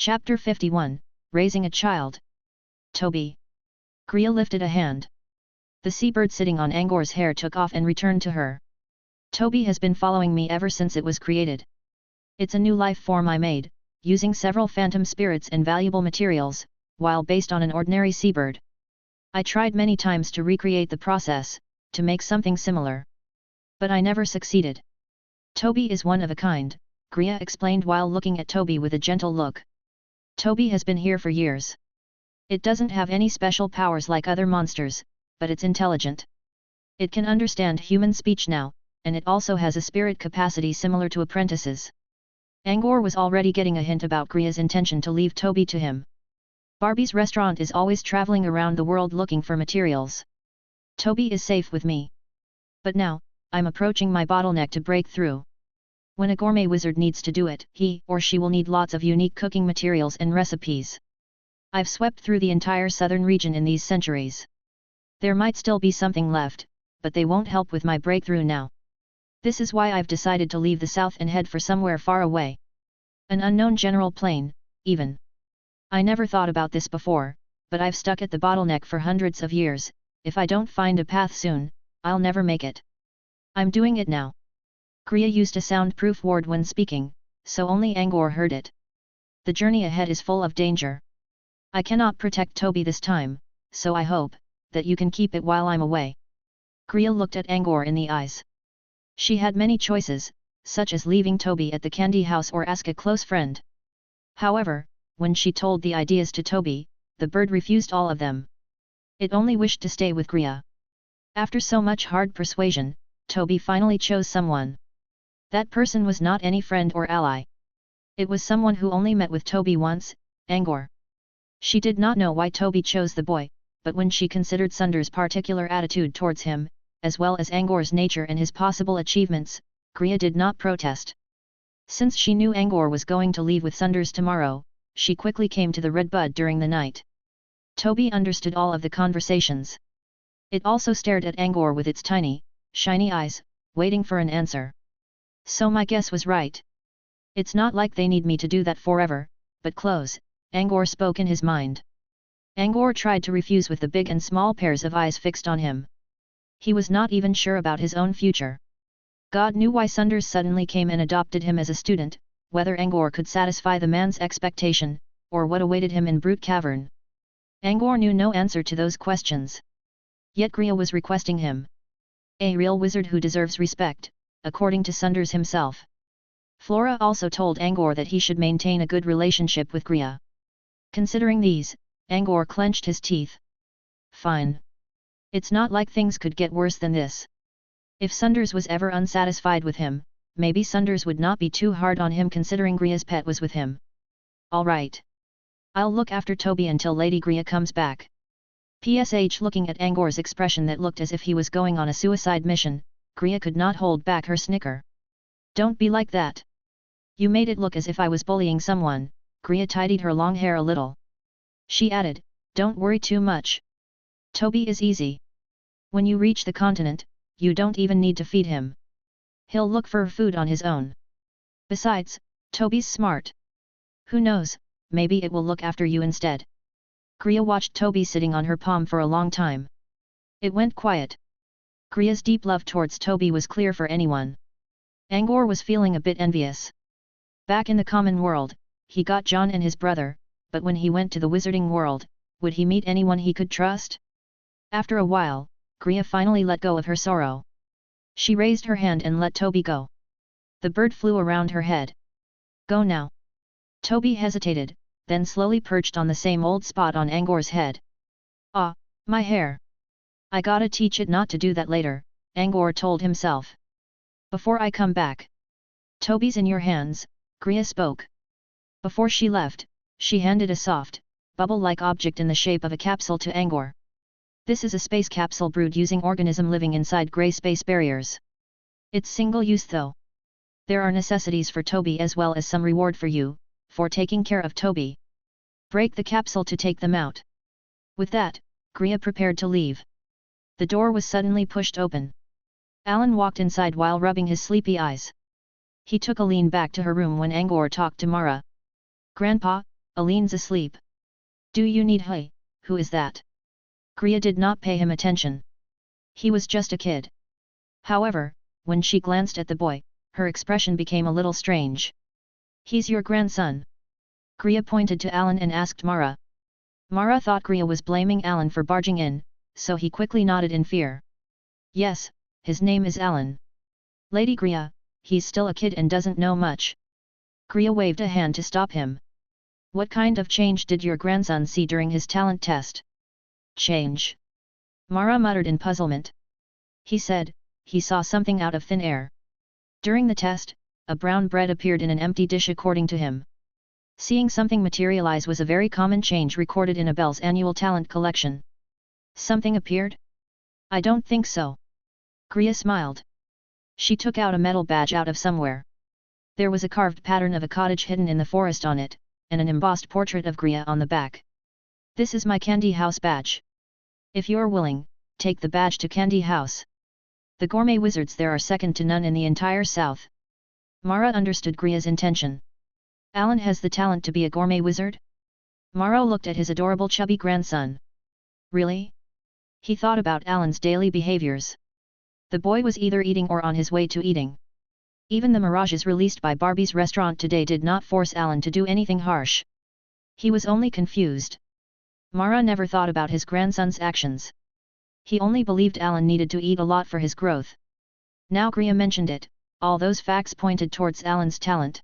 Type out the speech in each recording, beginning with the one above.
Chapter 51, Raising a Child. Toby. Griya lifted a hand. The seabird sitting on Angor's hair took off and returned to her. Toby has been following me ever since it was created. It's a new life form I made, using several phantom spirits and valuable materials, while based on an ordinary seabird. I tried many times to recreate the process, to make something similar. But I never succeeded. Toby is one of a kind, Griya explained while looking at Toby with a gentle look. Toby has been here for years. It doesn't have any special powers like other monsters, but it's intelligent. It can understand human speech now, and it also has a spirit capacity similar to apprentices. Angor was already getting a hint about Griya's intention to leave Toby to him. Barbie's restaurant is always traveling around the world looking for materials. Toby is safe with me. But now, I'm approaching my bottleneck to break through. When a gourmet wizard needs to do it, he or she will need lots of unique cooking materials and recipes. I've swept through the entire southern region in these centuries. There might still be something left, but they won't help with my breakthrough now. This is why I've decided to leave the south and head for somewhere far away. An unknown general plane, even. I never thought about this before, but I've stuck at the bottleneck for hundreds of years. If I don't find a path soon, I'll never make it. I'm doing it now. Griya used a soundproof word when speaking, so only Angor heard it. The journey ahead is full of danger. I cannot protect Toby this time, so I hope that you can keep it while I'm away. Griya looked at Angor in the eyes. She had many choices, such as leaving Toby at the candy house or ask a close friend. However, when she told the ideas to Toby, the bird refused all of them. It only wished to stay with Griya. After so much hard persuasion, Toby finally chose someone. That person was not any friend or ally. It was someone who only met with Toby once, Angor. She did not know why Toby chose the boy, but when she considered Sunder's particular attitude towards him, as well as Angor's nature and his possible achievements, Griya did not protest. Since she knew Angor was going to leave with Sunders tomorrow, she quickly came to the Red Bud during the night. Toby understood all of the conversations. It also stared at Angor with its tiny, shiny eyes, waiting for an answer. So my guess was right. It's not like they need me to do that forever, but close, Angor spoke in his mind. Angor tried to refuse with the big and small pairs of eyes fixed on him. He was not even sure about his own future. God knew why Sunders suddenly came and adopted him as a student, whether Angor could satisfy the man's expectation, or what awaited him in Brute Cavern. Angor knew no answer to those questions. Yet Griya was requesting him. A real wizard who deserves respect, according to Sunders himself. Flora also told Angor that he should maintain a good relationship with Griya. Considering these, Angor clenched his teeth. Fine. It's not like things could get worse than this. If Sunders was ever unsatisfied with him, maybe Sunders would not be too hard on him considering Griya's pet was with him. All right. I'll look after Toby until Lady Griya comes back. PSH looking at Angor's expression that looked as if he was going on a suicide mission, Griya could not hold back her snicker. Don't be like that. You made it look as if I was bullying someone. Griya tidied her long hair a little. She added, don't worry too much. Toby is easy. When you reach the continent, you don't even need to feed him. He'll look for food on his own. Besides, Toby's smart. Who knows, maybe it will look after you instead. Griya watched Toby sitting on her palm for a long time. It went quiet. Griya's deep love towards Toby was clear for anyone. Angor was feeling a bit envious. Back in the common world, he got John and his brother, but when he went to the wizarding world, would he meet anyone he could trust? After a while, Griya finally let go of her sorrow. She raised her hand and let Toby go. The bird flew around her head. Go now. Toby hesitated, then slowly perched on the same old spot on Angor's head. Ah, my hair. I gotta teach it not to do that later, Angor told himself. Before I come back. Toby's in your hands, Griya spoke. Before she left, she handed a soft, bubble-like object in the shape of a capsule to Angor. This is a space capsule brewed using organism living inside grey space barriers. It's single-use though. There are necessities for Toby as well as some reward for you, for taking care of Toby. Break the capsule to take them out. With that, Griya prepared to leave. The door was suddenly pushed open. Alan walked inside while rubbing his sleepy eyes. He took Aline back to her room when Angor talked to Mara. Grandpa, Aline's asleep. Do you need Hui? Who is that? Griya did not pay him attention. He was just a kid. However, when she glanced at the boy, her expression became a little strange. He's your grandson. Griya pointed to Alan and asked Mara. Mara thought Griya was blaming Alan for barging in, so he quickly nodded in fear. Yes, his name is Alan. Lady Griya, he's still a kid and doesn't know much. Griya waved a hand to stop him. What kind of change did your grandson see during his talent test? Change? Mara muttered in puzzlement. He said, he saw something out of thin air. During the test, a brown bread appeared in an empty dish according to him. Seeing something materialize was a very common change recorded in Abel's annual talent collection. Something appeared? I don't think so. Griya smiled. She took out a metal badge out of somewhere. There was a carved pattern of a cottage hidden in the forest on it, and an embossed portrait of Griya on the back. This is my Candy House badge. If you're willing, take the badge to Candy House. The gourmet wizards there are second to none in the entire south. Mara understood Griya's intention. Alan has the talent to be a gourmet wizard? Mara looked at his adorable chubby grandson. Really? He thought about Alan's daily behaviors. The boy was either eating or on his way to eating. Even the mirages released by Barbie's restaurant today did not force Alan to do anything harsh. He was only confused. Mara never thought about his grandson's actions. He only believed Alan needed to eat a lot for his growth. Now Griya mentioned it, all those facts pointed towards Alan's talent.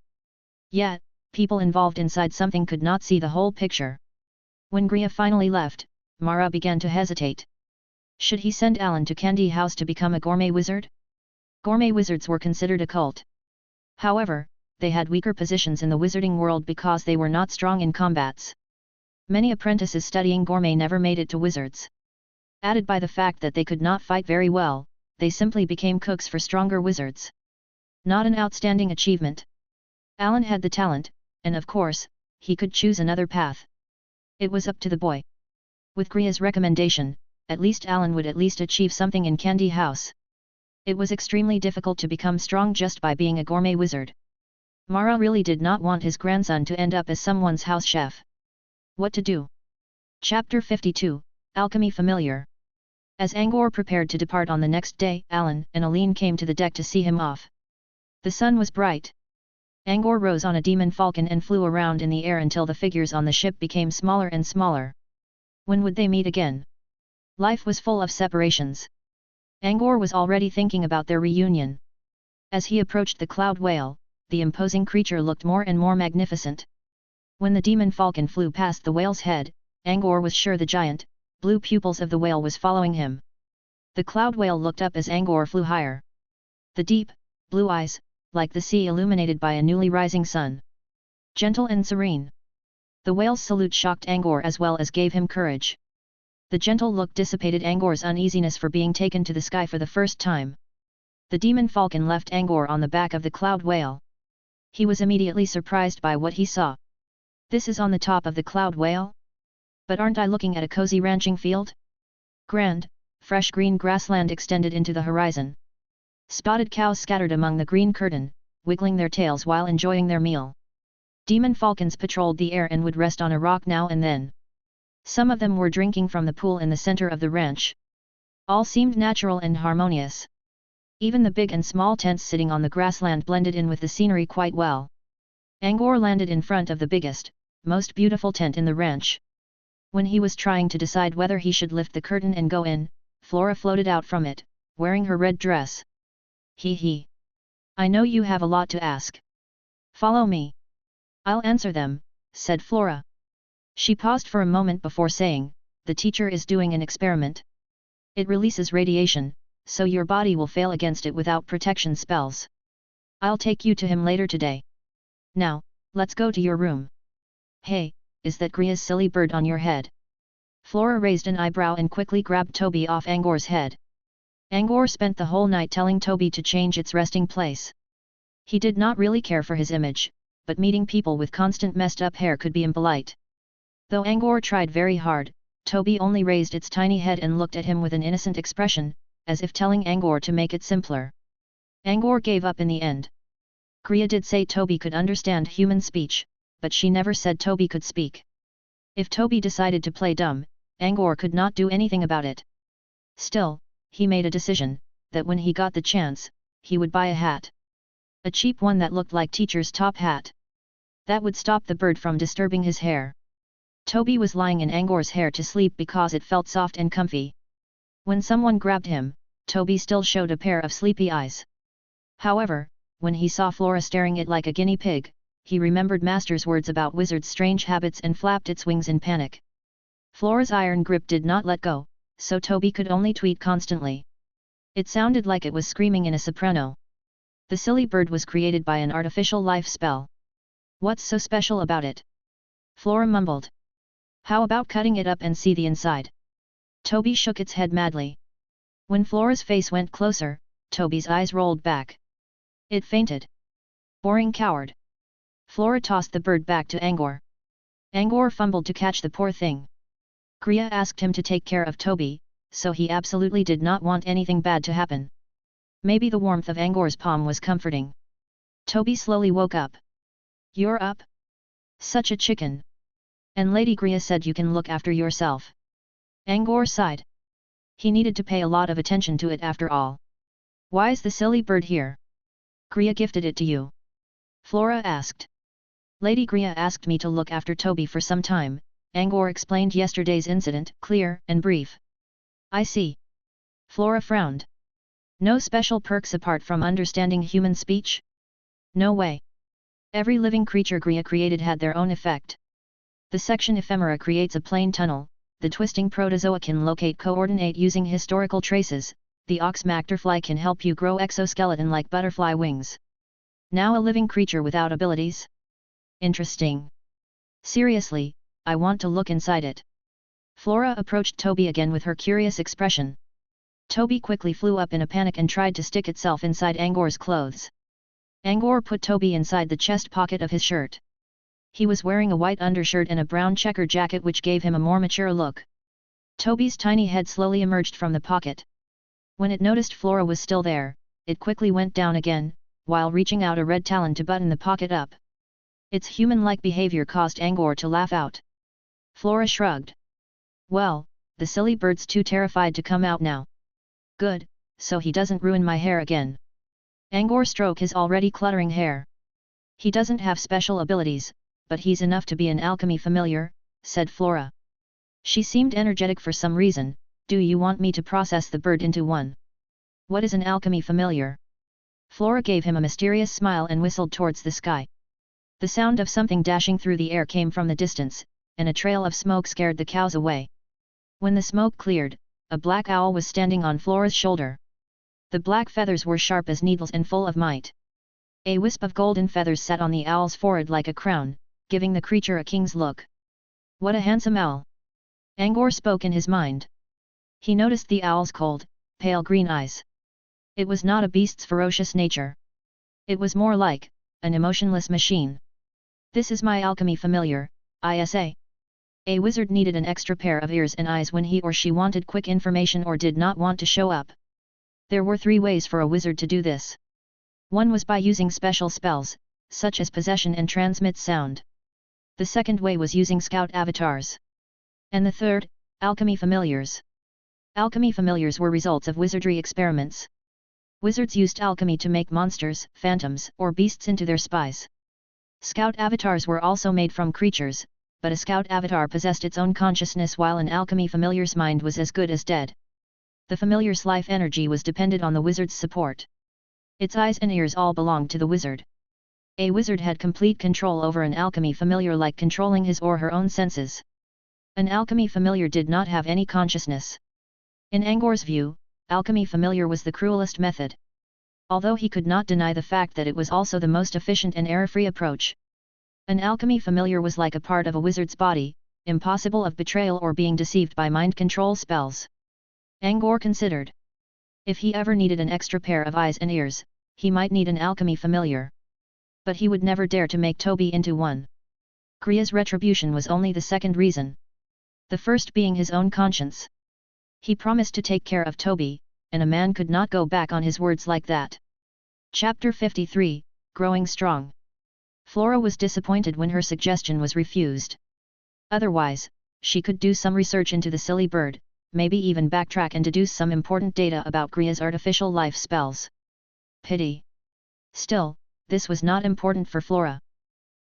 Yet, people involved inside something could not see the whole picture. When Griya finally left, Mara began to hesitate. Should he send Alan to Candy House to become a gourmet wizard? Gourmet wizards were considered a cult. However, they had weaker positions in the wizarding world because they were not strong in combats. Many apprentices studying gourmet never made it to wizards. Added by the fact that they could not fight very well, they simply became cooks for stronger wizards. Not an outstanding achievement. Alan had the talent, and of course, he could choose another path. It was up to the boy. With Griya's recommendation, at least Alan would at least achieve something in Candy House. It was extremely difficult to become strong just by being a gourmet wizard. Mara really did not want his grandson to end up as someone's house chef. What to do? Chapter 52, Alchemy Familiar. As Angor prepared to depart on the next day, Alan and Aline came to the deck to see him off. The sun was bright. Angor rose on a demon falcon and flew around in the air until the figures on the ship became smaller and smaller. When would they meet again? Life was full of separations. Angor was already thinking about their reunion. As he approached the cloud whale, the imposing creature looked more and more magnificent. When the demon falcon flew past the whale's head, Angor was sure the giant, blue pupils of the whale was following him. The cloud whale looked up as Angor flew higher. The deep, blue eyes, like the sea illuminated by a newly rising sun. Gentle and serene. The whale's salute shocked Angor as well as gave him courage. The gentle look dissipated Angor's uneasiness for being taken to the sky for the first time. The demon falcon left Angor on the back of the cloud whale. He was immediately surprised by what he saw. This is on the top of the cloud whale? But aren't I looking at a cozy ranching field? Grand, fresh green grassland extended into the horizon. Spotted cows scattered among the green curtain, wiggling their tails while enjoying their meal. Demon falcons patrolled the air and would rest on a rock now and then. Some of them were drinking from the pool in the center of the ranch. All seemed natural and harmonious. Even the big and small tents sitting on the grassland blended in with the scenery quite well. Angor landed in front of the biggest, most beautiful tent in the ranch. When he was trying to decide whether he should lift the curtain and go in, Flora floated out from it, wearing her red dress. He. I know you have a lot to ask. Follow me. I'll answer them, said Flora. She paused for a moment before saying, the teacher is doing an experiment. It releases radiation, so your body will fail against it without protection spells. I'll take you to him later today. Now, let's go to your room. Hey, is that Griya's silly bird on your head? Flora raised an eyebrow and quickly grabbed Toby off Angor's head. Angor spent the whole night telling Toby to change its resting place. He did not really care for his image, but meeting people with constant messed up hair could be impolite. Though Angor tried very hard, Toby only raised its tiny head and looked at him with an innocent expression, as if telling Angor to make it simpler. Angor gave up in the end. Griya did say Toby could understand human speech, but she never said Toby could speak. If Toby decided to play dumb, Angor could not do anything about it. Still, he made a decision, that when he got the chance, he would buy a hat. A cheap one that looked like teacher's top hat. That would stop the bird from disturbing his hair. Toby was lying in Angor's hair to sleep because it felt soft and comfy. When someone grabbed him, Toby still showed a pair of sleepy eyes. However, when he saw Flora staring it like a guinea pig, he remembered Master's words about Wizard's strange habits and flapped its wings in panic. Flora's iron grip did not let go, so Toby could only tweet constantly. It sounded like it was screaming in a soprano. The silly bird was created by an artificial life spell. What's so special about it? Flora mumbled. How about cutting it up and see the inside? Toby shook its head madly. When Flora's face went closer, Toby's eyes rolled back. It fainted. Boring coward. Flora tossed the bird back to Angor. Angor fumbled to catch the poor thing. Kriya asked him to take care of Toby, so he absolutely did not want anything bad to happen. Maybe the warmth of Angor's palm was comforting. Toby slowly woke up. You're up? Such a chicken. And Lady Kriya said you can look after yourself. Angor sighed. He needed to pay a lot of attention to it after all. Why's the silly bird here? Kriya gifted it to you. Flora asked. Lady Kriya asked me to look after Toby for some time, Angor explained yesterday's incident, clear and brief. I see. Flora frowned. No special perks apart from understanding human speech? No way. Every living creature Kriya created had their own effect. The section ephemera creates a plane tunnel, the twisting protozoa can locate coordinate using historical traces, the oxmactorfly can help you grow exoskeleton like butterfly wings. Now a living creature without abilities? Interesting. Seriously, I want to look inside it. Flora approached Toby again with her curious expression. Toby quickly flew up in a panic and tried to stick itself inside Angor's clothes. Angor put Toby inside the chest pocket of his shirt. He was wearing a white undershirt and a brown checker jacket which gave him a more mature look. Toby's tiny head slowly emerged from the pocket. When it noticed Flora was still there, it quickly went down again, while reaching out a red talon to button the pocket up. Its human-like behavior caused Angor to laugh out. Flora shrugged. Well, the silly bird's too terrified to come out now. Good, so he doesn't ruin my hair again. Angor stroked his already cluttering hair. He doesn't have special abilities, but he's enough to be an alchemy familiar, said Flora. She seemed energetic for some reason. Do you want me to process the bird into one? What is an alchemy familiar? Flora gave him a mysterious smile and whistled towards the sky. The sound of something dashing through the air came from the distance, and a trail of smoke scared the cows away. When the smoke cleared, a black owl was standing on Flora's shoulder. The black feathers were sharp as needles and full of might. A wisp of golden feathers sat on the owl's forehead like a crown, giving the creature a king's look. What a handsome owl! Angor spoke in his mind. He noticed the owl's cold, pale green eyes. It was not a beast's ferocious nature. It was more like an emotionless machine. This is my alchemy familiar, ISA. A wizard needed an extra pair of ears and eyes when he or she wanted quick information or did not want to show up. There were 3 ways for a wizard to do this. One was by using special spells, such as possession and transmit sound. The second way was using scout avatars. And the third, alchemy familiars. Alchemy familiars were results of wizardry experiments. Wizards used alchemy to make monsters, phantoms, or beasts into their spies. Scout avatars were also made from creatures, but a scout avatar possessed its own consciousness while an alchemy familiar's mind was as good as dead. The familiar's life energy was dependent on the wizard's support. Its eyes and ears all belonged to the wizard. A wizard had complete control over an alchemy familiar like controlling his or her own senses. An alchemy familiar did not have any consciousness. In Angor's view, alchemy familiar was the cruelest method. Although he could not deny the fact that it was also the most efficient and error-free approach. An alchemy familiar was like a part of a wizard's body, impossible of betrayal or being deceived by mind control spells. Angor considered. If he ever needed an extra pair of eyes and ears, he might need an alchemy familiar. But he would never dare to make Toby into one. Kriya's retribution was only the second reason. The first being his own conscience. He promised to take care of Toby, and a man could not go back on his words like that. Chapter 53, Growing Strong. Flora was disappointed when her suggestion was refused. Otherwise, she could do some research into the silly bird, maybe even backtrack and deduce some important data about Gria's artificial life spells. Pity. Still, this was not important for Flora.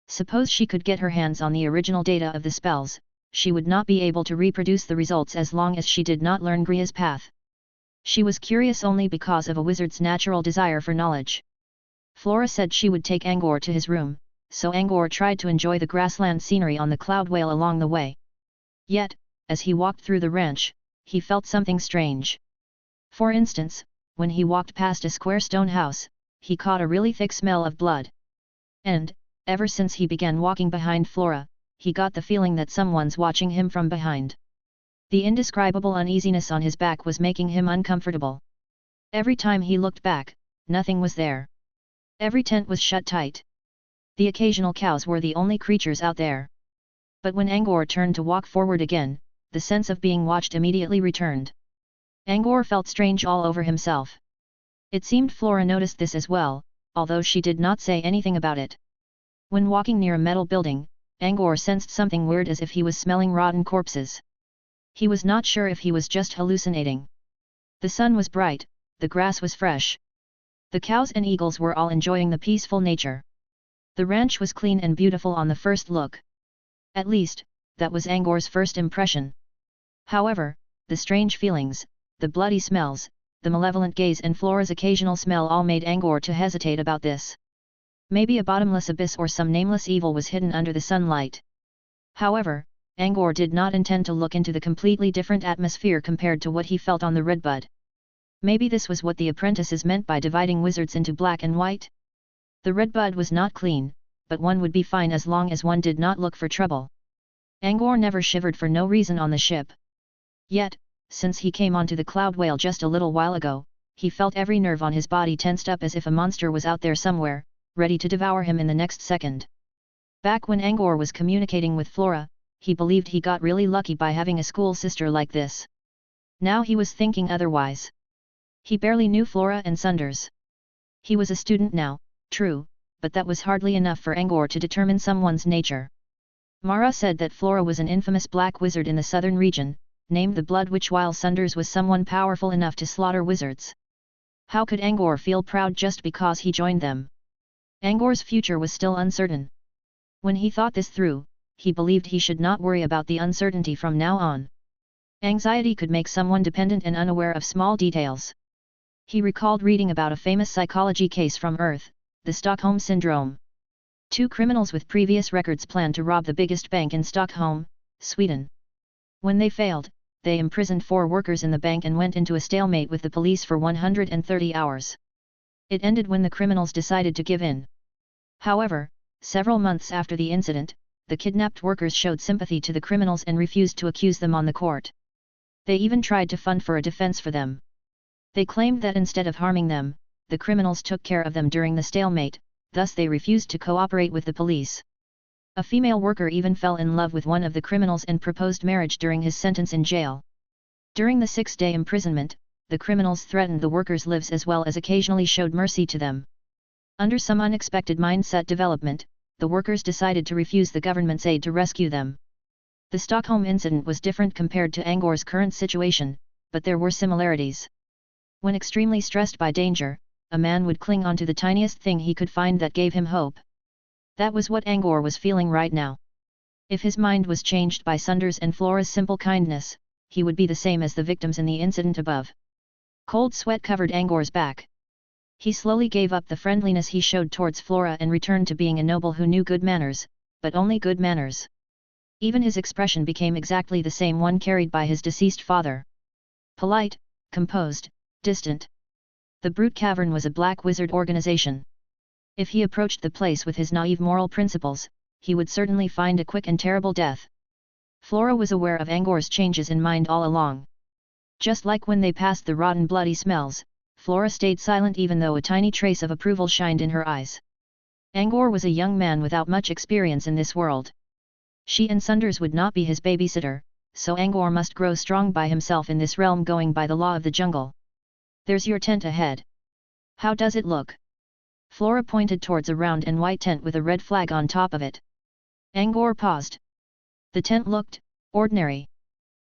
Suppose she could get her hands on the original data of the spells, she would not be able to reproduce the results as long as she did not learn Gria's path. She was curious only because of a wizard's natural desire for knowledge. Flora said she would take Angor to his room, so Angor tried to enjoy the grassland scenery on the cloud whale along the way. Yet, as he walked through the ranch, he felt something strange. For instance, when he walked past a square stone house, he caught a really thick smell of blood. And, ever since he began walking behind Flora, he got the feeling that someone's watching him from behind. The indescribable uneasiness on his back was making him uncomfortable. Every time he looked back, nothing was there. Every tent was shut tight. The occasional cows were the only creatures out there. But when Angor turned to walk forward again, the sense of being watched immediately returned. Angor felt strange all over himself. It seemed Flora noticed this as well, although she did not say anything about it. When walking near a metal building, Angor sensed something weird as if he was smelling rotten corpses. He was not sure if he was just hallucinating. The sun was bright, the grass was fresh. The cows and eagles were all enjoying the peaceful nature. The ranch was clean and beautiful on the first look. At least, that was Angor's first impression. However, the strange feelings, the bloody smells, the malevolent gaze and Flora's occasional smell all made Angor to hesitate about this. Maybe a bottomless abyss or some nameless evil was hidden under the sunlight. However, Angor did not intend to look into the completely different atmosphere compared to what he felt on the Redbud. Maybe this was what the apprentices meant by dividing wizards into black and white? The Redbud was not clean, but one would be fine as long as one did not look for trouble. Angor never shivered for no reason on the ship. Yet, since he came onto the cloud whale just a little while ago, he felt every nerve on his body tensed up as if a monster was out there somewhere, ready to devour him in the next second. Back when Angor was communicating with Flora, he believed he got really lucky by having a school sister like this. Now he was thinking otherwise. He barely knew Flora and Sunders. He was a student now, true, but that was hardly enough for Angor to determine someone's nature. Mara said that Flora was an infamous black wizard in the southern region, named the Blood Witch, while Sunders was someone powerful enough to slaughter wizards. How could Angor feel proud just because he joined them? Angor's future was still uncertain. When he thought this through, he believed he should not worry about the uncertainty from now on. Anxiety could make someone dependent and unaware of small details. He recalled reading about a famous psychology case from Earth, the Stockholm Syndrome. 2 criminals with previous records planned to rob the biggest bank in Stockholm, Sweden. When they failed, they imprisoned 4 workers in the bank and went into a stalemate with the police for 130 hours. It ended when the criminals decided to give in. However, several months after the incident, the kidnapped workers showed sympathy to the criminals and refused to accuse them on the court. They even tried to fund for a defense for them. They claimed that instead of harming them, the criminals took care of them during the stalemate, thus they refused to cooperate with the police. A female worker even fell in love with one of the criminals and proposed marriage during his sentence in jail. During the 6-day imprisonment, the criminals threatened the workers' lives as well as occasionally showed mercy to them. Under some unexpected mindset development, the workers decided to refuse the government's aid to rescue them. The Stockholm incident was different compared to Angor's current situation, but there were similarities. When extremely stressed by danger, a man would cling onto the tiniest thing he could find that gave him hope. That was what Angor was feeling right now. If his mind was changed by Sunders and Flora's simple kindness, he would be the same as the victims in the incident above. Cold sweat covered Angor's back. He slowly gave up the friendliness he showed towards Flora and returned to being a noble who knew good manners, but only good manners. Even his expression became exactly the same one carried by his deceased father. Polite, composed, distant. The Brute Cavern was a black wizard organization. If he approached the place with his naive moral principles, he would certainly find a quick and terrible death. Flora was aware of Angor's changes in mind all along. Just like when they passed the rotten bloody smells, Flora stayed silent even though a tiny trace of approval shined in her eyes. Angor was a young man without much experience in this world. She and Sunders would not be his babysitter, so Angor must grow strong by himself in this realm going by the law of the jungle. There's your tent ahead. How does it look? Flora pointed towards a round and white tent with a red flag on top of it. Angor paused. The tent looked ordinary.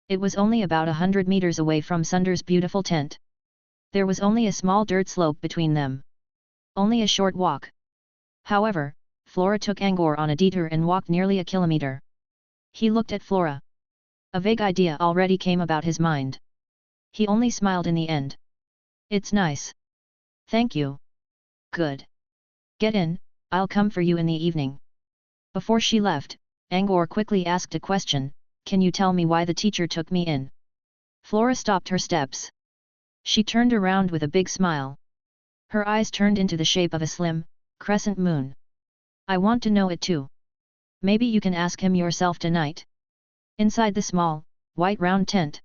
It was only about 100 meters away from Sunder's beautiful tent. There was only a small dirt slope between them. Only a short walk. However, Flora took Angor on a detour and walked nearly a kilometer. He looked at Flora. A vague idea already came about his mind. He only smiled in the end. It's nice. Thank you. Good. Get in, I'll come for you in the evening. Before she left, Angor quickly asked a question, can you tell me why the teacher took me in? Flora stopped her steps. She turned around with a big smile. Her eyes turned into the shape of a slim, crescent moon. I want to know it too. Maybe you can ask him yourself tonight. Inside the small, white round tent.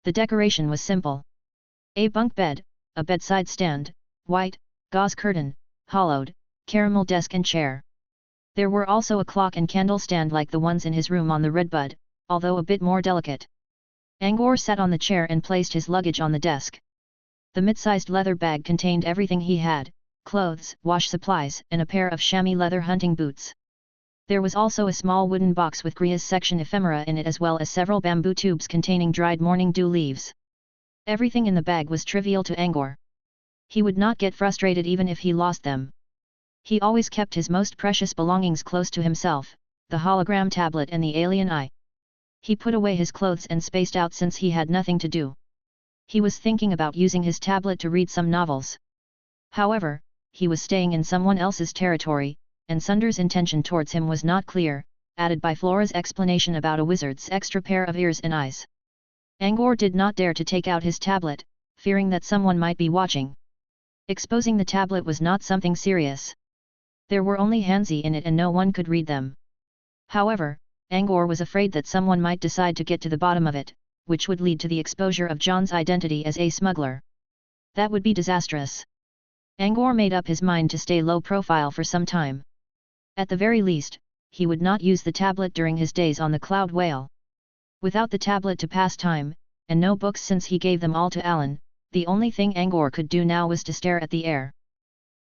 The decoration was simple. A bunk bed, a bedside stand, white, gauze curtain, hollowed, caramel desk and chair. There were also a clock and candle stand like the ones in his room on the Redbud, although a bit more delicate. Angor sat on the chair and placed his luggage on the desk. The mid-sized leather bag contained everything he had, clothes, wash supplies, and a pair of chamois leather hunting boots. There was also a small wooden box with Gria's section ephemera in it as well as several bamboo tubes containing dried morning dew leaves. Everything in the bag was trivial to Angor. He would not get frustrated even if he lost them. He always kept his most precious belongings close to himself, the hologram tablet and the alien eye. He put away his clothes and spaced out since he had nothing to do. He was thinking about using his tablet to read some novels. However, he was staying in someone else's territory, and Sunder's intention towards him was not clear, added by Flora's explanation about a wizard's extra pair of ears and eyes. Angor did not dare to take out his tablet, fearing that someone might be watching. Exposing the tablet was not something serious. There were only hansi in it and no one could read them. However, Angor was afraid that someone might decide to get to the bottom of it, which would lead to the exposure of John's identity as a smuggler. That would be disastrous. Angor made up his mind to stay low profile for some time. At the very least, he would not use the tablet during his days on the Cloud Whale. Without the tablet to pass time, and no books since he gave them all to Alan, the only thing Angor could do now was to stare at the air.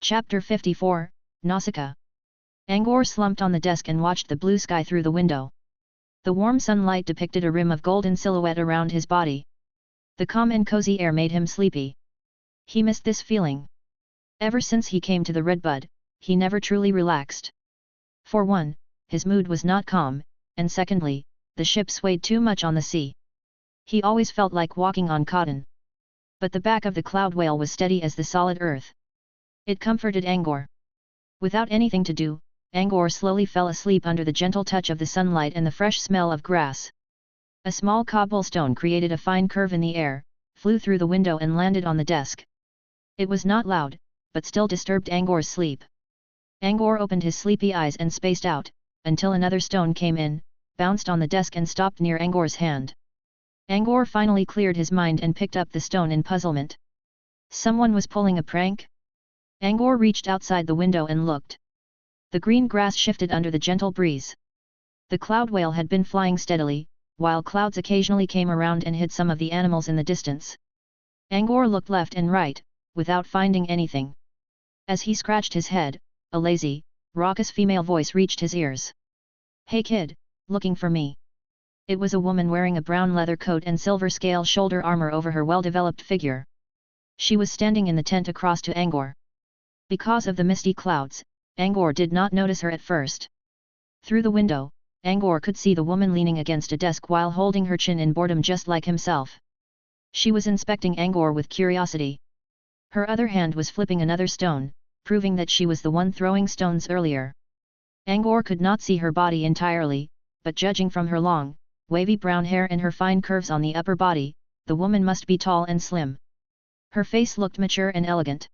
Chapter 54, Nausicaa. Angor slumped on the desk and watched the blue sky through the window. The warm sunlight depicted a rim of golden silhouette around his body. The calm and cozy air made him sleepy. He missed this feeling. Ever since he came to the Redbud, he never truly relaxed. For one, his mood was not calm, and secondly, the ship swayed too much on the sea. He always felt like walking on cotton. But the back of the Cloud Whale was steady as the solid earth. It comforted Angor. Without anything to do, Angor slowly fell asleep under the gentle touch of the sunlight and the fresh smell of grass. A small cobblestone created a fine curve in the air, flew through the window and landed on the desk. It was not loud, but still disturbed Angor's sleep. Angor opened his sleepy eyes and spaced out, until another stone came in, bounced on the desk and stopped near Angor's hand. Angor finally cleared his mind and picked up the stone in puzzlement. Someone was pulling a prank? Angor reached outside the window and looked. The green grass shifted under the gentle breeze. The Cloud Whale had been flying steadily, while clouds occasionally came around and hid some of the animals in the distance. Angor looked left and right, without finding anything. As he scratched his head, a lazy, raucous female voice reached his ears. "Hey kid, looking for me?" It was a woman wearing a brown leather coat and silver scale shoulder armor over her well-developed figure. She was standing in the tent across to Angor. Because of the misty clouds, Angor did not notice her at first. Through the window, Angor could see the woman leaning against a desk while holding her chin in boredom just like himself. She was inspecting Angor with curiosity. Her other hand was flipping another stone, proving that she was the one throwing stones earlier. Angor could not see her body entirely, but judging from her long, wavy brown hair and her fine curves on the upper body, the woman must be tall and slim. Her face looked mature and elegant.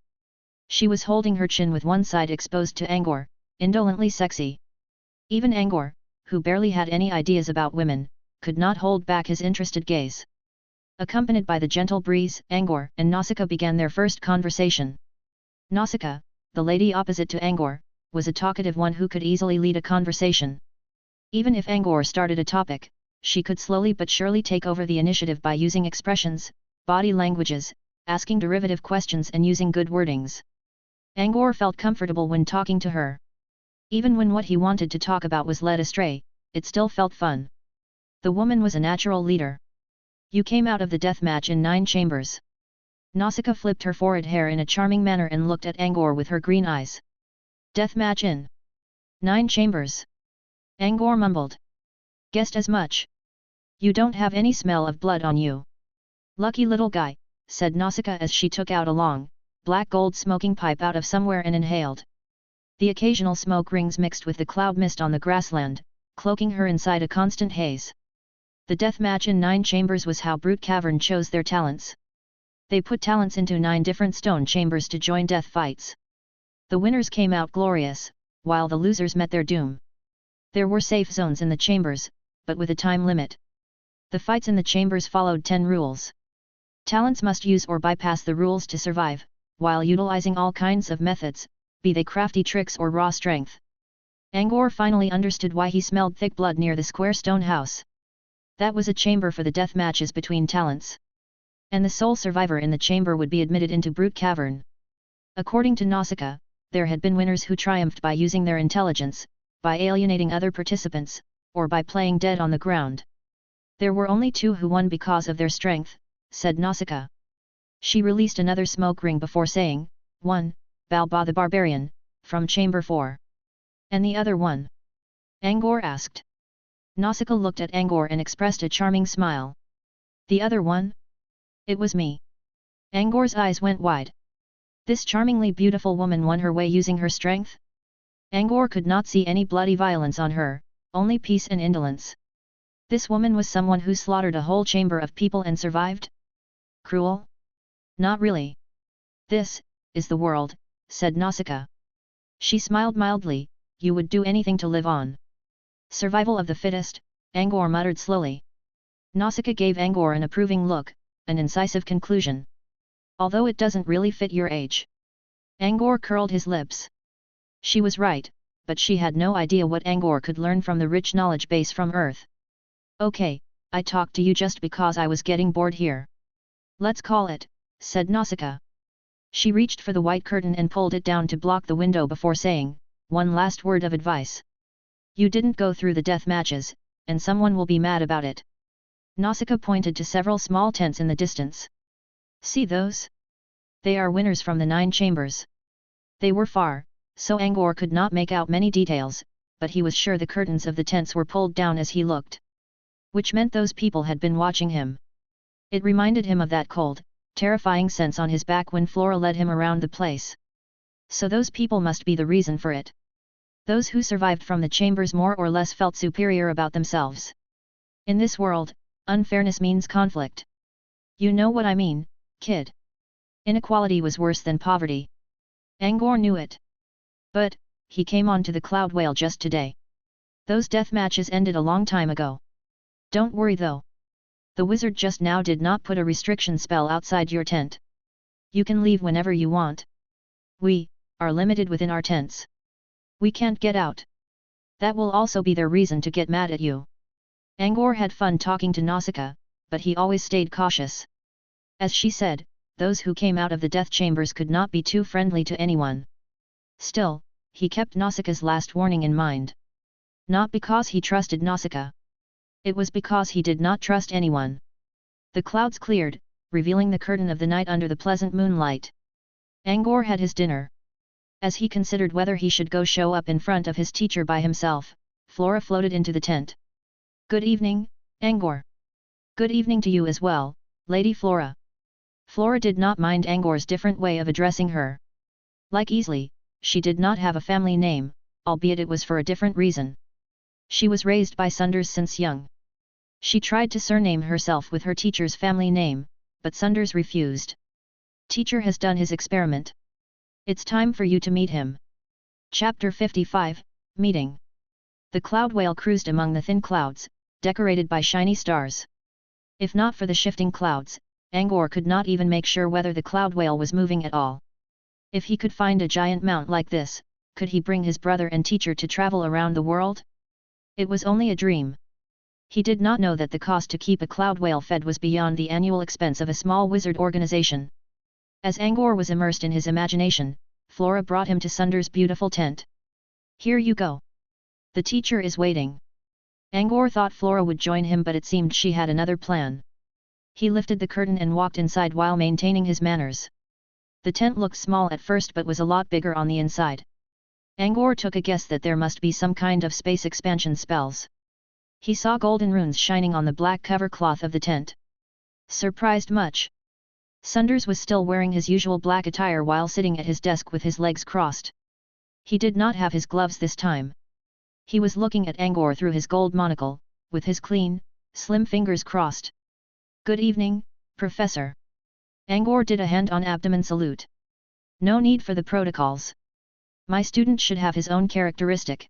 She was holding her chin with one side exposed to Angor, indolently sexy. Even Angor, who barely had any ideas about women, could not hold back his interested gaze. Accompanied by the gentle breeze, Angor and Nausicaa began their first conversation. Nausicaa, the lady opposite to Angor, was a talkative one who could easily lead a conversation. Even if Angor started a topic, she could slowly but surely take over the initiative by using expressions, body languages, asking derivative questions and using good wordings. Angor felt comfortable when talking to her. Even when what he wanted to talk about was led astray, it still felt fun. The woman was a natural leader. You came out of the death match in 9 chambers. Nausicaa flipped her forehead hair in a charming manner and looked at Angor with her green eyes. Death match in 9 chambers. Angor mumbled. Guessed as much. You don't have any smell of blood on you. Lucky little guy, said Nausicaa as she took out a long, black gold smoking pipe out of somewhere and inhaled. The occasional smoke rings mixed with the cloud mist on the grassland, cloaking her inside a constant haze. The death match in 9 chambers was how Brute Cavern chose their talents. They put talents into 9 different stone chambers to join death fights. The winners came out glorious, while the losers met their doom. There were safe zones in the chambers, but with a time limit. The fights in the chambers followed 10 rules. Talents must use or bypass the rules to survive, while utilizing all kinds of methods, be they crafty tricks or raw strength. Angor finally understood why he smelled thick blood near the square stone house. That was a chamber for the death matches between talents. And the sole survivor in the chamber would be admitted into Brute Cavern. According to Nausicaa, there had been winners who triumphed by using their intelligence, by alienating other participants, or by playing dead on the ground. There were only 2 who won because of their strength, said Nausicaa. She released another smoke ring before saying, 1, Balba the Barbarian, from Chamber 4. And the other one? Angor asked. Nausicaa looked at Angor and expressed a charming smile. The other one? It was me. Angor's eyes went wide. This charmingly beautiful woman won her way using her strength? Angor could not see any bloody violence on her, only peace and indolence. This woman was someone who slaughtered a whole chamber of people and survived? Cruel? Not really. This is the world, said Nausicaa. She smiled mildly. You would do anything to live on. Survival of the fittest, Angor muttered slowly. Nausicaa gave Angor an approving look, an incisive conclusion. Although it doesn't really fit your age. Angor curled his lips. She was right, but she had no idea what Angor could learn from the rich knowledge base from Earth. Okay, I talked to you just because I was getting bored here. Let's call it, said Nausicaa. She reached for the white curtain and pulled it down to block the window before saying, one last word of advice. You didn't go through the death matches, and someone will be mad about it. Nausicaa pointed to several small tents in the distance. See those? They are winners from the 9 chambers. They were far, so Angor could not make out many details, but he was sure the curtains of the tents were pulled down as he looked. Which meant those people had been watching him. It reminded him of that cold, terrifying sense on his back when Flora led him around the place. So those people must be the reason for it. Those who survived from the chambers more or less felt superior about themselves. In this world, unfairness means conflict. You know what I mean, kid. Inequality was worse than poverty. Angor knew it. But, he came on to the Cloud Whale just today. Those death matches ended a long time ago. Don't worry though. The wizard just now did not put a restriction spell outside your tent. You can leave whenever you want. We are limited within our tents. We can't get out. That will also be their reason to get mad at you. Angor had fun talking to Nausicaa, but he always stayed cautious. As she said, those who came out of the death chambers could not be too friendly to anyone. Still, he kept Nausicaa's last warning in mind. Not because he trusted Nausicaa. It was because he did not trust anyone. The clouds cleared, revealing the curtain of the night under the pleasant moonlight. Angor had his dinner. As he considered whether he should go show up in front of his teacher by himself, Flora floated into the tent. Good evening, Angor. Good evening to you as well, Lady Flora. Flora did not mind Angor's different way of addressing her. Like Easley, she did not have a family name, albeit it was for a different reason. She was raised by Sunders since young. She tried to surname herself with her teacher's family name, but Sunders refused. Teacher has done his experiment. It's time for you to meet him. Chapter 55, Meeting. The Cloud Whale cruised among the thin clouds, decorated by shiny stars. If not for the shifting clouds, Angor could not even make sure whether the Cloud Whale was moving at all. If he could find a giant mount like this, could he bring his brother and teacher to travel around the world? It was only a dream. He did not know that the cost to keep a Cloud Whale fed was beyond the annual expense of a small wizard organization. As Angor was immersed in his imagination, Flora brought him to Sundar's beautiful tent. Here you go. The teacher is waiting. Angor thought Flora would join him, but it seemed she had another plan. He lifted the curtain and walked inside while maintaining his manners. The tent looked small at first but was a lot bigger on the inside. Angor took a guess that there must be some kind of space expansion spells. He saw golden runes shining on the black cover cloth of the tent. Surprised much. Sundars was still wearing his usual black attire while sitting at his desk with his legs crossed. He did not have his gloves this time. He was looking at Angor through his gold monocle, with his clean, slim fingers crossed. Good evening, Professor. Angor did a hand-on-abdomen salute. No need for the protocols. My student should have his own characteristic.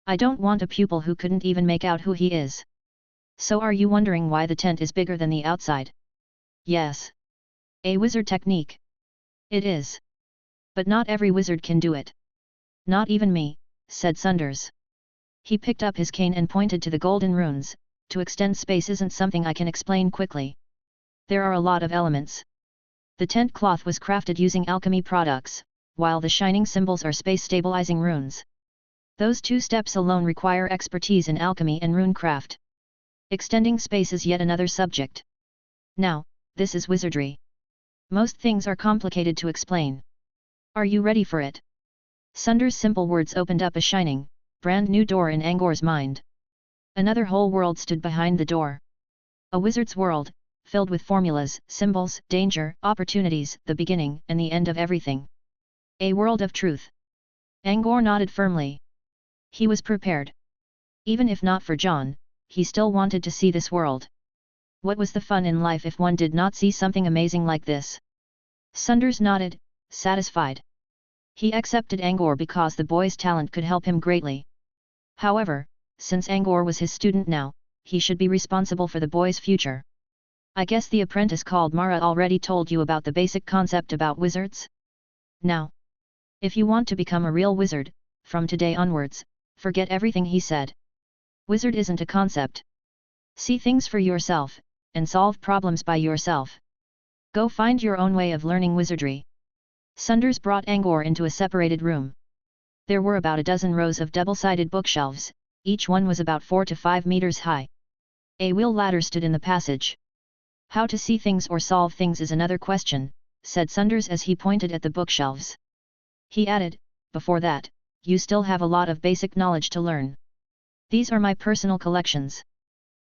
I don't want a pupil who couldn't even make out who he is. So are you wondering why the tent is bigger than the outside? Yes. A wizard technique. It is. But not every wizard can do it. Not even me, said Sundars. He picked up his cane and pointed to the golden runes. To extend space isn't something I can explain quickly. There are a lot of elements. The tent cloth was crafted using alchemy products, while the shining symbols are space-stabilizing runes. Those two steps alone require expertise in alchemy and runecraft. Extending space is yet another subject. Now, this is wizardry. Most things are complicated to explain. Are you ready for it? Sundar's simple words opened up a shining, brand new door in Angor's mind. Another whole world stood behind the door. A wizard's world, filled with formulas, symbols, danger, opportunities, the beginning and the end of everything. A world of truth. Angor nodded firmly. He was prepared. Even if not for John, he still wanted to see this world. What was the fun in life if one did not see something amazing like this? Sundars nodded, satisfied. He accepted Angor because the boy's talent could help him greatly. However, since Angor was his student now, he should be responsible for the boy's future. I guess the apprentice called Mara already told you about the basic concept about wizards? Now, if you want to become a real wizard, from today onwards, forget everything he said. Wizard isn't a concept. See things for yourself, and solve problems by yourself. Go find your own way of learning wizardry. Sundars brought Angor into a separated room. There were about a dozen rows of double-sided bookshelves, each one was about 4 to 5 meters high. A wheel ladder stood in the passage. How to see things or solve things is another question, said Sundars as he pointed at the bookshelves. He added, before that, you still have a lot of basic knowledge to learn. These are my personal collections.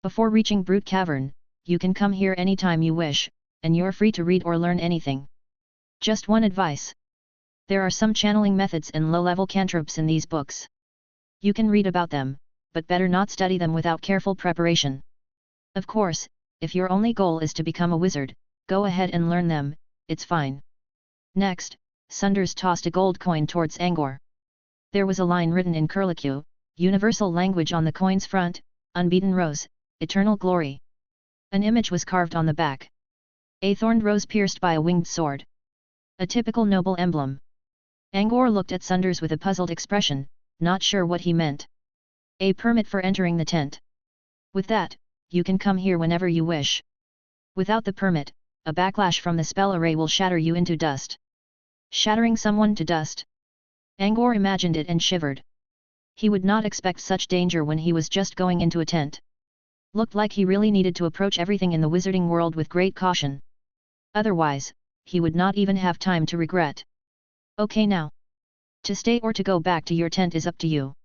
Before reaching Brute Cavern, you can come here anytime you wish, and you're free to read or learn anything. Just one advice. There are some channeling methods and low-level cantrips in these books. You can read about them, but better not study them without careful preparation. Of course, if your only goal is to become a wizard, go ahead and learn them, it's fine. Next, Sundars tossed a gold coin towards Angor. There was a line written in Curlicue, universal language on the coin's front, unbeaten rose, eternal glory. An image was carved on the back. A thorned rose pierced by a winged sword. A typical noble emblem. Angor looked at Sundars with a puzzled expression, not sure what he meant. A permit for entering the tent. With that, you can come here whenever you wish. Without the permit, a backlash from the spell array will shatter you into dust. Shattering someone to dust? Angor imagined it and shivered. He would not expect such danger when he was just going into a tent. Looked like he really needed to approach everything in the wizarding world with great caution. Otherwise, he would not even have time to regret. Okay now. To stay or to go back to your tent is up to you.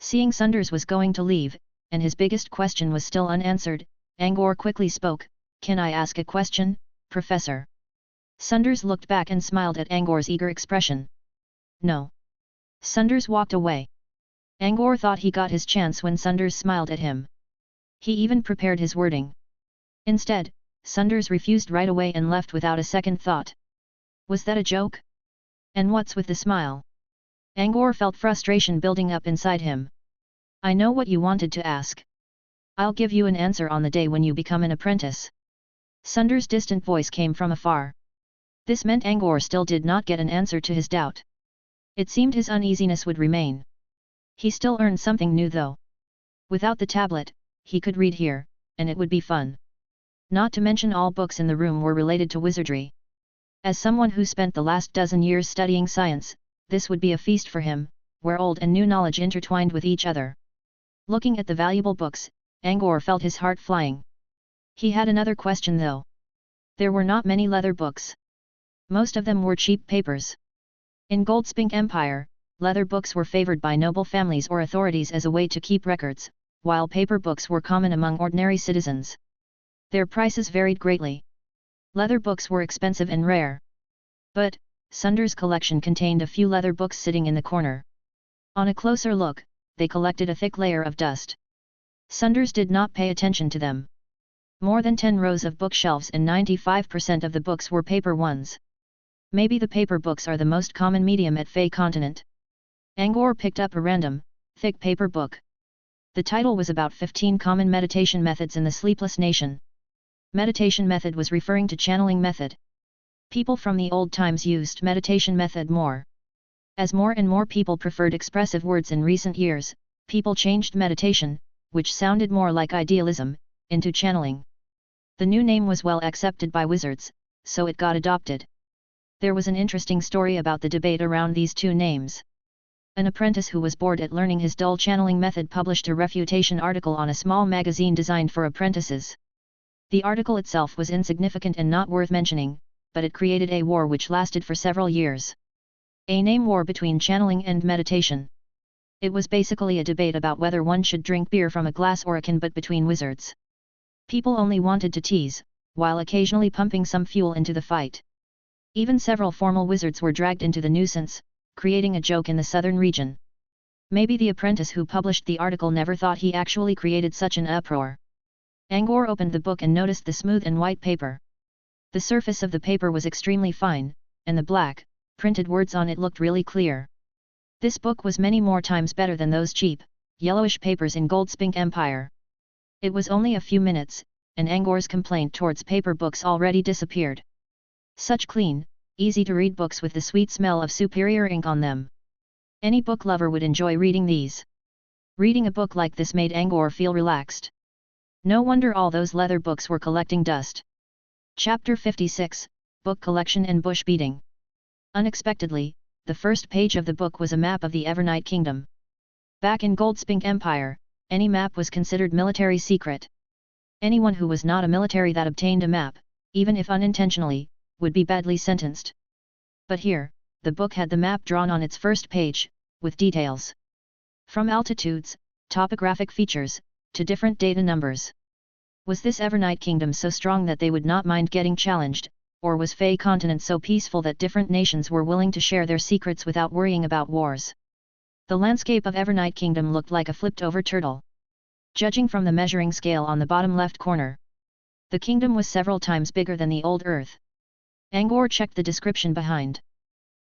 Seeing Sundars was going to leave, and his biggest question was still unanswered, Angor quickly spoke, "Can I ask a question, Professor?" Sundars looked back and smiled at Angor's eager expression. No. Sundars walked away. Angor thought he got his chance when Sundars smiled at him. He even prepared his wording. Instead, Sundars refused right away and left without a second thought. Was that a joke? And what's with the smile? Angor felt frustration building up inside him. I know what you wanted to ask. I'll give you an answer on the day when you become an apprentice. Sundars' distant voice came from afar. This meant Angor still did not get an answer to his doubt. It seemed his uneasiness would remain. He still earned something new though. Without the tablet, he could read here, and it would be fun. Not to mention all books in the room were related to wizardry. As someone who spent the last dozen years studying science, this would be a feast for him, where old and new knowledge intertwined with each other. Looking at the valuable books, Angor felt his heart flying. He had another question though. There were not many leather books. Most of them were cheap papers. In Goldspink Empire, leather books were favored by noble families or authorities as a way to keep records, while paper books were common among ordinary citizens. Their prices varied greatly. Leather books were expensive and rare. But, Sunder's collection contained a few leather books sitting in the corner. On a closer look, they collected a thick layer of dust. Sunders did not pay attention to them. More than 10 rows of bookshelves and 95% of the books were paper ones. Maybe the paper books are the most common medium at Fey Continent. Angor picked up a random, thick paper book. The title was about 15 common meditation methods in the Sleepless Nation. Meditation method was referring to channeling method. People from the old times used meditation method more. As more and more people preferred expressive words in recent years, people changed meditation, which sounded more like idealism, into channeling. The new name was well accepted by wizards, so it got adopted. There was an interesting story about the debate around these two names. An apprentice who was bored at learning his dull channeling method published a refutation article on a small magazine designed for apprentices. The article itself was insignificant and not worth mentioning, but it created a war which lasted for several years. A name war between channeling and meditation. It was basically a debate about whether one should drink beer from a glass or a can, but between wizards. People only wanted to tease, while occasionally pumping some fuel into the fight. Even several formal wizards were dragged into the nuisance, creating a joke in the southern region. Maybe the apprentice who published the article never thought he actually created such an uproar. Angor opened the book and noticed the smooth and white paper. The surface of the paper was extremely fine, and the black, printed words on it looked really clear. This book was many more times better than those cheap, yellowish papers in Goldspink Empire. It was only a few minutes, and Angor's complaint towards paper books already disappeared. Such clean, easy-to-read books with the sweet smell of superior ink on them. Any book lover would enjoy reading these. Reading a book like this made Angor feel relaxed. No wonder all those leather books were collecting dust. Chapter 56, Book Collection and Bush Beating. Unexpectedly, the first page of the book was a map of the Evernight Kingdom. Back in Goldspink Empire, any map was considered military secret. Anyone who was not a military that obtained a map, even if unintentionally, would be badly sentenced. But here, the book had the map drawn on its first page, with details. From altitudes, topographic features, to different data numbers. Was this Evernight Kingdom so strong that they would not mind getting challenged, or was Fey Continent so peaceful that different nations were willing to share their secrets without worrying about wars? The landscape of Evernight Kingdom looked like a flipped-over turtle. Judging from the measuring scale on the bottom left corner, the kingdom was several times bigger than the old Earth. Angor checked the description behind.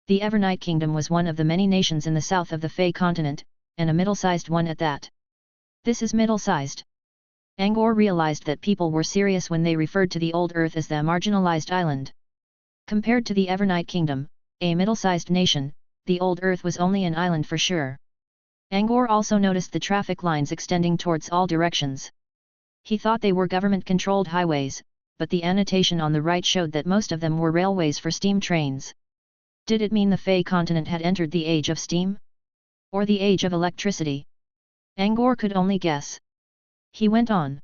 The Evernight Kingdom was one of the many nations in the south of the Fey Continent, and a middle-sized one at that. This is middle-sized. Angor realized that people were serious when they referred to the old Earth as the marginalized island. Compared to the Evernight Kingdom, a middle-sized nation, the old Earth was only an island for sure. Angor also noticed the traffic lines extending towards all directions. He thought they were government-controlled highways, but the annotation on the right showed that most of them were railways for steam trains. Did it mean the Fey Continent had entered the age of steam? Or the age of electricity? Angor could only guess. He went on.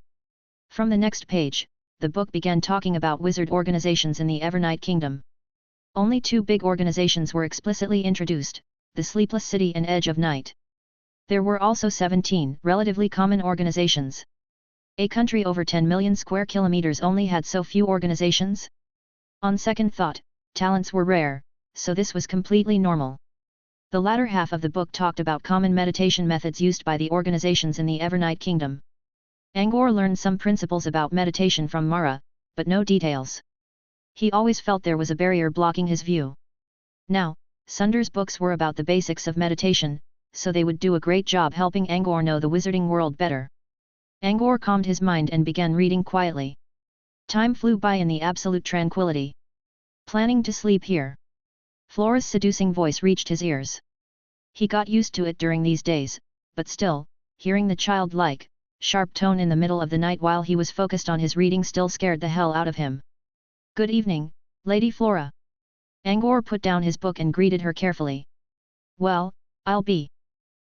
From the next page, the book began talking about wizard organizations in the Evernight Kingdom. Only two big organizations were explicitly introduced, the Sleepless City and Edge of Night. There were also 17 relatively common organizations. A country over 10 million square kilometers only had so few organizations? On second thought, talents were rare, so this was completely normal. The latter half of the book talked about common meditation methods used by the organizations in the Evernight Kingdom. Angor learned some principles about meditation from Mara, but no details. He always felt there was a barrier blocking his view. Now, Sunder's books were about the basics of meditation, so they would do a great job helping Angor know the wizarding world better. Angor calmed his mind and began reading quietly. Time flew by in the absolute tranquility. Planning to sleep here? Flora's seducing voice reached his ears. He got used to it during these days, but still, hearing the childlike, sharp tone in the middle of the night while he was focused on his reading still scared the hell out of him. Good evening, Lady Flora. Angor put down his book and greeted her carefully. Well, I'll be.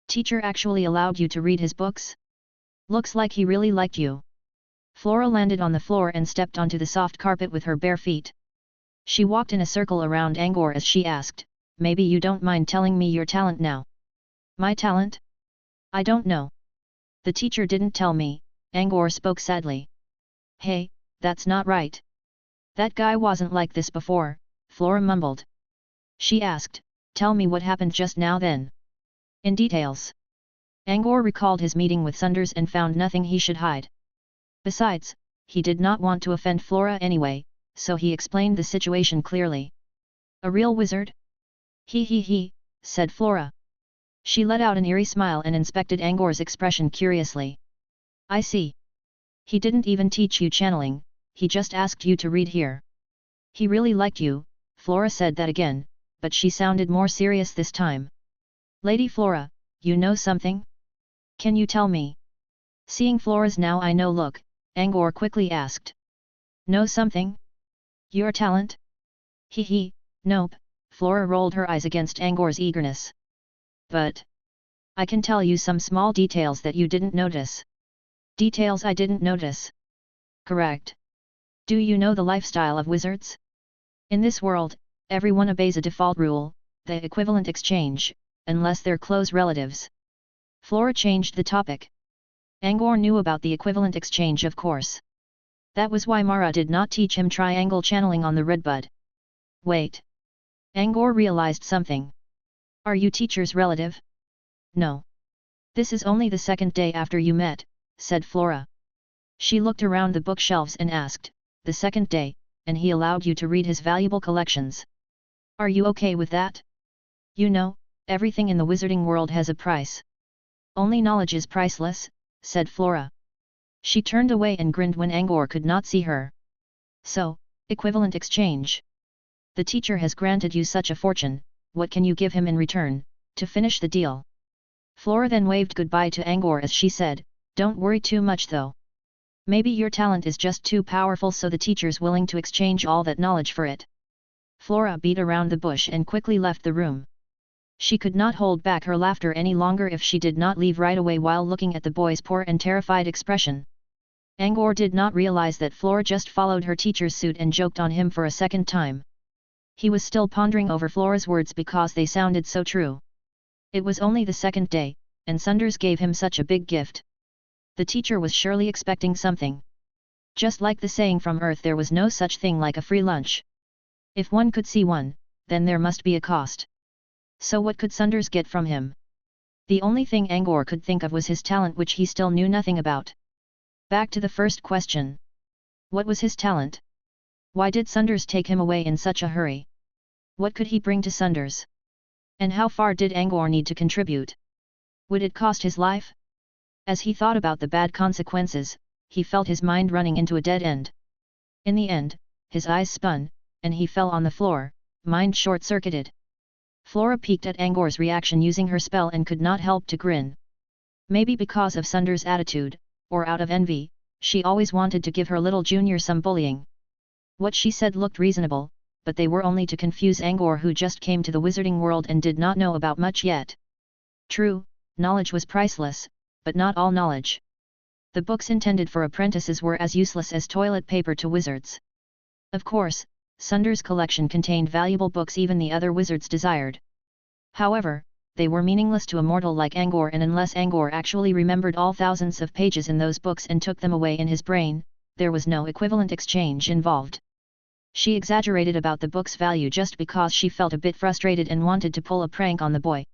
Teacher actually allowed you to read his books? Looks like he really liked you. Flora landed on the floor and stepped onto the soft carpet with her bare feet. She walked in a circle around Angor as she asked, maybe you don't mind telling me your talent now? My talent? I don't know. The teacher didn't tell me, Angor spoke sadly. Hey, that's not right. That guy wasn't like this before, Flora mumbled. She asked, tell me what happened just now then. In details. Angor recalled his meeting with Sunders and found nothing he should hide. Besides, he did not want to offend Flora anyway, so he explained the situation clearly. A real wizard? He, said Flora. She let out an eerie smile and inspected Angor's expression curiously. I see. He didn't even teach you channeling, he just asked you to read here. He really liked you, Flora said that again, but she sounded more serious this time. Lady Flora, you know something? Can you tell me? Seeing Flora's now I know look, Angor quickly asked. Know something? Your talent? Nope, Flora rolled her eyes against Angor's eagerness. But I can tell you some small details that you didn't notice. Details I didn't notice. Correct. Do you know the lifestyle of wizards? In this world, everyone obeys a default rule, the equivalent exchange, unless they're close relatives. Flora changed the topic. Angor knew about the equivalent exchange of course. That was why Mara did not teach him triangle channeling on the redbud. Wait. Angor realized something. Are you teacher's relative? No. This is only the second day after you met, said Flora. She looked around the bookshelves and asked, the second day, and he allowed you to read his valuable collections. Are you okay with that? You know, everything in the wizarding world has a price. Only knowledge is priceless, said Flora. She turned away and grinned when Angor could not see her. So, equivalent exchange. The teacher has granted you such a fortune, what can you give him in return, to finish the deal? Flora then waved goodbye to Angor as she said, don't worry too much though. Maybe your talent is just too powerful so the teacher's willing to exchange all that knowledge for it. Flora beat around the bush and quickly left the room. She could not hold back her laughter any longer if she did not leave right away while looking at the boy's poor and terrified expression. Angor did not realize that Flora just followed her teacher's suit and joked on him for a second time. He was still pondering over Flora's words because they sounded so true. It was only the second day, and Sunders gave him such a big gift. The teacher was surely expecting something. Just like the saying from Earth, there was no such thing like a free lunch. If one could see one, then there must be a cost. So what could Sunders get from him? The only thing Angor could think of was his talent, which he still knew nothing about. Back to the first question. What was his talent? Why did Sunders take him away in such a hurry? What could he bring to Sunders? And how far did Angor need to contribute? Would it cost his life? As he thought about the bad consequences, he felt his mind running into a dead end. In the end, his eyes spun, and he fell on the floor, mind short-circuited. Flora peeked at Angor's reaction using her spell and could not help to grin. Maybe because of Sunders' attitude, or out of envy, she always wanted to give her little junior some bullying. What she said looked reasonable, but they were only to confuse Angor, who just came to the wizarding world and did not know about much yet. True, knowledge was priceless, but not all knowledge. The books intended for apprentices were as useless as toilet paper to wizards. Of course, Sunders' collection contained valuable books even the other wizards desired. However, they were meaningless to a mortal like Angor, and unless Angor actually remembered all thousands of pages in those books and took them away in his brain, there was no equivalent exchange involved. She exaggerated about the book's value just because she felt a bit frustrated and wanted to pull a prank on the boy.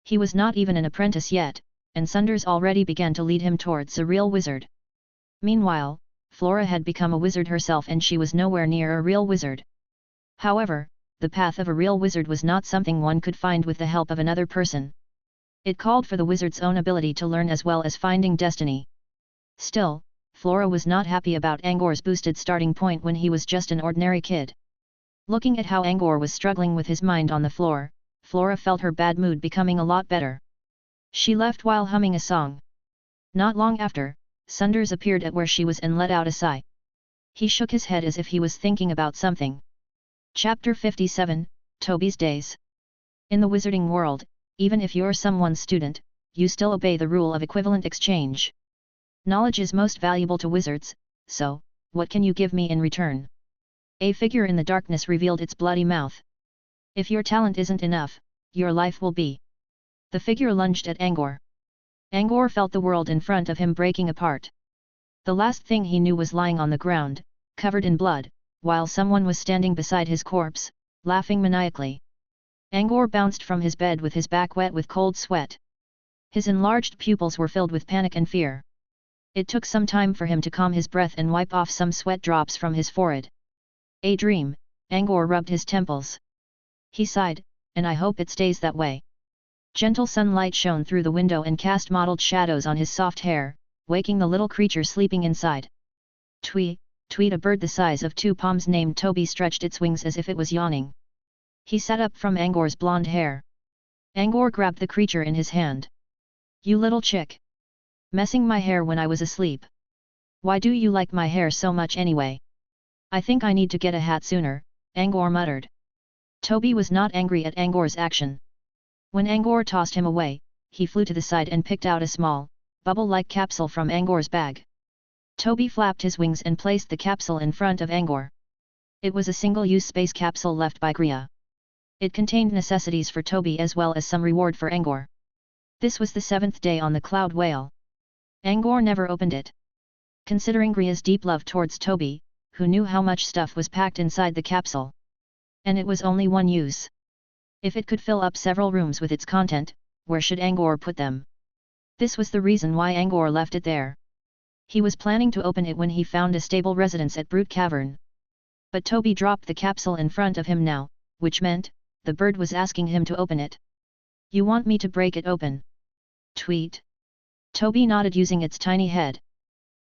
He was not even an apprentice yet, and Sunders already began to lead him towards a real wizard. Meanwhile, Flora had become a wizard herself and she was nowhere near a real wizard. However, the path of a real wizard was not something one could find with the help of another person. It called for the wizard's own ability to learn as well as finding destiny. Still, Flora was not happy about Angor's boosted starting point when he was just an ordinary kid. Looking at how Angor was struggling with his mind on the floor, Flora felt her bad mood becoming a lot better. She left while humming a song. Not long after, Sunders appeared at where she was and let out a sigh. He shook his head as if he was thinking about something. Chapter 57, Toby's Days. In the wizarding world, even if you're someone's student, you still obey the rule of equivalent exchange. Knowledge is most valuable to wizards, so, what can you give me in return? A figure in the darkness revealed its bloody mouth. If your talent isn't enough, your life will be. The figure lunged at Angor. Angor felt the world in front of him breaking apart. The last thing he knew was lying on the ground, covered in blood, while someone was standing beside his corpse, laughing maniacally. Angor bounced from his bed with his back wet with cold sweat. His enlarged pupils were filled with panic and fear. It took some time for him to calm his breath and wipe off some sweat drops from his forehead. A dream, Angor rubbed his temples. He sighed, and I hope it stays that way. Gentle sunlight shone through the window and cast mottled shadows on his soft hair, waking the little creature sleeping inside. Twee, tweet, a bird the size of 2 palms named Toby stretched its wings as if it was yawning. He sat up from Angor's blonde hair. Angor grabbed the creature in his hand. You little chick! Messing my hair when I was asleep. Why do you like my hair so much anyway? I think I need to get a hat sooner, Angor muttered. Toby was not angry at Angor's action. When Angor tossed him away, he flew to the side and picked out a small, bubble-like capsule from Angor's bag. Toby flapped his wings and placed the capsule in front of Angor. It was a single-use space capsule left by Gria. It contained necessities for Toby as well as some reward for Angor. This was the 7th day on the Cloud Whale. Angor never opened it. Considering Gria's deep love towards Toby, who knew how much stuff was packed inside the capsule. And it was only one use. If it could fill up several rooms with its content, where should Angor put them? This was the reason why Angor left it there. He was planning to open it when he found a stable residence at Brute Cavern. But Toby dropped the capsule in front of him now, which meant, the bird was asking him to open it. You want me to break it open? Tweet. Toby nodded using its tiny head.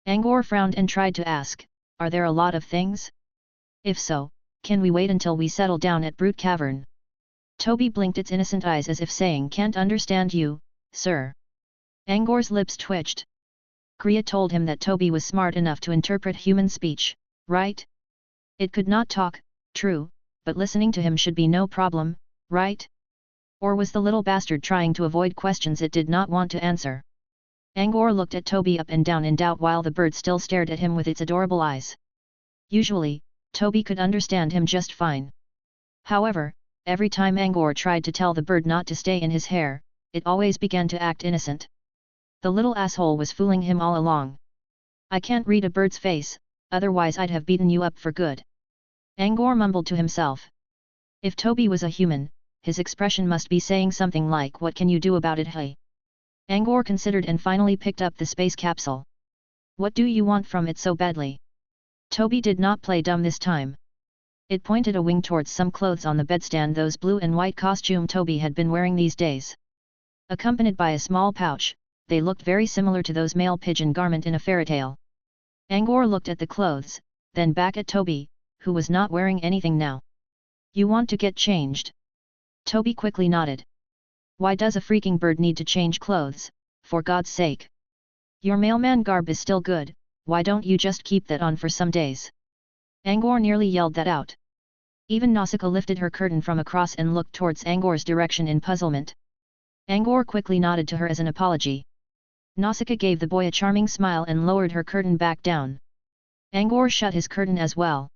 Angor frowned and tried to ask, are there a lot of things? If so, can we wait until we settle down at Brute Cavern? Toby blinked its innocent eyes as if saying, can't understand you, sir. Angor's lips twitched. Gria told him that Toby was smart enough to interpret human speech, right? It could not talk, true, but listening to him should be no problem, right? Or was the little bastard trying to avoid questions it did not want to answer? Angor looked at Toby up and down in doubt while the bird still stared at him with its adorable eyes. Usually, Toby could understand him just fine. However, every time Angor tried to tell the bird not to stay in his hair, it always began to act innocent. The little asshole was fooling him all along. I can't read a bird's face, otherwise I'd have beaten you up for good. Angor mumbled to himself. If Toby was a human, his expression must be saying something like, what can you do about it, hey? Angor considered and finally picked up the space capsule. What do you want from it so badly? Toby did not play dumb this time. It pointed a wing towards some clothes on the bedstand, those blue and white costume Toby had been wearing these days. Accompanied by a small pouch, they looked very similar to those male pigeon garment in a fairytale. Angor looked at the clothes, then back at Toby, who was not wearing anything now. You want to get changed? Toby quickly nodded. Why does a freaking bird need to change clothes, for God's sake? Your mailman garb is still good, why don't you just keep that on for some days? Angor nearly yelled that out. Even Nausicaa lifted her curtain from across and looked towards Angor's direction in puzzlement. Angor quickly nodded to her as an apology. Nausicaa gave the boy a charming smile and lowered her curtain back down. Angor shut his curtain as well.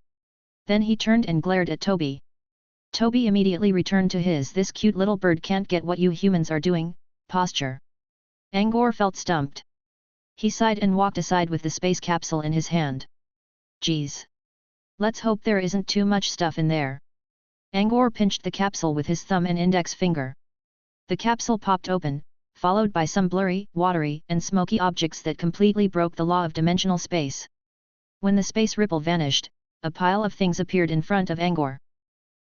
Then he turned and glared at Toby. Toby immediately returned to his "this cute little bird can't get what you humans are doing" posture. Angor felt stumped. He sighed and walked aside with the space capsule in his hand. Geez. Let's hope there isn't too much stuff in there. Angor pinched the capsule with his thumb and index finger. The capsule popped open, followed by some blurry, watery, and smoky objects that completely broke the law of dimensional space. When the space ripple vanished, a pile of things appeared in front of Angor.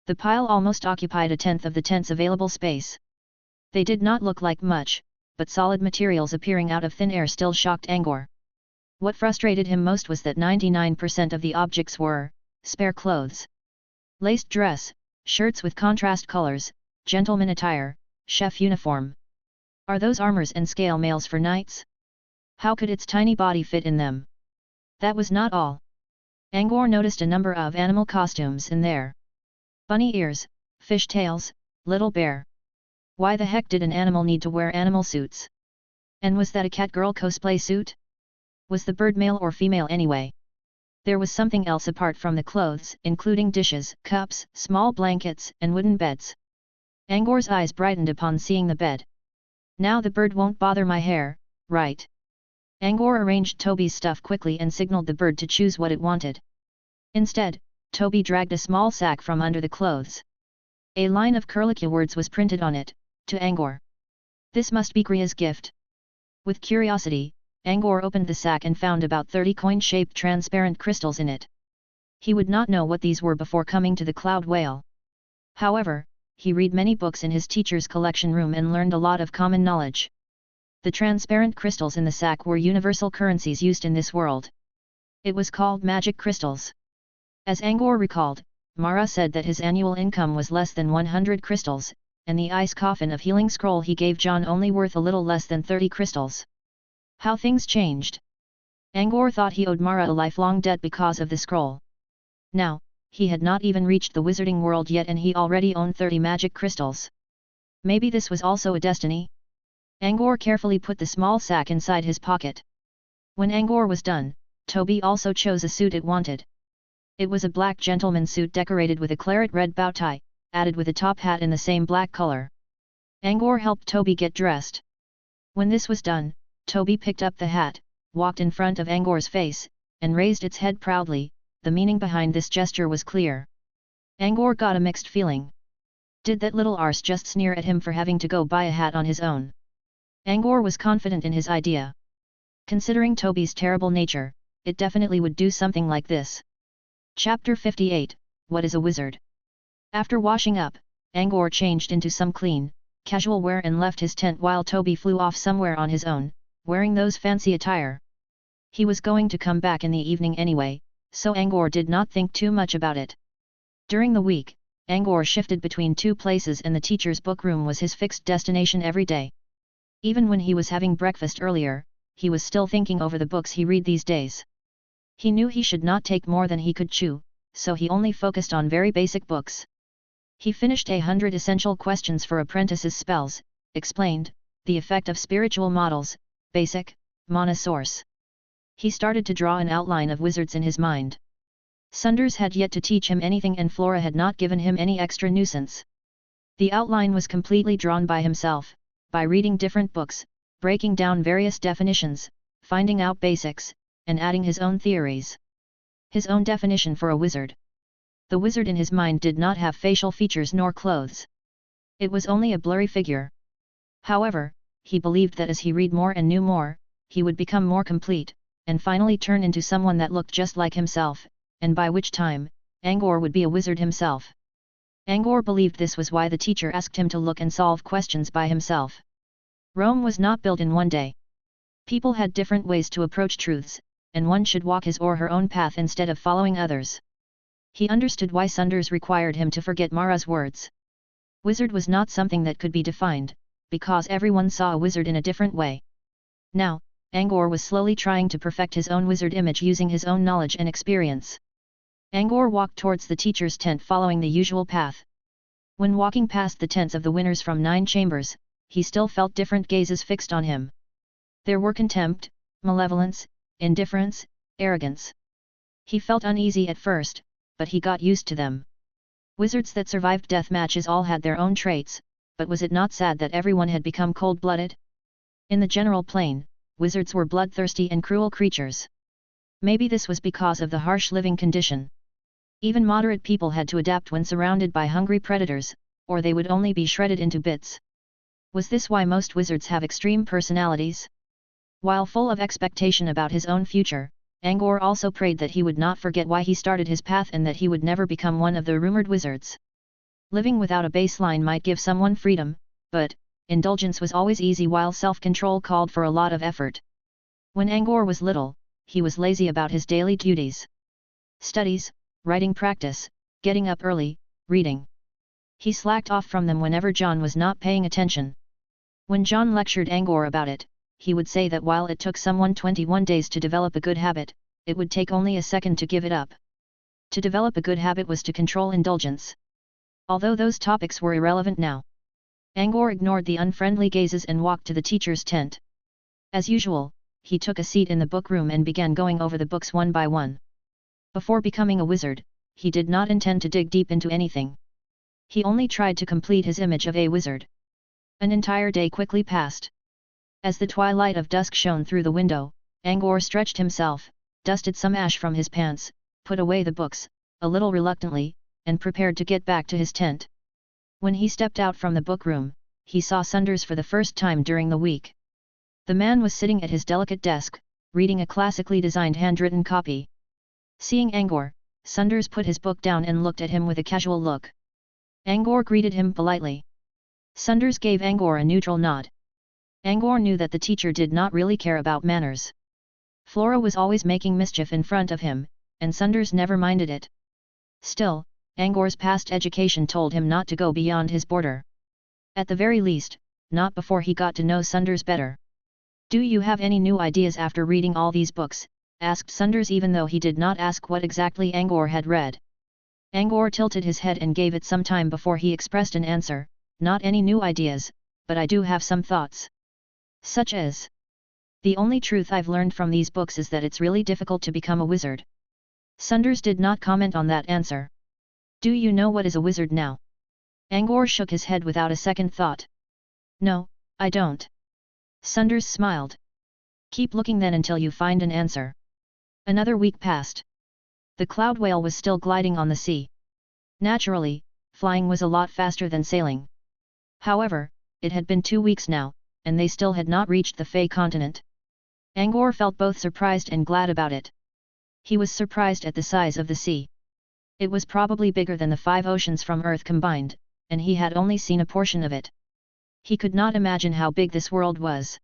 The pile almost occupied a tenth of the tent's available space. They did not look like much, but solid materials appearing out of thin air still shocked Angor. What frustrated him most was that 99% of the objects were spare clothes. Laced dress, shirts with contrast colors, gentleman attire, chef uniform. Are those armors and scale mails for knights? How could its tiny body fit in them? That was not all. Angor noticed a number of animal costumes in there. Bunny ears, fish tails, little bear. Why the heck did an animal need to wear animal suits? And was that a cat girl cosplay suit? Was the bird male or female anyway? There was something else apart from the clothes, including dishes, cups, small blankets, and wooden beds. Angor's eyes brightened upon seeing the bed. Now the bird won't bother my hair, right? Angor arranged Toby's stuff quickly and signaled the bird to choose what it wanted. Instead, Toby dragged a small sack from under the clothes. A line of curlicue words was printed on it, to Angor. This must be Gria's gift. With curiosity, Angor opened the sack and found about 30 coin-shaped transparent crystals in it. He would not know what these were before coming to the Cloud Whale. However, he read many books in his teacher's collection room and learned a lot of common knowledge. The transparent crystals in the sack were universal currencies used in this world. It was called magic crystals. As Angor recalled, Mara said that his annual income was less than 100 crystals, and the ice coffin of healing scroll he gave John only worth a little less than 30 crystals. How things changed. Angor thought he owed Mara a lifelong debt because of the scroll. Now, he had not even reached the wizarding world yet and he already owned 30 magic crystals. Maybe this was also a destiny? Angor carefully put the small sack inside his pocket. When Angor was done, Toby also chose a suit it wanted. It was a black gentleman suit decorated with a claret red bow tie, added with a top hat in the same black color. Angor helped Toby get dressed. When this was done, Toby picked up the hat, walked in front of Angor's face, and raised its head proudly. The meaning behind this gesture was clear. Angor got a mixed feeling. Did that little arse just sneer at him for having to go buy a hat on his own? Angor was confident in his idea. Considering Toby's terrible nature, it definitely would do something like this. Chapter 58, What is a Wizard? After washing up, Angor changed into some clean, casual wear and left his tent while Toby flew off somewhere on his own, wearing those fancy attire. He was going to come back in the evening anyway, so Angor did not think too much about it. During the week, Angor shifted between two places and the teacher's book room was his fixed destination every day. Even when he was having breakfast earlier, he was still thinking over the books he read these days. He knew he should not take more than he could chew, so he only focused on very basic books. He finished 100 essential questions for apprentices' spells, explained, the effect of spiritual models, basic, monosource. He started to draw an outline of wizards in his mind. Sunders had yet to teach him anything and Flora had not given him any extra nuisance. The outline was completely drawn by himself, by reading different books, breaking down various definitions, finding out basics, and adding his own theories. His own definition for a wizard. The wizard in his mind did not have facial features nor clothes. It was only a blurry figure. However, he believed that as he read more and knew more, he would become more complete, and finally turn into someone that looked just like himself, and by which time, Angor would be a wizard himself. Angor believed this was why the teacher asked him to look and solve questions by himself. Rome was not built in one day. People had different ways to approach truths, and one should walk his or her own path instead of following others. He understood why Sunders required him to forget Mara's words. Wizard was not something that could be defined, because everyone saw a wizard in a different way. Now, Angor was slowly trying to perfect his own wizard image using his own knowledge and experience. Angor walked towards the teacher's tent following the usual path. When walking past the tents of the winners from 9 chambers, he still felt different gazes fixed on him. There were contempt, malevolence, indifference, arrogance. He felt uneasy at first, but he got used to them. Wizards that survived death matches all had their own traits, but was it not sad that everyone had become cold-blooded? In the general plane, wizards were bloodthirsty and cruel creatures. Maybe this was because of the harsh living condition. Even moderate people had to adapt when surrounded by hungry predators, or they would only be shredded into bits. Was this why most wizards have extreme personalities? While full of expectation about his own future, Angor also prayed that he would not forget why he started his path and that he would never become one of the rumored wizards. Living without a baseline might give someone freedom, but indulgence was always easy while self-control called for a lot of effort. When Angor was little, he was lazy about his daily duties. Studies, writing practice, getting up early, reading. He slacked off from them whenever John was not paying attention. When John lectured Angor about it, he would say that while it took someone 21 days to develop a good habit, it would take only a second to give it up. To develop a good habit was to control indulgence. although those topics were irrelevant now. Angor ignored the unfriendly gazes and walked to the teacher's tent. As usual, he took a seat in the book room and began going over the books one by one. Before becoming a wizard, he did not intend to dig deep into anything. He only tried to complete his image of a wizard. An entire day quickly passed. As the twilight of dusk shone through the window, Angor stretched himself, dusted some ash from his pants, put away the books, a little reluctantly, and prepared to get back to his tent. When he stepped out from the book room, he saw Sunders for the first time during the week. The man was sitting at his delicate desk, reading a classically designed handwritten copy. Seeing Angor, Sunders put his book down and looked at him with a casual look. Angor greeted him politely. Sunders gave Angor a neutral nod. Angor knew that the teacher did not really care about manners. Flora was always making mischief in front of him, and Sunders never minded it. Still, Angor's past education told him not to go beyond his border. At the very least, not before he got to know Sunders better. "Do you have any new ideas after reading all these books?" asked Sunders, even though he did not ask what exactly Angor had read. Angor tilted his head and gave it some time before he expressed an answer. "Not any new ideas, but I do have some thoughts." "Such as?" "The only truth I've learned from these books is that it's really difficult to become a wizard." Sunders did not comment on that answer. "Do you know what is a wizard now?" Angor shook his head without a second thought. "No, I don't." Sunders smiled. "Keep looking then until you find an answer." Another week passed. The cloud whale was still gliding on the sea. Naturally, flying was a lot faster than sailing. However, it had been 2 weeks now, and they still had not reached the Fey continent. Angor felt both surprised and glad about it. He was surprised at the size of the sea. It was probably bigger than the 5 oceans from Earth combined, and he had only seen a portion of it. He could not imagine how big this world was.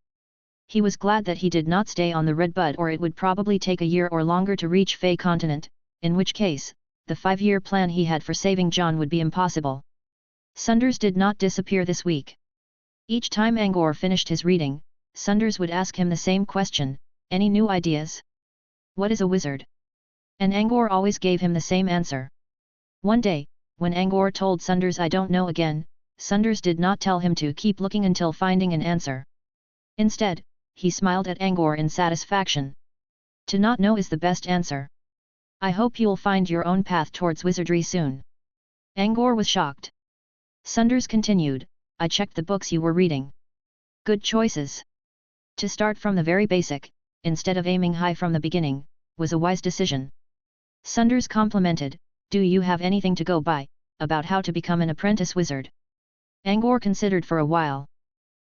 He was glad that he did not stay on the Redbud, or it would probably take a year or longer to reach Fey continent, in which case, the 5-year plan he had for saving John would be impossible. Sunders did not disappear this week. Each time Angor finished his reading, Sunders would ask him the same question: "Any new ideas? What is a wizard?" And Angor always gave him the same answer. One day, when Angor told Sunders "I don't know" again, Sunders did not tell him to keep looking until finding an answer. Instead, he smiled at Angor in satisfaction. "To not know is the best answer. I hope you'll find your own path towards wizardry soon." Angor was shocked. Sunders continued, "I checked the books you were reading. Good choices. To start from the very basic, instead of aiming high from the beginning, was a wise decision." Sunders complimented, "Do you have anything to go by, about how to become an apprentice wizard?" Angor considered for a while.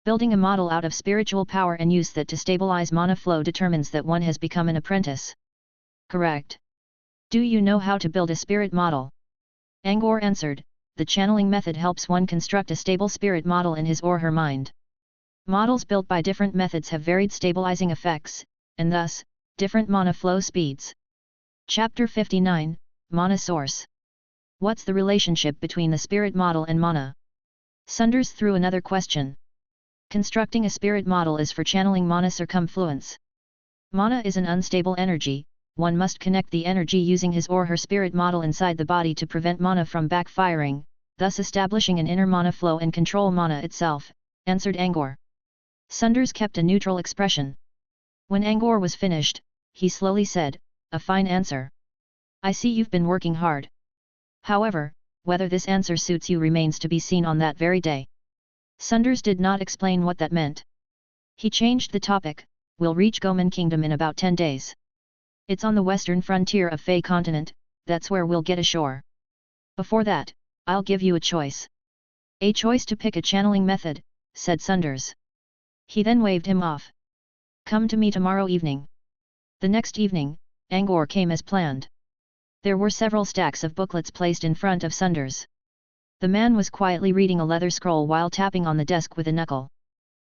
"Building a model out of spiritual power and use that to stabilize mana flow determines that one has become an apprentice." "Correct. Do you know how to build a spirit model?" Angor answered, "The channeling method helps one construct a stable spirit model in his or her mind. Models built by different methods have varied stabilizing effects, and thus, different mana flow speeds." Chapter 59, Mana Source. "What's the relationship between the spirit model and mana?" Sunders threw another question. "Constructing a spirit model is for channeling mana circumfluence. Mana is an unstable energy. One must connect the energy using his or her spirit model inside the body to prevent mana from backfiring, thus establishing an inner mana flow and control mana itself," answered Angor. Sunders kept a neutral expression. When Angor was finished, he slowly said, "A fine answer. I see you've been working hard. However, whether this answer suits you remains to be seen on that very day." Sunders did not explain what that meant. He changed the topic. "We'll reach Goman Kingdom in about 10 days. It's on the western frontier of Fey continent, that's where we'll get ashore. Before that, I'll give you a choice." "A choice to pick a channeling method," said Sunders. He then waved him off. "Come to me tomorrow evening." The next evening, Angor came as planned. There were several stacks of booklets placed in front of Sunders. The man was quietly reading a leather scroll while tapping on the desk with a knuckle.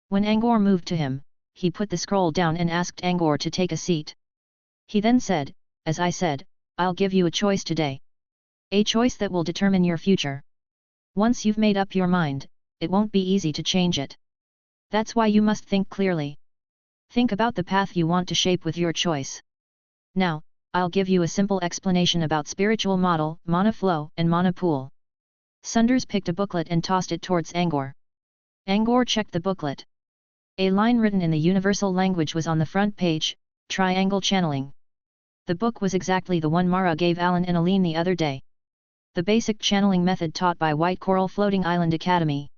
When Angor moved to him, he put the scroll down and asked Angor to take a seat. He then said, "As I said, I'll give you a choice today. A choice that will determine your future. Once you've made up your mind, it won't be easy to change it. That's why you must think clearly. Think about the path you want to shape with your choice. Now, I'll give you a simple explanation about spiritual model, mana flow, and mana pool. Sunders picked a booklet and tossed it towards Angor. Angor checked the booklet. A line written in the universal language was on the front page, Triangle Channeling. The book was exactly the one Mara gave Alan and Aline the other day. The basic channeling method taught by White Coral Floating Island Academy.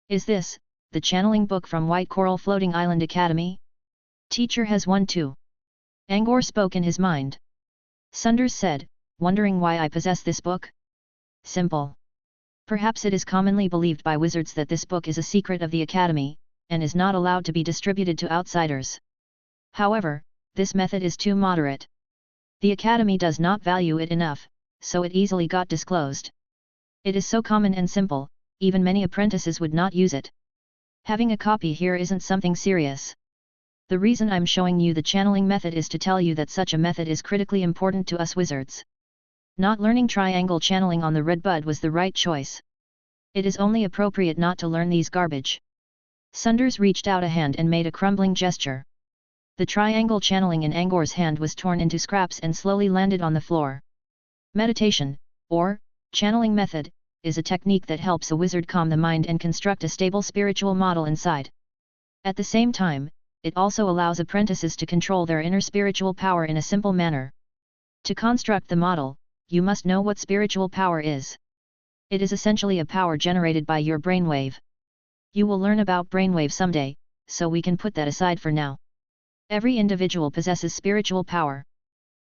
Is this, the channeling book from White Coral Floating Island Academy? Teacher has one too. Angor spoke in his mind. Sunders said, wondering why I possess this book? Simple. Perhaps it is commonly believed by wizards that this book is a secret of the Academy, and is not allowed to be distributed to outsiders. However, this method is too moderate. The Academy does not value it enough, so it easily got disclosed. It is so common and simple, even many apprentices would not use it. Having a copy here isn't something serious. The reason I'm showing you the channeling method is to tell you that such a method is critically important to us wizards. Not learning triangle channeling on the Redbud was the right choice. It is only appropriate not to learn these garbage. Sunders reached out a hand and made a crumbling gesture. The triangle channeling in Angor's hand was torn into scraps and slowly landed on the floor. Meditation, or channeling method, is a technique that helps a wizard calm the mind and construct a stable spiritual model inside. At the same time, it also allows apprentices to control their inner spiritual power in a simple manner. To construct the model, you must know what spiritual power is. It is essentially a power generated by your brainwave. You will learn about brainwave someday, so we can put that aside for now. Every individual possesses spiritual power.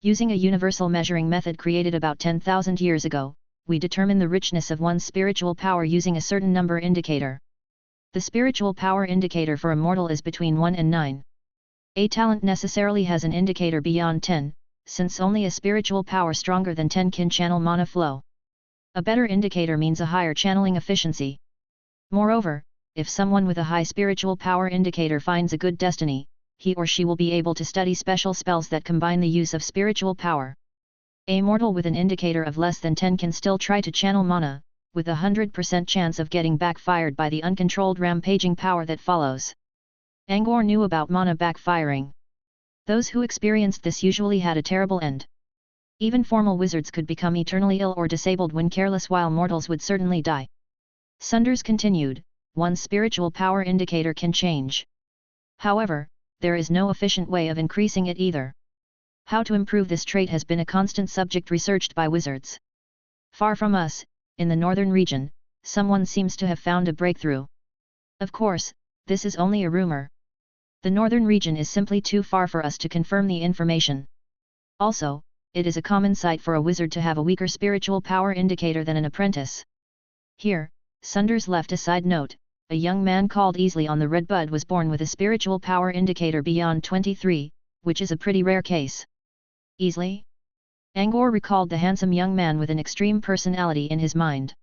Using a universal measuring method created about 10,000 years ago, we determine the richness of one's spiritual power using a certain number indicator. The spiritual power indicator for a mortal is between 1 and 9. A talent necessarily has an indicator beyond 10, since only a spiritual power stronger than 10 can channel mana flow. A better indicator means a higher channeling efficiency. Moreover, if someone with a high spiritual power indicator finds a good destiny, he or she will be able to study special spells that combine the use of spiritual power. A mortal with an indicator of less than 10 can still try to channel mana, with a 100% chance of getting backfired by the uncontrolled rampaging power that follows. Angor knew about mana backfiring. Those who experienced this usually had a terrible end. Even formal wizards could become eternally ill or disabled when careless, while mortals would certainly die. Sunders continued, one's spiritual power indicator can change. However, there is no efficient way of increasing it either. How to improve this trait has been a constant subject researched by wizards. Far from us, in the northern region, someone seems to have found a breakthrough. Of course, this is only a rumor. The northern region is simply too far for us to confirm the information. Also, it is a common sight for a wizard to have a weaker spiritual power indicator than an apprentice. Here, Sunders left a side note, a young man called Easley on the Redbud was born with a spiritual power indicator beyond 23, which is a pretty rare case. Easley? Angor recalled the handsome young man with an extreme personality in his mind.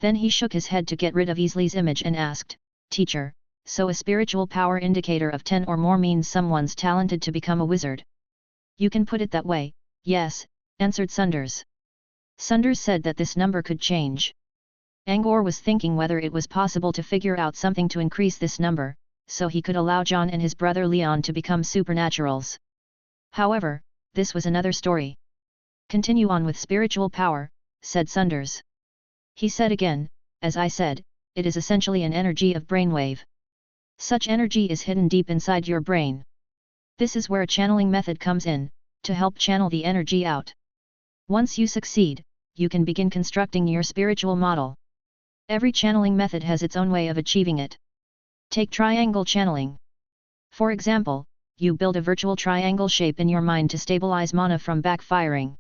Then he shook his head to get rid of Easley's image and asked, Teacher, so a spiritual power indicator of 10 or more means someone's talented to become a wizard? You can put it that way, yes, answered Sunders. Sunders said that this number could change. Angor was thinking whether it was possible to figure out something to increase this number, so he could allow John and his brother Leon to become supernaturals. However, this was another story. Continue on with spiritual power, said Sunders. He said again, as I said, it is essentially an energy of brainwave. Such energy is hidden deep inside your brain. This is where a channeling method comes in, to help channel the energy out. Once you succeed, you can begin constructing your spiritual model. Every channeling method has its own way of achieving it. Take triangle channeling. For example, you build a virtual triangle shape in your mind to stabilize mana from backfiring.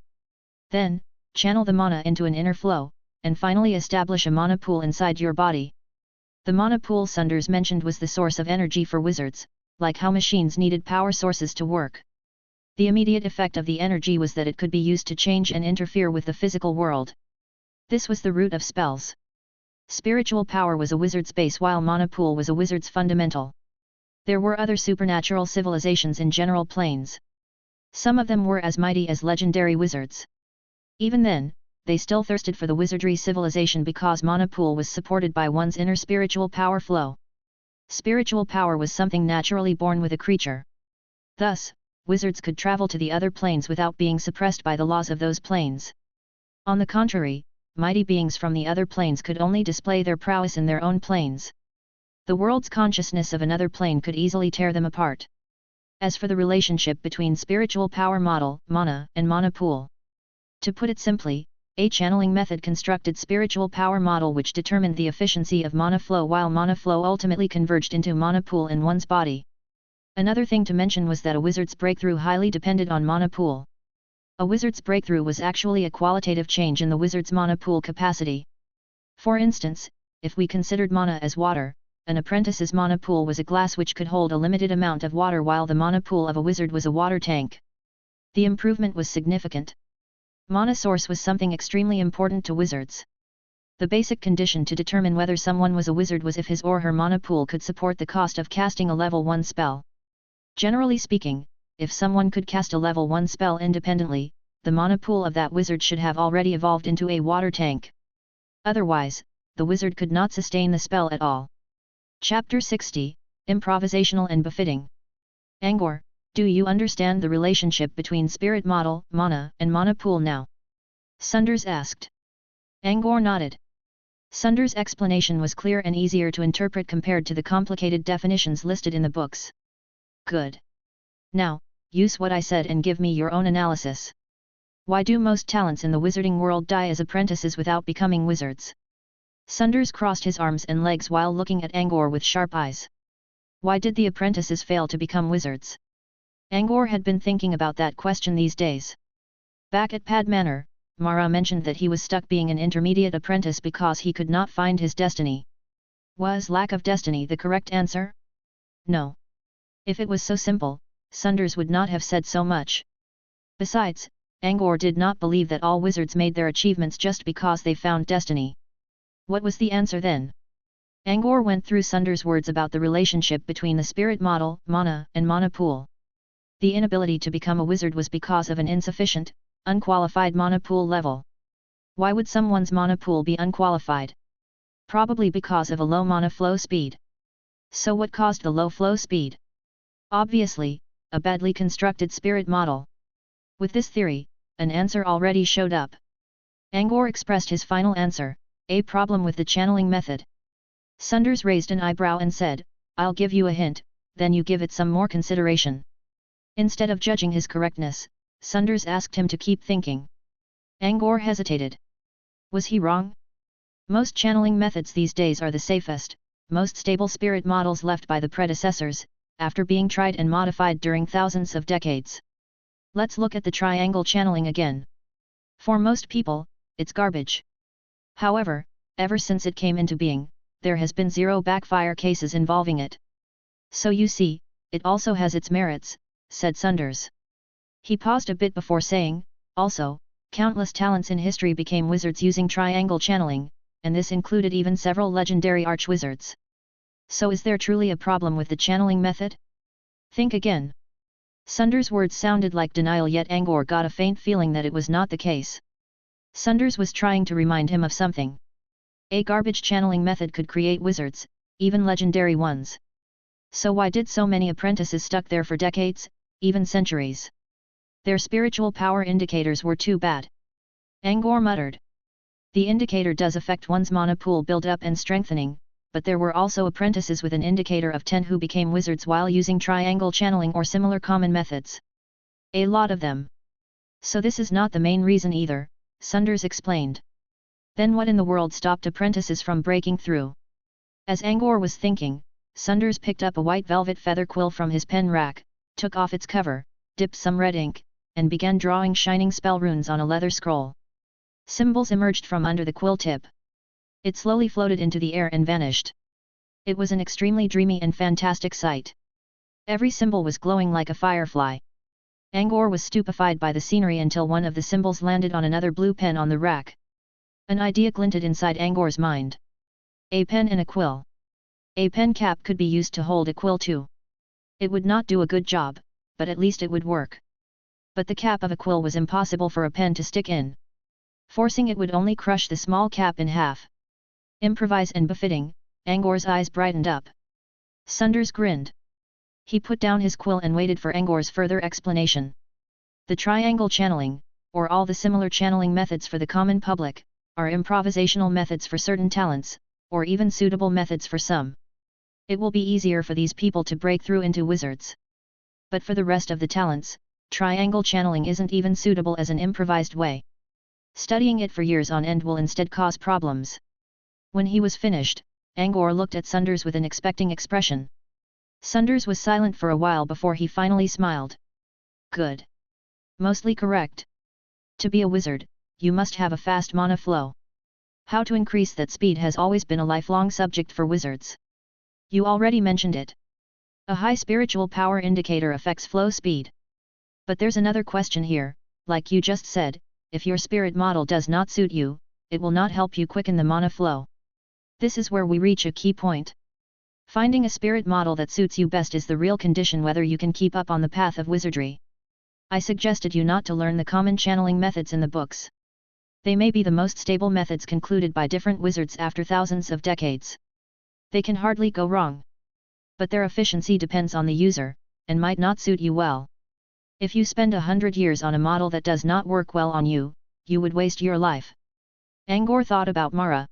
Then, channel the mana into an inner flow, and finally establish a mana pool inside your body. The mana pool Sunders mentioned was the source of energy for wizards, like how machines needed power sources to work. The immediate effect of the energy was that it could be used to change and interfere with the physical world. This was the root of spells. Spiritual power was a wizard's base while mana pool was a wizard's fundamental. There were other supernatural civilizations in general planes. Some of them were as mighty as legendary wizards. Even then, they still thirsted for the wizardry civilization because mana pool was supported by one's inner spiritual power flow. Spiritual power was something naturally born with a creature. Thus, wizards could travel to the other planes without being suppressed by the laws of those planes. On the contrary, mighty beings from the other planes could only display their prowess in their own planes. The world's consciousness of another plane could easily tear them apart. As for the relationship between spiritual power model, mana, and mana pool. To put it simply, a channeling method constructed spiritual power model which determined the efficiency of mana flow while mana flow ultimately converged into mana pool in one's body. Another thing to mention was that a wizard's breakthrough highly depended on mana pool. A wizard's breakthrough was actually a qualitative change in the wizard's mana pool capacity. For instance, if we considered mana as water, an apprentice's mana pool was a glass which could hold a limited amount of water while the mana pool of a wizard was a water tank. The improvement was significant. Mana source was something extremely important to wizards. The basic condition to determine whether someone was a wizard was if his or her mana pool could support the cost of casting a level 1 spell. Generally speaking, if someone could cast a level 1 spell independently, the mana pool of that wizard should have already evolved into a water tank. Otherwise, the wizard could not sustain the spell at all. Chapter 60, Improvisational and Befitting. Angor, do you understand the relationship between spirit model, mana, and mana pool now? Sunders asked. Angor nodded. Sunders' explanation was clear and easier to interpret compared to the complicated definitions listed in the books. Good. Now, use what I said and give me your own analysis. Why do most talents in the wizarding world die as apprentices without becoming wizards? Sunders crossed his arms and legs while looking at Angor with sharp eyes. Why did the apprentices fail to become wizards? Angor had been thinking about that question these days. Back at Pad Manor, Mara mentioned that he was stuck being an intermediate apprentice because he could not find his destiny. Was lack of destiny the correct answer? No. If it was so simple, Sunders would not have said so much. Besides, Angor did not believe that all wizards made their achievements just because they found destiny. What was the answer then? Angor went through Sunders' words about the relationship between the spirit model, mana, and mana pool. The inability to become a wizard was because of an insufficient, unqualified mana pool level. Why would someone's mana pool be unqualified? Probably because of a low mana flow speed. So what caused the low flow speed? Obviously, a badly constructed spirit model. With this theory, an answer already showed up. Angor expressed his final answer, a problem with the channeling method. Sunders raised an eyebrow and said, I'll give you a hint, then you give it some more consideration. Instead of judging his correctness, Sunders asked him to keep thinking. Angor hesitated. Was he wrong? Most channeling methods these days are the safest, most stable spirit models left by the predecessors, after being tried and modified during thousands of decades. Let's look at the triangle channeling again. For most people, it's garbage. However, ever since it came into being, there has been zero backfire cases involving it. So you see, it also has its merits, said Sunders. He paused a bit before saying, also, countless talents in history became wizards using triangle channeling, and this included even several legendary archwizards. So is there truly a problem with the channeling method? Think again. Sunders' words sounded like denial, yet Angor got a faint feeling that it was not the case. Sunders was trying to remind him of something. A garbage channeling method could create wizards, even legendary ones. So why did so many apprentices stuck there for decades, even centuries? Their spiritual power indicators were too bad. Angor muttered. The indicator does affect one's mana pool build-up and strengthening, but there were also apprentices with an indicator of 10 who became wizards while using triangle channeling or similar common methods. A lot of them. So this is not the main reason either, Sunders explained. Then what in the world stopped apprentices from breaking through? As Angor was thinking, Sunders picked up a white velvet feather quill from his pen rack, took off its cover, dipped some red ink, and began drawing shining spell runes on a leather scroll. Symbols emerged from under the quill tip. It slowly floated into the air and vanished. It was an extremely dreamy and fantastic sight. Every symbol was glowing like a firefly. Angor was stupefied by the scenery until one of the symbols landed on another blue pen on the rack. An idea glinted inside Angor's mind. A pen and a quill. A pen cap could be used to hold a quill too. It would not do a good job, but at least it would work. But the cap of a quill was impossible for a pen to stick in. Forcing it would only crush the small cap in half. Improvise and befitting, Angor's eyes brightened up. Sunders grinned. He put down his quill and waited for Angor's further explanation. The triangle channeling, or all the similar channeling methods for the common public, are improvisational methods for certain talents, or even suitable methods for some. It will be easier for these people to break through into wizards. But for the rest of the talents, triangle channeling isn't even suitable as an improvised way. Studying it for years on end will instead cause problems. When he was finished, Angor looked at Sunders with an expecting expression. Sunders was silent for a while before he finally smiled. Good. Mostly correct. To be a wizard, you must have a fast mana flow. How to increase that speed has always been a lifelong subject for wizards. You already mentioned it. A high spiritual power indicator affects flow speed. But there's another question here, like you just said, if your spirit model does not suit you, it will not help you quicken the mana flow. This is where we reach a key point. Finding a spirit model that suits you best is the real condition whether you can keep up on the path of wizardry. I suggested you not to learn the common channeling methods in the books. They may be the most stable methods concluded by different wizards after thousands of decades. They can hardly go wrong. But their efficiency depends on the user, and might not suit you well. If you spend 100 years on a model that does not work well on you, you would waste your life. Angor thought about Mara.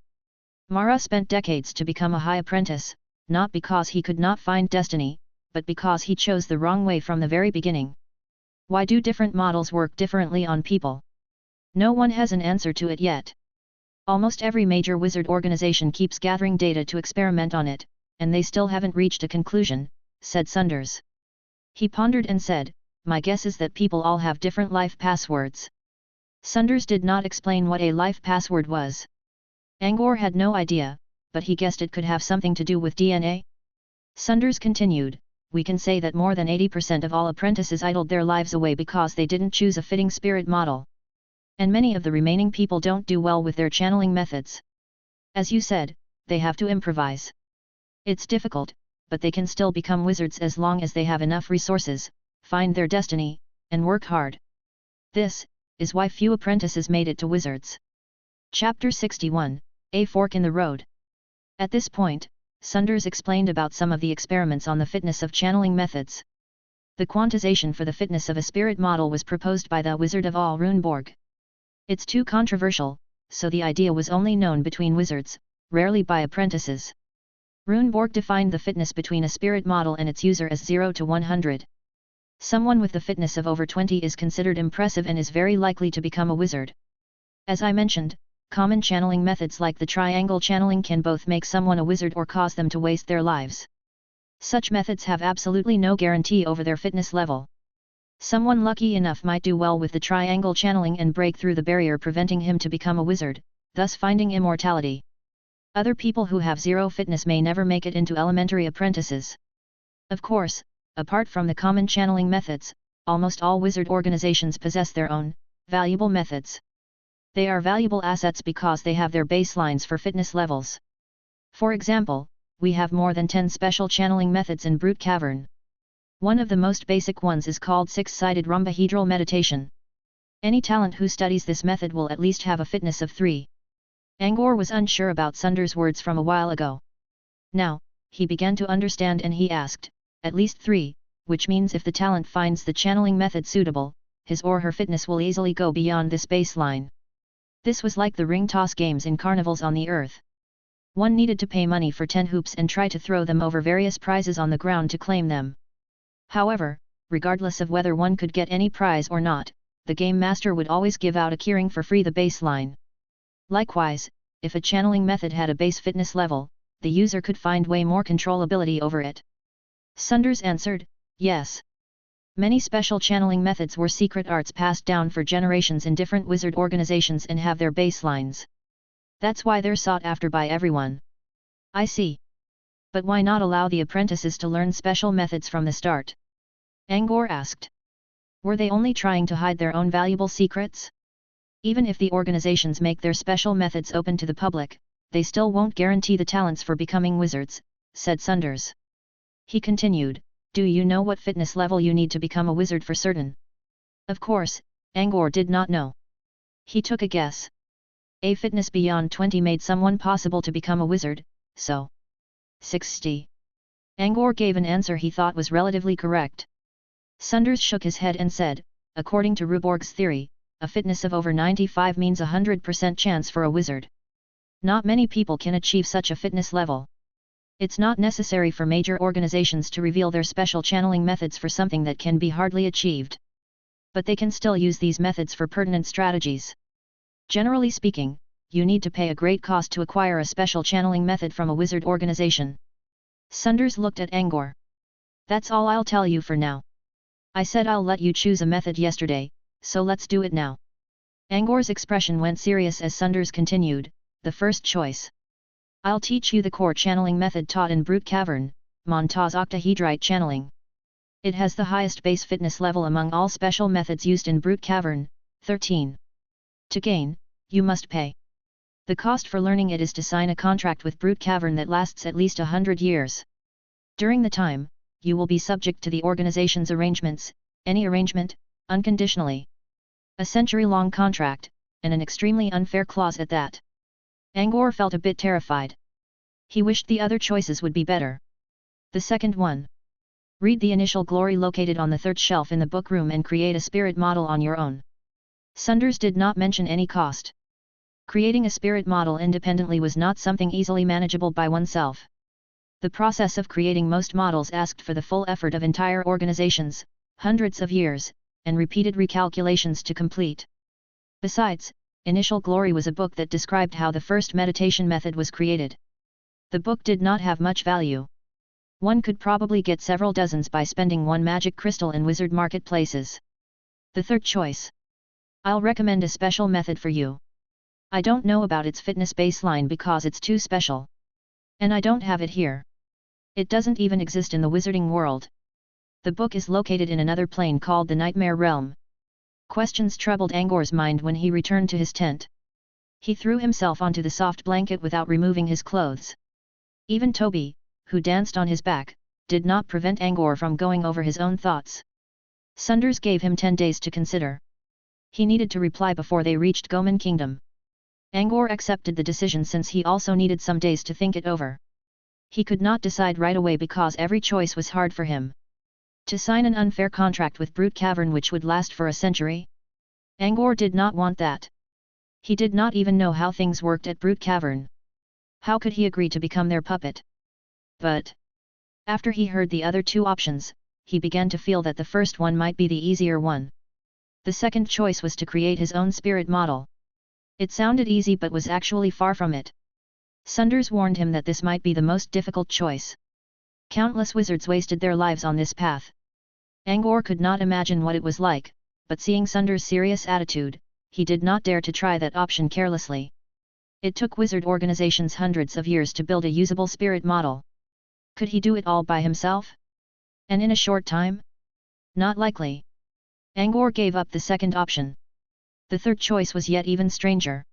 Mara spent decades to become a high apprentice, not because he could not find destiny, but because he chose the wrong way from the very beginning. Why do different models work differently on people? No one has an answer to it yet. Almost every major wizard organization keeps gathering data to experiment on it, and they still haven't reached a conclusion, said Sunders. He pondered and said, my guess is that people all have different life passwords. Sunders did not explain what a life password was. Angor had no idea, but he guessed it could have something to do with DNA. Sunders continued, we can say that more than 80% of all apprentices idled their lives away because they didn't choose a fitting spirit model. And many of the remaining people don't do well with their channeling methods. As you said, they have to improvise. It's difficult, but they can still become wizards as long as they have enough resources, find their destiny, and work hard. This is why few apprentices made it to wizards. Chapter 61, A Fork in the Road. At this point, Sunders explained about some of the experiments on the fitness of channeling methods. The quantization for the fitness of a spirit model was proposed by the Wizard of All Runeborg. It's too controversial, so the idea was only known between wizards, rarely by apprentices. Runeborg defined the fitness between a spirit model and its user as 0 to 100. Someone with the fitness of over 20 is considered impressive and is very likely to become a wizard. As I mentioned, common channeling methods like the triangle channeling can both make someone a wizard or cause them to waste their lives. Such methods have absolutely no guarantee over their fitness level. Someone lucky enough might do well with the triangle channeling and break through the barrier preventing him to become a wizard, thus finding immortality. Other people who have 0 fitness may never make it into elementary apprentices. Of course, apart from the common channeling methods, almost all wizard organizations possess their own, valuable methods. They are valuable assets because they have their baselines for fitness levels. For example, we have more than 10 special channeling methods in Brute Cavern. One of the most basic ones is called six-sided rhombohedral meditation. Any talent who studies this method will at least have a fitness of 3. Angor was unsure about Sunders' words from a while ago. Now, he began to understand and he asked, at least 3, which means if the talent finds the channeling method suitable, his or her fitness will easily go beyond this baseline. This was like the ring toss games in carnivals on the earth. One needed to pay money for 10 hoops and try to throw them over various prizes on the ground to claim them. However, regardless of whether one could get any prize or not, the game master would always give out a keyring for free, the baseline. Likewise, if a channeling method had a base fitness level, the user could find way more controllability over it. Sunders answered, yes. Many special channeling methods were secret arts passed down for generations in different wizard organizations and have their baselines. That's why they're sought after by everyone. I see. But why not allow the apprentices to learn special methods from the start? Angor asked. Were they only trying to hide their own valuable secrets? Even if the organizations make their special methods open to the public, they still won't guarantee the talents for becoming wizards, said Sunders. He continued, do you know what fitness level you need to become a wizard for certain? Of course, Angor did not know. He took a guess. A fitness beyond 20 made someone possible to become a wizard, so 60. Angor gave an answer he thought was relatively correct. Sunders shook his head and said, according to Ruborg's theory, a fitness of over 95 means a 100% chance for a wizard. Not many people can achieve such a fitness level. It's not necessary for major organizations to reveal their special channeling methods for something that can be hardly achieved. But they can still use these methods for pertinent strategies. Generally speaking, you need to pay a great cost to acquire a special channeling method from a wizard organization. Sunders looked at Angor. That's all I'll tell you for now. I said I'll let you choose a method yesterday, so let's do it now. Angor's expression went serious as Sunders continued, the first choice. I'll teach you the core channeling method taught in Brute Cavern, Monta's octahedrite channeling. It has the highest base fitness level among all special methods used in Brute Cavern, 13. To gain, you must pay. The cost for learning it is to sign a contract with Brute Cavern that lasts at least 100 years. During the time, you will be subject to the organization's arrangements, any arrangement, unconditionally. A century-long contract, and an extremely unfair clause at that. Angor felt a bit terrified. He wished the other choices would be better. The second one. Read the initial glory located on the third shelf in the book room and create a spirit model on your own. Sunders did not mention any cost. Creating a spirit model independently was not something easily manageable by oneself. The process of creating most models asked for the full effort of entire organizations, hundreds of years, and repeated recalculations to complete. Besides, Initial Glory was a book that described how the first meditation method was created. The book did not have much value. One could probably get several dozens by spending one magic crystal in wizard marketplaces. The third choice. I'll recommend a special method for you. I don't know about its fitness baseline because it's too special. And I don't have it here. It doesn't even exist in the wizarding world. The book is located in another plane called the Nightmare Realm. Questions troubled Angor's mind when he returned to his tent. He threw himself onto the soft blanket without removing his clothes. Even Toby, who danced on his back, did not prevent Angor from going over his own thoughts. Sunders gave him 10 days to consider. He needed to reply before they reached Goman Kingdom. Angor accepted the decision since he also needed some days to think it over. He could not decide right away because every choice was hard for him. To sign an unfair contract with Brute Cavern which would last for a century? Angor did not want that. He did not even know how things worked at Brute Cavern. How could he agree to become their puppet? But after he heard the other two options, he began to feel that the first one might be the easier one. The second choice was to create his own spirit model. It sounded easy but was actually far from it. Sunders warned him that this might be the most difficult choice. Countless wizards wasted their lives on this path. Angor could not imagine what it was like, but seeing Sunders' serious attitude, he did not dare to try that option carelessly. It took wizard organizations hundreds of years to build a usable spirit model. Could he do it all by himself? And in a short time? Not likely. Angor gave up the second option. The third choice was yet even stranger.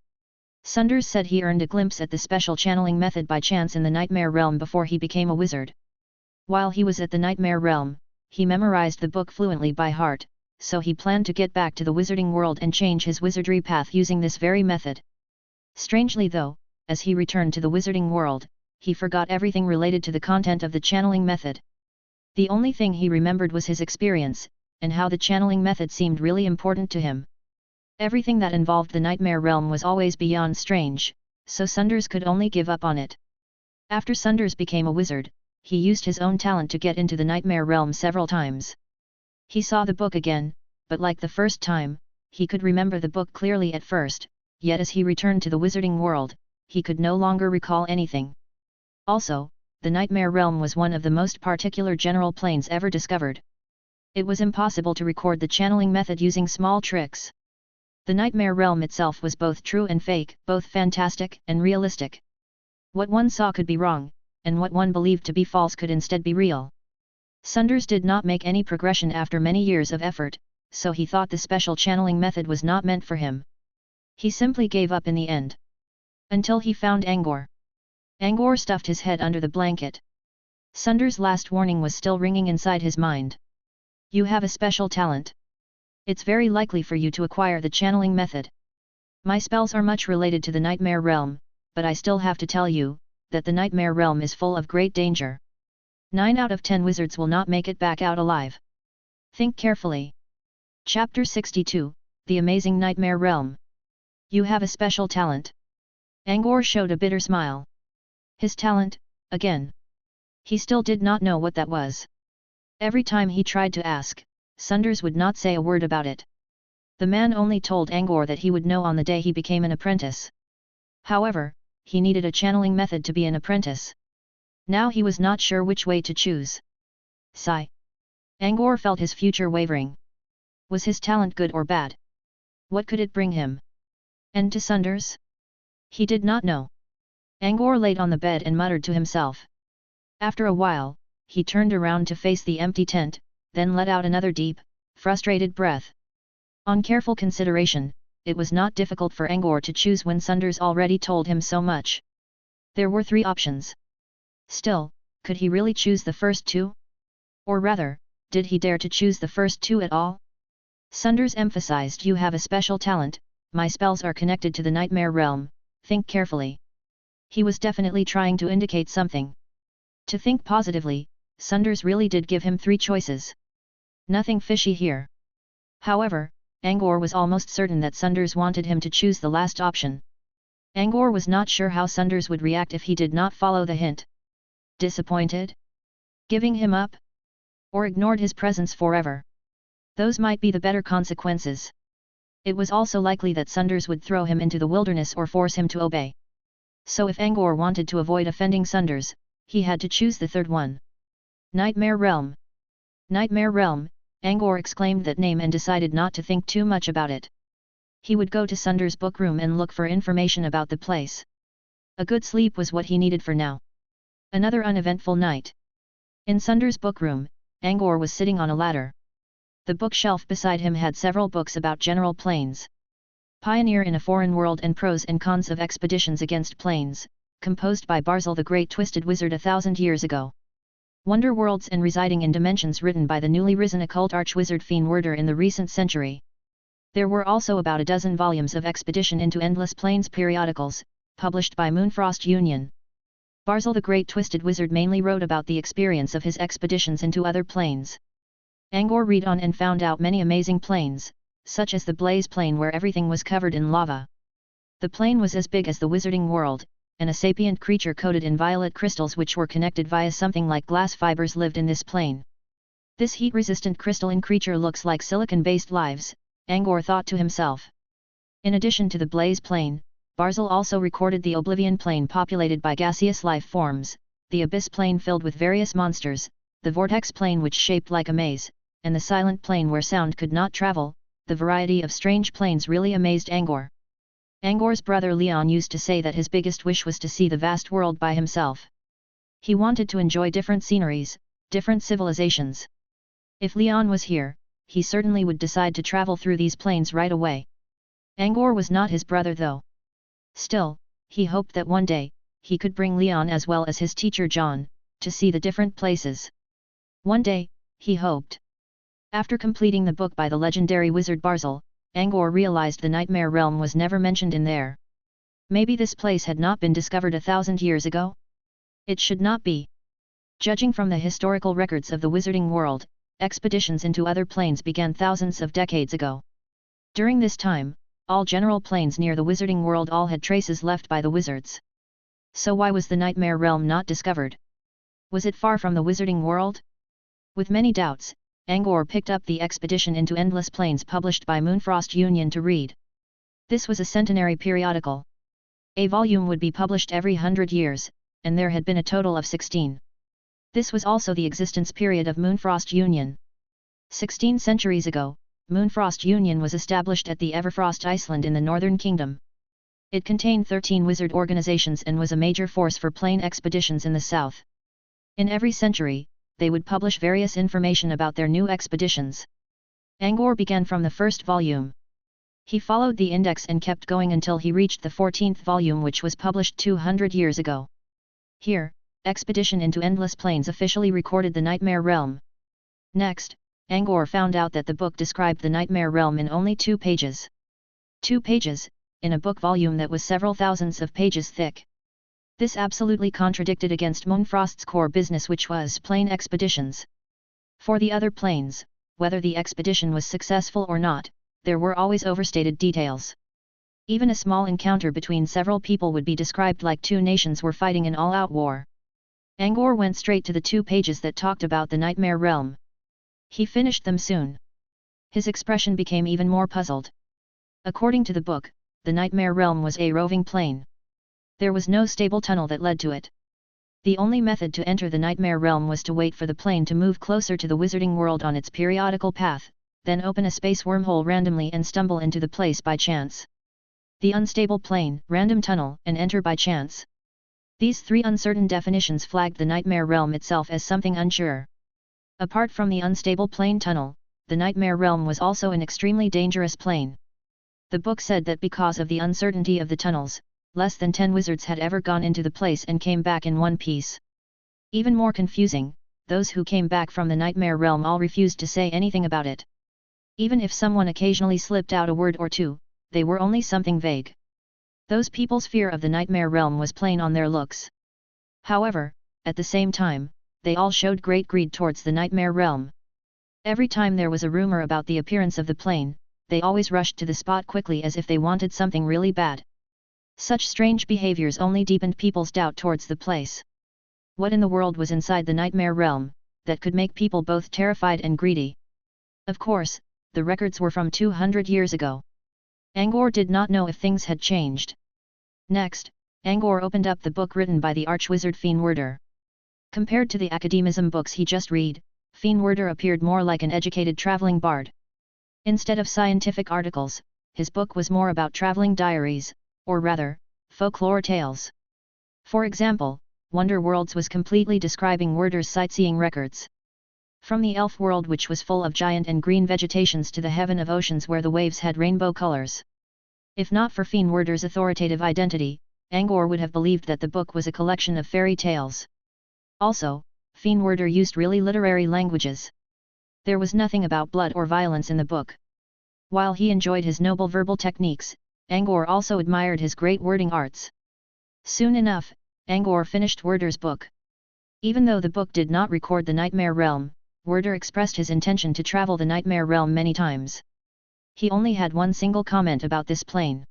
Sunders said he earned a glimpse at the special channeling method by chance in the Nightmare Realm before he became a wizard. While he was at the Nightmare Realm, he memorized the book fluently by heart, so he planned to get back to the wizarding world and change his wizardry path using this very method. Strangely though, as he returned to the wizarding world, he forgot everything related to the content of the channeling method. The only thing he remembered was his experience, and how the channeling method seemed really important to him. Everything that involved the Nightmare Realm was always beyond strange, so Sunders could only give up on it. After Sunders became a wizard, he used his own talent to get into the Nightmare Realm several times. He saw the book again, but like the first time, he could remember the book clearly at first, yet as he returned to the wizarding world, he could no longer recall anything. Also, the Nightmare Realm was one of the most particular general planes ever discovered. It was impossible to record the channeling method using small tricks. The Nightmare Realm itself was both true and fake, both fantastic and realistic. What one saw could be wrong, and what one believed to be false could instead be real. Sunders did not make any progression after many years of effort, so he thought the special channeling method was not meant for him. He simply gave up in the end. Until he found Angor. Angor stuffed his head under the blanket. Sunders' last warning was still ringing inside his mind. You have a special talent. It's very likely for you to acquire the channeling method. My spells are much related to the Nightmare Realm, but I still have to tell you, that the Nightmare Realm is full of great danger. 9 out of 10 wizards will not make it back out alive. Think carefully. Chapter 62, the amazing nightmare realm. You have a special talent. Angor showed a bitter smile. His talent, again. He still did not know what that was. Every time he tried to ask, Sunders would not say a word about it. The man only told Angor that he would know on the day he became an apprentice. However, he needed a channeling method to be an apprentice. Now he was not sure which way to choose. Sigh. Angor felt his future wavering. Was his talent good or bad? What could it bring him? And to Sunders? He did not know. Angor laid on the bed and muttered to himself. After a while, he turned around to face the empty tent, then let out another deep, frustrated breath. On careful consideration, it was not difficult for Angor to choose when Sunders already told him so much. There were 3 options. Still, could he really choose the first 2? Or rather, did he dare to choose the first 2 at all? Sunders emphasized, "You have a special talent, my spells are connected to the nightmare realm, think carefully." He was definitely trying to indicate something. To think positively, Sunders really did give him 3 choices. Nothing fishy here. However, Angor was almost certain that Sunders wanted him to choose the last option. Angor was not sure how Sunders would react if he did not follow the hint. Disappointed? Giving him up? Or ignored his presence forever? Those might be the better consequences. It was also likely that Sunders would throw him into the wilderness or force him to obey. So if Angor wanted to avoid offending Sunders, he had to choose the third one. Nightmare Realm. Nightmare Realm, Angor exclaimed that name and decided not to think too much about it. He would go to Sunders' book room and look for information about the place. A good sleep was what he needed for now. Another uneventful night. In Sunders' book room, Angor was sitting on a ladder. The bookshelf beside him had several books about general planes. Pioneer in a Foreign World and Pros and Cons of Expeditions Against Planes, composed by Barzil the Great Twisted Wizard 1,000 years ago. Wonder Worlds and Residing in Dimensions, written by the newly risen occult archwizard Fiend Werder in the recent century. There were also about a dozen volumes of Expedition into Endless Planes periodicals, published by Moonfrost Union. Barzil the Great Twisted Wizard mainly wrote about the experience of his expeditions into other planes. Angor read on and found out many amazing planes, such as the Blaze Plane where everything was covered in lava. The plane was as big as the Wizarding World, and a sapient creature coated in violet crystals which were connected via something like glass fibers lived in this plane. This heat-resistant crystalline creature looks like silicon-based lives, Angor thought to himself. In addition to the Blaze Plane, Barzil also recorded the Oblivion Plane populated by gaseous life forms, the Abyss Plane filled with various monsters, the Vortex Plane which shaped like a maze, and the Silent Plane where sound could not travel. The variety of strange planes really amazed Angor. Angor's brother Leon used to say that his biggest wish was to see the vast world by himself. He wanted to enjoy different sceneries, different civilizations. If Leon was here, he certainly would decide to travel through these planes right away. Angor was not his brother though. Still, he hoped that one day, he could bring Leon as well as his teacher John, to see the different places. One day, he hoped. After completing the book by the legendary wizard Barzil, Angor realized the Nightmare Realm was never mentioned in there. Maybe this place had not been discovered 1,000 years ago? It should not be. Judging from the historical records of the Wizarding World, expeditions into other planes began thousands of decades ago. During this time, all general planes near the Wizarding World all had traces left by the wizards. So why was the Nightmare Realm not discovered? Was it far from the Wizarding World? With many doubts, Angor picked up the Expedition into Endless Planes published by Moonfrost Union to read. This was a centenary periodical. A volume would be published every 100 years, and there had been a total of 16. This was also the existence period of Moonfrost Union. 16 centuries ago, Moonfrost Union was established at the Everfrost Iceland in the Northern Kingdom. It contained 13 wizard organizations and was a major force for plane expeditions in the south. In every century, they would publish various information about their new expeditions. Angor began from the first volume. He followed the index and kept going until he reached the 14th volume, which was published 200 years ago. Here, Expedition into Endless Planes officially recorded the Nightmare Realm. Next, Angor found out that the book described the Nightmare Realm in only 2 pages. 2 pages, in a book volume that was several thousands of pages thick. This absolutely contradicted against Moonfrost's core business, which was plane expeditions. For the other planes, whether the expedition was successful or not, there were always overstated details. Even a small encounter between several people would be described like two nations were fighting an all-out war. Angor went straight to the 2 pages that talked about the nightmare realm. He finished them soon. His expression became even more puzzled. According to the book, the nightmare realm was a roving plane. There was no stable tunnel that led to it. The only method to enter the nightmare realm was to wait for the plane to move closer to the wizarding world on its periodical path, then open a space wormhole randomly and stumble into the place by chance. The unstable plane, random tunnel, and enter by chance. These 3 uncertain definitions flagged the nightmare realm itself as something unsure. Apart from the unstable plane tunnel, the nightmare realm was also an extremely dangerous plane. The book said that because of the uncertainty of the tunnels, less than 10 wizards had ever gone into the place and came back in one piece. Even more confusing, those who came back from the nightmare realm all refused to say anything about it. Even if someone occasionally slipped out a word or two, they were only something vague. Those people's fear of the nightmare realm was plain on their looks. However, at the same time, they all showed great greed towards the nightmare realm. Every time there was a rumor about the appearance of the plane, they always rushed to the spot quickly as if they wanted something really bad. Such strange behaviors only deepened people's doubt towards the place. What in the world was inside the nightmare realm, that could make people both terrified and greedy? Of course, the records were from 200 years ago. Angor did not know if things had changed. Next, Angor opened up the book written by the archwizard Fiendwerder. Compared to the academism books he just read, Fiendwerder appeared more like an educated traveling bard. Instead of scientific articles, his book was more about traveling diaries, or rather, folklore tales. For example, Wonder Worlds was completely describing Werder's sightseeing records. From the elf world which was full of giant and green vegetations to the heaven of oceans where the waves had rainbow colors. If not for Fiendwerder's authoritative identity, Angor would have believed that the book was a collection of fairy tales. Also, Fiendwerder used really literary languages. There was nothing about blood or violence in the book. While he enjoyed his noble verbal techniques, Angor also admired his great wording arts. Soon enough, Angor finished Werder's book. Even though the book did not record the nightmare realm, Werder expressed his intention to travel the nightmare realm many times. He only had one single comment about this plane.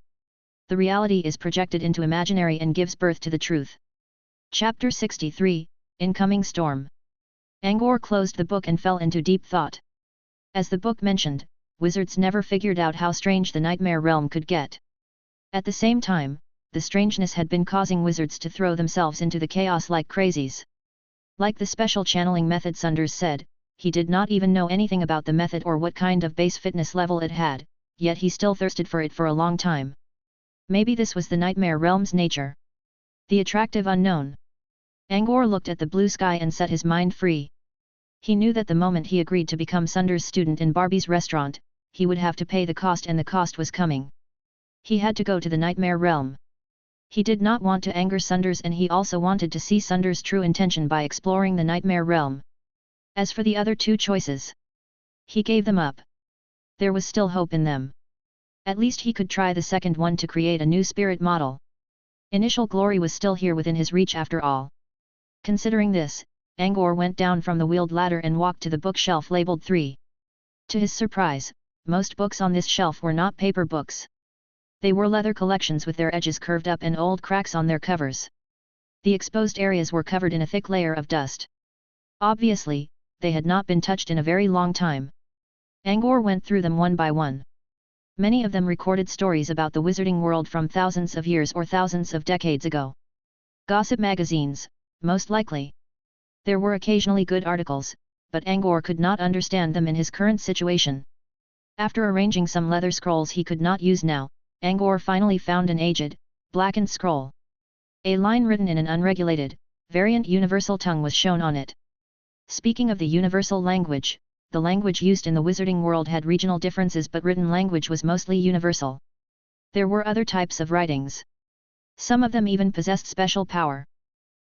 The reality is projected into imaginary and gives birth to the truth. Chapter 63, Incoming Storm. Angor closed the book and fell into deep thought. As the book mentioned, wizards never figured out how strange the nightmare realm could get. At the same time, the strangeness had been causing wizards to throw themselves into the chaos like crazies. Like the special channeling method Sunders said, he did not even know anything about the method or what kind of base fitness level it had, yet he still thirsted for it for a long time. Maybe this was the nightmare realm's nature. The attractive unknown. Angor looked at the blue sky and set his mind free. He knew that the moment he agreed to become Sunders' student in Barbie's restaurant, he would have to pay the cost, and the cost was coming. He had to go to the nightmare realm. He did not want to anger Sunders, and he also wanted to see Sunders' true intention by exploring the nightmare realm. As for the other 2 choices, he gave them up. There was still hope in them. At least he could try the second one to create a new spirit model. Initial glory was still here within his reach after all. Considering this, Angor went down from the wheeled ladder and walked to the bookshelf labeled 3. To his surprise, most books on this shelf were not paper books. They were leather collections with their edges curved up and old cracks on their covers. The exposed areas were covered in a thick layer of dust. Obviously, they had not been touched in a very long time. Angor went through them one by one. Many of them recorded stories about the wizarding world from thousands of years or thousands of decades ago. Gossip magazines, most likely. There were occasionally good articles, but Angor could not understand them in his current situation. After arranging some leather scrolls he could not use now, Angor finally found an aged, blackened scroll. A line written in an unregulated, variant universal tongue was shown on it. Speaking of the universal language, the language used in the wizarding world had regional differences, but written language was mostly universal. There were other types of writings. Some of them even possessed special power.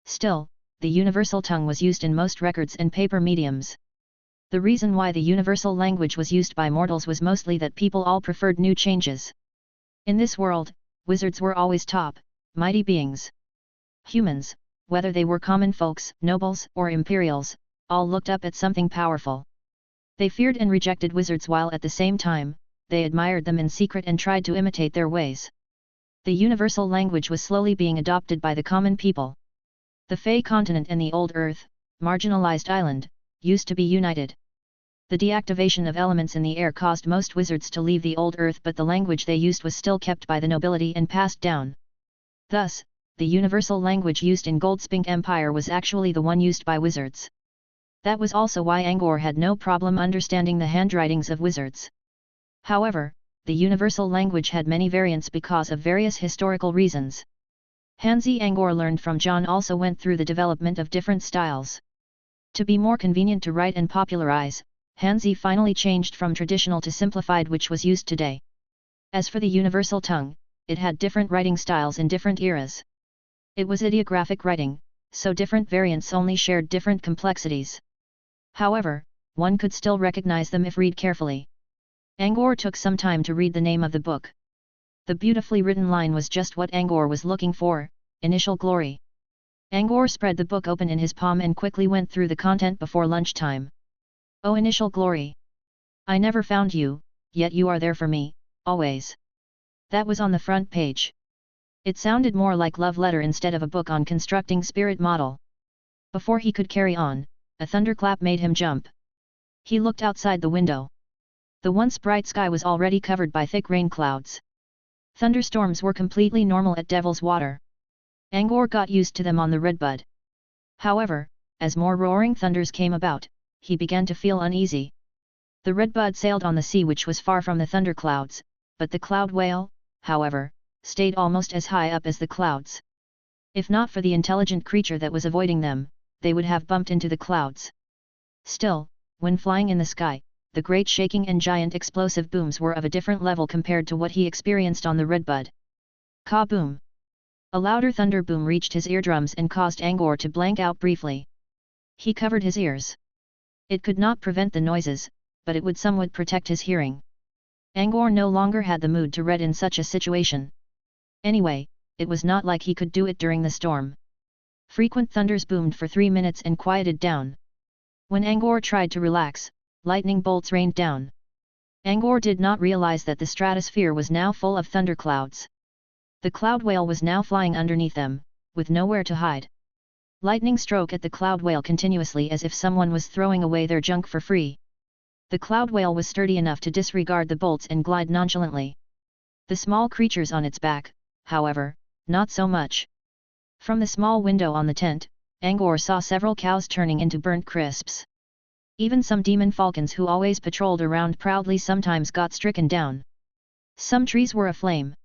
Still, the universal tongue was used in most records and paper mediums. The reason why the universal language was used by mortals was mostly that people all preferred new changes. In this world, wizards were always top, mighty beings. Humans, whether they were common folks, nobles, or imperials, all looked up at something powerful. They feared and rejected wizards while at the same time, they admired them in secret and tried to imitate their ways. The universal language was slowly being adopted by the common people. The Fey continent and the Old Earth, marginalized island, used to be united. The deactivation of elements in the air caused most wizards to leave the Old Earth, but the language they used was still kept by the nobility and passed down. Thus, the universal language used in Goldspink Empire was actually the one used by wizards. That was also why Angor had no problem understanding the handwritings of wizards. However, the universal language had many variants because of various historical reasons. Hansi Angor learned from John also went through the development of different styles. To be more convenient to write and popularize, Hansi finally changed from traditional to simplified, which was used today. As for the universal tongue, it had different writing styles in different eras. It was ideographic writing, so different variants only shared different complexities. However, one could still recognize them if read carefully. Angor took some time to read the name of the book. The beautifully written line was just what Angor was looking for: Initial Glory. Angor spread the book open in his palm and quickly went through the content before lunchtime. Oh, Initial Glory! I never found you, yet you are there for me, always. That was on the front page. It sounded more like love letter instead of a book on constructing spirit model. Before he could carry on, a thunderclap made him jump. He looked outside the window. The once bright sky was already covered by thick rain clouds. Thunderstorms were completely normal at Devil's Water. Angor got used to them on the Redbud. However, as more roaring thunders came about, he began to feel uneasy. The Redbud sailed on the sea, which was far from the thunderclouds, but the cloud whale, however, stayed almost as high up as the clouds. If not for the intelligent creature that was avoiding them, they would have bumped into the clouds. Still, when flying in the sky, the great shaking and giant explosive booms were of a different level compared to what he experienced on the Redbud. Ka-boom! A louder thunder boom reached his eardrums and caused Angor to blank out briefly. He covered his ears. It could not prevent the noises, but it would somewhat protect his hearing. Angor no longer had the mood to read in such a situation. Anyway, it was not like he could do it during the storm. Frequent thunders boomed for 3 minutes and quieted down. When Angor tried to relax, lightning bolts rained down. Angor did not realize that the stratosphere was now full of thunderclouds. The cloud whale was now flying underneath them, with nowhere to hide. Lightning struck at the cloud whale continuously as if someone was throwing away their junk for free. The cloud whale was sturdy enough to disregard the bolts and glide nonchalantly. The small creatures on its back, however, not so much. From the small window on the tent, Angor saw several cows turning into burnt crisps. Even some demon falcons who always patrolled around proudly sometimes got stricken down. Some trees were aflame.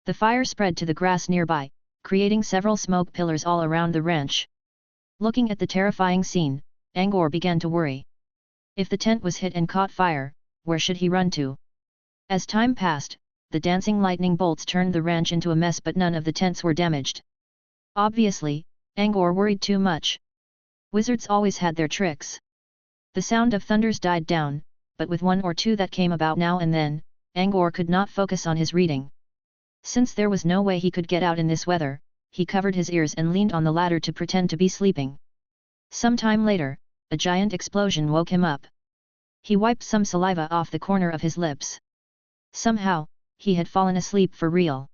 The fire spread to the grass nearby, creating several smoke pillars all around the ranch. Looking at the terrifying scene, Angor began to worry. If the tent was hit and caught fire, where should he run to? As time passed, the dancing lightning bolts turned the ranch into a mess, but none of the tents were damaged. Obviously, Angor worried too much. Wizards always had their tricks. The sound of thunders died down, but with one or two that came about now and then, Angor could not focus on his reading. Since there was no way he could get out in this weather, he covered his ears and leaned on the ladder to pretend to be sleeping. Some time later, a giant explosion woke him up. He wiped some saliva off the corner of his lips. Somehow, he had fallen asleep for real.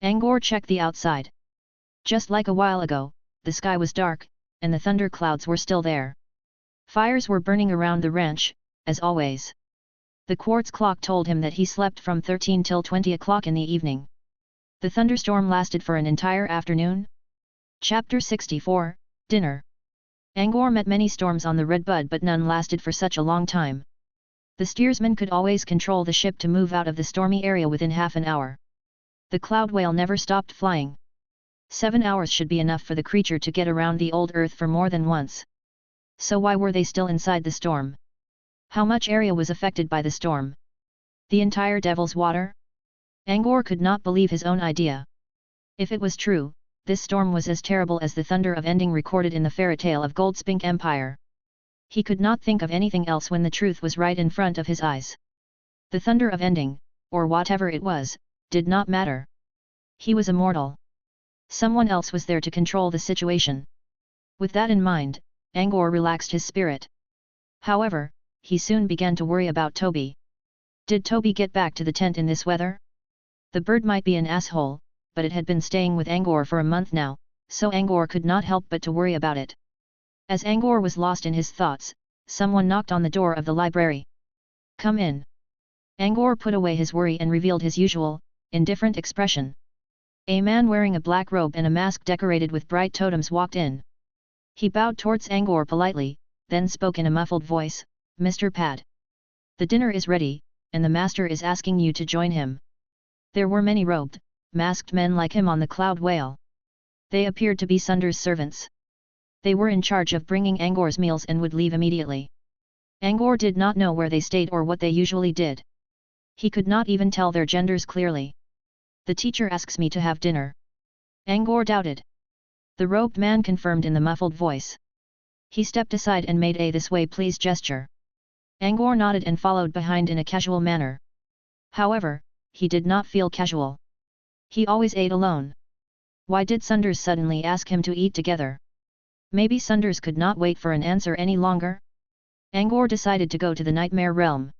Angor checked the outside. Just like a while ago, the sky was dark, and the thunderclouds were still there. Fires were burning around the ranch, as always. The quartz clock told him that he slept from 13 till 20 o'clock in the evening. The thunderstorm lasted for an entire afternoon. Chapter 64, Dinner. Angor met many storms on the Redbud, but none lasted for such a long time. The steersman could always control the ship to move out of the stormy area within half an hour. The cloud whale never stopped flying. 7 hours should be enough for the creature to get around the old Earth for more than once. So why were they still inside the storm? How much area was affected by the storm? The entire Devil's Water? Angor could not believe his own idea. If it was true, this storm was as terrible as the thunder of ending recorded in the fairy tale of Goldspink Empire. He could not think of anything else when the truth was right in front of his eyes. The thunder of ending, or whatever it was, did not matter. He was immortal. Someone else was there to control the situation. With that in mind, Angor relaxed his spirit. However, he soon began to worry about Toby. Did Toby get back to the tent in this weather? The bird might be an asshole, but it had been staying with Angor for a month now, so Angor could not help but to worry about it. As Angor was lost in his thoughts, someone knocked on the door of the library. Come in. Angor put away his worry and revealed his usual, indifferent expression. A man wearing a black robe and a mask decorated with bright totems walked in. He bowed towards Angor politely, then spoke in a muffled voice, Mr. Pad. The dinner is ready, and the master is asking you to join him. There were many robed, masked men like him on the Cloud Whale. They appeared to be Sunder's servants. They were in charge of bringing Angor's meals and would leave immediately. Angor did not know where they stayed or what they usually did. He could not even tell their genders clearly. The teacher asks me to have dinner. Angor doubted. The robed man confirmed in the muffled voice. He stepped aside and made a this way please gesture. Angor nodded and followed behind in a casual manner. However, he did not feel casual. He always ate alone. Why did Sunders suddenly ask him to eat together? Maybe Sunders could not wait for an answer any longer? Angor decided to go to the nightmare realm.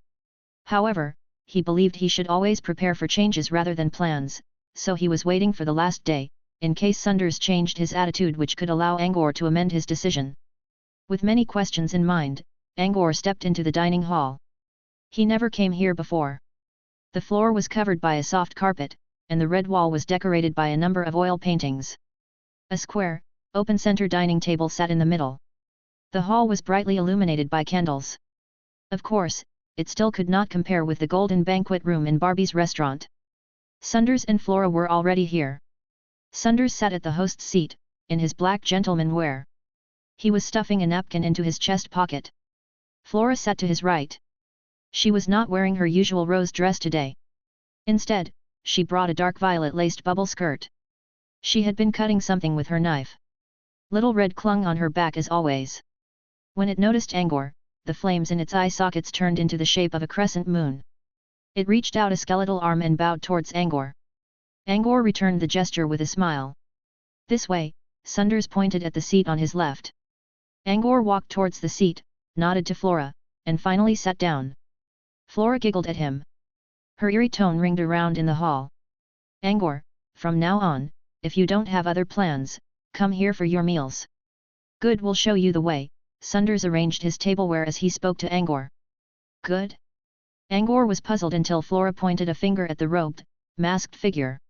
However, he believed he should always prepare for changes rather than plans, so he was waiting for the last day, in case Sunders changed his attitude which could allow Angor to amend his decision. With many questions in mind, Angor stepped into the dining hall. He never came here before. The floor was covered by a soft carpet, and the red wall was decorated by a number of oil paintings. A square, open center dining table sat in the middle. The hall was brightly illuminated by candles. Of course, it still could not compare with the golden banquet room in Barbie's restaurant. Sunders and Flora were already here. Sunders sat at the host's seat, in his black gentleman wear. He was stuffing a napkin into his chest pocket. Flora sat to his right. She was not wearing her usual rose dress today. Instead, she brought a dark violet-laced bubble skirt. She had been cutting something with her knife. Little Red clung on her back as always. When it noticed Angor, the flames in its eye sockets turned into the shape of a crescent moon. It reached out a skeletal arm and bowed towards Angor. Angor returned the gesture with a smile. This way, Sunders pointed at the seat on his left. Angor walked towards the seat, nodded to Flora, and finally sat down. Flora giggled at him. Her eerie tone ringed around in the hall. Angor, from now on, if you don't have other plans, come here for your meals. Good will show you the way. Sunders arranged his tableware as he spoke to Angor. Good? Angor was puzzled until Flora pointed a finger at the robed, masked figure.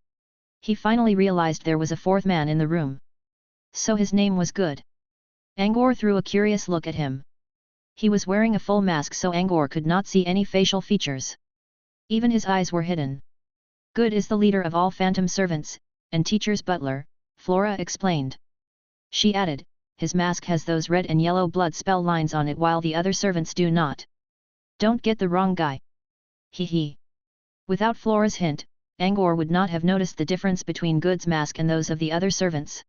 He finally realized there was a fourth man in the room. So his name was Good. Angor threw a curious look at him. He was wearing a full mask so Angor could not see any facial features. Even his eyes were hidden. Good is the leader of all phantom servants, and teacher's butler, Flora explained. She added, his mask has those red and yellow blood spell lines on it while the other servants do not. Don't get the wrong guy. Hee hee. Without Flora's hint, Angor would not have noticed the difference between Good's mask and those of the other servants.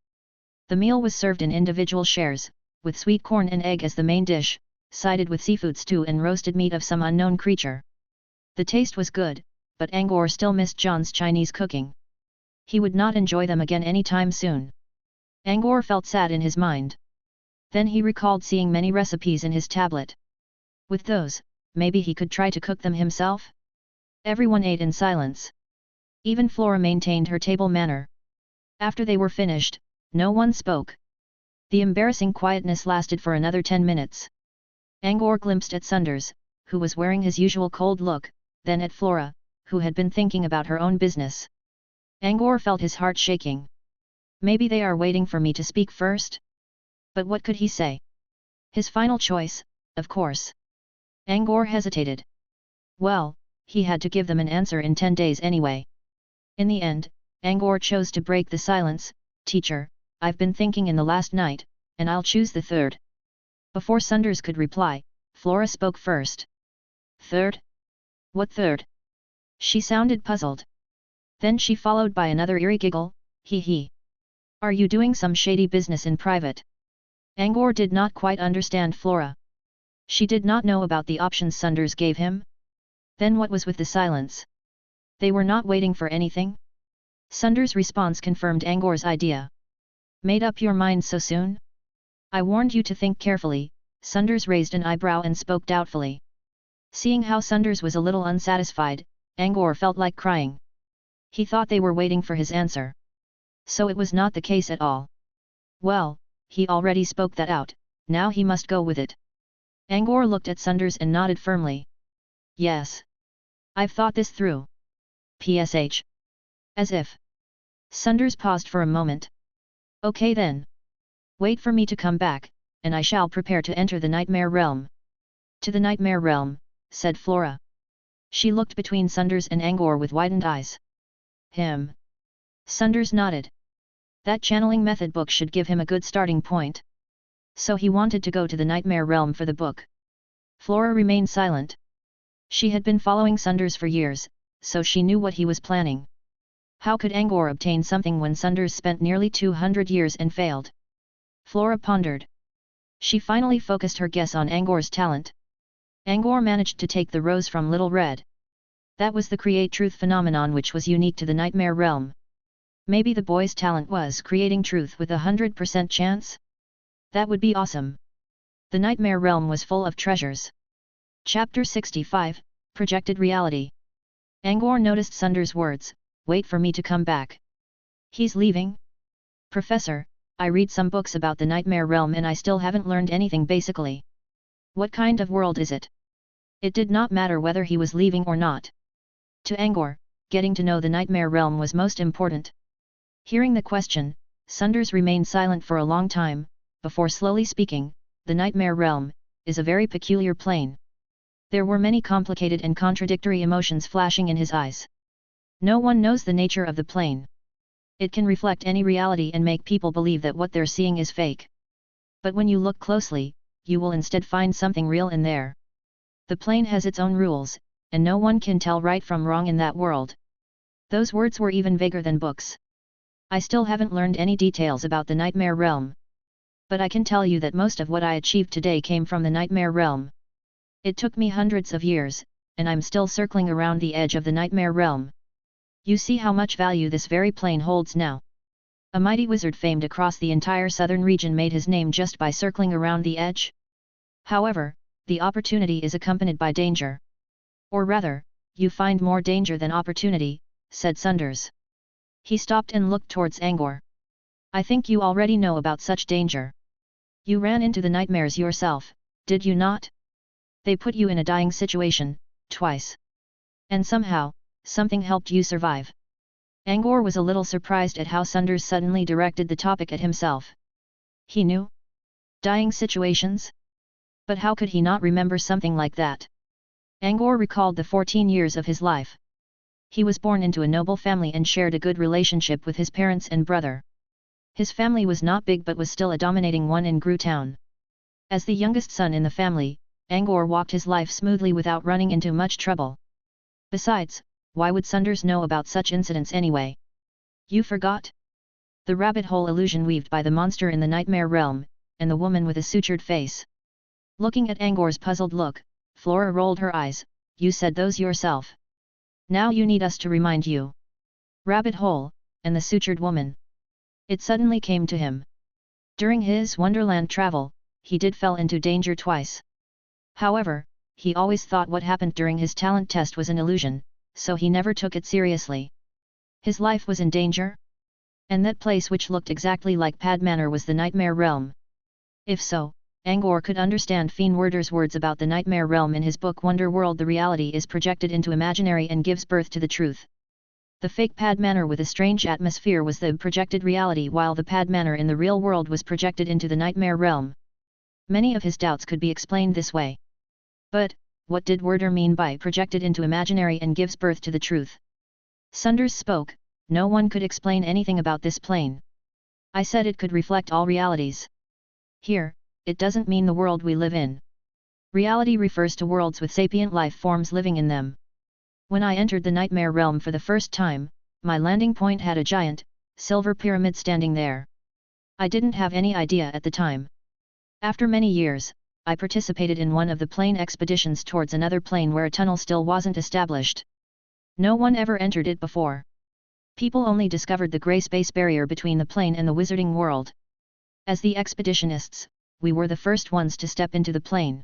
The meal was served in individual shares, with sweet corn and egg as the main dish, sided with seafood stew and roasted meat of some unknown creature. The taste was good, but Angor still missed John's Chinese cooking. He would not enjoy them again anytime soon. Angor felt sad in his mind. Then he recalled seeing many recipes in his tablet. With those, maybe he could try to cook them himself? Everyone ate in silence. Even Flora maintained her table manner. After they were finished, no one spoke. The embarrassing quietness lasted for another 10 minutes. Angor glimpsed at Sunders, who was wearing his usual cold look, then at Flora, who had been thinking about her own business. Angor felt his heart shaking. Maybe they are waiting for me to speak first? But what could he say? His final choice, of course. Angor hesitated. Well, he had to give them an answer in 10 days anyway. In the end, Angor chose to break the silence. Teacher, I've been thinking in the last night, and I'll choose the third. Before Sunders could reply, Flora spoke first. Third? What third? She sounded puzzled. Then she followed by another eerie giggle, hee hee. Are you doing some shady business in private? Angor did not quite understand Flora. She did not know about the options Sunders gave him. Then what was with the silence? They were not waiting for anything? Sunders' response confirmed Angor's idea. Made up your mind so soon? I warned you to think carefully. Sunders raised an eyebrow and spoke doubtfully. Seeing how Sunders was a little unsatisfied, Angor felt like crying. He thought they were waiting for his answer. So it was not the case at all. Well, he already spoke that out, now he must go with it. Angor looked at Sunders and nodded firmly. Yes. I've thought this through. PSH. As if. Sunders paused for a moment. Okay then. Wait for me to come back, and I shall prepare to enter the nightmare realm. To the nightmare realm, said Flora. She looked between Sunders and Angor with widened eyes. Him. Sunders nodded. That channeling method book should give him a good starting point. So he wanted to go to the nightmare realm for the book. Flora remained silent. She had been following Sunders for years, so she knew what he was planning. How could Angor obtain something when Sunders spent nearly 200 years and failed? Flora pondered. She finally focused her guess on Angor's talent. Angor managed to take the rose from Little Red. That was the create truth phenomenon which was unique to the nightmare realm. Maybe the boy's talent was creating truth with 100% chance? That would be awesome. The nightmare realm was full of treasures. Chapter 65, Projected Reality. Angor noticed Sunders' words, wait for me to come back. He's leaving? Professor, I read some books about the nightmare realm and I still haven't learned anything basically. What kind of world is it? It did not matter whether he was leaving or not. To Angor, getting to know the nightmare realm was most important. Hearing the question, Sunders remained silent for a long time, before slowly speaking, the nightmare realm is a very peculiar plane. There were many complicated and contradictory emotions flashing in his eyes. No one knows the nature of the plane. It can reflect any reality and make people believe that what they're seeing is fake. But when you look closely, you will instead find something real in there. The plane has its own rules, and no one can tell right from wrong in that world. Those words were even vaguer than books. I still haven't learned any details about the nightmare realm. But I can tell you that most of what I achieved today came from the nightmare realm. It took me hundreds of years, and I'm still circling around the edge of the nightmare realm. You see how much value this very plane holds now. A mighty wizard famed across the entire southern region made his name just by circling around the edge. However, the opportunity is accompanied by danger. Or rather, you find more danger than opportunity, said Sunders. He stopped and looked towards Angor. I think you already know about such danger. You ran into the nightmares yourself, did you not? They put you in a dying situation, twice. And somehow, something helped you survive. Angor was a little surprised at how Sunders suddenly directed the topic at himself. He knew? Dying situations? But how could he not remember something like that? Angor recalled the 14 years of his life. He was born into a noble family and shared a good relationship with his parents and brother. His family was not big but was still a dominating one in Gru town. As the youngest son in the family, Angor walked his life smoothly without running into much trouble. Besides, why would Sunders know about such incidents anyway? You forgot? The rabbit hole illusion weaved by the monster in the nightmare realm, and the woman with a sutured face. Looking at Angor's puzzled look, Flora rolled her eyes, you said those yourself. Now you need us to remind you. Rabbit hole, and the sutured woman. It suddenly came to him. During his Wonderland travel, he did fell into danger twice. However, he always thought what happened during his talent test was an illusion, so he never took it seriously. His life was in danger? And that place which looked exactly like Pad Manor was the nightmare realm. If so, Angor could understand Fiendwerder's words about the nightmare realm in his book Wonder World. The reality is projected into imaginary and gives birth to the truth. The fake Pad Manor with a strange atmosphere was the projected reality, while the Pad Manor in the real world was projected into the nightmare realm. Many of his doubts could be explained this way. But, what did Werder mean by projected into imaginary and gives birth to the truth? Sunders spoke, no one could explain anything about this plane. I said it could reflect all realities. Here, it doesn't mean the world we live in. Reality refers to worlds with sapient life forms living in them. When I entered the nightmare realm for the first time, my landing point had a giant, silver pyramid standing there. I didn't have any idea at the time. After many years, I participated in one of the plane expeditions towards another plane where a tunnel still wasn't established. No one ever entered it before. People only discovered the grey space barrier between the plane and the wizarding world. As the expeditionists, we were the first ones to step into the plane.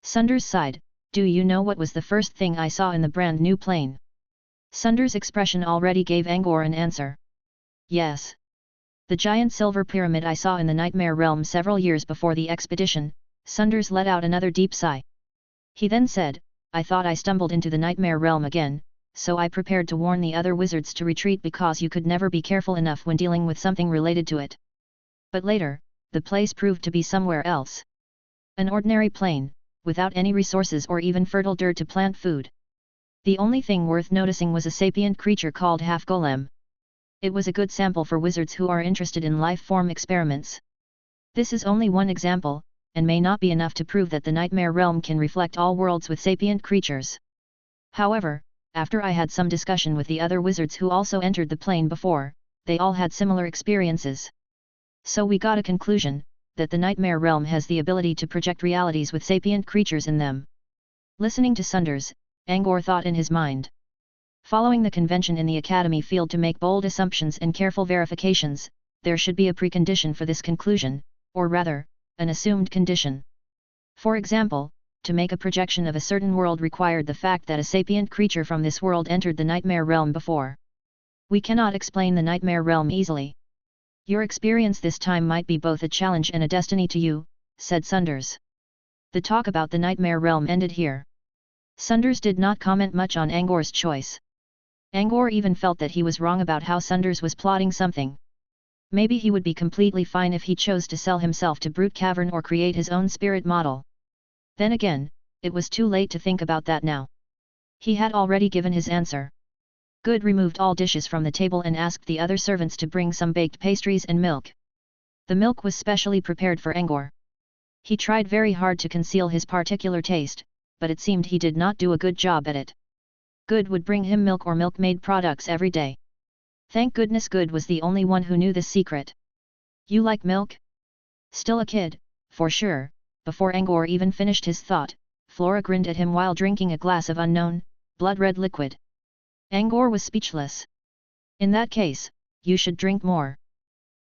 Sunders sighed, Do you know what was the first thing I saw in the brand new plane? Sundar's expression already gave Angor an answer. Yes. The giant silver pyramid I saw in the nightmare realm several years before the expedition. Sundars let out another deep sigh. He then said, I thought I stumbled into the nightmare realm again, so I prepared to warn the other wizards to retreat because you could never be careful enough when dealing with something related to it. But later, the place proved to be somewhere else. An ordinary plain, without any resources or even fertile dirt to plant food. The only thing worth noticing was a sapient creature called half-golem. It was a good sample for wizards who are interested in life-form experiments. This is only one example, and may not be enough to prove that the nightmare realm can reflect all worlds with sapient creatures. However, after I had some discussion with the other wizards who also entered the plane before, they all had similar experiences. So we got a conclusion, that the nightmare realm has the ability to project realities with sapient creatures in them. Listening to Sundars, Angor thought in his mind. Following the convention in the academy field to make bold assumptions and careful verifications, there should be a precondition for this conclusion, or rather, an assumed condition. For example, to make a projection of a certain world required the fact that a sapient creature from this world entered the nightmare realm before. We cannot explain the nightmare realm easily. Your experience this time might be both a challenge and a destiny to you, said Sundars. The talk about the nightmare realm ended here. Sundars did not comment much on Angor's choice. Angor even felt that he was wrong about how Sundars was plotting something. Maybe he would be completely fine if he chose to sell himself to Brute Cavern or create his own spirit model. Then again, it was too late to think about that now. He had already given his answer. Good removed all dishes from the table and asked the other servants to bring some baked pastries and milk. The milk was specially prepared for Angor. He tried very hard to conceal his particular taste, but it seemed he did not do a good job at it. Good would bring him milk or milk-made products every day. Thank goodness Good was the only one who knew this secret. You like milk? Still a kid, for sure. Before Angor even finished his thought, Flora grinned at him while drinking a glass of unknown, blood-red liquid. Angor was speechless. In that case, you should drink more.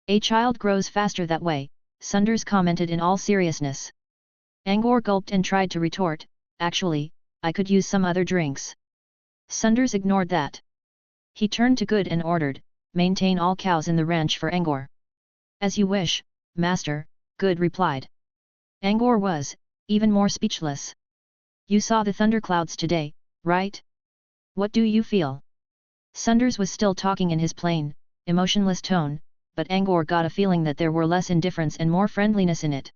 A child grows faster that way, Sundars commented in all seriousness. Angor gulped and tried to retort, actually, I could use some other drinks. Sundars ignored that. He turned to Good and ordered, maintain all cows in the ranch for Angor. As you wish, master, Good replied. Angor was, even more speechless. You saw the thunderclouds today, right? What do you feel? Sundars was still talking in his plain, emotionless tone, but Angor got a feeling that there were less indifference and more friendliness in it.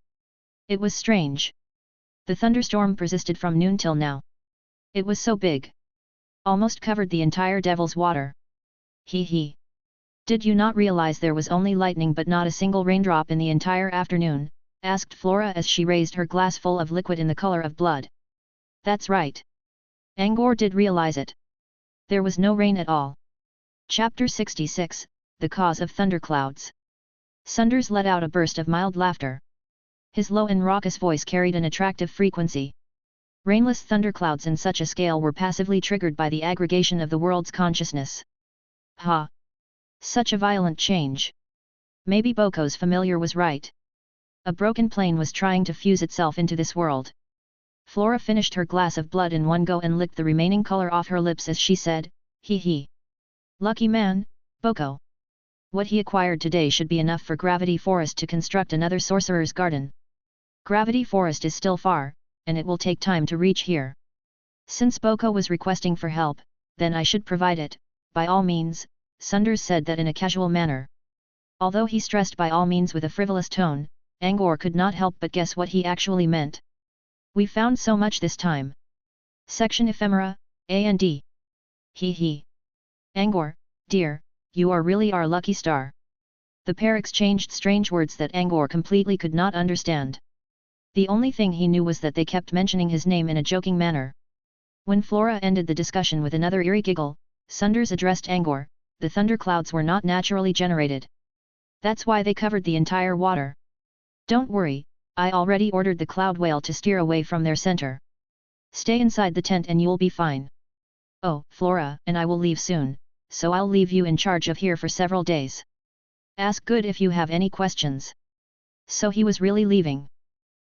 It was strange. The thunderstorm persisted from noon till now. It was so big. Almost covered the entire Devil's Water. He. Did you not realize there was only lightning but not a single raindrop in the entire afternoon? Asked Flora as she raised her glass full of liquid in the color of blood. That's right. Angor did realize it. There was no rain at all. Chapter 66, The Cause of Thunderclouds. Sundars let out a burst of mild laughter. His low and raucous voice carried an attractive frequency. Rainless thunderclouds in such a scale were passively triggered by the aggregation of the world's consciousness. Ha! Such a violent change. Maybe Boko's familiar was right. A broken plane was trying to fuse itself into this world. Flora finished her glass of blood in one go and licked the remaining color off her lips as she said, he. Lucky man, Boko. What he acquired today should be enough for Gravity Forest to construct another sorcerer's garden. Gravity Forest is still far, and it will take time to reach here. Since Boko was requesting for help, then I should provide it, by all means, Sundars said that in a casual manner. Although he stressed by all means with a frivolous tone, Angor could not help but guess what he actually meant. We found so much this time. Section Ephemera, A&D. He. Angor, dear, you are really our lucky star. The pair exchanged strange words that Angor completely could not understand. The only thing he knew was that they kept mentioning his name in a joking manner. When Flora ended the discussion with another eerie giggle, Sundars addressed Angor, the thunderclouds were not naturally generated. That's why they covered the entire water. Don't worry, I already ordered the cloud whale to steer away from their center. Stay inside the tent and you'll be fine. Oh, Flora and I will leave soon, so I'll leave you in charge of here for several days. Ask Good if you have any questions. So he was really leaving.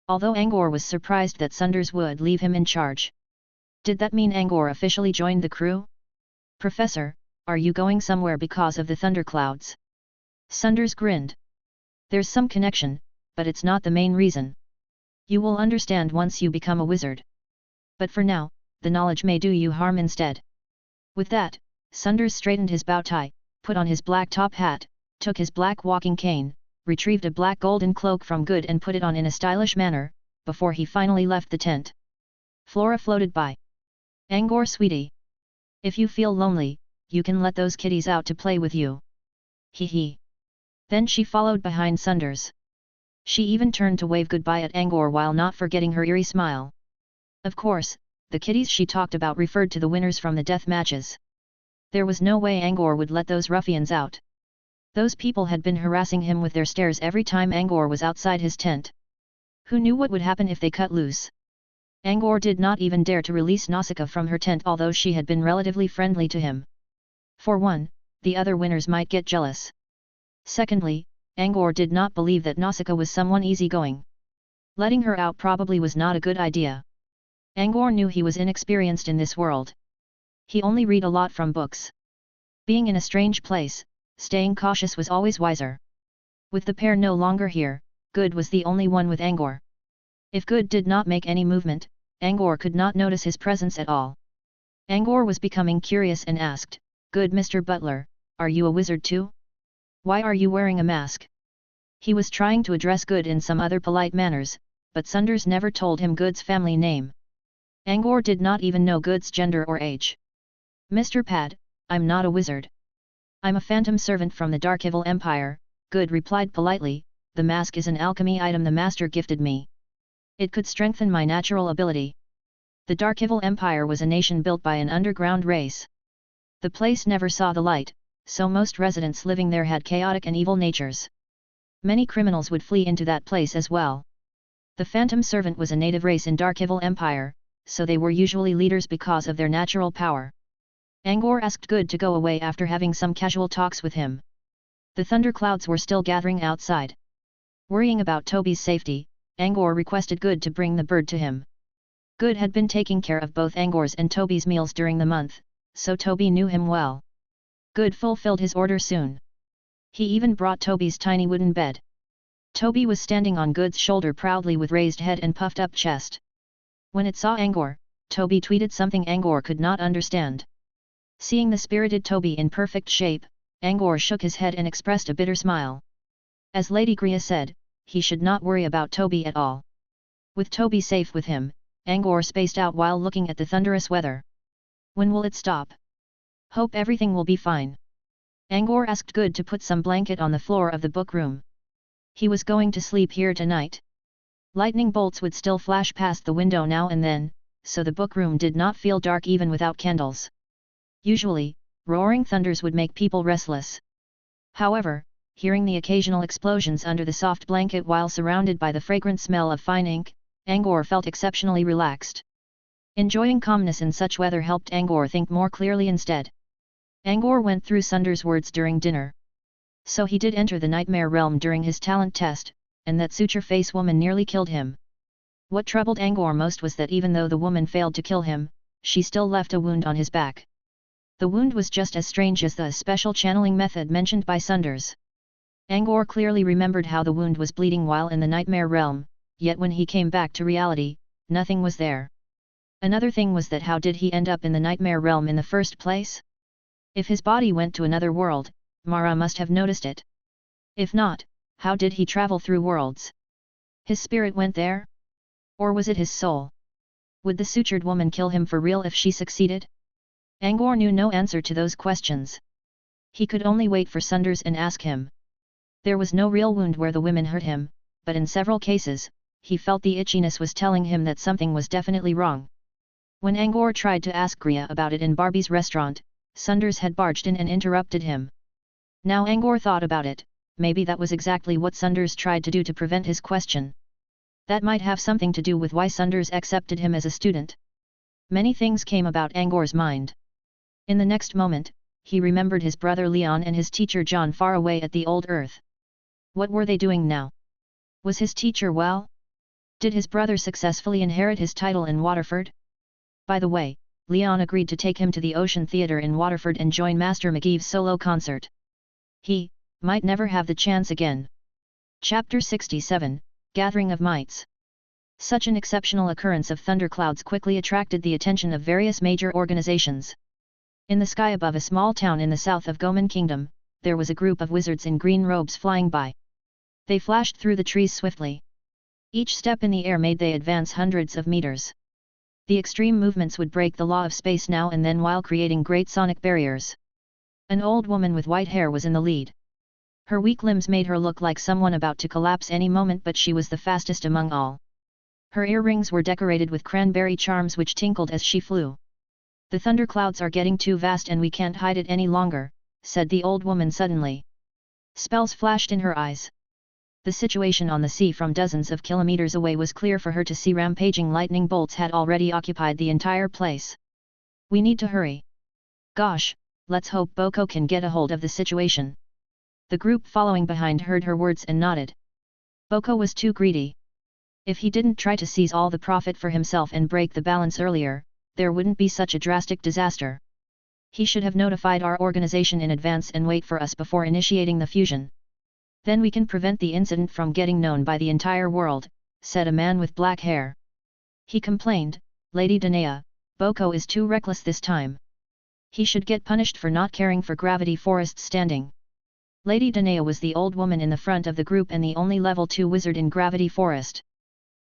Although Angor was surprised that Sundars would leave him in charge, Did that mean Angor officially joined the crew? Professor, are you going somewhere because of the thunderclouds? Sunders grinned. There's some connection, but it's not the main reason. You will understand once you become a wizard. But for now, the knowledge may do you harm instead. With that, Sunders straightened his bow tie, put on his black top hat, took his black walking cane, retrieved a black golden cloak from Good and put it on in a stylish manner, before he finally left the tent. Flora floated by. Angor sweetie. If you feel lonely, you can let those kitties out to play with you. Hee hee. Then she followed behind Sunders. She even turned to wave goodbye at Angor while not forgetting her eerie smile. Of course, the kitties she talked about referred to the winners from the death matches. There was no way Angor would let those ruffians out. Those people had been harassing him with their stares every time Angor was outside his tent. Who knew what would happen if they cut loose? Angor did not even dare to release Nausicaa from her tent, although she had been relatively friendly to him. For one, the other winners might get jealous. Secondly, Angor did not believe that Nausicaa was someone easygoing. Letting her out probably was not a good idea. Angor knew he was inexperienced in this world. He only read a lot from books. Being in a strange place, staying cautious was always wiser. With the pair no longer here, Good was the only one with Angor. If Good did not make any movement, Angor could not notice his presence at all. Angor was becoming curious and asked, "Good Mr. Butler, are you a wizard too? Why are you wearing a mask?" He was trying to address Good in some other polite manners, but Sunders never told him Good's family name. Angor did not even know Good's gender or age. "Mr. Pad, I'm not a wizard. I'm a phantom servant from the Dark Evil Empire," Good replied politely. "The mask is an alchemy item the master gifted me. It could strengthen my natural ability." The Dark Evil Empire was a nation built by an underground race. The place never saw the light, so most residents living there had chaotic and evil natures. Many criminals would flee into that place as well. The Phantom Servant was a native race in Dark Evil Empire, so they were usually leaders because of their natural power. Angor asked Good to go away after having some casual talks with him. The thunderclouds were still gathering outside. Worrying about Toby's safety, Angor requested Good to bring the bird to him. Good had been taking care of both Angor's and Toby's meals during the month, so Toby knew him well. Good fulfilled his order soon. He even brought Toby's tiny wooden bed. Toby was standing on Good's shoulder proudly with raised head and puffed up chest. When it saw Angor, Toby tweeted something Angor could not understand. Seeing the spirited Toby in perfect shape, Angor shook his head and expressed a bitter smile. As Lady Gria said, he should not worry about Toby at all. With Toby safe with him, Angor spaced out while looking at the thunderous weather. When will it stop? Hope everything will be fine. Angor asked Good to put some blanket on the floor of the book room. He was going to sleep here tonight. Lightning bolts would still flash past the window now and then, so the book room did not feel dark even without candles. Usually, roaring thunders would make people restless. However, hearing the occasional explosions under the soft blanket while surrounded by the fragrant smell of fine ink, Angor felt exceptionally relaxed. Enjoying calmness in such weather helped Angor think more clearly instead. Angor went through Sunders' words during dinner. So he did enter the nightmare realm during his talent test, and that suture face woman nearly killed him. What troubled Angor most was that even though the woman failed to kill him, she still left a wound on his back. The wound was just as strange as the special channeling method mentioned by Sunders. Angor clearly remembered how the wound was bleeding while in the nightmare realm, yet when he came back to reality, nothing was there. Another thing was that how did he end up in the nightmare realm in the first place? If his body went to another world, Mara must have noticed it. If not, how did he travel through worlds? His spirit went there? Or was it his soul? Would the sutured woman kill him for real if she succeeded? Angor knew no answer to those questions. He could only wait for Sunders and ask him. There was no real wound where the women hurt him, but in several cases, he felt the itchiness was telling him that something was definitely wrong. When Angor tried to ask Gria about it in Barbie's restaurant, Sunders had barged in and interrupted him. Now Angor thought about it, maybe that was exactly what Sunders tried to do to prevent his question. That might have something to do with why Sunders accepted him as a student. Many things came about Angor's mind. In the next moment, he remembered his brother Leon and his teacher John far away at the old Earth. What were they doing now? Was his teacher well? Did his brother successfully inherit his title in Waterford? By the way, Leon agreed to take him to the Ocean Theatre in Waterford and join Master McGeeve's solo concert. He might never have the chance again. Chapter 67, Gathering of Mites. Such an exceptional occurrence of thunderclouds quickly attracted the attention of various major organizations. In the sky above a small town in the south of Goman Kingdom, there was a group of wizards in green robes flying by. They flashed through the trees swiftly. Each step in the air made they advance hundreds of meters. The extreme movements would break the law of space now and then while creating great sonic barriers. An old woman with white hair was in the lead. Her weak limbs made her look like someone about to collapse any moment, but she was the fastest among all. Her earrings were decorated with cranberry charms which tinkled as she flew. "The thunderclouds are getting too vast and we can't hide it any longer," said the old woman suddenly. Spells flashed in her eyes. The situation on the sea from dozens of kilometers away was clear for her to see. Rampaging lightning bolts had already occupied the entire place. "We need to hurry. Gosh, let's hope Boko can get a hold of the situation." The group following behind heard her words and nodded. Boko was too greedy. If he didn't try to seize all the profit for himself and break the balance earlier, there wouldn't be such a drastic disaster. He should have notified our organization in advance and wait for us before initiating the fusion. "Then we can prevent the incident from getting known by the entire world," said a man with black hair. He complained, "Lady Danae, Boko is too reckless this time. He should get punished for not caring for Gravity Forest standing." Lady Danae was the old woman in the front of the group and the only level 2 wizard in Gravity Forest.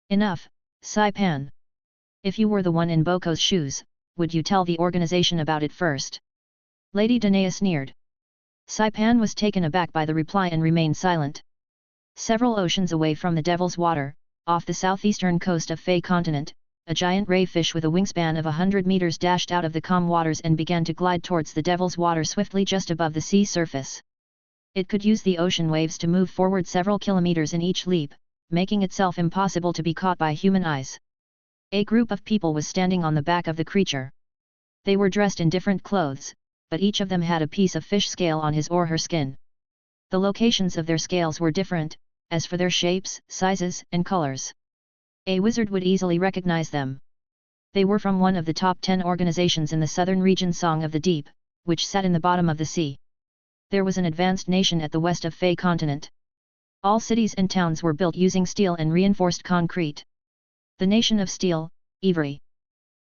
"Enough, Saipan. If you were the one in Boko's shoes, would you tell the organization about it first?" Lady Danae sneered. Saipan was taken aback by the reply and remained silent. Several oceans away from the Devil's Water, off the southeastern coast of Fey Continent, a giant ray fish with a wingspan of 100 meters dashed out of the calm waters and began to glide towards the Devil's Water swiftly just above the sea surface. It could use the ocean waves to move forward several kilometers in each leap, making itself impossible to be caught by human eyes. A group of people was standing on the back of the creature. They were dressed in different clothes, but each of them had a piece of fish scale on his or her skin. The locations of their scales were different, as for their shapes, sizes, and colors. A wizard would easily recognize them. They were from one of the top 10 organizations in the southern region Song of the Deep, which sat in the bottom of the sea. There was an advanced nation at the west of Fey Continent. All cities and towns were built using steel and reinforced concrete. The nation of steel, Ivory.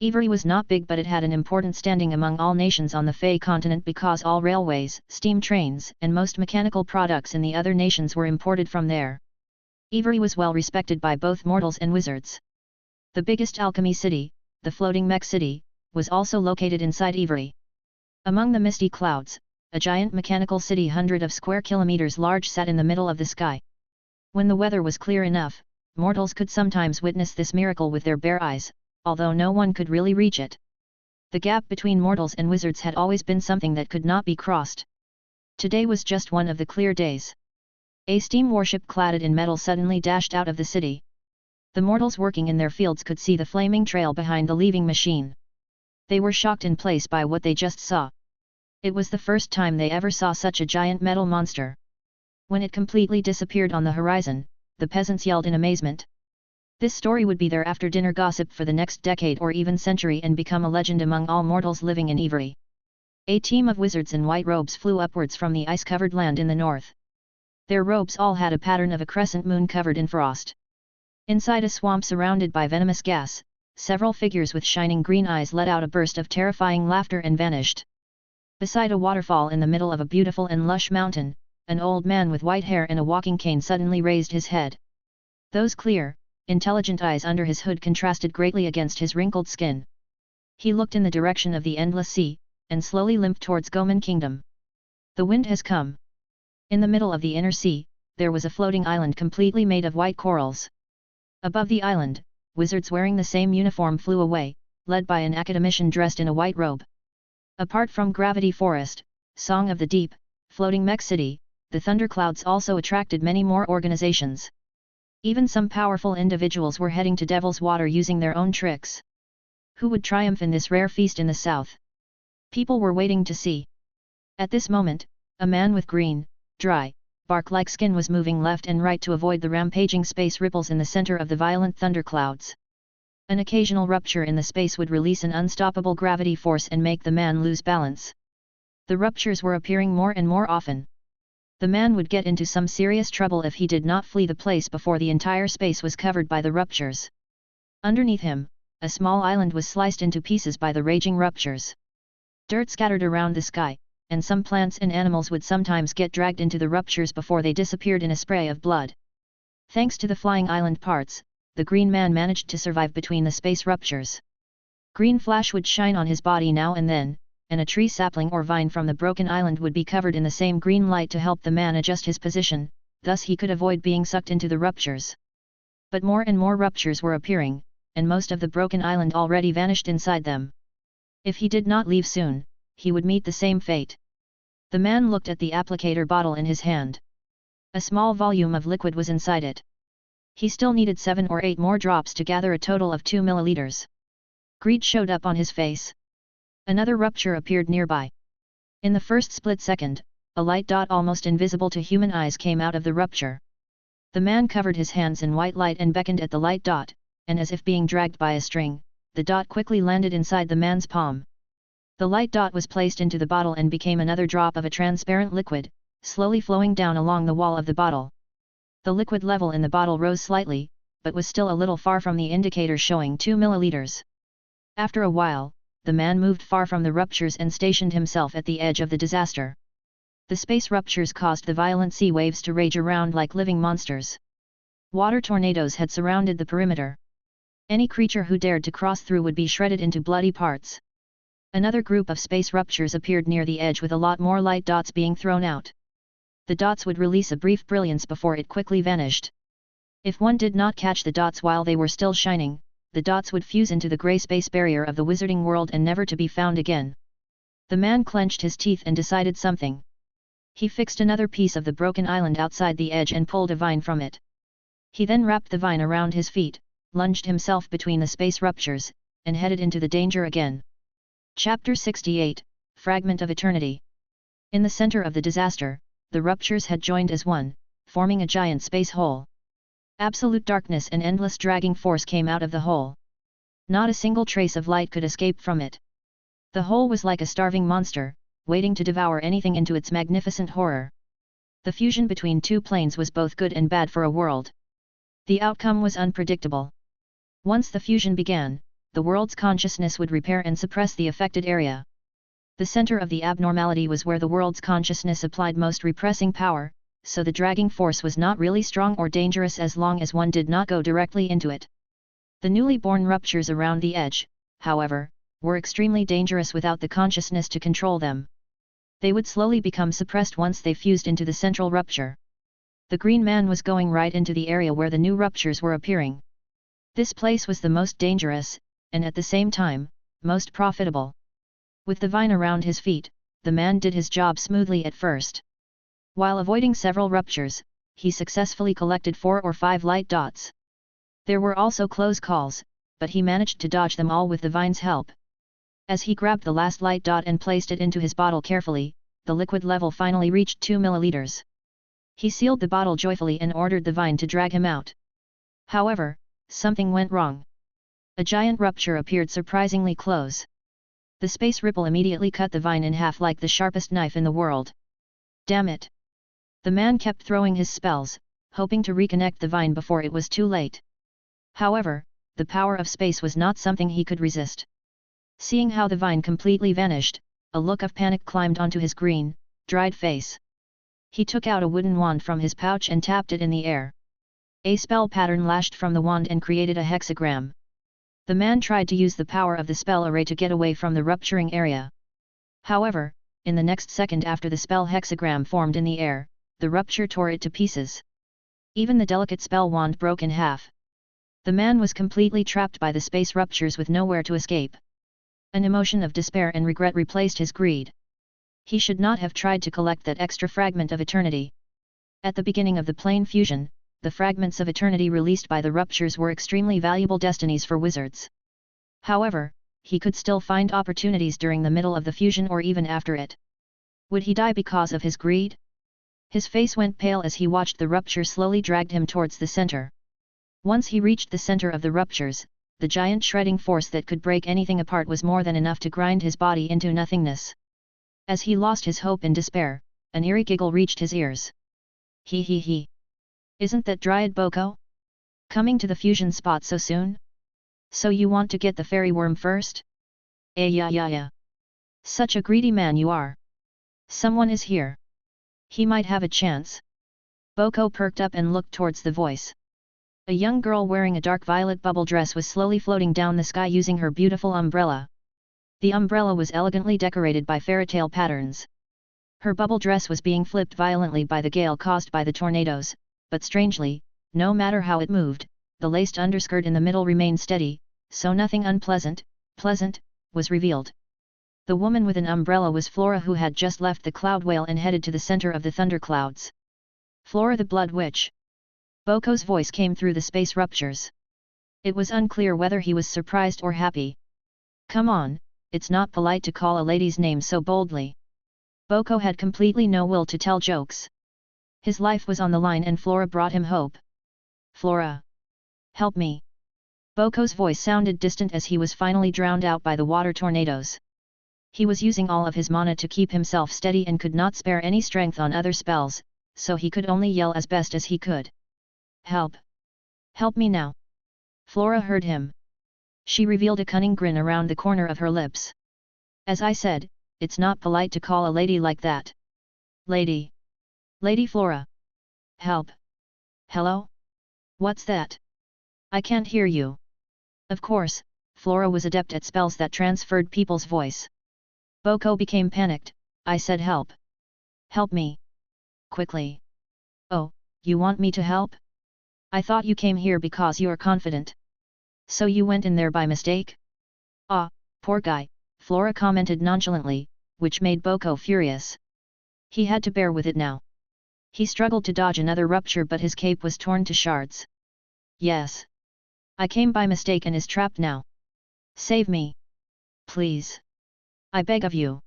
Ivory was not big, but it had an important standing among all nations on the Fey Continent because all railways, steam trains, and most mechanical products in the other nations were imported from there. Ivory was well respected by both mortals and wizards. The biggest alchemy city, the floating mech city, was also located inside Ivory. Among the misty clouds, a giant mechanical city 100 of square kilometers large sat in the middle of the sky. When the weather was clear enough, mortals could sometimes witness this miracle with their bare eyes, although no one could really reach it. The gap between mortals and wizards had always been something that could not be crossed. Today was just one of the clear days. A steam warship cladded in metal suddenly dashed out of the city. The mortals working in their fields could see the flaming trail behind the leaving machine. They were shocked in place by what they just saw. It was the first time they ever saw such a giant metal monster. When it completely disappeared on the horizon, the peasants yelled in amazement. This story would be their after-dinner gossip for the next decade or even century and become a legend among all mortals living in Ivory. A team of wizards in white robes flew upwards from the ice-covered land in the north. Their robes all had a pattern of a crescent moon covered in frost. Inside a swamp surrounded by venomous gas, several figures with shining green eyes let out a burst of terrifying laughter and vanished. Beside a waterfall in the middle of a beautiful and lush mountain, an old man with white hair and a walking cane suddenly raised his head. Those clear, intelligent eyes under his hood contrasted greatly against his wrinkled skin. He looked in the direction of the endless sea, and slowly limped towards Goman Kingdom. The wind has come. In the middle of the inner sea, there was a floating island completely made of white corals. Above the island, wizards wearing the same uniform flew away, led by an academician dressed in a white robe. Apart from Gravity Forest, Song of the Deep, Floating Mech City, the thunderclouds also attracted many more organizations. Even some powerful individuals were heading to Devil's Water using their own tricks. Who would triumph in this rare feast in the south? People were waiting to see. At this moment, a man with green, dry, bark-like skin was moving left and right to avoid the rampaging space ripples in the center of the violent thunderclouds. An occasional rupture in the space would release an unstoppable gravity force and make the man lose balance. The ruptures were appearing more and more often. The man would get into some serious trouble if he did not flee the place before the entire space was covered by the ruptures. Underneath him, a small island was sliced into pieces by the raging ruptures. Dirt scattered around the sky, and some plants and animals would sometimes get dragged into the ruptures before they disappeared in a spray of blood. Thanks to the flying island parts, the green man managed to survive between the space ruptures. Green flash would shine on his body now and then, and a tree sapling or vine from the broken island would be covered in the same green light to help the man adjust his position, thus he could avoid being sucked into the ruptures. But more and more ruptures were appearing, and most of the broken island already vanished inside them. If he did not leave soon, he would meet the same fate. The man looked at the applicator bottle in his hand. A small volume of liquid was inside it. He still needed 7 or 8 more drops to gather a total of 2 milliliters. Greed showed up on his face. Another rupture appeared nearby. In the first split second, a light dot almost invisible to human eyes came out of the rupture. The man covered his hands in white light and beckoned at the light dot, and as if being dragged by a string, the dot quickly landed inside the man's palm. The light dot was placed into the bottle and became another drop of a transparent liquid, slowly flowing down along the wall of the bottle. The liquid level in the bottle rose slightly, but was still a little far from the indicator showing 2 milliliters. After a while, the man moved far from the ruptures and stationed himself at the edge of the disaster. The space ruptures caused the violent sea waves to rage around like living monsters. Water tornadoes had surrounded the perimeter. Any creature who dared to cross through would be shredded into bloody parts. Another group of space ruptures appeared near the edge with a lot more light dots being thrown out. The dots would release a brief brilliance before it quickly vanished. If one did not catch the dots while they were still shining, the dots would fuse into the grey space barrier of the wizarding world and never to be found again. The man clenched his teeth and decided something. He fixed another piece of the broken island outside the edge and pulled a vine from it. He then wrapped the vine around his feet, lunged himself between the space ruptures, and headed into the danger again. Chapter 68, Fragment of Eternity. In the center of the disaster, the ruptures had joined as one, forming a giant space hole. Absolute darkness and endless dragging force came out of the hole. Not a single trace of light could escape from it. The hole was like a starving monster, waiting to devour anything into its magnificent horror. The fusion between two planes was both good and bad for a world. The outcome was unpredictable. Once the fusion began, the world's consciousness would repair and suppress the affected area. The center of the abnormality was where the world's consciousness applied most repressing power, so the dragging force was not really strong or dangerous as long as one did not go directly into it. The newly born ruptures around the edge, however, were extremely dangerous without the consciousness to control them. They would slowly become suppressed once they fused into the central rupture. The green man was going right into the area where the new ruptures were appearing. This place was the most dangerous, and at the same time, most profitable. With the vine around his feet, the man did his job smoothly at first. While avoiding several ruptures, he successfully collected 4 or 5 light dots. There were also close calls, but he managed to dodge them all with the vine's help. As he grabbed the last light dot and placed it into his bottle carefully, the liquid level finally reached 2 milliliters. He sealed the bottle joyfully and ordered the vine to drag him out. However, something went wrong. A giant rupture appeared surprisingly close. The space ripple immediately cut the vine in half like the sharpest knife in the world. Damn it! The man kept throwing his spells, hoping to reconnect the vine before it was too late. However, the power of space was not something he could resist. Seeing how the vine completely vanished, a look of panic climbed onto his green, dried face. He took out a wooden wand from his pouch and tapped it in the air. A spell pattern lashed from the wand and created a hexagram. The man tried to use the power of the spell array to get away from the rupturing area. However, in the next second after the spell hexagram formed in the air, the rupture tore it to pieces. Even the delicate spell wand broke in half. The man was completely trapped by the space ruptures with nowhere to escape. An emotion of despair and regret replaced his greed. He should not have tried to collect that extra fragment of eternity. At the beginning of the plane fusion, the fragments of eternity released by the ruptures were extremely valuable destinies for wizards. However, he could still find opportunities during the middle of the fusion or even after it. Would he die because of his greed? His face went pale as he watched the rupture slowly drag him towards the center. Once he reached the center of the ruptures, the giant shredding force that could break anything apart was more than enough to grind his body into nothingness. As he lost his hope in despair, an eerie giggle reached his ears. He he he. Isn't that Dryad Boko? Coming to the fusion spot so soon? So you want to get the fairy worm first? Yeah. Such a greedy man you are. Someone is here. He might have a chance. Boko perked up and looked towards the voice. A young girl wearing a dark violet bubble dress was slowly floating down the sky using her beautiful umbrella. The umbrella was elegantly decorated by fairytale patterns. Her bubble dress was being flipped violently by the gale caused by the tornadoes, but strangely, no matter how it moved, the laced underskirt in the middle remained steady, so nothing pleasant, was revealed. The woman with an umbrella was Flora, who had just left the cloud whale and headed to the center of the thunderclouds. Flora the Blood Witch. Boko's voice came through the space ruptures. It was unclear whether he was surprised or happy. Come on, it's not polite to call a lady's name so boldly. Boko had completely no will to tell jokes. His life was on the line and Flora brought him hope. Flora! Help me! Boko's voice sounded distant as he was finally drowned out by the water tornadoes. He was using all of his mana to keep himself steady and could not spare any strength on other spells, so he could only yell as best as he could. Help! Help me now! Flora heard him. She revealed a cunning grin around the corner of her lips. As I said, it's not polite to call a lady like that. Lady! Lady Flora! Help! Hello? What's that? I can't hear you. Of course, Flora was adept at spells that transferred people's voice. Boko became panicked. I said help. Help me. Quickly. Oh, you want me to help? I thought you came here because you're confident. So you went in there by mistake? Ah, poor guy, Flora commented nonchalantly, which made Boko furious. He had to bear with it now. He struggled to dodge another rupture but his cape was torn to shards. Yes. I came by mistake and is trapped now. Save me. Please. I beg of you.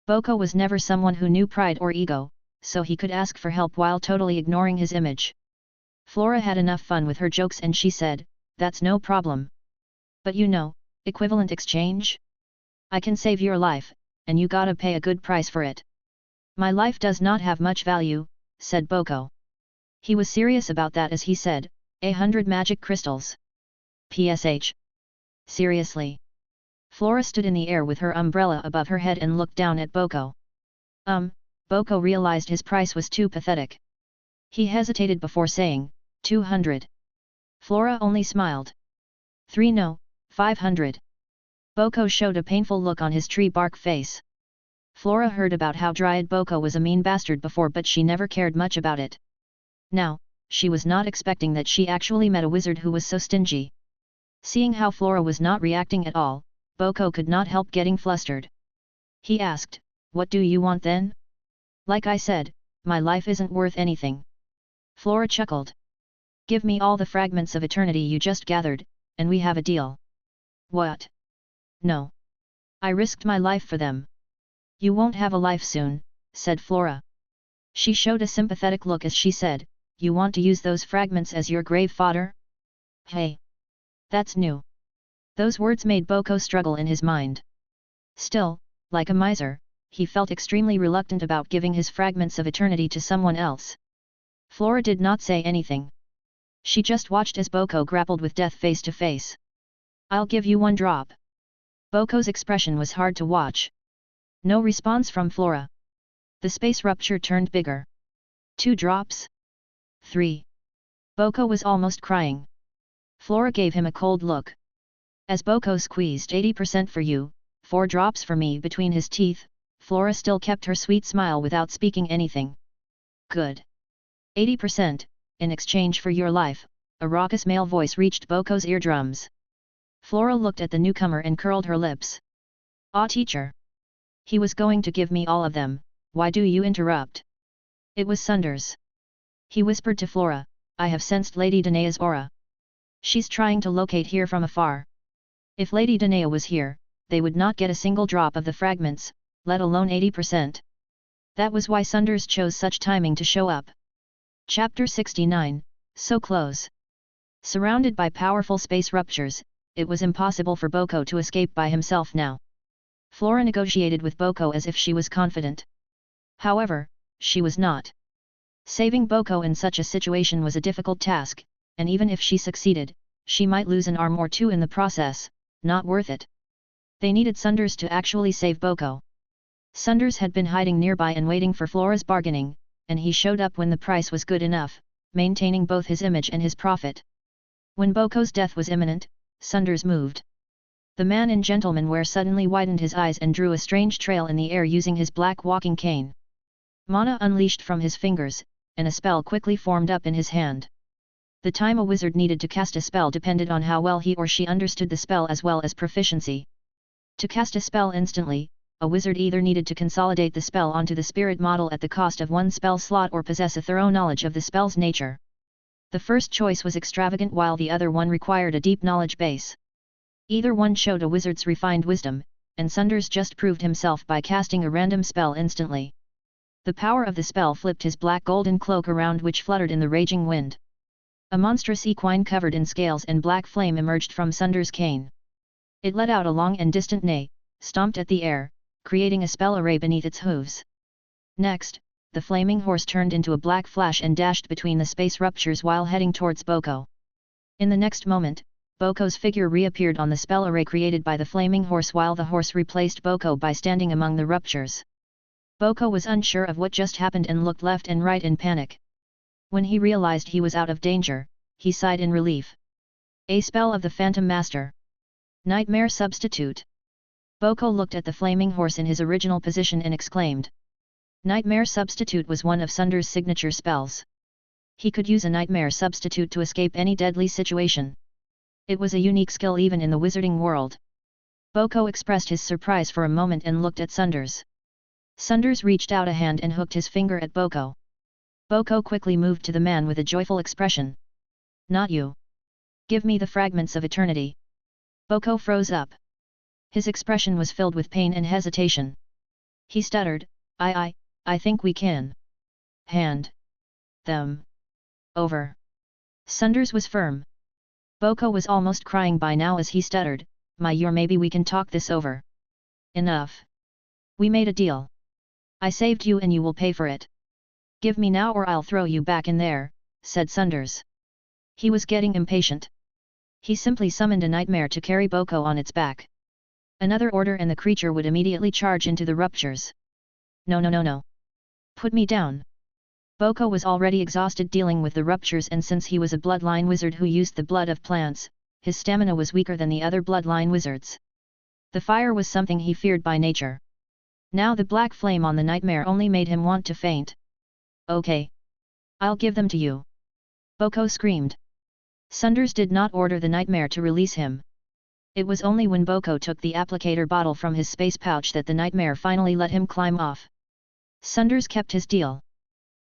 Boko was never someone who knew pride or ego, so he could ask for help while totally ignoring his image. Flora had enough fun with her jokes and she said, that's no problem. But you know, equivalent exchange? I can save your life, and you gotta pay a good price for it. My life does not have much value, said Boko. He was serious about that as he said, 100 magic crystals. PSH. Seriously. Flora stood in the air with her umbrella above her head and looked down at Boko. Boko realized his price was too pathetic. He hesitated before saying, 200. Flora only smiled. 3 no, 500. Boko showed a painful look on his tree bark face. Flora heard about how Dryad Boko was a mean bastard before but she never cared much about it. Now, she was not expecting that she actually met a wizard who was so stingy. Seeing how Flora was not reacting at all, Boko could not help getting flustered. He asked, what do you want then? Like I said, my life isn't worth anything. Flora chuckled. Give me all the fragments of eternity you just gathered, and we have a deal. What? No. I risked my life for them. You won't have a life soon, said Flora. She showed a sympathetic look as she said, you want to use those fragments as your grave fodder? Hey! That's new. Those words made Boko struggle in his mind. Still, like a miser, he felt extremely reluctant about giving his fragments of eternity to someone else. Flora did not say anything. She just watched as Boko grappled with death face to face. I'll give you 1 drop. Boko's expression was hard to watch. No response from Flora. The space rupture turned bigger. 2 drops? 3. Boko was almost crying. Flora gave him a cold look. As Boko squeezed 80% for you, 4 drops for me between his teeth, Flora still kept her sweet smile without speaking anything. Good. 80%, in exchange for your life, a raucous male voice reached Boko's eardrums. Flora looked at the newcomer and curled her lips. Ah, teacher! He was going to give me all of them, why do you interrupt? It was Sunders. He whispered to Flora, I have sensed Lady Danae's aura. She's trying to locate here from afar. If Lady Danae was here, they would not get a single drop of the fragments, let alone 80%. That was why Sunders chose such timing to show up. Chapter 69, So Close. Surrounded by powerful space ruptures, it was impossible for Boko to escape by himself now. Flora negotiated with Boko as if she was confident. However, she was not. Saving Boko in such a situation was a difficult task, and even if she succeeded, she might lose an arm or two in the process, not worth it. They needed Sunders to actually save Boko. Sunders had been hiding nearby and waiting for Flora's bargaining, and he showed up when the price was good enough, maintaining both his image and his profit. When Boko's death was imminent, Sunders moved. The man in gentleman wear suddenly widened his eyes and drew a strange trail in the air using his black walking cane. Mana unleashed from his fingers, and a spell quickly formed up in his hand. The time a wizard needed to cast a spell depended on how well he or she understood the spell as well as proficiency. To cast a spell instantly, a wizard either needed to consolidate the spell onto the spirit model at the cost of one spell slot or possess a thorough knowledge of the spell's nature. The first choice was extravagant while the other one required a deep knowledge base. Either one showed a wizard's refined wisdom, and Sunders just proved himself by casting a random spell instantly. The power of the spell flipped his black golden cloak around which fluttered in the raging wind. A monstrous equine covered in scales and black flame emerged from Sunders' cane. It let out a long and distant neigh, stomped at the air, creating a spell array beneath its hooves. Next, the flaming horse turned into a black flash and dashed between the space ruptures while heading towards Boko. In the next moment, Boko's figure reappeared on the spell array created by the flaming horse while the horse replaced Boko by standing among the ruptures. Boko was unsure of what just happened and looked left and right in panic. When he realized he was out of danger, he sighed in relief. A spell of the Phantom Master. Nightmare Substitute. Boko looked at the flaming horse in his original position and exclaimed. Nightmare Substitute was one of Sunders' signature spells. He could use a Nightmare Substitute to escape any deadly situation. It was a unique skill even in the wizarding world. Boko expressed his surprise for a moment and looked at Sunders. Sunders reached out a hand and hooked his finger at Boko. Boko quickly moved to the man with a joyful expression. Not you. Give me the fragments of eternity. Boko froze up. His expression was filled with pain and hesitation. He stuttered, I think we can. Hand them over. Sunders was firm. Boko was almost crying by now as he stuttered, maybe we can talk this over. Enough. We made a deal. I saved you and you will pay for it. Give me now or I'll throw you back in there, said Sunders. He was getting impatient. He simply summoned a nightmare to carry Boko on its back. Another order and the creature would immediately charge into the ruptures. No. Put me down. Boko was already exhausted dealing with the ruptures, and since he was a bloodline wizard who used the blood of plants, his stamina was weaker than the other bloodline wizards. The fire was something he feared by nature. Now the black flame on the nightmare only made him want to faint. Okay. I'll give them to you. Boko screamed. Sunders did not order the nightmare to release him. It was only when Boko took the applicator bottle from his space pouch that the nightmare finally let him climb off. Sunders kept his deal.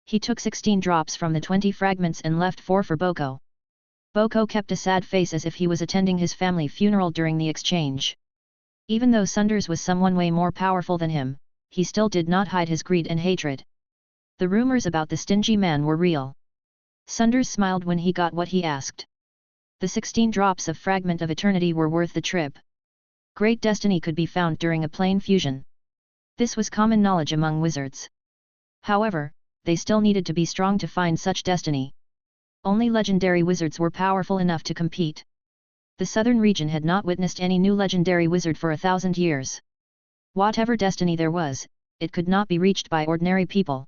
He took 16 drops from the 20 fragments and left 4 for Boko. Boko kept a sad face as if he was attending his family funeral during the exchange. Even though Sunders was someone way more powerful than him, he still did not hide his greed and hatred. The rumors about the stingy man were real. Sunders smiled when he got what he asked. The 16 drops of fragment of eternity were worth the trip. Great destiny could be found during a plane fusion. This was common knowledge among wizards. However, they still needed to be strong to find such destiny. Only legendary wizards were powerful enough to compete. The southern region had not witnessed any new legendary wizard for 1,000 years. Whatever destiny there was, it could not be reached by ordinary people.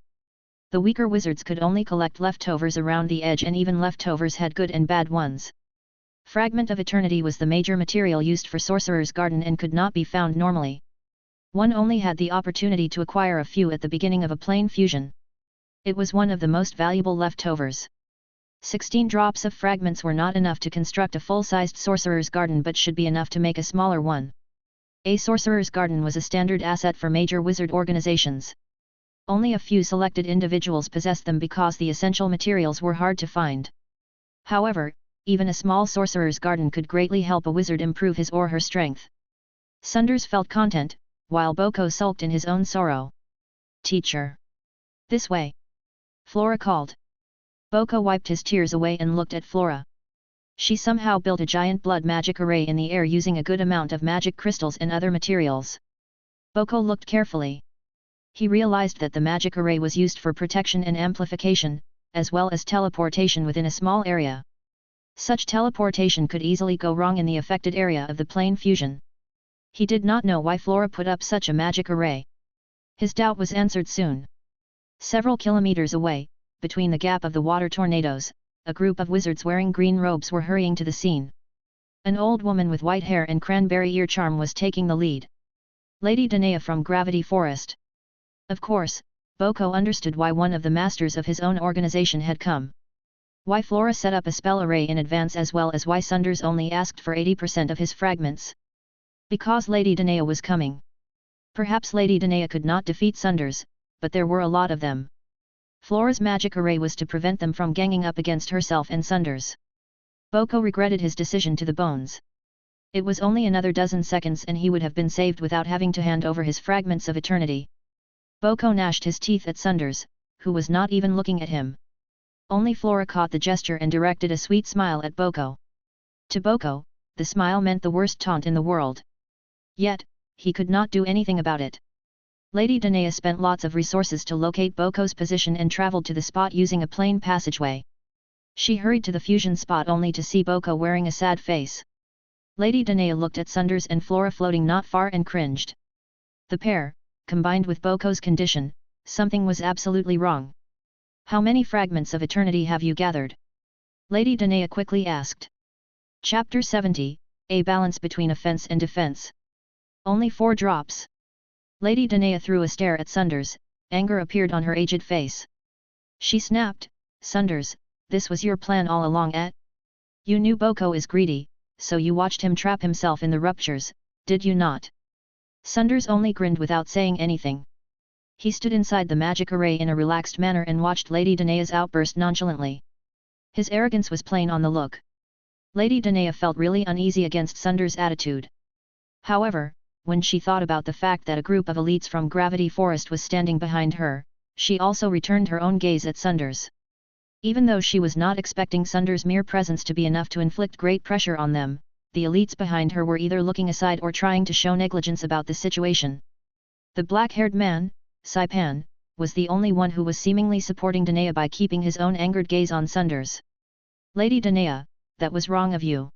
The weaker wizards could only collect leftovers around the edge, and even leftovers had good and bad ones. Fragment of Eternity was the major material used for Sorcerer's Garden and could not be found normally. One only had the opportunity to acquire a few at the beginning of a plane fusion. It was one of the most valuable leftovers. 16 drops of fragments were not enough to construct a full-sized Sorcerer's Garden, but should be enough to make a smaller one. A Sorcerer's Garden was a standard asset for major wizard organizations. Only a few selected individuals possessed them because the essential materials were hard to find. However, even a small Sorcerer's Garden could greatly help a wizard improve his or her strength. Sunders felt content, while Boko sulked in his own sorrow. Teacher! This way! Flora called. Boko wiped his tears away and looked at Flora. She somehow built a giant blood magic array in the air using a good amount of magic crystals and other materials. Boko looked carefully. He realized that the magic array was used for protection and amplification, as well as teleportation within a small area. Such teleportation could easily go wrong in the affected area of the plane fusion. He did not know why Flora put up such a magic array. His doubt was answered soon. Several kilometers away, between the gap of the water tornadoes, a group of wizards wearing green robes were hurrying to the scene. An old woman with white hair and cranberry ear charm was taking the lead. Lady Danae from Gravity Forest. Of course, Boko understood why one of the masters of his own organization had come. Why Flora set up a spell array in advance, as well as why Sunders only asked for 80% of his fragments. Because Lady Danae was coming. Perhaps Lady Danae could not defeat Sunders, but there were a lot of them. Flora's magic array was to prevent them from ganging up against herself and Sunders. Boko regretted his decision to the bones. It was only another dozen seconds and he would have been saved without having to hand over his fragments of eternity. Boko gnashed his teeth at Sunders, who was not even looking at him. Only Flora caught the gesture and directed a sweet smile at Boko. To Boko, the smile meant the worst taunt in the world. Yet, he could not do anything about it. Lady Danae spent lots of resources to locate Boko's position and traveled to the spot using a plain passageway. She hurried to the fusion spot only to see Boko wearing a sad face. Lady Danae looked at Sunders and Flora floating not far and cringed. The pair, combined with Boko's condition, something was absolutely wrong. How many fragments of eternity have you gathered? Lady Danae quickly asked. Chapter 70, A Balance Between Offense and Defense. Only 4 drops. Lady Danae threw a stare at Sunders, anger appeared on her aged face. She snapped, Sunders, this was your plan all along, eh? You knew Boko is greedy, so you watched him trap himself in the ruptures, did you not? Sunders only grinned without saying anything. He stood inside the magic array in a relaxed manner and watched Lady Danae's outburst nonchalantly. His arrogance was plain on the look. Lady Danae felt really uneasy against Sunders' attitude. However, when she thought about the fact that a group of elites from Gravity Forest was standing behind her, she also returned her own gaze at Sunders. Even though she was not expecting Sunders' mere presence to be enough to inflict great pressure on them, the elites behind her were either looking aside or trying to show negligence about the situation. The black-haired man, Saipan, was the only one who was seemingly supporting Danae by keeping his own angered gaze on Sunders. Lady Danae, that was wrong of you.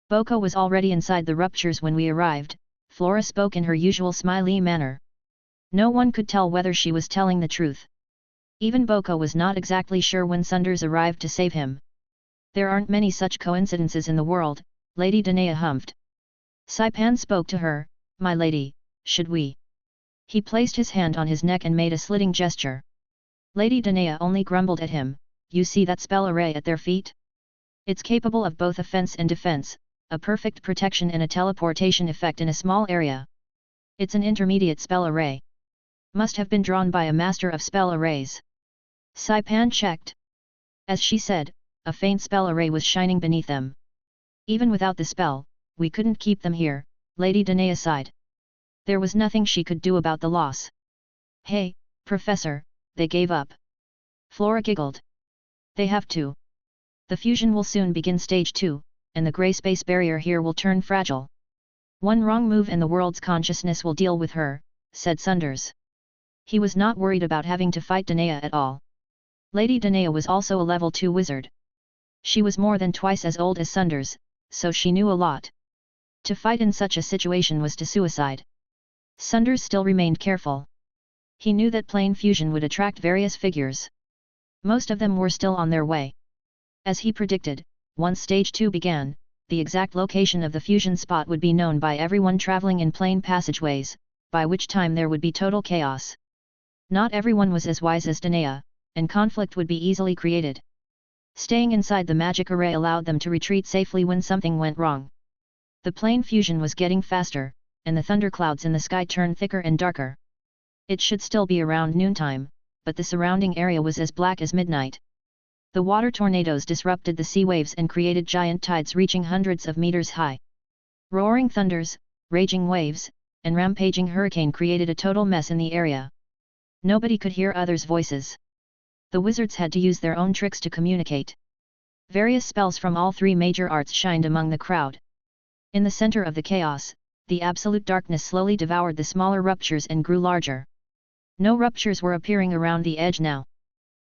Boko was already inside the ruptures when we arrived, Flora spoke in her usual smiley manner. No one could tell whether she was telling the truth. Even Boko was not exactly sure when Sunders arrived to save him. There aren't many such coincidences in the world, Lady Danae humphed. Saipan spoke to her, my lady, should we? He placed his hand on his neck and made a slitting gesture. Lady Danae only grumbled at him, you see that spell array at their feet? It's capable of both offense and defense, a perfect protection and a teleportation effect in a small area. It's an intermediate spell array. Must have been drawn by a master of spell arrays. Saipan checked. As she said, a faint spell array was shining beneath them. Even without the spell, we couldn't keep them here, Lady Danae sighed. There was nothing she could do about the loss. Hey, Professor, they gave up. Flora giggled. They have to. The fusion will soon begin stage 2, and the grey space barrier here will turn fragile. One wrong move and the world's consciousness will deal with her, said Sunders. He was not worried about having to fight Danae at all. Lady Danae was also a level 2 wizard. She was more than twice as old as Sunders, so she knew a lot. To fight in such a situation was to suicide. Sunders still remained careful. He knew that plane fusion would attract various figures. Most of them were still on their way. As he predicted, once stage 2 began, the exact location of the fusion spot would be known by everyone traveling in plane passageways, by which time there would be total chaos. Not everyone was as wise as Danae, and conflict would be easily created. Staying inside the magic array allowed them to retreat safely when something went wrong. The plane fusion was getting faster, and the thunderclouds in the sky turned thicker and darker. It should still be around noontime, but the surrounding area was as black as midnight. The water tornadoes disrupted the sea waves and created giant tides reaching hundreds of meters high. Roaring thunders, raging waves, and rampaging hurricane created a total mess in the area. Nobody could hear others' voices. The wizards had to use their own tricks to communicate. Various spells from all three major arts shined among the crowd. In the center of the chaos, the absolute darkness slowly devoured the smaller ruptures and grew larger. No ruptures were appearing around the edge now.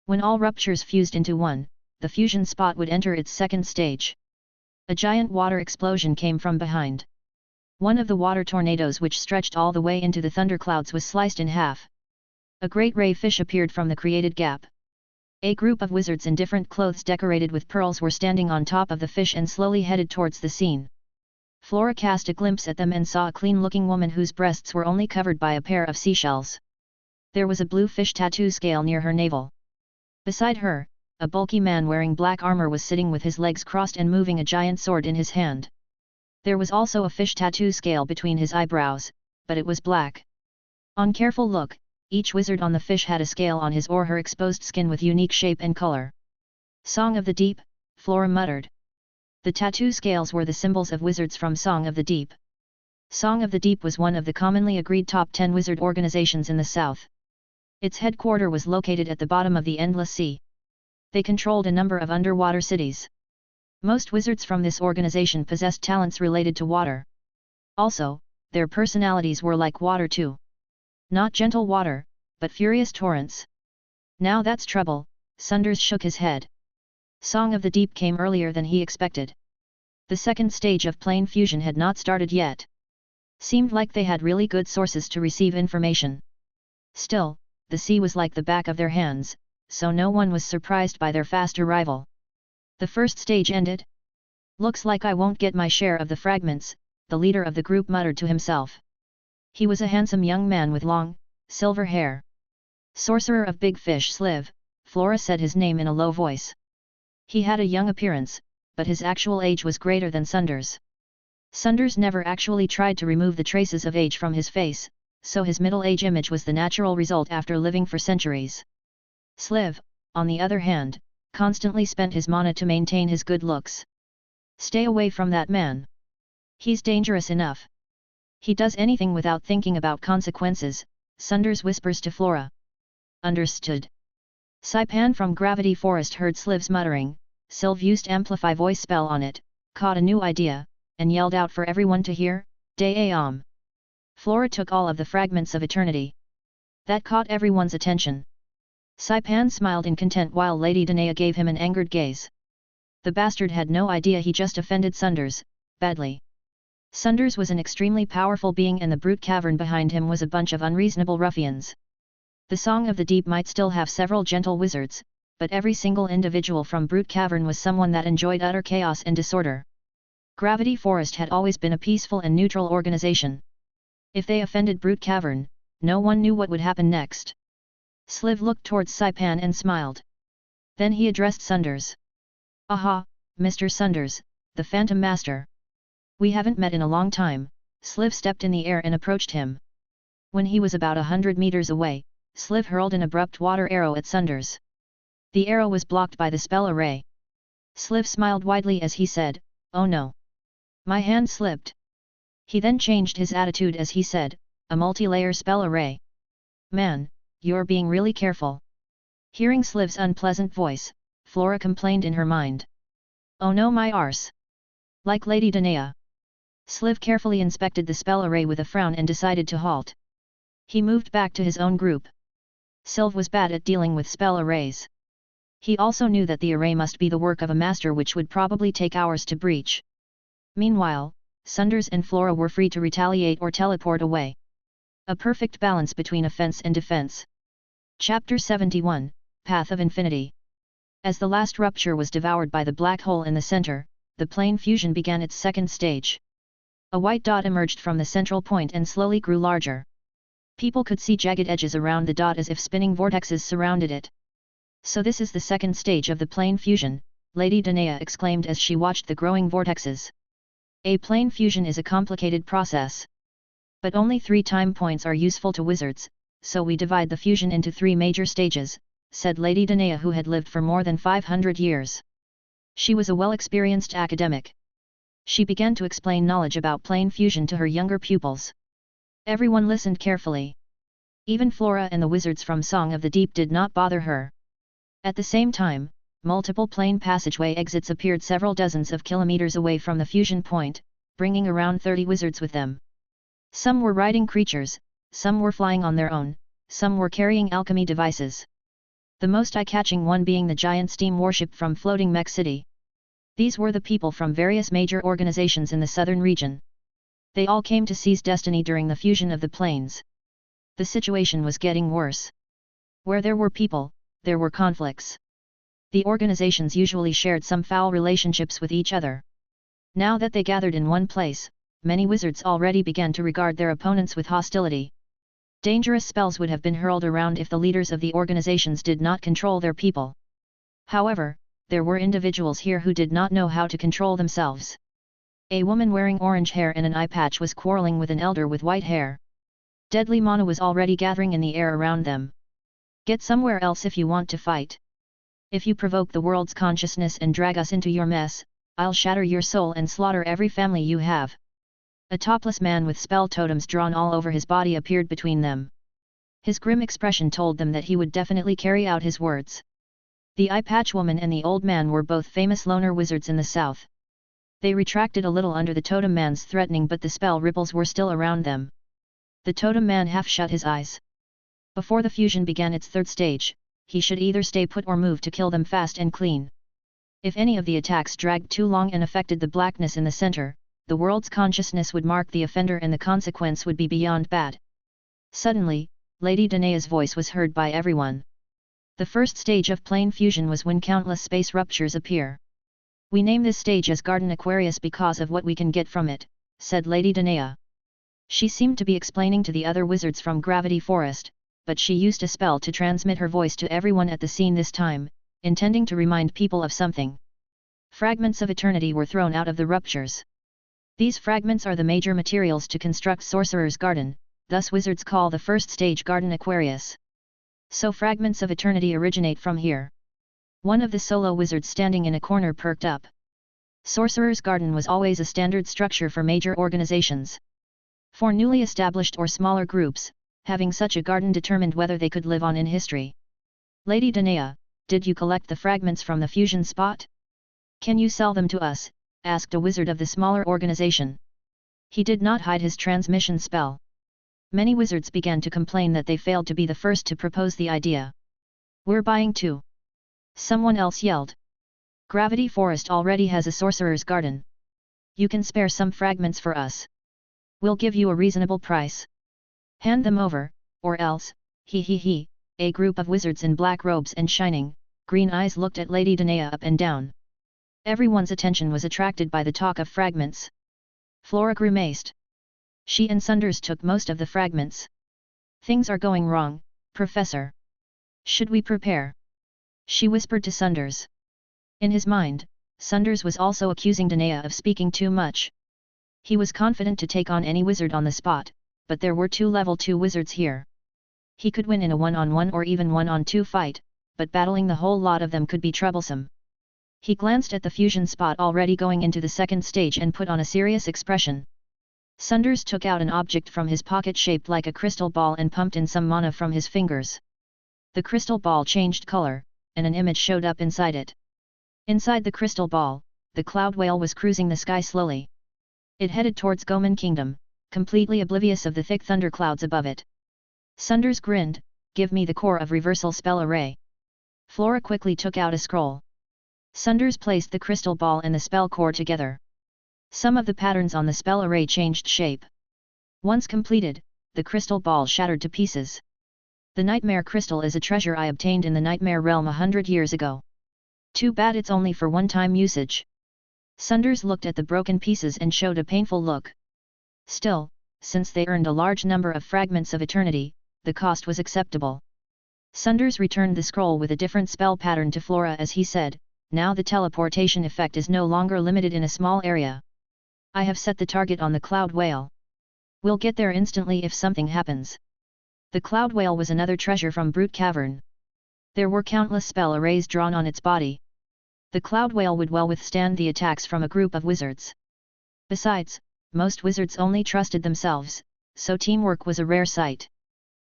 When all ruptures fused into one, the fusion spot would enter its second stage. A giant water explosion came from behind. One of the water tornadoes which stretched all the way into the thunderclouds was sliced in half. A great ray fish appeared from the created gap. A group of wizards in different clothes decorated with pearls were standing on top of the fish and slowly headed towards the scene. Flora cast a glimpse at them and saw a clean-looking woman whose breasts were only covered by a pair of seashells. There was a blue fish tattoo scale near her navel. Beside her, a bulky man wearing black armor was sitting with his legs crossed and moving a giant sword in his hand. There was also a fish tattoo scale between his eyebrows, but it was black. On careful look, each wizard on the fish had a scale on his or her exposed skin with unique shape and color. Song of the Deep, Flora muttered. The tattoo scales were the symbols of wizards from Song of the Deep. Song of the Deep was one of the commonly agreed top 10 wizard organizations in the south. Its headquarters was located at the bottom of the Endless Sea. They controlled a number of underwater cities. Most wizards from this organization possessed talents related to water. Also, their personalities were like water too. Not gentle water, but furious torrents. Now that's trouble, Sunders shook his head. Song of the Deep came earlier than he expected. The second stage of plane fusion had not started yet. Seemed like they had really good sources to receive information. Still, the sea was like the back of their hands, so no one was surprised by their fast arrival. The first stage ended. Looks like I won't get my share of the fragments, the leader of the group muttered to himself. He was a handsome young man with long, silver hair. Sorcerer of Big Fish Sliv, Flora said his name in a low voice. He had a young appearance, but his actual age was greater than Sunders. Sunders never actually tried to remove the traces of age from his face, so his middle-age image was the natural result after living for centuries. Sliv, on the other hand, constantly spent his mana to maintain his good looks. Stay away from that man. He's dangerous enough. He does anything without thinking about consequences, Sunders whispers to Flora. Understood. Saipan from Gravity Forest heard Sliv's muttering. Sylv used Amplify voice spell on it, caught a new idea, and yelled out for everyone to hear, De-Aam. Flora took all of the fragments of eternity. That caught everyone's attention. Saipan smiled in content while Lady Danae gave him an angered gaze. The bastard had no idea he just offended Sunders, badly. Sunders was an extremely powerful being and the brute cavern behind him was a bunch of unreasonable ruffians. The Song of the Deep might still have several gentle wizards, but every single individual from Brute Cavern was someone that enjoyed utter chaos and disorder. Gravity Forest had always been a peaceful and neutral organization. If they offended Brute Cavern, no one knew what would happen next. Sliv looked towards Saipan and smiled. Then he addressed Sunders. Aha, Mr. Sunders, the Phantom Master. We haven't met in a long time. Sliv stepped in the air and approached him. When he was about 100 meters away, Sliv hurled an abrupt water arrow at Sunders. The arrow was blocked by the spell array. Sliv smiled widely as he said, "Oh no. My hand slipped." He then changed his attitude as he said, "A multi-layer spell array. Man, you're being really careful." Hearing Sliv's unpleasant voice, Flora complained in her mind. "Oh no my arse." Like Lady Danae. Sliv carefully inspected the spell array with a frown and decided to halt. He moved back to his own group. Sylv was bad at dealing with spell arrays. He also knew that the array must be the work of a master which would probably take hours to breach. Meanwhile, Sunders and Flora were free to retaliate or teleport away. A perfect balance between offense and defense. Chapter 71, Path of Infinity. As the last rupture was devoured by the black hole in the center, the plane fusion began its second stage. A white dot emerged from the central point and slowly grew larger. People could see jagged edges around the dot as if spinning vortexes surrounded it. So this is the second stage of the plane fusion, Lady Danae exclaimed as she watched the growing vortexes. A plane fusion is a complicated process. But only 3 time points are useful to wizards, so we divide the fusion into 3 major stages, said Lady Danae who had lived for more than 500 years. She was a well-experienced academic. She began to explain knowledge about plane fusion to her younger pupils. Everyone listened carefully. Even Flora and the wizards from Song of the Deep did not bother her. At the same time, multiple plane passageway exits appeared several dozens of kilometers away from the fusion point, bringing around 30 wizards with them. Some were riding creatures, some were flying on their own, some were carrying alchemy devices. The most eye-catching one being the giant steam warship from Floating Mech City. These were the people from various major organizations in the southern region. They all came to seize destiny during the fusion of the planes. The situation was getting worse. Where there were people, there were conflicts. The organizations usually shared some foul relationships with each other. Now that they gathered in one place, many wizards already began to regard their opponents with hostility. Dangerous spells would have been hurled around if the leaders of the organizations did not control their people. However, there were individuals here who did not know how to control themselves. A woman wearing orange hair and an eye patch was quarreling with an elder with white hair. Deadly mana was already gathering in the air around them. Get somewhere else if you want to fight. If you provoke the world's consciousness and drag us into your mess, I'll shatter your soul and slaughter every family you have. A topless man with spell totems drawn all over his body appeared between them. His grim expression told them that he would definitely carry out his words. The eye patch woman and the old man were both famous loner wizards in the south. They retracted a little under the totem man's threatening, but the spell ripples were still around them. The totem man half shut his eyes. Before the fusion began its third stage, he should either stay put or move to kill them fast and clean. If any of the attacks dragged too long and affected the blackness in the center, the world's consciousness would mark the offender and the consequence would be beyond bad. Suddenly, Lady Danae's voice was heard by everyone. The first stage of plane fusion was when countless space ruptures appear. We name this stage as Garden Aquarius because of what we can get from it, said Lady Danae. She seemed to be explaining to the other wizards from Gravity Forest, but she used a spell to transmit her voice to everyone at the scene this time, intending to remind people of something. Fragments of eternity were thrown out of the ruptures. These fragments are the major materials to construct Sorcerer's Garden, thus wizards call the first stage Garden Aquarius. So fragments of eternity originate from here. One of the solo wizards standing in a corner perked up. Sorcerer's Garden was always a standard structure for major organizations. For newly established or smaller groups, having such a garden determined whether they could live on in history. Lady Danae, did you collect the fragments from the fusion spot? Can you sell them to us? Asked a wizard of the smaller organization. He did not hide his transmission spell. Many wizards began to complain that they failed to be the first to propose the idea. We're buying too. Someone else yelled. Gravity Forest already has a sorcerer's garden. You can spare some fragments for us. We'll give you a reasonable price. Hand them over, or else, he. A group of wizards in black robes and shining, green eyes looked at Lady Danae up and down. Everyone's attention was attracted by the talk of fragments. Flora grimaced. She and Sunders took most of the fragments. Things are going wrong, Professor. Should we prepare? She whispered to Sunders. In his mind, Sunders was also accusing Danae of speaking too much. He was confident to take on any wizard on the spot, but there were 2 level 2 wizards here. He could win in a 1-on-1 or even 1-on-2 fight, but battling the whole lot of them could be troublesome. He glanced at the fusion spot already going into the second stage and put on a serious expression. Sunders took out an object from his pocket shaped like a crystal ball and pumped in some mana from his fingers. The crystal ball changed color, and an image showed up inside it. Inside the crystal ball, the cloud whale was cruising the sky slowly. It headed towards Goman Kingdom, completely oblivious of the thick thunderclouds above it. Sunders grinned, give me the core of reversal spell array. Flora quickly took out a scroll. Sunders placed the crystal ball and the spell core together. Some of the patterns on the spell array changed shape. Once completed, the crystal ball shattered to pieces. The nightmare crystal is a treasure I obtained in the nightmare realm 100 years ago. Too bad it's only for one-time usage. Sunders looked at the broken pieces and showed a painful look. Still, since they earned a large number of fragments of eternity, the cost was acceptable. Sunders returned the scroll with a different spell pattern to Flora as he said, now the teleportation effect is no longer limited in a small area. I have set the target on the cloud whale. We'll get there instantly if something happens. The cloud whale was another treasure from Brute Cavern. There were countless spell arrays drawn on its body. The cloud whale would well withstand the attacks from a group of wizards. Besides, most wizards only trusted themselves, so teamwork was a rare sight.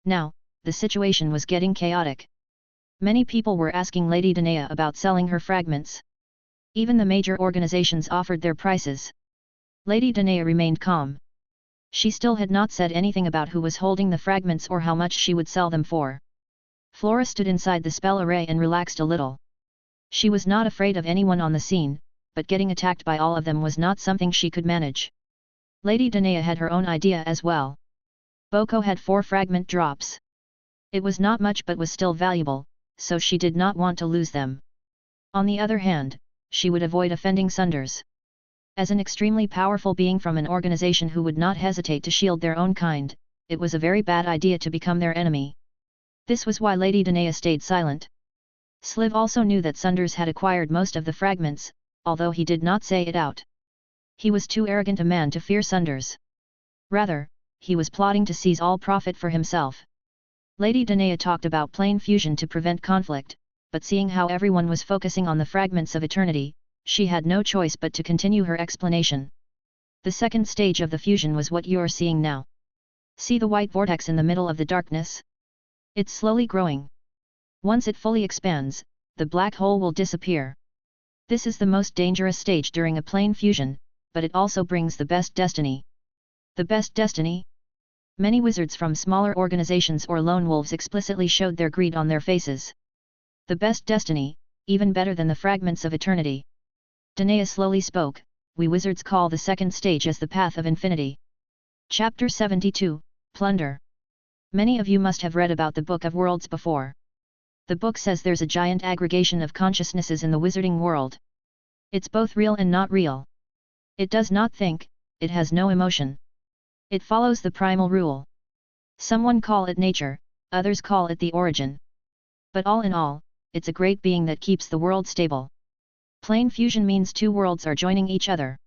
Now, the situation was getting chaotic. Many people were asking Lady Danae about selling her fragments. Even the major organizations offered their prices. Lady Danae remained calm. She still had not said anything about who was holding the fragments or how much she would sell them for. Flora stood inside the spell array and relaxed a little. She was not afraid of anyone on the scene, but getting attacked by all of them was not something she could manage. Lady Danae had her own idea as well. Boko had 4 fragment drops. It was not much but was still valuable, so she did not want to lose them. On the other hand, she would avoid offending Sunders. As an extremely powerful being from an organization who would not hesitate to shield their own kind, it was a very bad idea to become their enemy. This was why Lady Danae stayed silent. Sliv also knew that Sunders had acquired most of the fragments, although he did not say it out. He was too arrogant a man to fear Sunders. Rather, he was plotting to seize all profit for himself. Lady Danae talked about plane fusion to prevent conflict, but seeing how everyone was focusing on the fragments of eternity, she had no choice but to continue her explanation. The second stage of the fusion was what you are seeing now. See the white vortex in the middle of the darkness? It's slowly growing. Once it fully expands, the black hole will disappear. This is the most dangerous stage during a plane fusion, but it also brings the best destiny. The best destiny? Many wizards from smaller organizations or lone wolves explicitly showed their greed on their faces. The best destiny, even better than the fragments of eternity. Danae slowly spoke, we wizards call the second stage as the path of infinity. Chapter 72, Plunder. Many of you must have read about the Book of Worlds before. The book says there's a giant aggregation of consciousnesses in the wizarding world. It's both real and not real. It does not think, it has no emotion. It follows the primal rule. Someone call it nature, others call it the origin. But all in all, it's a great being that keeps the world stable. Plane fusion means 2 worlds are joining each other.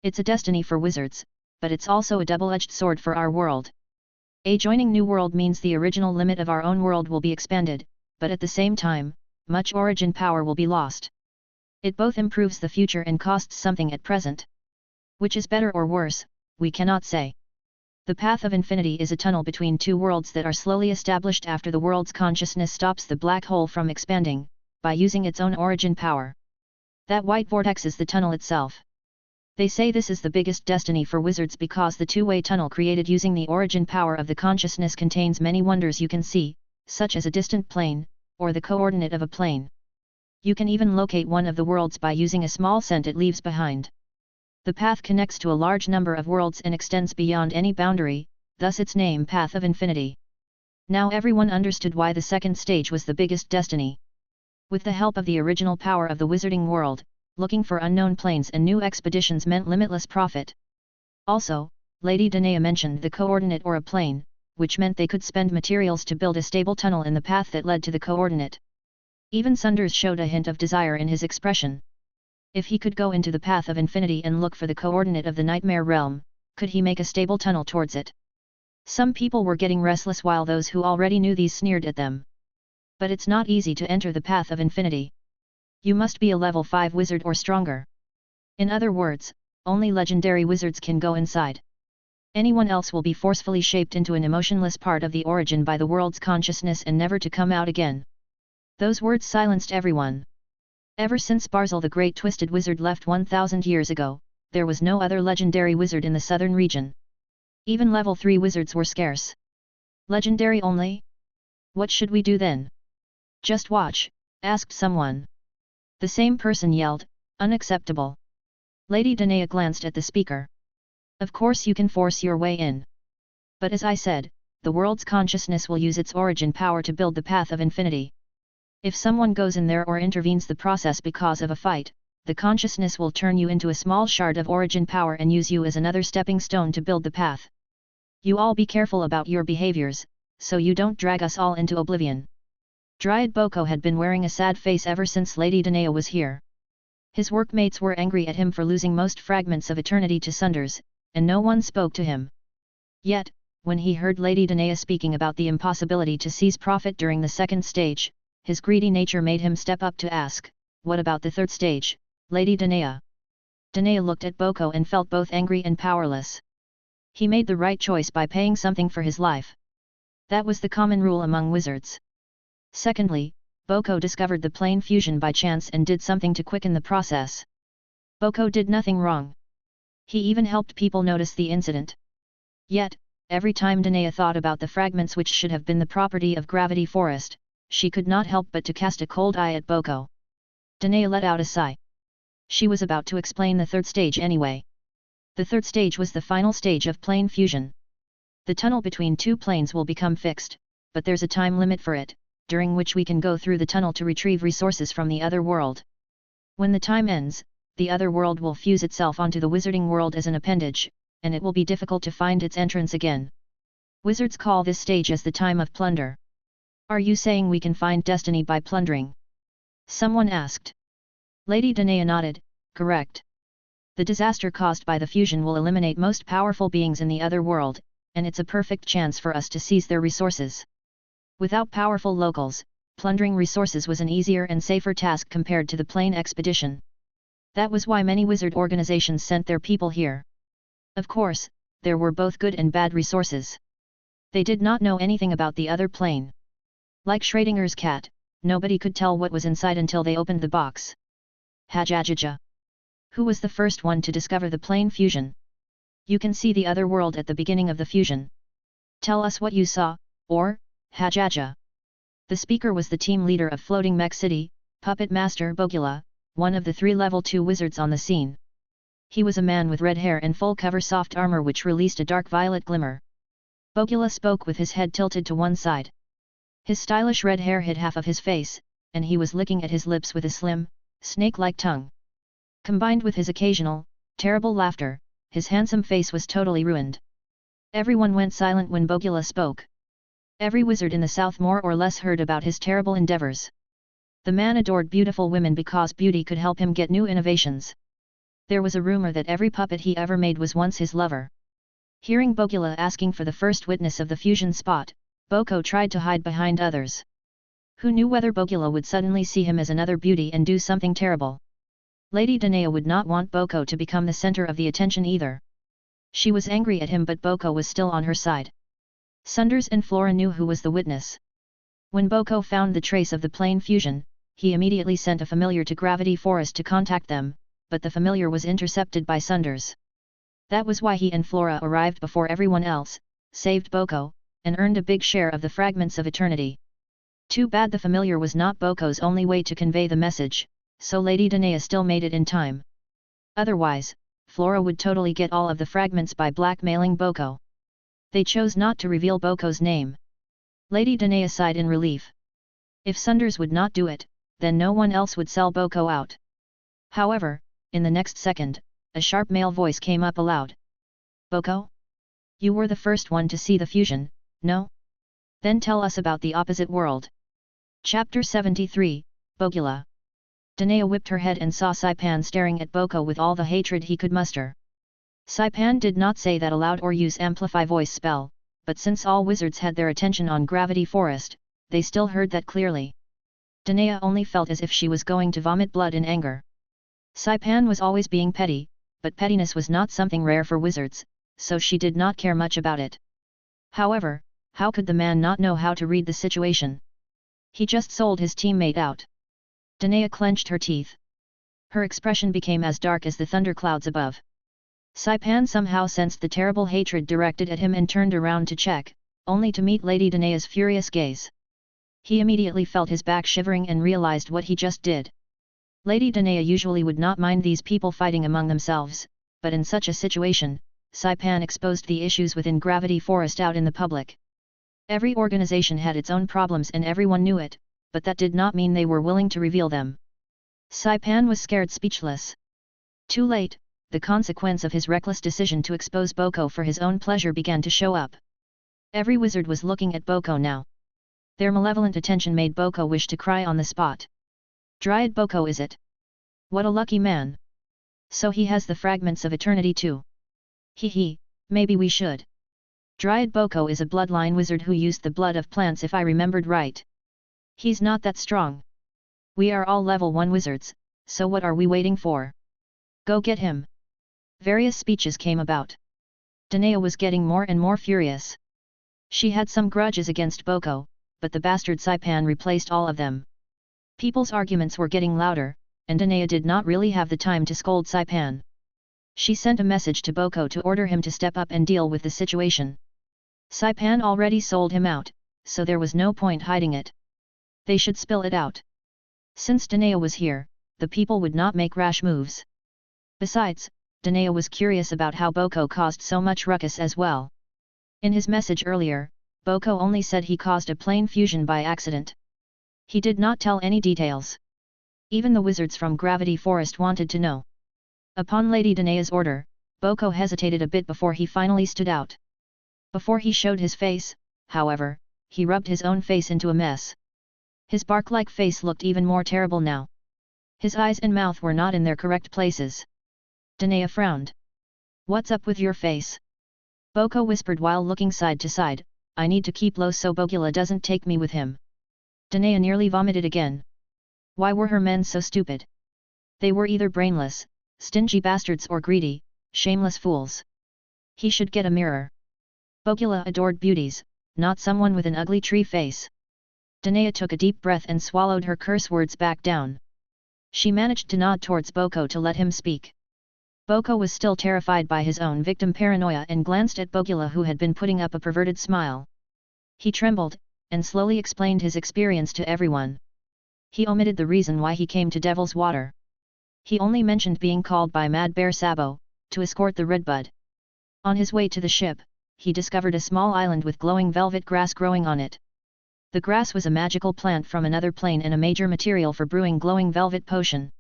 It's a destiny for wizards, but it's also a double-edged sword for our world. A joining new world means the original limit of our own world will be expanded, but at the same time, much origin power will be lost. It both improves the future and costs something at present. Which is better or worse, we cannot say. The path of infinity is a tunnel between 2 worlds that are slowly established after the world's consciousness stops the black hole from expanding, by using its own origin power. That white vortex is the tunnel itself. They say this is the biggest destiny for wizards because the 2-way tunnel created using the origin power of the consciousness contains many wonders you can see, such as a distant plane, or the coordinate of a plane. You can even locate one of the worlds by using a small scent it leaves behind. The path connects to a large number of worlds and extends beyond any boundary, thus its name Path of Infinity. Now everyone understood why the second stage was the biggest destiny. With the help of the original power of the wizarding world, looking for unknown planes and new expeditions meant limitless profit. Also, Lady Danae mentioned the coordinate or a plane, which meant they could spend materials to build a stable tunnel in the path that led to the coordinate. Even Sunders showed a hint of desire in his expression. If he could go into the path of infinity and look for the coordinate of the nightmare realm, could he make a stable tunnel towards it? Some people were getting restless while those who already knew these sneered at them. But it's not easy to enter the path of infinity. You must be a level 5 wizard or stronger. In other words, only legendary wizards can go inside. Anyone else will be forcefully shaped into an emotionless part of the origin by the world's consciousness and never to come out again. Those words silenced everyone. Ever since Barzil the Great Twisted Wizard left 1000 years ago, there was no other legendary wizard in the southern region. Even level 3 wizards were scarce. Legendary only? What should we do then? Just watch, asked someone. The same person yelled, unacceptable. Lady Danae glanced at the speaker. Of course you can force your way in. But as I said, the world's consciousness will use its origin power to build the path of infinity. If someone goes in there or intervenes the process because of a fight, the consciousness will turn you into a small shard of origin power and use you as another stepping stone to build the path. You all be careful about your behaviors, so you don't drag us all into oblivion. Dryad Boko had been wearing a sad face ever since Lady Danae was here. His workmates were angry at him for losing most fragments of eternity to Sunders, and no one spoke to him. Yet, when he heard Lady Danae speaking about the impossibility to seize profit during the second stage, his greedy nature made him step up to ask, what about the third stage, Lady Danae? Danae looked at Boko and felt both angry and powerless. He made the right choice by paying something for his life. That was the common rule among wizards. Secondly, Boko discovered the plane fusion by chance and did something to quicken the process. Boko did nothing wrong. He even helped people notice the incident. Yet, every time Danae thought about the fragments which should have been the property of Gravity Forest, she could not help but to cast a cold eye at Boko. Danae let out a sigh. She was about to explain the third stage anyway. The third stage was the final stage of plane fusion. The tunnel between two planes will become fixed, but there's a time limit for it, during which we can go through the tunnel to retrieve resources from the other world. When the time ends, the other world will fuse itself onto the wizarding world as an appendage, and it will be difficult to find its entrance again. Wizards call this stage as the time of plunder. Are you saying we can find destiny by plundering? Someone asked. Lady Danae nodded, correct. The disaster caused by the fusion will eliminate most powerful beings in the other world, and it's a perfect chance for us to seize their resources. Without powerful locals, plundering resources was an easier and safer task compared to the plane expedition. That was why many wizard organizations sent their people here. Of course, there were both good and bad resources. They did not know anything about the other plane. Like Schrodinger's cat, nobody could tell what was inside until they opened the box. Hajajaja. Who was the first one to discover the plane fusion? You can see the other world at the beginning of the fusion. Tell us what you saw, or, Hajaja. The speaker was the team leader of Floating Mech City, Puppet Master Bogula, one of the 3 level 2 wizards on the scene. He was a man with red hair and full cover soft armor which released a dark violet glimmer. Bogula spoke with his head tilted to one side. His stylish red hair hid half of his face, and he was licking at his lips with a slim, snake-like tongue. Combined with his occasional, terrible laughter, his handsome face was totally ruined. Everyone went silent when Bogula spoke. Every wizard in the south more or less heard about his terrible endeavors. The man adored beautiful women because beauty could help him get new innovations. There was a rumor that every puppet he ever made was once his lover. Hearing Bogula asking for the first witness of the fusion spot, Boko tried to hide behind others. Who knew whether Bogula would suddenly see him as another beauty and do something terrible? Lady Danae would not want Boko to become the center of the attention either. She was angry at him but Boko was still on her side. Sunders and Flora knew who was the witness. When Boko found the trace of the plane fusion, he immediately sent a familiar to Gravity Forest to contact them, but the familiar was intercepted by Sunders. That was why he and Flora arrived before everyone else, saved Boko, and earned a big share of the fragments of eternity. Too bad the familiar was not Boko's only way to convey the message, so Lady Danae still made it in time. Otherwise, Flora would totally get all of the fragments by blackmailing Boko. They chose not to reveal Boko's name. Lady Danae sighed in relief. If Sunders would not do it, then no one else would sell Boko out. However, in the next second, a sharp male voice came up aloud. Boko? You were the first one to see the fusion, no? Then tell us about the opposite world. Chapter 73, Bogula. Danae whipped her head and saw Saipan staring at Boko with all the hatred he could muster. Saipan did not say that aloud or use amplify voice spell, but since all wizards had their attention on Gravity Forest, they still heard that clearly. Danae only felt as if she was going to vomit blood in anger. Saipan was always being petty, but pettiness was not something rare for wizards, so she did not care much about it. However, how could the man not know how to read the situation? He just sold his teammate out. Danae clenched her teeth. Her expression became as dark as the thunderclouds above. Saipan somehow sensed the terrible hatred directed at him and turned around to check, only to meet Lady Danae's furious gaze. He immediately felt his back shivering and realized what he just did. Lady Danae usually would not mind these people fighting among themselves, but in such a situation, Saipan exposed the issues within Gravity Forest out in the public. Every organization had its own problems and everyone knew it, but that did not mean they were willing to reveal them. Saipan was scared speechless. Too late, the consequence of his reckless decision to expose Boko for his own pleasure began to show up. Every wizard was looking at Boko now. Their malevolent attention made Boko wish to cry on the spot. Dryad Boko is it? What a lucky man! So he has the fragments of eternity too. Hee, maybe we should. Dryad Boko is a bloodline wizard who used the blood of plants if I remembered right. He's not that strong. We are all level 1 wizards, so what are we waiting for? Go get him. Various speeches came about. Danae was getting more and more furious. She had some grudges against Boko, but the bastard Saipan replaced all of them. People's arguments were getting louder, and Danae did not really have the time to scold Saipan. She sent a message to Boko to order him to step up and deal with the situation. Saipan already sold him out, so there was no point hiding it. They should spill it out. Since Danae was here, the people would not make rash moves. Besides, Danae was curious about how Boko caused so much ruckus as well. In his message earlier, Boko only said he caused a plane fusion by accident. He did not tell any details. Even the wizards from Gravity Forest wanted to know. Upon Lady Danae's order, Boko hesitated a bit before he finally stood out. Before he showed his face, however, he rubbed his own face into a mess. His bark-like face looked even more terrible now. His eyes and mouth were not in their correct places. Danae frowned. "What's up with your face?" Boko whispered while looking side to side, "I need to keep low so Bogula doesn't take me with him." Danae nearly vomited again. Why were her men so stupid? They were either brainless, stingy bastards or greedy, shameless fools. He should get a mirror. Bogula adored beauties, not someone with an ugly tree face. Danae took a deep breath and swallowed her curse words back down. She managed to nod towards Boko to let him speak. Boko was still terrified by his own victim paranoia and glanced at Bogula, who had been putting up a perverted smile. He trembled, and slowly explained his experience to everyone. He omitted the reason why he came to Devil's Water. He only mentioned being called by Mad Bear Sabo, to escort the Redbud. On his way to the ship, he discovered a small island with glowing velvet grass growing on it. The grass was a magical plant from another plane and a major material for brewing glowing velvet potion.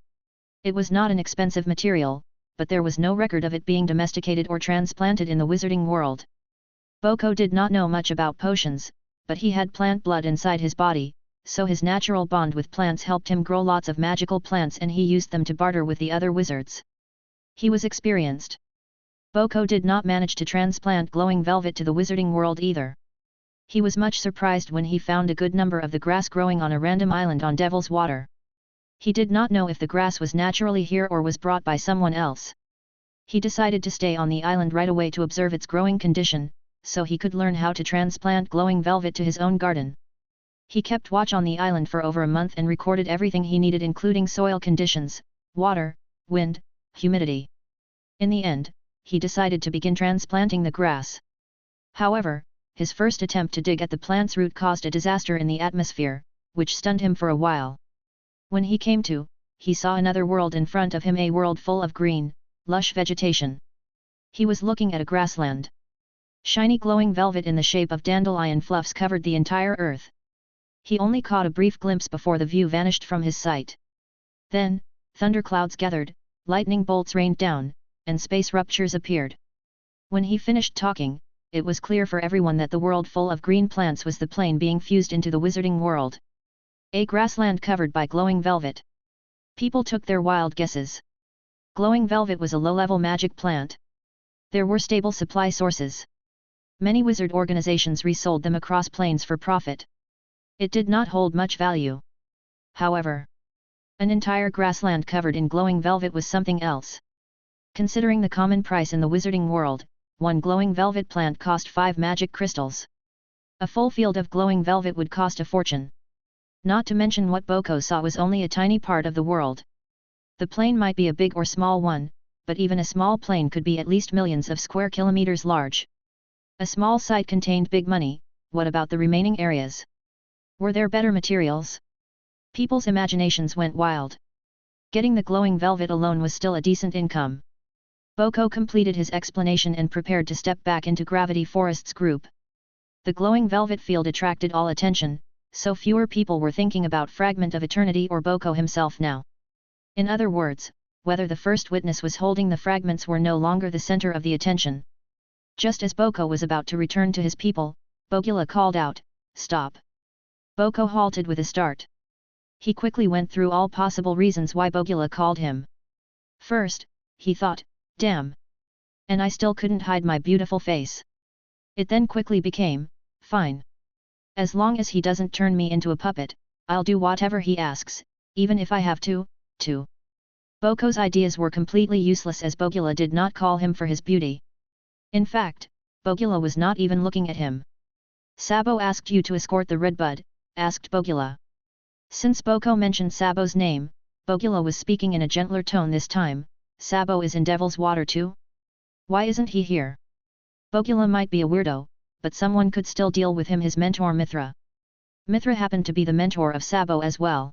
It was not an expensive material, but there was no record of it being domesticated or transplanted in the wizarding world. Boko did not know much about potions, but he had plant blood inside his body, so his natural bond with plants helped him grow lots of magical plants, and he used them to barter with the other wizards. He was experienced. Boko did not manage to transplant glowing velvet to the wizarding world either. He was much surprised when he found a good number of the grass growing on a random island on Devil's Water. He did not know if the grass was naturally here or was brought by someone else. He decided to stay on the island right away to observe its growing condition, so he could learn how to transplant glowing velvet to his own garden. He kept watch on the island for over a month and recorded everything he needed, including soil conditions, water, wind, humidity. In the end, he decided to begin transplanting the grass. However, his first attempt to dig at the plant's root caused a disaster in the atmosphere, which stunned him for a while. When he came to, he saw another world in front of him, a world full of green, lush vegetation. He was looking at a grassland. Shiny glowing velvet in the shape of dandelion fluffs covered the entire earth. He only caught a brief glimpse before the view vanished from his sight. Then, thunderclouds gathered, lightning bolts rained down, and space ruptures appeared. When he finished talking, it was clear for everyone that the world full of green plants was the plane being fused into the wizarding world. A grassland covered by glowing velvet. People took their wild guesses. Glowing velvet was a low-level magic plant. There were stable supply sources. Many wizard organizations resold them across planes for profit. It did not hold much value. However, an entire grassland covered in glowing velvet was something else. Considering the common price in the wizarding world, one glowing velvet plant cost 5 magic crystals. A full field of glowing velvet would cost a fortune. Not to mention what Boko saw was only a tiny part of the world. The plane might be a big or small one, but even a small plane could be at least millions of square kilometers large. A small site contained big money. What about the remaining areas? Were there better materials? People's imaginations went wild. Getting the glowing velvet alone was still a decent income. Boko completed his explanation and prepared to step back into Gravity Forest's group. The glowing velvet field attracted all attention, so fewer people were thinking about Fragment of Eternity or Boko himself now. In other words, whether the first witness was holding the fragments were no longer the center of the attention. Just as Boko was about to return to his people, Bogula called out, "Stop!" Boko halted with a start. He quickly went through all possible reasons why Bogula called him. First, he thought, damn! And I still couldn't hide my beautiful face. It then quickly became, fine. As long as he doesn't turn me into a puppet, I'll do whatever he asks, even if I have to. Boko's ideas were completely useless as Bogula did not call him for his beauty. In fact, Bogula was not even looking at him. Sabo asked you to escort the Redbud, asked Bogula. Since Boko mentioned Sabo's name, Bogula was speaking in a gentler tone this time. Sabo is in Devil's Water too? Why isn't he here? Bogula might be a weirdo, but someone could still deal with him. His mentor Mithra. Mithra happened to be the mentor of Sabo as well.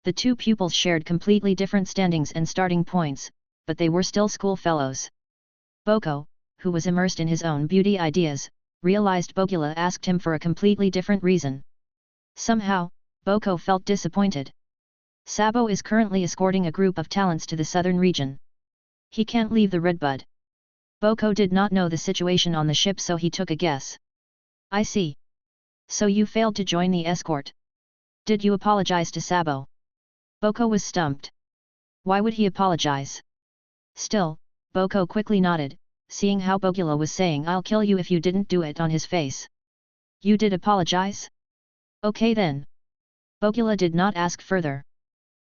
The two pupils shared completely different standings and starting points, but they were still school fellows. Boko, who was immersed in his own beauty ideas, realized Bogula asked him for a completely different reason. Somehow, Boko felt disappointed. Sabo is currently escorting a group of talents to the southern region. He can't leave the Redbud. Boko did not know the situation on the ship, so he took a guess. I see. So you failed to join the escort. Did you apologize to Sabo? Boko was stumped. Why would he apologize? Still, Boko quickly nodded, seeing how Bogula was saying I'll kill you if you didn't do it on his face. You did apologize? Okay then. Bogula did not ask further.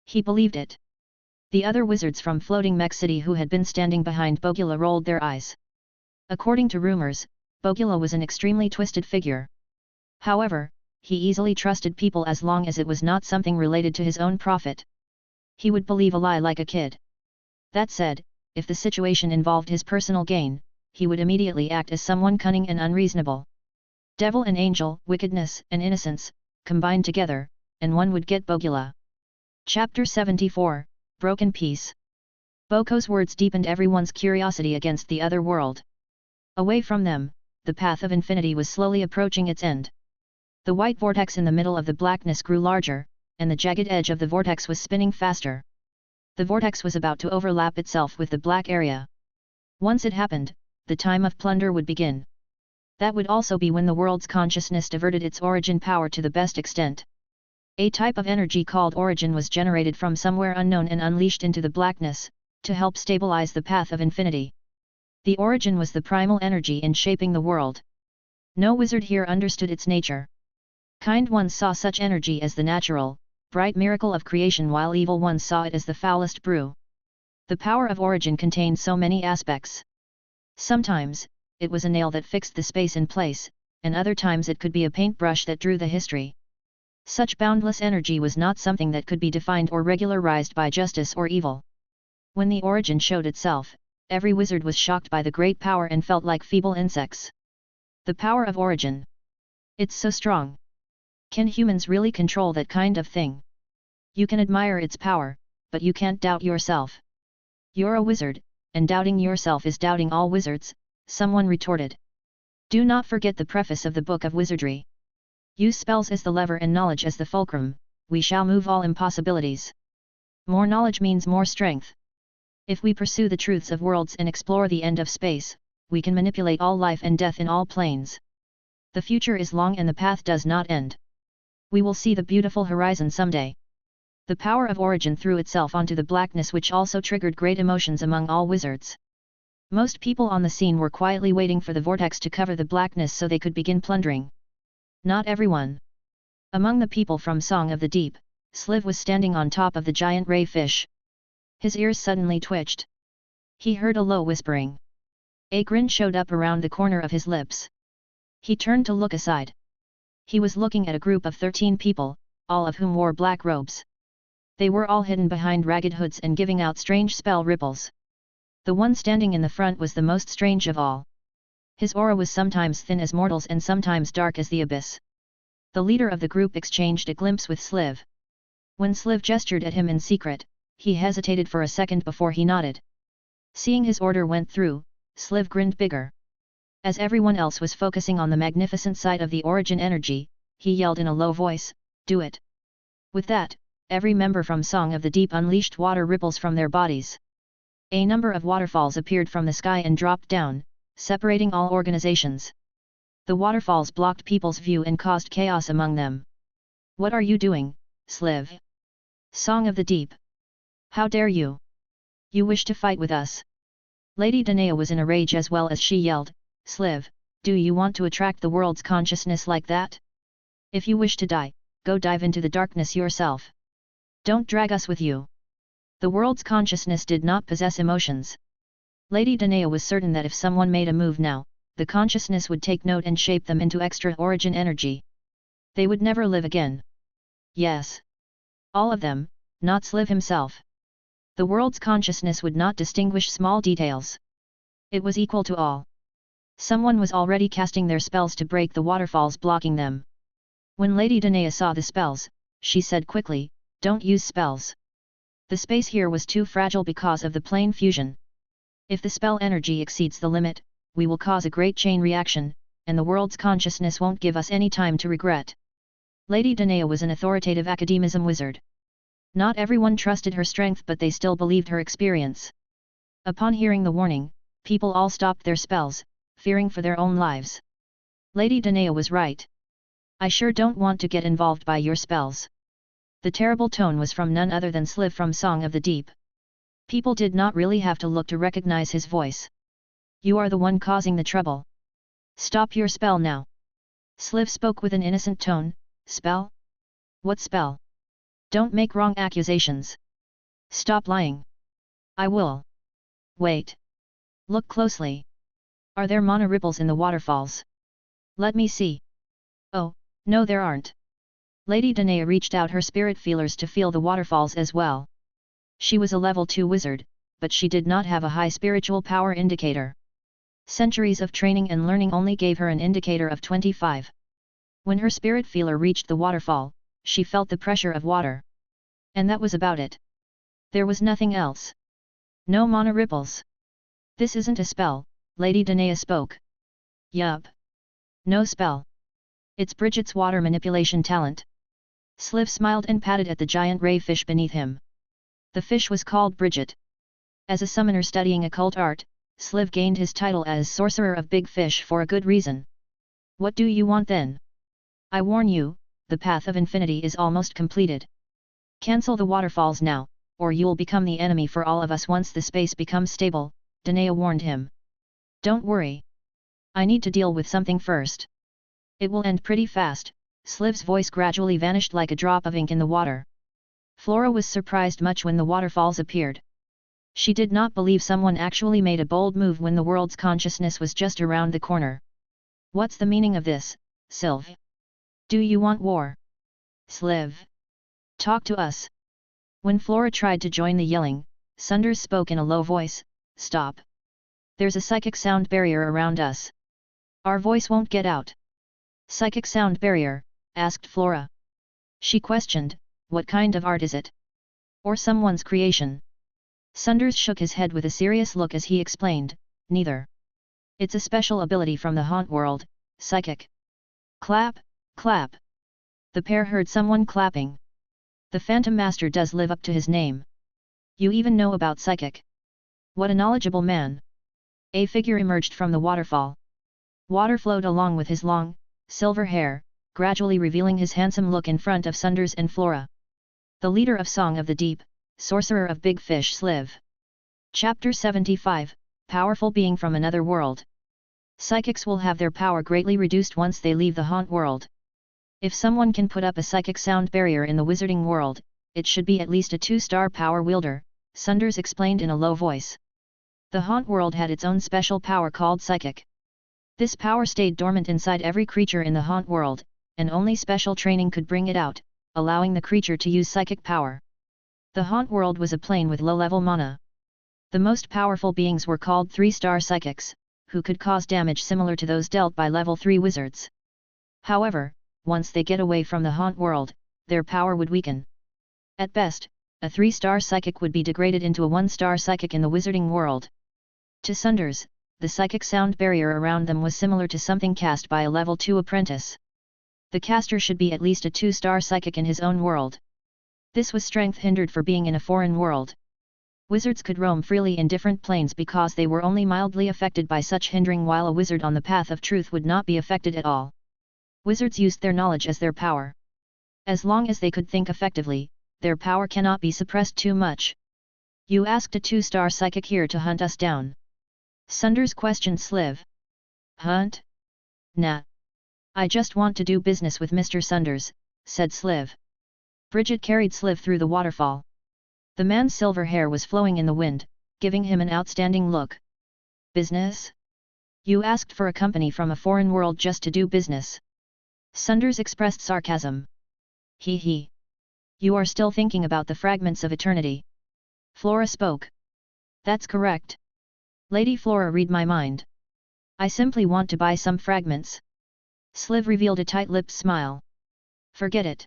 He believed it. The other wizards from Floating Mech City who had been standing behind Bogula rolled their eyes. According to rumors, Bogula was an extremely twisted figure. However, he easily trusted people as long as it was not something related to his own profit. He would believe a lie like a kid. That said, if the situation involved his personal gain, he would immediately act as someone cunning and unreasonable. Devil and angel, wickedness and innocence, combined together, and one would get Bogula. Chapter 74, Broken Peace. Boko's words deepened everyone's curiosity against the other world. Away from them, the path of infinity was slowly approaching its end. The white vortex in the middle of the blackness grew larger, and the jagged edge of the vortex was spinning faster. The vortex was about to overlap itself with the black area. Once it happened, the time of plunder would begin. That would also be when the world's consciousness diverted its origin power to the best extent. A type of energy called origin was generated from somewhere unknown and unleashed into the blackness, to help stabilize the path of infinity. The origin was the primal energy in shaping the world. No wizard here understood its nature. Kind ones saw such energy as the natural, bright miracle of creation, while evil ones saw it as the foulest brew. The power of origin contained so many aspects. Sometimes, it was a nail that fixed the space in place, and other times it could be a paintbrush that drew the history. Such boundless energy was not something that could be defined or regularized by justice or evil. When the origin showed itself, every wizard was shocked by the great power and felt like feeble insects. The power of origin. It's so strong. Can humans really control that kind of thing? You can admire its power, but you can't doubt yourself. You're a wizard, and doubting yourself is doubting all wizards, someone retorted. Do not forget the preface of the Book of Wizardry. Use spells as the lever and knowledge as the fulcrum, we shall move all impossibilities. More knowledge means more strength. If we pursue the truths of worlds and explore the end of space, we can manipulate all life and death in all planes. The future is long and the path does not end. We will see the beautiful horizon someday. The power of origin threw itself onto the blackness, which also triggered great emotions among all wizards. Most people on the scene were quietly waiting for the vortex to cover the blackness so they could begin plundering. Not everyone. Among the people from Song of the Deep, Sliv was standing on top of the giant ray fish. His ears suddenly twitched. He heard a low whispering. A grin showed up around the corner of his lips. He turned to look aside. He was looking at a group of 13 people, all of whom wore black robes. They were all hidden behind ragged hoods and giving out strange spell ripples. The one standing in the front was the most strange of all. His aura was sometimes thin as mortals and sometimes dark as the abyss. The leader of the group exchanged a glimpse with Sliv. When Sliv gestured at him in secret, he hesitated for a second before he nodded. Seeing his order went through, Sliv grinned bigger. As everyone else was focusing on the magnificent sight of the origin energy, he yelled in a low voice, "Do it!" With that, every member from Song of the Deep unleashed water ripples from their bodies. A number of waterfalls appeared from the sky and dropped down, separating all organizations. The waterfalls blocked people's view and caused chaos among them. "What are you doing, Sliv? Song of the Deep! How dare you? You wish to fight with us?" Lady Danae was in a rage as well as she yelled, "Sliv, do you want to attract the world's consciousness like that? If you wish to die, go dive into the darkness yourself. Don't drag us with you." The world's consciousness did not possess emotions. Lady Danae was certain that if someone made a move now, the consciousness would take note and shape them into extra origin energy. They would never live again. "Yes. All of them, not Sliv himself. The world's consciousness would not distinguish small details. It was equal to all. Someone was already casting their spells to break the waterfalls blocking them. When Lady Danae saw the spells, she said quickly, "Don't use spells. The space here was too fragile because of the plane fusion. If the spell energy exceeds the limit, we will cause a great chain reaction, and the world's consciousness won't give us any time to regret." Lady Danae was an authoritative academism wizard. Not everyone trusted her strength, but they still believed her experience. Upon hearing the warning, people all stopped their spells, fearing for their own lives. Lady Danae was right. "I sure don't want to get involved by your spells." The terrible tone was from none other than Sliv from Song of the Deep. People did not really have to look to recognize his voice. "You are the one causing the trouble. Stop your spell now." Sliv spoke with an innocent tone. "Spell? What spell? Don't make wrong accusations. Stop lying." "I will." "Wait. Look closely. Are there mana ripples in the waterfalls? Let me see." "Oh, no there aren't." Lady Danae reached out her spirit feelers to feel the waterfalls as well. She was a level 2 wizard, but she did not have a high spiritual power indicator. Centuries of training and learning only gave her an indicator of 25. When her spirit feeler reached the waterfall, she felt the pressure of water. And that was about it. There was nothing else. No mana ripples. "This isn't a spell," Lady Danae spoke. "Yup. No spell. It's Bridget's water manipulation talent." Sliv smiled and patted at the giant ray fish beneath him. The fish was called Bridget. As a summoner studying occult art, Sliv gained his title as Sorcerer of Big Fish for a good reason. "What do you want then?" "I warn you, the path of infinity is almost completed. Cancel the waterfalls now, or you'll become the enemy for all of us once the space becomes stable," Danae warned him. "Don't worry. I need to deal with something first. It will end pretty fast." Sliv's voice gradually vanished like a drop of ink in the water. Flora was surprised much when the waterfalls appeared. She did not believe someone actually made a bold move when the world's consciousness was just around the corner. "What's the meaning of this, Sylv? Do you want war?" "Sliv. Talk to us." When Flora tried to join the yelling, Sunders spoke in a low voice, "Stop. There's a psychic sound barrier around us. Our voice won't get out." "Psychic sound barrier?" asked Flora. She questioned, "What kind of art is it? Or someone's creation?" Sunders shook his head with a serious look as he explained, "Neither. It's a special ability from the haunt world, psychic." Clap, clap. The pair heard someone clapping. "The Phantom Master does live up to his name. You even know about psychic. What a knowledgeable man." A figure emerged from the waterfall. Water flowed along with his long, silver hair, gradually revealing his handsome look in front of Sunders and Flora. The leader of Song of the Deep, Sorcerer of Big Fish Sliv. Chapter 75, Powerful Being from Another World. Psychics will have their power greatly reduced once they leave the haunt world. If someone can put up a psychic sound barrier in the wizarding world, it should be at least a 2-star power wielder, Sunders explained in a low voice. The haunt world had its own special power called psychic. This power stayed dormant inside every creature in the haunt world, and only special training could bring it out, allowing the creature to use psychic power. The haunt world was a plane with low-level mana. The most powerful beings were called 3-star psychics, who could cause damage similar to those dealt by level 3 wizards. However, once they get away from the haunt world, their power would weaken. At best, a 3-star psychic would be degraded into a 1-star psychic in the wizarding world. To Sunders, the psychic sound barrier around them was similar to something cast by a level 2 apprentice. The caster should be at least a 2-star psychic in his own world. This was strength hindered for being in a foreign world. Wizards could roam freely in different planes because they were only mildly affected by such hindering, while a wizard on the path of truth would not be affected at all. Wizards used their knowledge as their power. As long as they could think effectively, their power cannot be suppressed too much. "You asked a 2-star psychic here to hunt us down?" Sunders questioned Sliv. "Hunt? Nah. I just want to do business with Mr. Sunders," said Sliv. Bridget carried Sliv through the waterfall. The man's silver hair was flowing in the wind, giving him an outstanding look. "Business? You asked for a company from a foreign world just to do business?" Sunders expressed sarcasm. "Hee hee. You are still thinking about the fragments of eternity. Flora spoke. That's correct. Lady Flora, read my mind. I simply want to buy some fragments. Sliv revealed a tight-lipped smile. Forget it.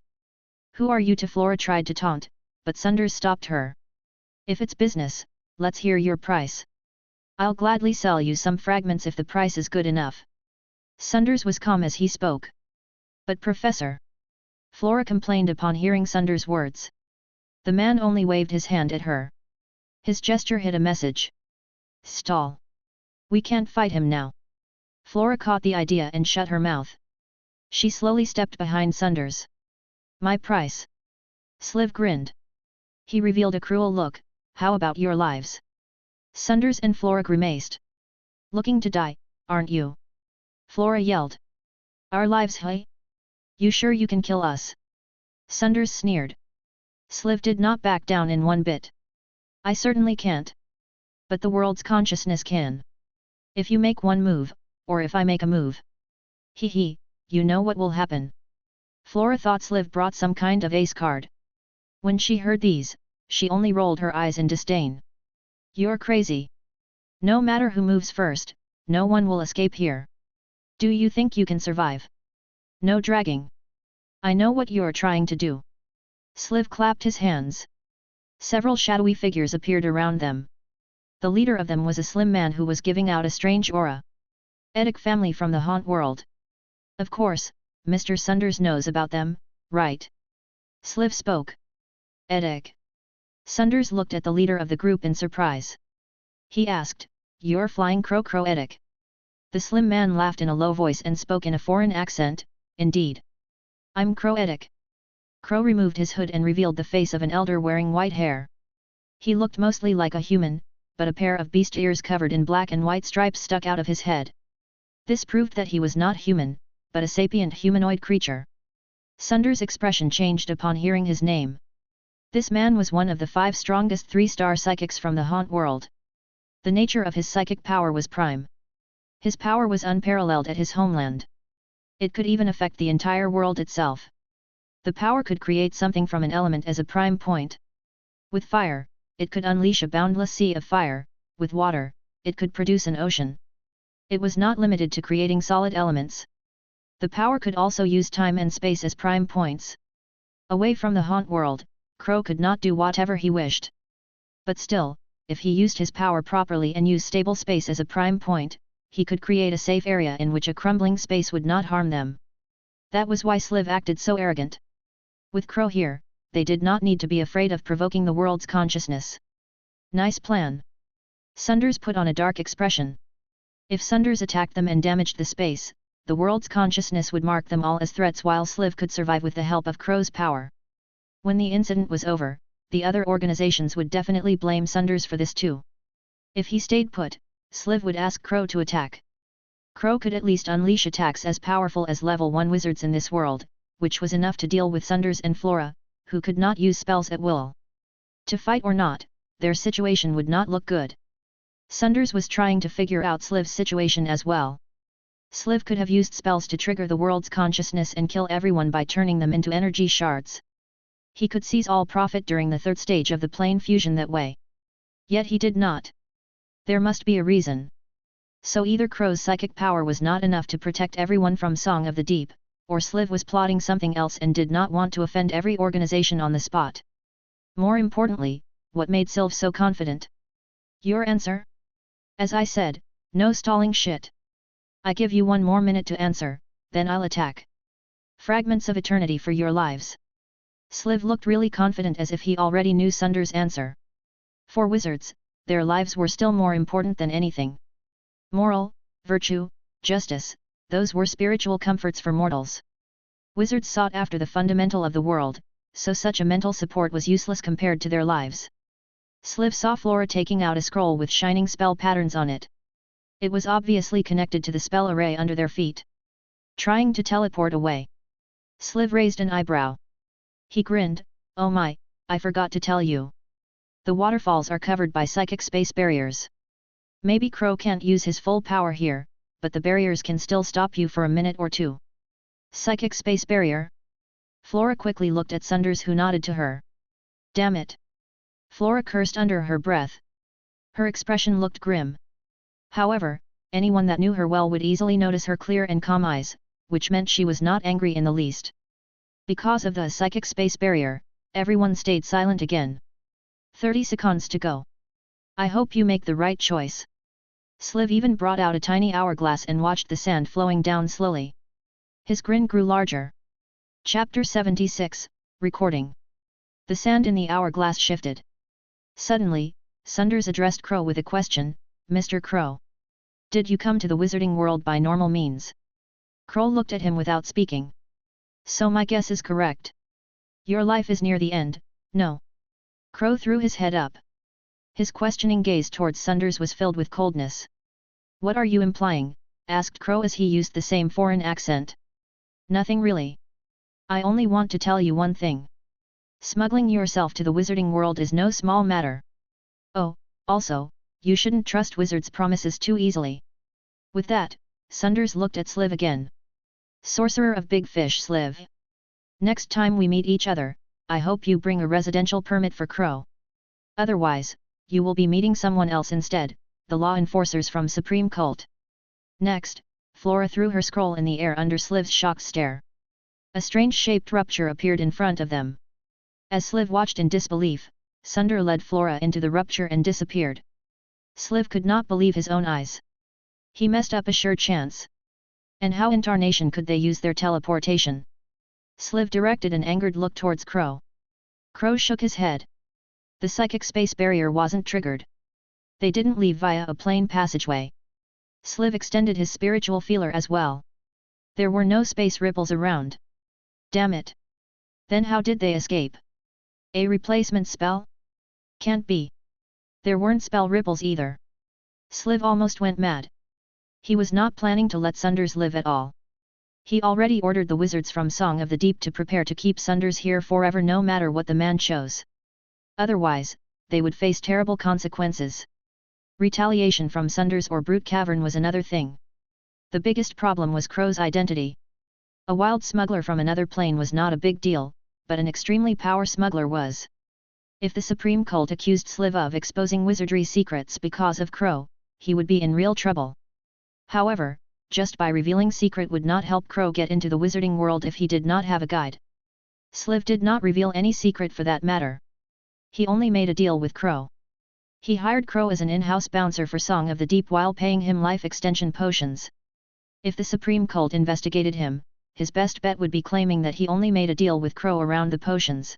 Who are you to? Flora tried to taunt, but Sunders stopped her. If it's business, let's hear your price. I'll gladly sell you some fragments if the price is good enough. Sunders was calm as he spoke. But Professor. Flora complained upon hearing Sunders' words. The man only waved his hand at her. His gesture hid a message. Stall. We can't fight him now. Flora caught the idea and shut her mouth. She slowly stepped behind Sunders. My price. Sliv grinned. He revealed a cruel look. How about your lives? Sunders and Flora grimaced. Looking to die, aren't you? Flora yelled. Our lives, hey? You sure you can kill us? Sunders sneered. Sliv did not back down in one bit. I certainly can't. But the world's consciousness can. If you make one move, or if I make a move. Hee, you know what will happen. Flora thought Sliv brought some kind of ace card. When she heard these, she only rolled her eyes in disdain. You're crazy. No matter who moves first, no one will escape here. Do you think you can survive? No dragging. I know what you're trying to do. Sliv clapped his hands. Several shadowy figures appeared around them. The leader of them was a slim man who was giving out a strange aura. Edic family from the haunt world. Of course, Mr. Sunders knows about them, right? Sliv spoke. Edic. Sunders looked at the leader of the group in surprise. He asked, You're flying Crow Edic? The slim man laughed in a low voice and spoke in a foreign accent, Indeed. I'm Crow Edic. Crow removed his hood and revealed the face of an elder wearing white hair. He looked mostly like a human, but a pair of beast ears covered in black and white stripes stuck out of his head. This proved that he was not human, but a sapient humanoid creature. Sunders' expression changed upon hearing his name. This man was one of the 5 strongest 3-star psychics from the haunt world. The nature of his psychic power was prime. His power was unparalleled at his homeland. It could even affect the entire world itself. The power could create something from an element as a prime point. With fire, it could unleash a boundless sea of fire. With water, it could produce an ocean. It was not limited to creating solid elements. The power could also use time and space as prime points. Away from the haunt world, Crow could not do whatever he wished. But still, if he used his power properly and used stable space as a prime point, he could create a safe area in which a crumbling space would not harm them. That was why Sliv acted so arrogant. With Crow here, they did not need to be afraid of provoking the world's consciousness. Nice plan. Sunders put on a dark expression. If Sunders attacked them and damaged the space, the world's consciousness would mark them all as threats while Sliv could survive with the help of Crow's power. When the incident was over, the other organizations would definitely blame Sunders for this too. If he stayed put, Sliv would ask Crow to attack. Crow could at least unleash attacks as powerful as level 1 wizards in this world, which was enough to deal with Sunders and Flora, who could not use spells at will. To fight or not, their situation would not look good. Sunders was trying to figure out Sliv's situation as well. Sliv could have used spells to trigger the world's consciousness and kill everyone by turning them into energy shards. He could seize all profit during the 3rd stage of the plane fusion that way. Yet he did not. There must be a reason. So either Crow's psychic power was not enough to protect everyone from Song of the Deep, or Sliv was plotting something else and did not want to offend every organization on the spot. More importantly, what made Sylv so confident? Your answer? As I said, no stalling shit. I give you 1 more minute to answer, then I'll attack. Fragments of eternity for your lives. Sliv looked really confident as if he already knew Sunders' answer. For wizards, their lives were still more important than anything. Moral, virtue, justice, those were spiritual comforts for mortals. Wizards sought after the fundamental of the world, so such a mental support was useless compared to their lives. Sliv saw Flora taking out a scroll with shining spell patterns on it. It was obviously connected to the spell array under their feet. Trying to teleport away. Sliv raised an eyebrow. He grinned, Oh my, I forgot to tell you. The waterfalls are covered by psychic space barriers. Maybe Crow can't use his full power here, but the barriers can still stop you for a minute or two. Psychic space barrier? Flora quickly looked at Sunders, who nodded to her. Damn it! Flora cursed under her breath. Her expression looked grim. However, anyone that knew her well would easily notice her clear and calm eyes, which meant she was not angry in the least. Because of the psychic space barrier, everyone stayed silent again. 30 seconds to go. I hope you make the right choice. Sliv even brought out a tiny hourglass and watched the sand flowing down slowly. His grin grew larger. Chapter 76, Recording. The sand in the hourglass shifted. Suddenly, Sunders addressed Crow with a question, Mr. Crow. Did you come to the wizarding world by normal means? Crow looked at him without speaking. So my guess is correct. Your life is near the end, no? Crow threw his head up. His questioning gaze towards Sunders was filled with coldness. What are you implying? Asked Crow as he used the same foreign accent. Nothing really. I only want to tell you one thing. Smuggling yourself to the wizarding world is no small matter. Oh, also, you shouldn't trust wizards' promises too easily. With that, Sunders looked at Sliv again. Sorcerer of Big Fish Sliv. Next time we meet each other, I hope you bring a residential permit for Crow. Otherwise, you will be meeting someone else instead, the law enforcers from Supreme Cult. Next, Flora threw her scroll in the air under Sliv's shocked stare. A strange-shaped rupture appeared in front of them. As Sliv watched in disbelief, Sunder led Flora into the rupture and disappeared. Sliv could not believe his own eyes. He messed up a sure chance. And how in tarnation could they use their teleportation? Sliv directed an angered look towards Crow. Crow shook his head. The psychic space barrier wasn't triggered. They didn't leave via a plain passageway. Sliv extended his spiritual feeler as well. There were no space ripples around. Damn it! Then how did they escape? A replacement spell? Can't be. There weren't spell ripples either. Sliv almost went mad. He was not planning to let Sunders live at all. He already ordered the wizards from Song of the Deep to prepare to keep Sunders here forever no matter what the man chose. Otherwise, they would face terrible consequences. Retaliation from Sunders or Brute Cavern was another thing. The biggest problem was Crow's identity. A wild smuggler from another plane was not a big deal, but an extremely power smuggler was. If the Supreme Cult accused Sliv of exposing wizardry secrets because of Crow, he would be in real trouble. However, just by revealing secret would not help Crow get into the wizarding world if he did not have a guide. Sliv did not reveal any secret for that matter. He only made a deal with Crow. He hired Crow as an in-house bouncer for Song of the Deep while paying him life extension potions. If the Supreme Cult investigated him, his best bet would be claiming that he only made a deal with Crow around the potions.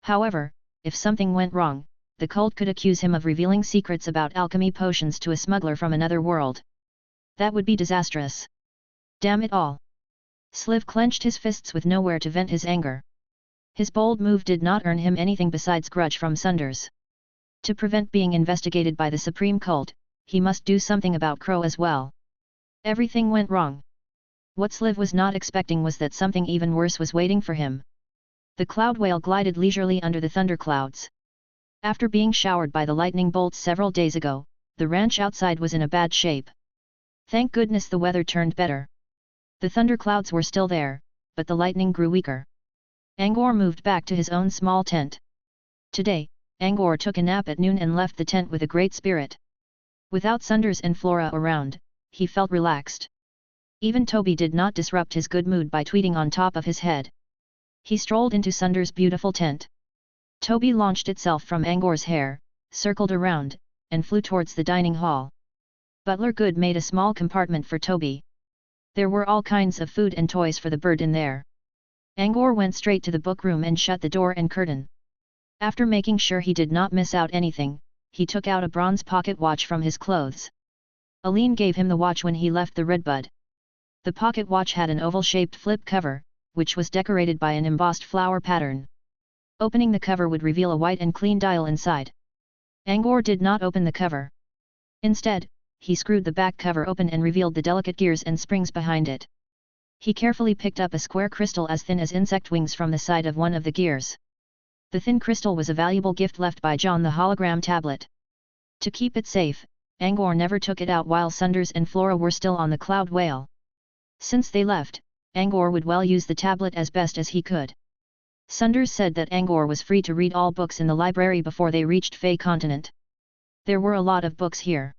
However, if something went wrong, the cult could accuse him of revealing secrets about alchemy potions to a smuggler from another world. That would be disastrous. Damn it all! Sliv clenched his fists with nowhere to vent his anger. His bold move did not earn him anything besides grudge from Sunders. To prevent being investigated by the Supreme Cult, he must do something about Crow as well. Everything went wrong. What Sliv was not expecting was that something even worse was waiting for him. The cloud whale glided leisurely under the thunderclouds. After being showered by the lightning bolts several days ago, the ranch outside was in a bad shape. Thank goodness the weather turned better. The thunderclouds were still there, but the lightning grew weaker. Angor moved back to his own small tent. Today, Angor took a nap at noon and left the tent with a great spirit. Without Sunders and Flora around, he felt relaxed. Even Toby did not disrupt his good mood by tweeting on top of his head. He strolled into Sunders' beautiful tent. Toby launched itself from Angor's hair, circled around, and flew towards the dining hall. Butler Good made a small compartment for Toby. There were all kinds of food and toys for the bird in there. Angor went straight to the book room and shut the door and curtain. After making sure he did not miss out anything, he took out a bronze pocket watch from his clothes. Aline gave him the watch when he left the Redbud. The pocket watch had an oval-shaped flip cover, which was decorated by an embossed flower pattern. Opening the cover would reveal a white and clean dial inside. Angor did not open the cover. Instead, he screwed the back cover open and revealed the delicate gears and springs behind it. He carefully picked up a square crystal as thin as insect wings from the side of one of the gears. The thin crystal was a valuable gift left by John the hologram tablet. To keep it safe, Angor never took it out while Sunders and Flora were still on the cloud whale. Since they left, Angor would well use the tablet as best as he could. Sunders said that Angor was free to read all books in the library before they reached Fey continent. There were a lot of books here.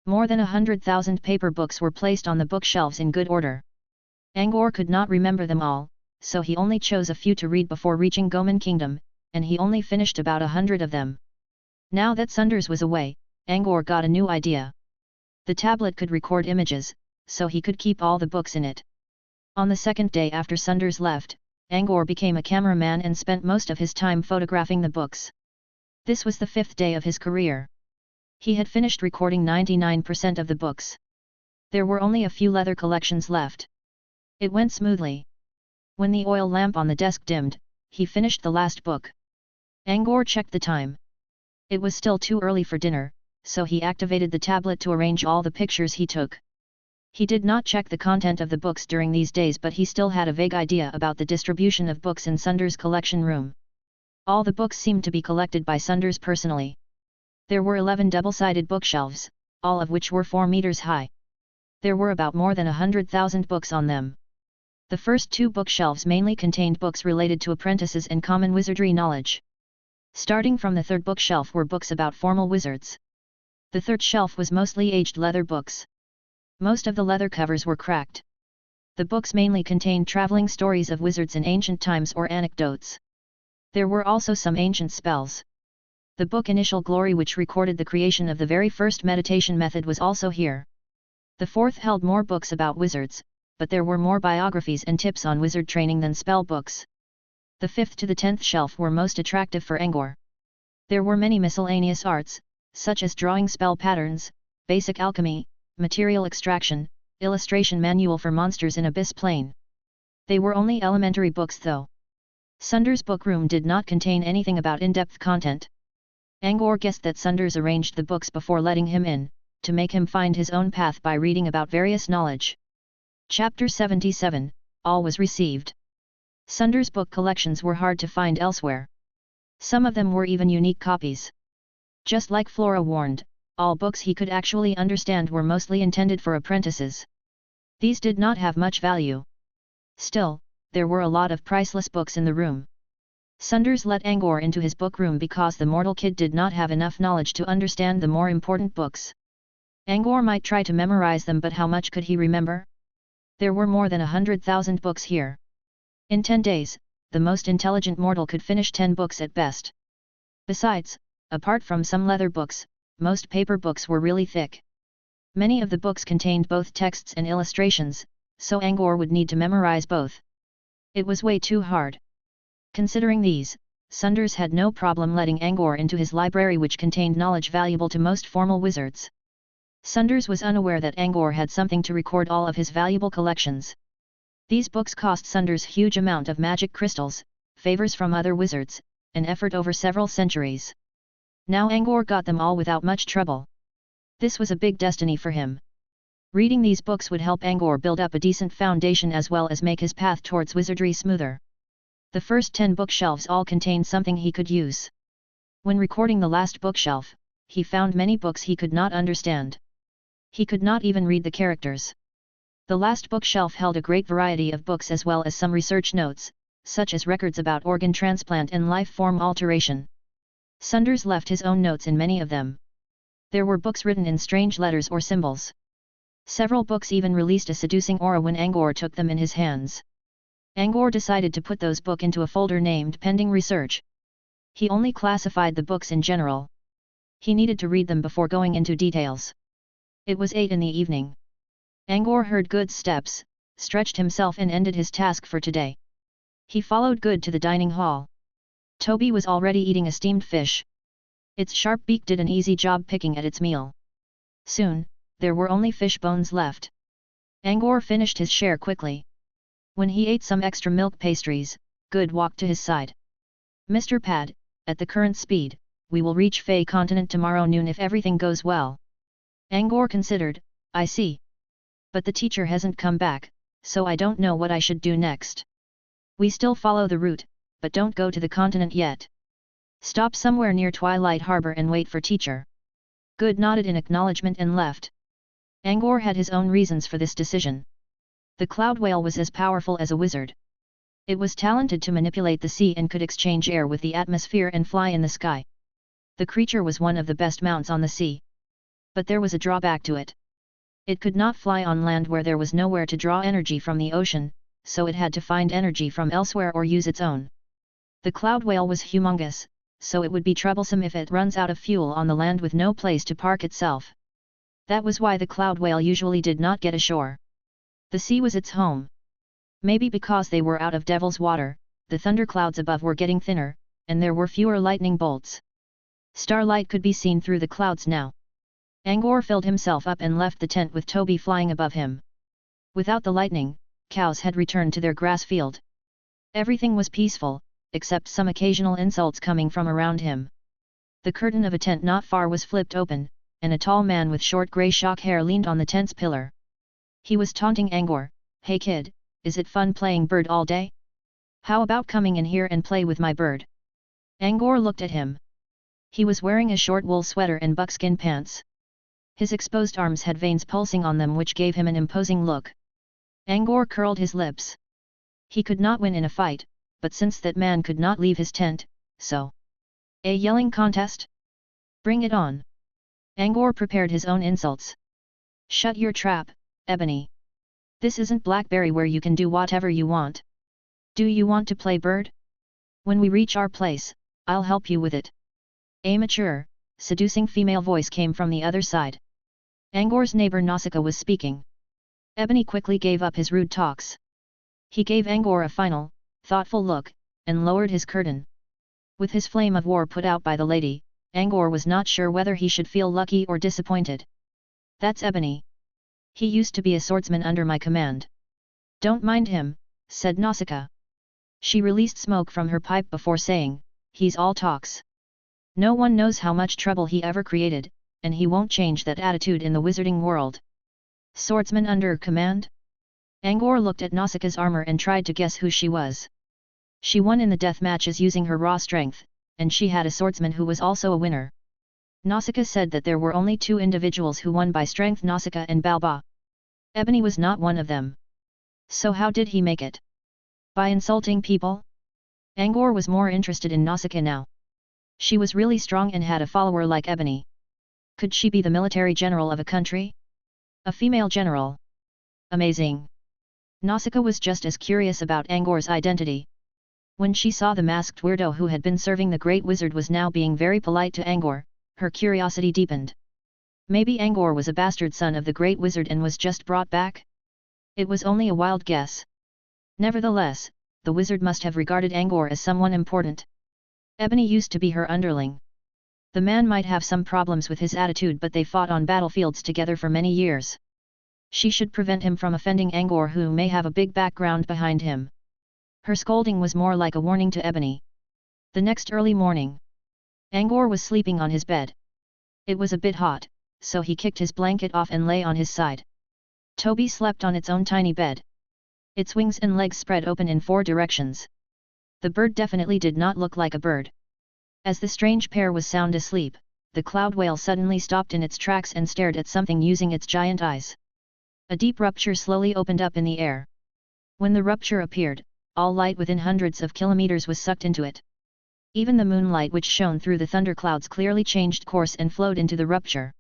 More than 100,000 paper books were placed on the bookshelves in good order. Angor could not remember them all, so he only chose a few to read before reaching Goman Kingdom, and he only finished about 100 of them. Now that Sunders was away, Angor got a new idea. The tablet could record images, so he could keep all the books in it. On the second day after Sunders left, Angor became a cameraman and spent most of his time photographing the books. This was the 5th day of his career. He had finished recording 99% of the books. There were only a few leather collections left. It went smoothly. When the oil lamp on the desk dimmed, he finished the last book. Angor checked the time. It was still too early for dinner, so he activated the tablet to arrange all the pictures he took. He did not check the content of the books during these days, but he still had a vague idea about the distribution of books in Sunders' collection room. All the books seemed to be collected by Sunders personally. There were 11 double-sided bookshelves, all of which were 4 meters high. There were about more than 100,000 books on them. The first 2 bookshelves mainly contained books related to apprentices and common wizardry knowledge. Starting from the 3rd bookshelf were books about formal wizards. The 3rd shelf was mostly aged leather books. Most of the leather covers were cracked. The books mainly contained traveling stories of wizards in ancient times or anecdotes. There were also some ancient spells. The book Initial Glory, which recorded the creation of the very first meditation method, was also here. The 4th held more books about wizards, but there were more biographies and tips on wizard training than spell books. The 5th to the 10th shelf were most attractive for Angor. There were many miscellaneous arts, such as drawing spell patterns, basic alchemy, material extraction, illustration manual for monsters in Abyss Plane. They were only elementary books though. Sunders' book room did not contain anything about in-depth content. Angor guessed that Sunders arranged the books before letting him in, to make him find his own path by reading about various knowledge. Chapter 77, All was received. Sunders' book collections were hard to find elsewhere. Some of them were even unique copies. Just like Flora warned, all books he could actually understand were mostly intended for apprentices. These did not have much value. Still, there were a lot of priceless books in the room. Sunders let Angor into his book room because the mortal kid did not have enough knowledge to understand the more important books. Angor might try to memorize them, but how much could he remember? There were more than 100,000 books here. In 10 days, the most intelligent mortal could finish 10 books at best. Besides, apart from some leather books, most paper books were really thick. Many of the books contained both texts and illustrations, so Angor would need to memorize both. It was way too hard. Considering these, Sunders had no problem letting Angor into his library, which contained knowledge valuable to most formal wizards. Sunders was unaware that Angor had something to record all of his valuable collections. These books cost Sunders huge amount of magic crystals, favors from other wizards, and effort over several centuries. Now Angor got them all without much trouble. This was a big destiny for him. Reading these books would help Angor build up a decent foundation as well as make his path towards wizardry smoother. The first 10 bookshelves all contained something he could use. When recording the last bookshelf, he found many books he could not understand. He could not even read the characters. The last bookshelf held a great variety of books as well as some research notes, such as records about organ transplant and life form alteration. Sunders left his own notes in many of them. There were books written in strange letters or symbols. Several books even released a seducing aura when Angor took them in his hands. Angor decided to put those books into a folder named Pending Research. He only classified the books in general. He needed to read them before going into details. It was 8 in the evening. Angor heard Good's steps, stretched himself and ended his task for today. He followed Good to the dining hall. Toby was already eating a steamed fish. Its sharp beak did an easy job picking at its meal. Soon, there were only fish bones left. Angor finished his share quickly. When he ate some extra milk pastries, Good walked to his side. Mr. Pad, at the current speed, we will reach Fey continent tomorrow noon if everything goes well. Angor considered, I see. But the teacher hasn't come back, so I don't know what I should do next. We still follow the route, but don't go to the continent yet. Stop somewhere near Twilight Harbor and wait for teacher. Good nodded in acknowledgement and left. Angor had his own reasons for this decision. The Cloud Whale was as powerful as a wizard. It was talented to manipulate the sea and could exchange air with the atmosphere and fly in the sky. The creature was one of the best mounts on the sea. But there was a drawback to it. It could not fly on land where there was nowhere to draw energy from the ocean, so it had to find energy from elsewhere or use its own. The cloud whale was humongous, so it would be troublesome if it runs out of fuel on the land with no place to park itself. That was why the cloud whale usually did not get ashore. The sea was its home. Maybe because they were out of devil's water, the thunderclouds above were getting thinner, and there were fewer lightning bolts. Starlight could be seen through the clouds now. Angor filled himself up and left the tent with Toby flying above him. Without the lightning, cows had returned to their grass field. Everything was peaceful, except some occasional insults coming from around him. The curtain of a tent not far was flipped open, and a tall man with short grey shock hair leaned on the tent's pillar. He was taunting Angor, "Hey kid, is it fun playing bird all day? How about coming in here and play with my bird?" Angor looked at him. He was wearing a short wool sweater and buckskin pants. His exposed arms had veins pulsing on them which gave him an imposing look. Angor curled his lips. He could not win in a fight, but since that man could not leave his tent, so... A yelling contest? Bring it on. Angor prepared his own insults. Shut your trap, Ebony. This isn't Blackberry where you can do whatever you want. Do you want to play bird? When we reach our place, I'll help you with it. A mature, seducing female voice came from the other side. Angor's neighbor Nausicaa was speaking. Ebony quickly gave up his rude talks. He gave Angor a final, thoughtful look, and lowered his curtain. With his flame of war put out by the lady, Angor was not sure whether he should feel lucky or disappointed. That's Ebony. He used to be a swordsman under my command. Don't mind him, said Nausicaa. She released smoke from her pipe before saying, he's all talks. No one knows how much trouble he ever created, and he won't change that attitude in the wizarding world. Swordsman under command? Angor looked at Nausicaa's armor and tried to guess who she was. She won in the death matches using her raw strength, and she had a swordsman who was also a winner. Nausicaa said that there were only two individuals who won by strength: Nausicaa and Balba. Ebony was not one of them. So how did he make it? By insulting people? Angor was more interested in Nausicaa now. She was really strong and had a follower like Ebony. Could she be the military general of a country? A female general. Amazing. Nausicaa was just as curious about Angor's identity. When she saw the masked weirdo who had been serving the Great Wizard was now being very polite to Angor, her curiosity deepened. Maybe Angor was a bastard son of the Great Wizard and was just brought back? It was only a wild guess. Nevertheless, the wizard must have regarded Angor as someone important. Ebony used to be her underling. The man might have some problems with his attitude, but they fought on battlefields together for many years. She should prevent him from offending Angor, who may have a big background behind him. Her scolding was more like a warning to Ebony. The next early morning, Angor was sleeping on his bed. It was a bit hot, so he kicked his blanket off and lay on his side. Toby slept on its own tiny bed. Its wings and legs spread open in 4 directions. The bird definitely did not look like a bird. As the strange pair was sound asleep, the cloud whale suddenly stopped in its tracks and stared at something using its giant eyes. A deep rupture slowly opened up in the air. When the rupture appeared, all light within hundreds of kilometers was sucked into it. Even the moonlight which shone through the thunderclouds clearly changed course and flowed into the rupture.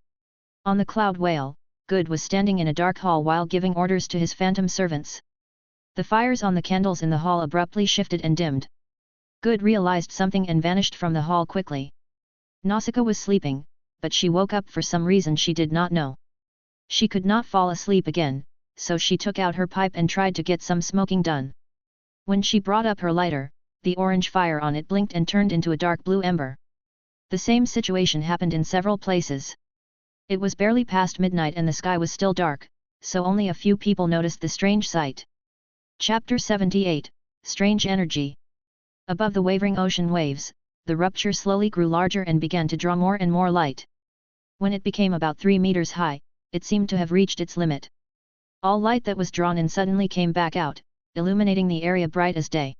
On the cloud whale, Good was standing in a dark hall while giving orders to his phantom servants. The fires on the candles in the hall abruptly shifted and dimmed. Good realized something and vanished from the hall quickly. Nausicaa was sleeping, but she woke up for some reason she did not know. She could not fall asleep again, so she took out her pipe and tried to get some smoking done. When she brought up her lighter, the orange fire on it blinked and turned into a dark blue ember. The same situation happened in several places. It was barely past midnight and the sky was still dark, so only a few people noticed the strange sight. Chapter 78, Strange Energy. Above the wavering ocean waves, the rupture slowly grew larger and began to draw more and more light. When it became about 3 meters high, it seemed to have reached its limit. All light that was drawn in suddenly came back out, illuminating the area bright as day.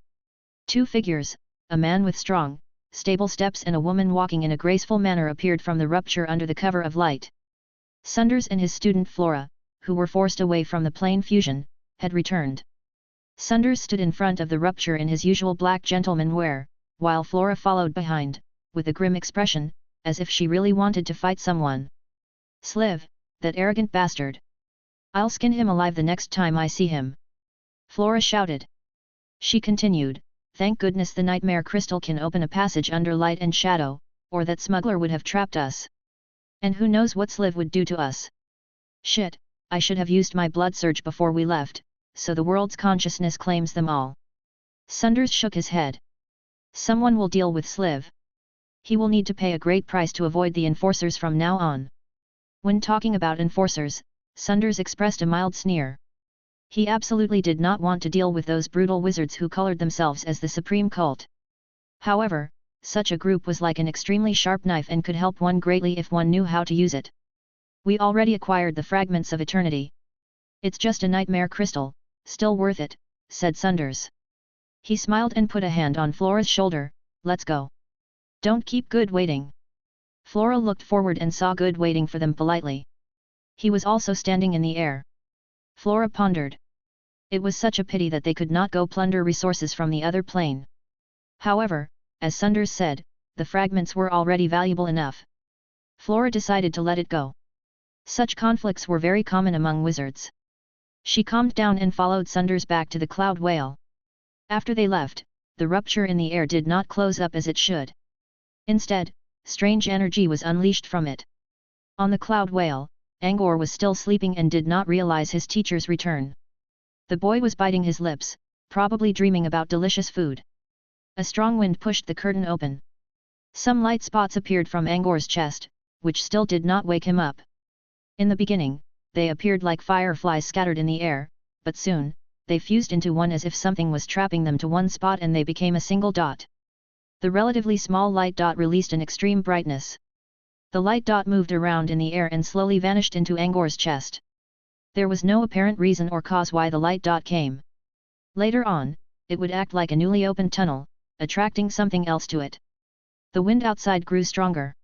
2 figures, a man with strong, stable steps and a woman walking in a graceful manner, appeared from the rupture under the cover of light. Sunders and his student Flora, who were forced away from the plane fusion, had returned. Sunders stood in front of the rupture in his usual black gentleman wear, while Flora followed behind, with a grim expression, as if she really wanted to fight someone. Sliv, that arrogant bastard. I'll skin him alive the next time I see him. Flora shouted. She continued, thank goodness the nightmare crystal can open a passage under light and shadow, or that smuggler would have trapped us. And who knows what Sliv would do to us. Shit, I should have used my blood surge before we left, so the world's consciousness claims them all. Sunders shook his head. Someone will deal with Sliv. He will need to pay a great price to avoid the enforcers from now on. When talking about enforcers, Sunders expressed a mild sneer. He absolutely did not want to deal with those brutal wizards who colored themselves as the supreme cult. However, such a group was like an extremely sharp knife and could help one greatly if one knew how to use it. We already acquired the fragments of eternity. It's just a nightmare crystal, still worth it, said Sunders. He smiled and put a hand on Flora's shoulder, let's go. Don't keep Good waiting. Flora looked forward and saw Good waiting for them politely. He was also standing in the air. Flora pondered. It was such a pity that they could not go plunder resources from the other plane. However, as Sunders said, the fragments were already valuable enough. Flora decided to let it go. Such conflicts were very common among wizards. She calmed down and followed Sunders back to the cloud whale. After they left, the rupture in the air did not close up as it should. Instead, strange energy was unleashed from it. On the cloud whale, Angor was still sleeping and did not realize his teacher's return. The boy was biting his lips, probably dreaming about delicious food. A strong wind pushed the curtain open. Some light spots appeared from Angor's chest, which still did not wake him up. In the beginning, they appeared like fireflies scattered in the air, but soon, they fused into one as if something was trapping them to one spot and they became a single dot. The relatively small light dot released an extreme brightness. The light dot moved around in the air and slowly vanished into Angor's chest. There was no apparent reason or cause why the light dot came. Later on, it would act like a newly opened tunnel, attracting something else to it. The wind outside grew stronger.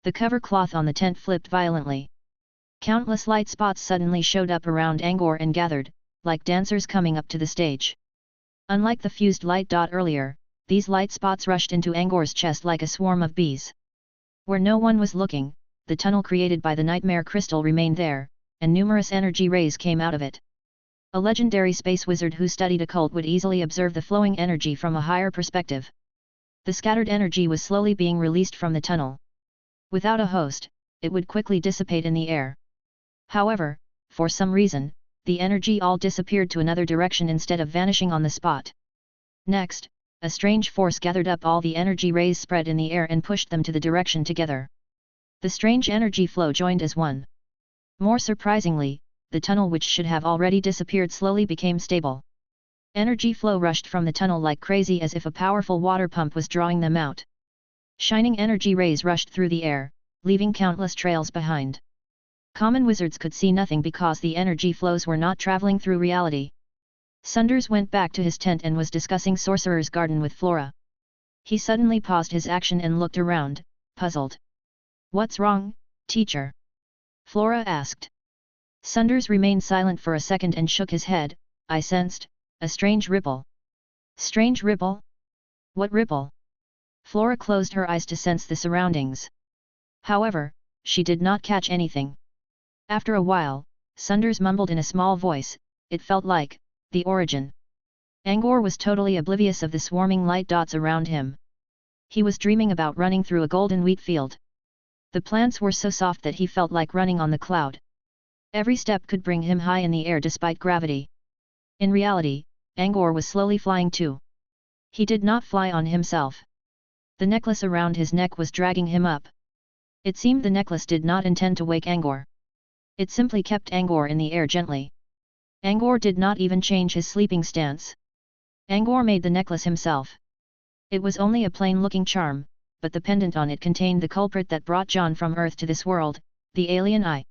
The cover cloth on the tent flipped violently. Countless light spots suddenly showed up around Angor and gathered, like dancers coming up to the stage. Unlike the fused light dot earlier, these light spots rushed into Angor's chest like a swarm of bees. Where no one was looking, the tunnel created by the nightmare crystal remained there, and numerous energy rays came out of it. A legendary space wizard who studied occult would easily observe the flowing energy from a higher perspective. The scattered energy was slowly being released from the tunnel. Without a host, it would quickly dissipate in the air. However, for some reason, the energy all disappeared to another direction instead of vanishing on the spot. Next, a strange force gathered up all the energy rays spread in the air and pushed them to the direction together. The strange energy flow joined as one. More surprisingly, the tunnel which should have already disappeared slowly became stable. Energy flow rushed from the tunnel like crazy as if a powerful water pump was drawing them out. Shining energy rays rushed through the air, leaving countless trails behind. Common wizards could see nothing because the energy flows were not traveling through reality. Sunders went back to his tent and was discussing Sorcerer's Garden with Flora. He suddenly paused his action and looked around, puzzled. What's wrong, teacher? Flora asked. Sunders remained silent for a second and shook his head. I sensed a strange ripple. Strange ripple? What ripple? Flora closed her eyes to sense the surroundings. However, she did not catch anything. After a while, Sunders mumbled in a small voice, it felt like the origin. Angor was totally oblivious of the swarming light dots around him. He was dreaming about running through a golden wheat field. The plants were so soft that he felt like running on the cloud. Every step could bring him high in the air despite gravity. In reality, Angor was slowly flying too. He did not fly on himself. The necklace around his neck was dragging him up. It seemed the necklace did not intend to wake Angor. It simply kept Angor in the air gently. Angor did not even change his sleeping stance. Angor made the necklace himself. It was only a plain-looking charm, but the pendant on it contained the culprit that brought John from Earth to this world, the alien eye.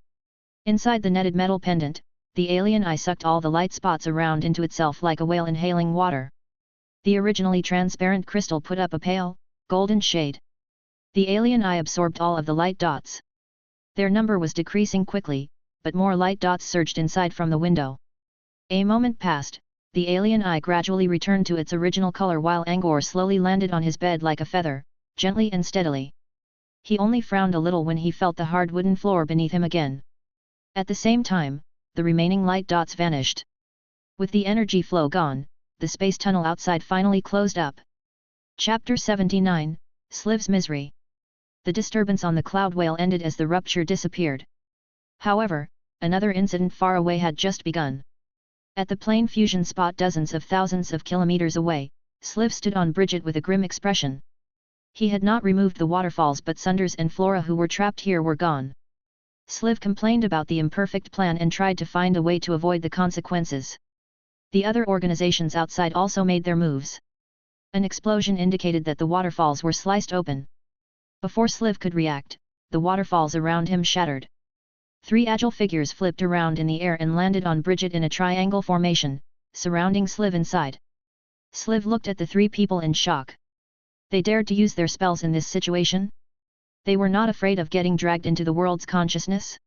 Inside the netted metal pendant, the alien eye sucked all the light spots around into itself like a whale inhaling water. The originally transparent crystal put up a pale, golden shade. The alien eye absorbed all of the light dots. Their number was decreasing quickly, but more light dots surged inside from the window. A moment passed, the alien eye gradually returned to its original color while Angor slowly landed on his bed like a feather, gently and steadily. He only frowned a little when he felt the hard wooden floor beneath him again. At the same time, the remaining light dots vanished. With the energy flow gone, the space tunnel outside finally closed up. Chapter 79, Sliv's Misery. The disturbance on the Cloud Whale ended as the rupture disappeared. However, another incident far away had just begun. At the plane fusion spot dozens of thousands of kilometers away, Sliv stood on Bridget with a grim expression. He had not removed the waterfalls, but Sunders and Flora who were trapped here were gone. Sliv complained about the imperfect plan and tried to find a way to avoid the consequences. The other organizations outside also made their moves. An explosion indicated that the waterfalls were sliced open. Before Sliv could react, the waterfalls around him shattered. 3 agile figures flipped around in the air and landed on Bridget in a triangle formation, surrounding Sliv inside. Sliv looked at the 3 people in shock. They dared to use their spells in this situation? They were not afraid of getting dragged into the world's consciousness?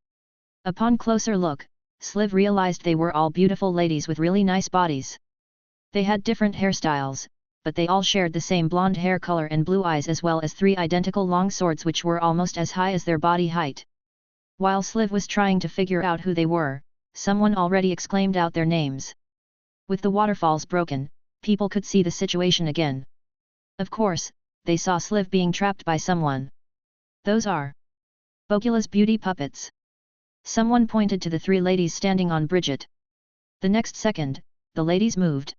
Upon closer look, Sliv realized they were all beautiful ladies with really nice bodies. They had different hairstyles, but they all shared the same blonde hair color and blue eyes, as well as 3 identical long swords which were almost as high as their body height. While Sliv was trying to figure out who they were, someone already exclaimed out their names. With the waterfalls broken, people could see the situation again. Of course, they saw Sliv being trapped by someone. Those are Bogula's beauty puppets. Someone pointed to the 3 ladies standing on Bridget. The next second, the ladies moved.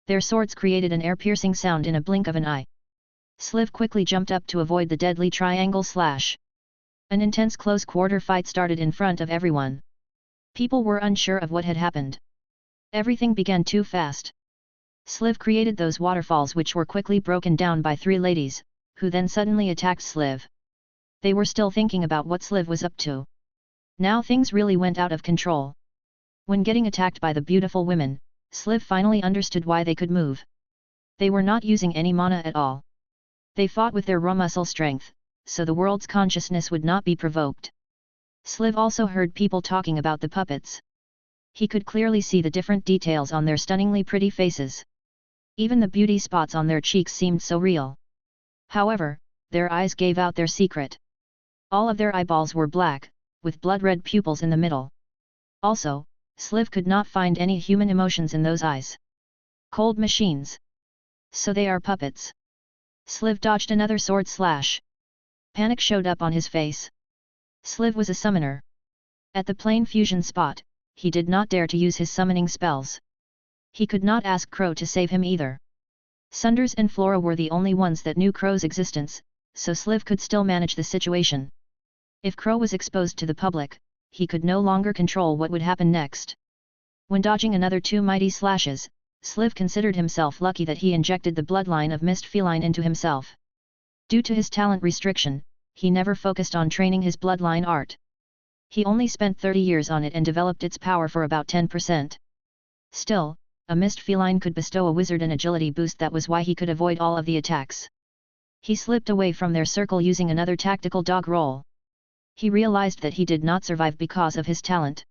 Their swords created an air-piercing sound in a blink of an eye. Sliv quickly jumped up to avoid the deadly triangle slash. An intense close-quarter fight started in front of everyone. People were unsure of what had happened. Everything began too fast. Sliv created those waterfalls which were quickly broken down by 3 ladies, who then suddenly attacked Sliv. They were still thinking about what Sliv was up to. Now things really went out of control. When getting attacked by the beautiful women, Sliv finally understood why they could move. They were not using any mana at all. They fought with their raw muscle strength, so the world's consciousness would not be provoked. Sliv also heard people talking about the puppets. He could clearly see the different details on their stunningly pretty faces. Even the beauty spots on their cheeks seemed so real. However, their eyes gave out their secret. All of their eyeballs were black, with blood-red pupils in the middle. Also, Sliv could not find any human emotions in those eyes. Cold machines. So they are puppets. Sliv dodged another sword slash. Panic showed up on his face. Sliv was a summoner. At the plane fusion spot, he did not dare to use his summoning spells. He could not ask Crow to save him either. Sunders and Flora were the only ones that knew Crow's existence, so Sliv could still manage the situation. If Crow was exposed to the public, he could no longer control what would happen next. When dodging another 2 mighty slashes, Sliv considered himself lucky that he injected the bloodline of Mist Feline into himself. Due to his talent restriction, he never focused on training his bloodline art. He only spent 30 years on it and developed its power for about 10%. Still, a Mist Feline could bestow a wizard an agility boost, that was why he could avoid all of the attacks. He slipped away from their circle using another tactical dog roll. He realized that he did not survive because of his talent.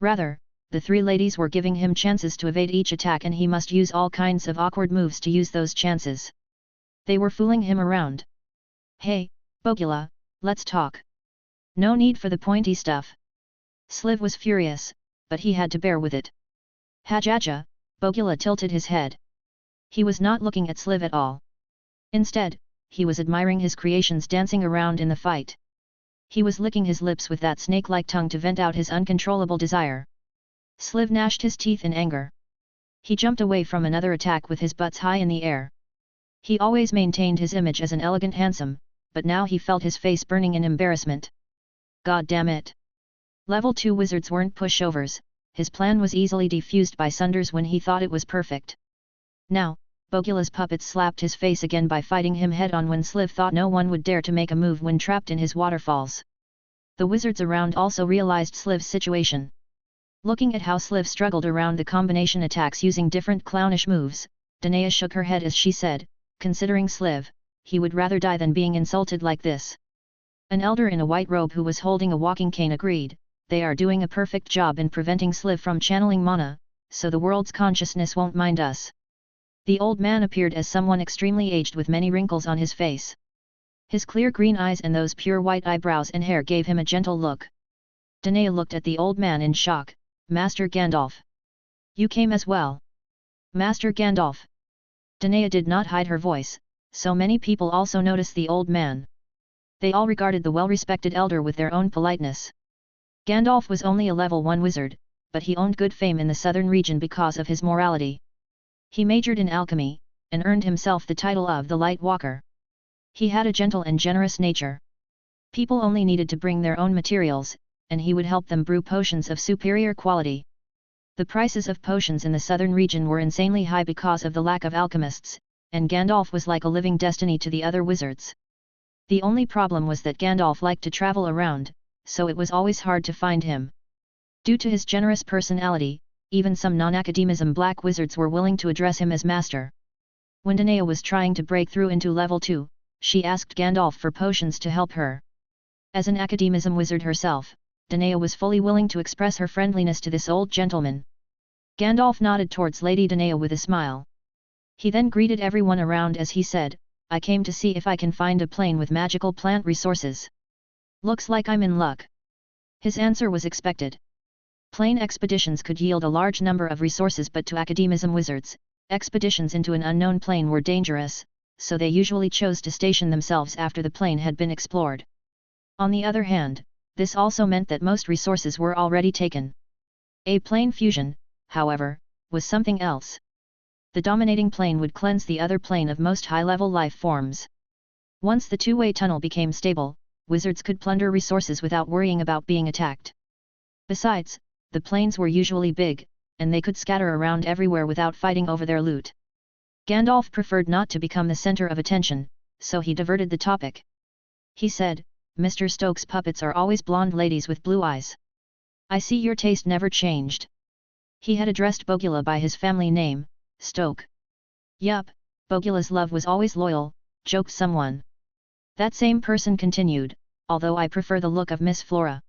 Rather, the 3 ladies were giving him chances to evade each attack, and he must use all kinds of awkward moves to use those chances. They were fooling him around. Hey, Bogula, let's talk. No need for the pointy stuff. Sliv was furious, but he had to bear with it. Hajaja, Bogula tilted his head. He was not looking at Sliv at all. Instead, he was admiring his creations dancing around in the fight. He was licking his lips with that snake-like tongue to vent out his uncontrollable desire. Sliv gnashed his teeth in anger. He jumped away from another attack with his butts high in the air. He always maintained his image as an elegant handsome, but now he felt his face burning in embarrassment. God damn it! Level 2 wizards weren't pushovers. His plan was easily defused by Sunders when he thought it was perfect. Now, Bogula's puppets slapped his face again by fighting him head-on when Sliv thought no one would dare to make a move when trapped in his waterfalls. The wizards around also realized Sliv's situation. Looking at how Sliv struggled around the combination attacks using different clownish moves, Danae shook her head as she said, considering Sliv, he would rather die than being insulted like this. An elder in a white robe who was holding a walking cane agreed, they are doing a perfect job in preventing Sliv from channeling mana, so the world's consciousness won't mind us. The old man appeared as someone extremely aged with many wrinkles on his face. His clear green eyes and those pure white eyebrows and hair gave him a gentle look. Danae looked at the old man in shock. Master Gandalf. You came as well. Master Gandalf. Danae did not hide her voice, so many people also noticed the old man. They all regarded the well-respected elder with their own politeness. Gandalf was only a level 1 wizard, but he owned good fame in the southern region because of his morality. He majored in alchemy, and earned himself the title of the Light Walker. He had a gentle and generous nature. People only needed to bring their own materials, and he would help them brew potions of superior quality. The prices of potions in the southern region were insanely high because of the lack of alchemists, and Gandalf was like a living destiny to the other wizards. The only problem was that Gandalf liked to travel around, so it was always hard to find him. Due to his generous personality, even some non-academism black wizards were willing to address him as master. When Danae was trying to break through into level 2, she asked Gandalf for potions to help her. As an academism wizard herself, Danae was fully willing to express her friendliness to this old gentleman. Gandalf nodded towards Lady Danae with a smile. He then greeted everyone around as he said, I came to see if I can find a plane with magical plant resources. Looks like I'm in luck. His answer was expected. Plane expeditions could yield a large number of resources, but to academism wizards, expeditions into an unknown plane were dangerous, so they usually chose to station themselves after the plane had been explored. On the other hand, this also meant that most resources were already taken. A plane fusion, however, was something else. The dominating plane would cleanse the other plane of most high-level life forms. Once the two-way tunnel became stable, wizards could plunder resources without worrying about being attacked. Besides, the planes were usually big, and they could scatter around everywhere without fighting over their loot. Gandalf preferred not to become the center of attention, so he diverted the topic. He said, Mr. Stokes' puppets are always blonde ladies with blue eyes. I see your taste never changed. He had addressed Bogula by his family name, Stoke. Yup, Bogula's love was always loyal, joked someone. That same person continued, although I prefer the look of Miss Flora.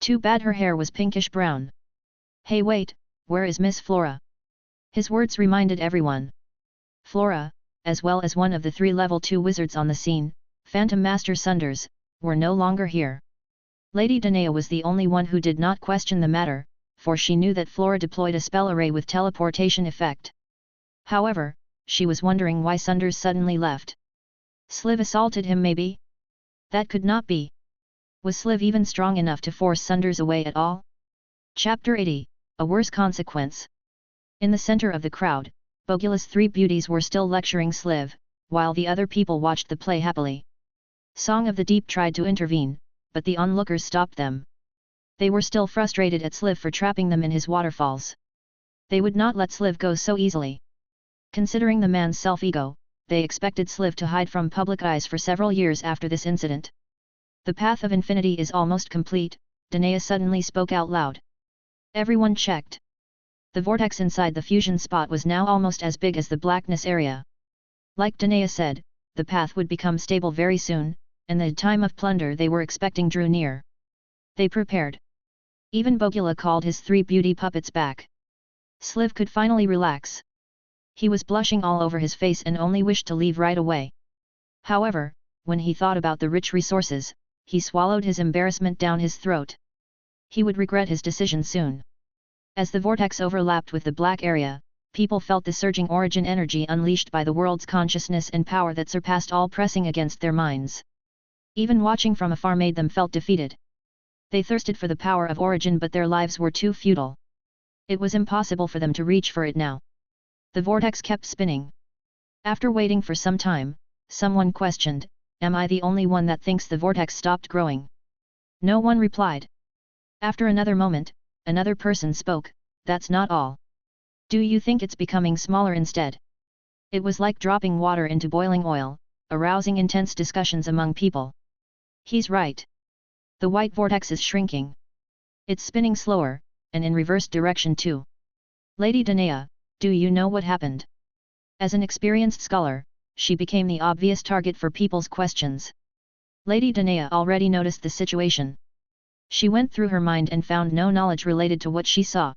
Too bad her hair was pinkish brown. Hey wait, where is Miss Flora? His words reminded everyone. Flora, as well as one of the 3 level 2 wizards on the scene, Phantom Master Sunders, were no longer here. Lady Danae was the only one who did not question the matter, for she knew that Flora deployed a spell array with teleportation effect. However, she was wondering why Sunders suddenly left. Sliv assaulted him maybe? That could not be. Was Sliv even strong enough to force Sunders away at all? Chapter 80, A Worse Consequence. In the center of the crowd, Bogula's 3 beauties were still lecturing Sliv, while the other people watched the play happily. Song of the Deep tried to intervene, but the onlookers stopped them. They were still frustrated at Sliv for trapping them in his waterfalls. They would not let Sliv go so easily. Considering the man's self-ego, they expected Sliv to hide from public eyes for several years after this incident. The path of infinity is almost complete, Danae suddenly spoke out loud. Everyone checked. The vortex inside the fusion spot was now almost as big as the blackness area. Like Danae said, the path would become stable very soon, and the time of plunder they were expecting drew near. They prepared. Even Bogula called his 3 beauty puppets back. Sliv could finally relax. He was blushing all over his face and only wished to leave right away. However, when he thought about the rich resources, he swallowed his embarrassment down his throat. He would regret his decision soon. As the vortex overlapped with the black area, people felt the surging origin energy unleashed by the world's consciousness and power that surpassed all pressing against their minds. Even watching from afar made them felt defeated. They thirsted for the power of origin, but their lives were too futile. It was impossible for them to reach for it now. The vortex kept spinning. After waiting for some time, someone questioned, Am I the only one that thinks the vortex stopped growing? No one replied. After another moment, another person spoke, That's not all. Do you think it's becoming smaller instead? It was like dropping water into boiling oil, arousing intense discussions among people. He's right. The white vortex is shrinking. It's spinning slower, and in reverse direction too. Lady Danae, do you know what happened? As an experienced scholar, she became the obvious target for people's questions. Lady Danae already noticed the situation. She went through her mind and found no knowledge related to what she saw.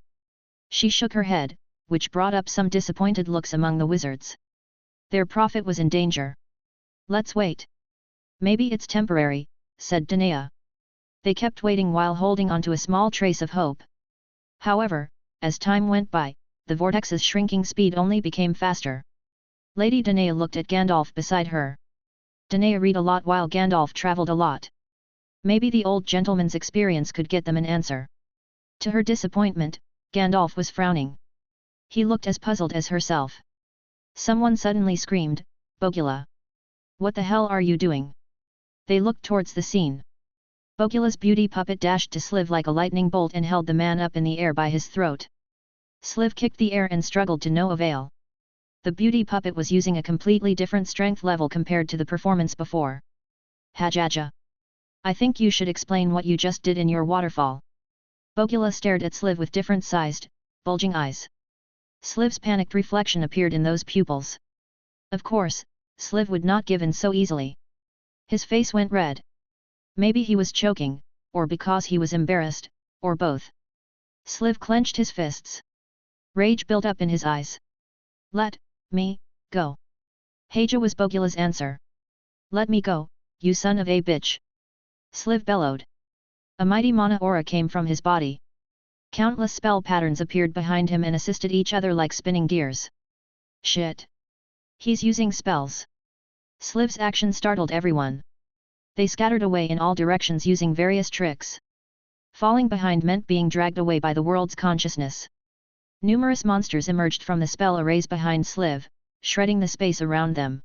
She shook her head, which brought up some disappointed looks among the wizards. Their profit was in danger. Let's wait. Maybe it's temporary, said Danae. They kept waiting while holding on to a small trace of hope. However, as time went by, the vortex's shrinking speed only became faster. Lady Danae looked at Gandalf beside her. Danae read a lot while Gandalf traveled a lot. Maybe the old gentleman's experience could get them an answer. To her disappointment, Gandalf was frowning. He looked as puzzled as herself. Someone suddenly screamed, "Bogula! What the hell are you doing?" They looked towards the scene. Bogula's beauty puppet dashed to Sliv like a lightning bolt and held the man up in the air by his throat. Sliv kicked the air and struggled to no avail. The beauty puppet was using a completely different strength level compared to the performance before. Hajaja! I think you should explain what you just did in your waterfall. Bogula stared at Sliv with different-sized, bulging eyes. Sliv's panicked reflection appeared in those pupils. Of course, Sliv would not give in so easily. His face went red. Maybe he was choking, or because he was embarrassed, or both. Sliv clenched his fists. Rage built up in his eyes. Let me go. Haja was Bogula's answer. Let me go, you son of a bitch. Sliv bellowed. A mighty mana aura came from his body. Countless spell patterns appeared behind him and assisted each other like spinning gears. Shit! He's using spells. Sliv's action startled everyone. They scattered away in all directions using various tricks. Falling behind meant being dragged away by the world's consciousness. Numerous monsters emerged from the spell arrays behind Sliv, shredding the space around them.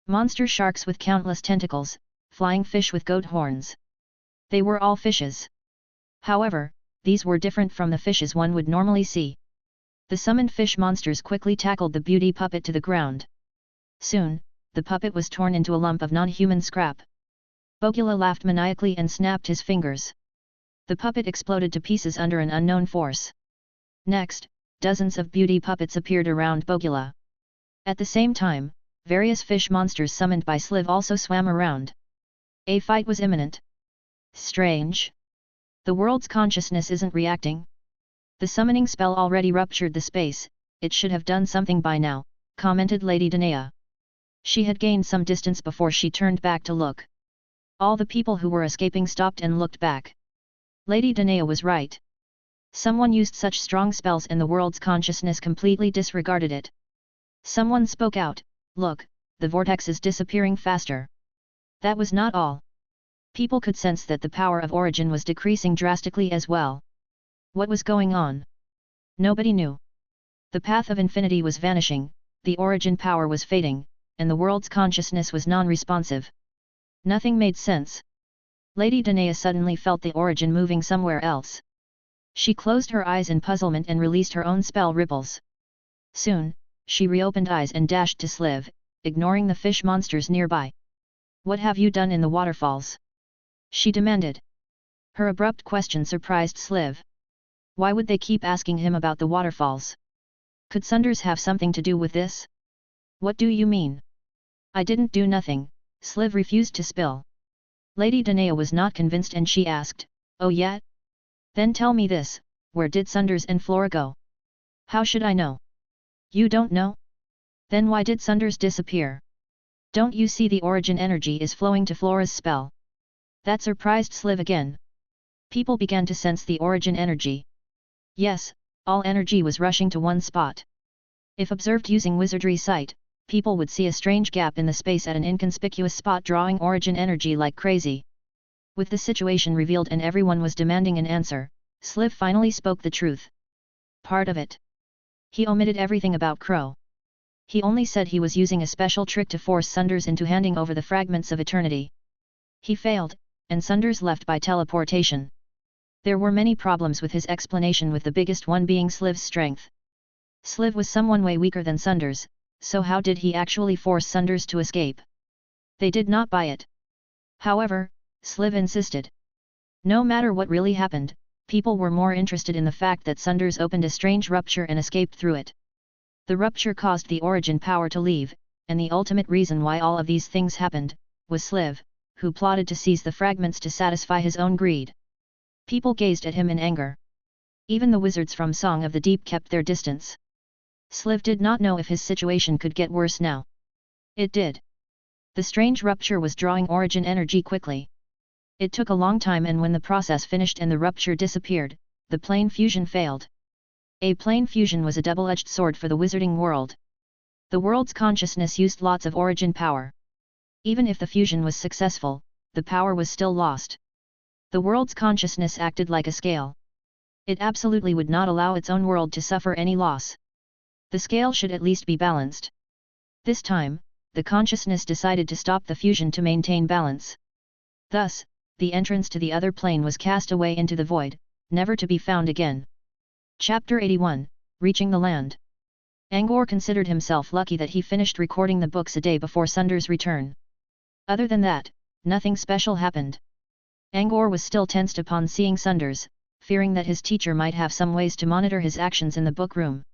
Monster sharks with countless tentacles, flying fish with goat horns. They were all fishes. However, these were different from the fishes one would normally see. The summoned fish monsters quickly tackled the beauty puppet to the ground. Soon, the puppet was torn into a lump of non-human scrap. Bogula laughed maniacally and snapped his fingers. The puppet exploded to pieces under an unknown force. Next, dozens of beauty puppets appeared around Bogula. At the same time, various fish monsters summoned by Sliv also swam around. A fight was imminent. Strange. The world's consciousness isn't reacting. The summoning spell already ruptured the space, it should have done something by now, commented Lady Danae. She had gained some distance before she turned back to look. All the people who were escaping stopped and looked back. Lady Danae was right. Someone used such strong spells and the world's consciousness completely disregarded it. Someone spoke out, "Look, the vortex is disappearing faster." That was not all. People could sense that the power of origin was decreasing drastically as well. What was going on? Nobody knew. The path of infinity was vanishing, the origin power was fading, and the world's consciousness was non-responsive. Nothing made sense. Lady Danae suddenly felt the origin moving somewhere else. She closed her eyes in puzzlement and released her own spell ripples. Soon, she reopened eyes and dashed to Sliv, ignoring the fish monsters nearby. "What have you done in the waterfalls?" she demanded. Her abrupt question surprised Sliv. Why would they keep asking him about the waterfalls? Could Sunders have something to do with this? What do you mean? I didn't do nothing, Sliv refused to spill. Lady Danae was not convinced and she asked, "Oh yeah? Then tell me this, where did Sunders and Flora go?" "How should I know?" "You don't know? Then why did Sunders disappear? Don't you see the origin energy is flowing to Flora's spell?" That surprised Sliv again. People began to sense the origin energy. Yes, all energy was rushing to one spot. If observed using wizardry sight, people would see a strange gap in the space at an inconspicuous spot drawing origin energy like crazy. With the situation revealed and everyone was demanding an answer, Sliv finally spoke the truth. Part of it. He omitted everything about Crow. He only said he was using a special trick to force Sunders into handing over the fragments of eternity. He failed, and Sunders left by teleportation. There were many problems with his explanation, with the biggest one being Sliv's strength. Sliv was someone way weaker than Sunders, so how did he actually force Sunders to escape? They did not buy it. However, Sliv insisted. No matter what really happened, people were more interested in the fact that Sunders opened a strange rupture and escaped through it. The rupture caused the origin power to leave, and the ultimate reason why all of these things happened, was Sliv, who plotted to seize the fragments to satisfy his own greed. People gazed at him in anger. Even the wizards from Song of the Deep kept their distance. Sliv did not know if his situation could get worse now. It did. The strange rupture was drawing origin energy quickly. It took a long time, and when the process finished and the rupture disappeared, the plane fusion failed. A plane fusion was a double-edged sword for the wizarding world. The world's consciousness used lots of origin power. Even if the fusion was successful, the power was still lost. The world's consciousness acted like a scale. It absolutely would not allow its own world to suffer any loss. The scale should at least be balanced. This time, the consciousness decided to stop the fusion to maintain balance. Thus, the entrance to the other plane was cast away into the void, never to be found again. Chapter 81, Reaching the Land. Angor considered himself lucky that he finished recording the books a day before Sunder's return. Other than that, nothing special happened. Angor was still tensed upon seeing Sunders, fearing that his teacher might have some ways to monitor his actions in the book room.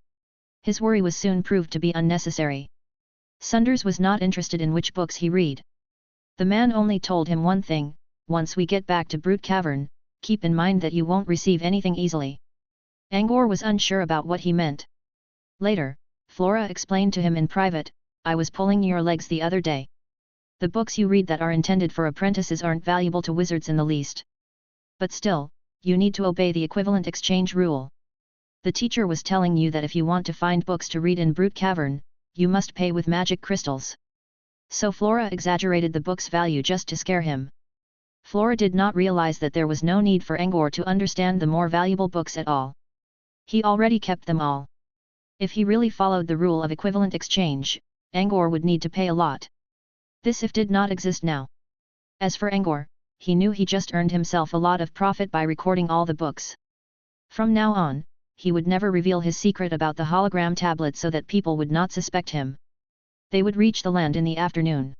His worry was soon proved to be unnecessary. Sunders was not interested in which books he read. The man only told him one thing: once we get back to Brute Cavern, keep in mind that you won't receive anything easily. Angor was unsure about what he meant. Later, Flora explained to him in private, I was pulling your legs the other day. The books you read that are intended for apprentices aren't valuable to wizards in the least. But still, you need to obey the equivalent exchange rule. The teacher was telling you that if you want to find books to read in Brute Cavern, you must pay with magic crystals. So Flora exaggerated the book's value just to scare him. Flora did not realize that there was no need for Angor to understand the more valuable books at all. He already kept them all. If he really followed the rule of equivalent exchange, Angor would need to pay a lot. This if did not exist now. As for Angor, he knew he just earned himself a lot of profit by recording all the books. From now on, he would never reveal his secret about the hologram tablet so that people would not suspect him. They would reach the land in the afternoon.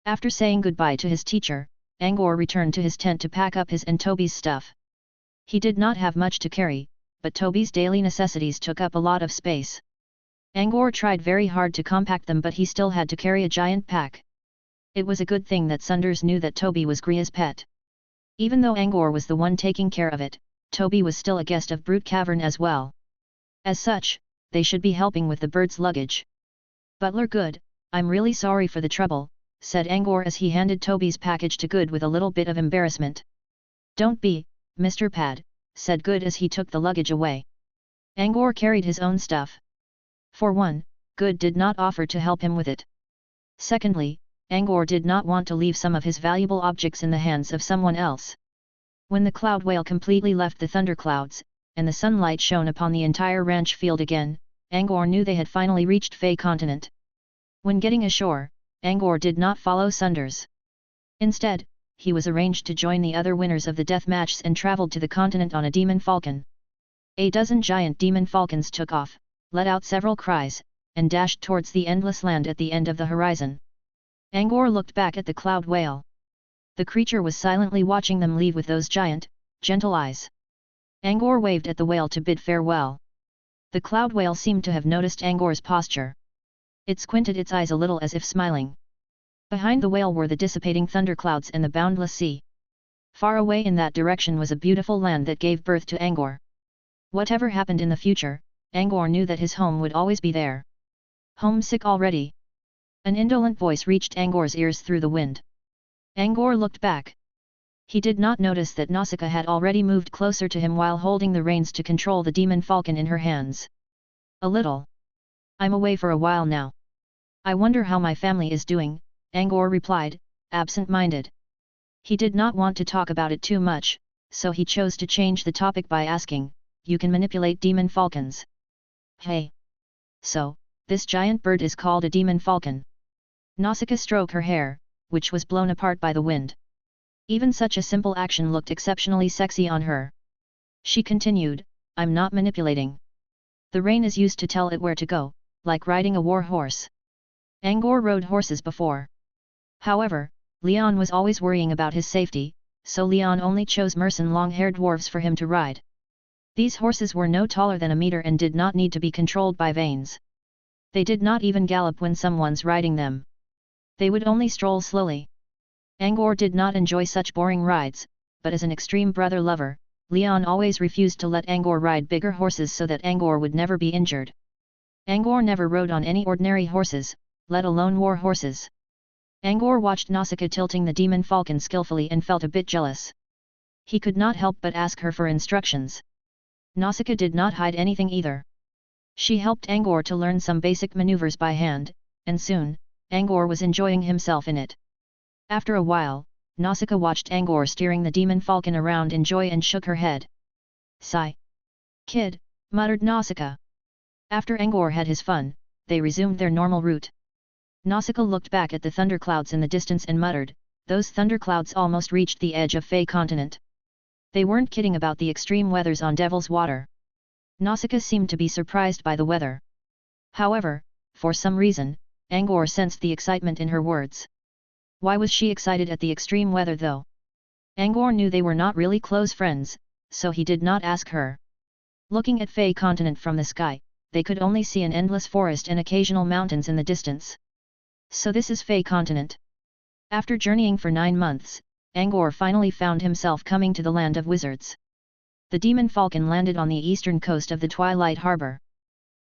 After saying goodbye to his teacher, Angor returned to his tent to pack up his and Toby's stuff. He did not have much to carry, but Toby's daily necessities took up a lot of space. Angor tried very hard to compact them, but he still had to carry a giant pack. It was a good thing that Sunders knew that Toby was Gria's pet. Even though Angor was the one taking care of it, Toby was still a guest of Brute Cavern as well. As such, they should be helping with the bird's luggage. Butler Good, I'm really sorry for the trouble, said Angor as he handed Toby's package to Good with a little bit of embarrassment. Don't be, Mr. Pad, said Good as he took the luggage away. Angor carried his own stuff. For one, Good did not offer to help him with it. Secondly, Angor did not want to leave some of his valuable objects in the hands of someone else. When the cloud whale completely left the thunderclouds, and the sunlight shone upon the entire ranch field again, Angor knew they had finally reached Fey Continent. When getting ashore, Angor did not follow Sunders. Instead, he was arranged to join the other winners of the death matches and traveled to the continent on a demon falcon. A dozen giant demon falcons took off, let out several cries, and dashed towards the endless land at the end of the horizon. Angor looked back at the cloud whale. The creature was silently watching them leave with those giant, gentle eyes. Angor waved at the whale to bid farewell. The cloud whale seemed to have noticed Angor's posture. It squinted its eyes a little as if smiling. Behind the whale were the dissipating thunderclouds and the boundless sea. Far away in that direction was a beautiful land that gave birth to Angor. Whatever happened in the future, Angor knew that his home would always be there. Homesick already? An indolent voice reached Angor's ears through the wind. Angor looked back. He did not notice that Nausicaa had already moved closer to him while holding the reins to control the demon falcon in her hands. A little. I'm away for a while now. I wonder how my family is doing, Angor replied, absent-minded. He did not want to talk about it too much, so he chose to change the topic by asking, you can manipulate demon falcons. Hey! So, this giant bird is called a demon falcon. Nausicaa stroked her hair, which was blown apart by the wind. Even such a simple action looked exceptionally sexy on her. She continued, I'm not manipulating. The rein is used to tell it where to go, like riding a war horse. Angor rode horses before. However, Leon was always worrying about his safety, so Leon only chose Merson long-haired dwarves for him to ride. These horses were no taller than a meter and did not need to be controlled by veins. They did not even gallop when someone's riding them. They would only stroll slowly. Angor did not enjoy such boring rides, but as an extreme brother lover, Leon always refused to let Angor ride bigger horses so that Angor would never be injured. Angor never rode on any ordinary horses, let alone war horses. Angor watched Nausicaa tilting the demon falcon skillfully and felt a bit jealous. He could not help but ask her for instructions. Nausicaa did not hide anything either. She helped Angor to learn some basic maneuvers by hand, and soon, Angor was enjoying himself in it. After a while, Nausicaa watched Angor steering the demon falcon around in joy and shook her head. "Sigh. Kid," muttered Nausicaa. After Angor had his fun, they resumed their normal route. Nausicaa looked back at the thunderclouds in the distance and muttered, "Those thunderclouds almost reached the edge of Fey continent." They weren't kidding about the extreme weathers on Devil's Water. Nausicaa seemed to be surprised by the weather. However, for some reason, Angor sensed the excitement in her words. Why was she excited at the extreme weather though? Angor knew they were not really close friends, so he did not ask her. Looking at Fey continent from the sky, they could only see an endless forest and occasional mountains in the distance. So this is Fey continent. After journeying for 9 months, Angor finally found himself coming to the land of wizards. The demon falcon landed on the eastern coast of the Twilight Harbor.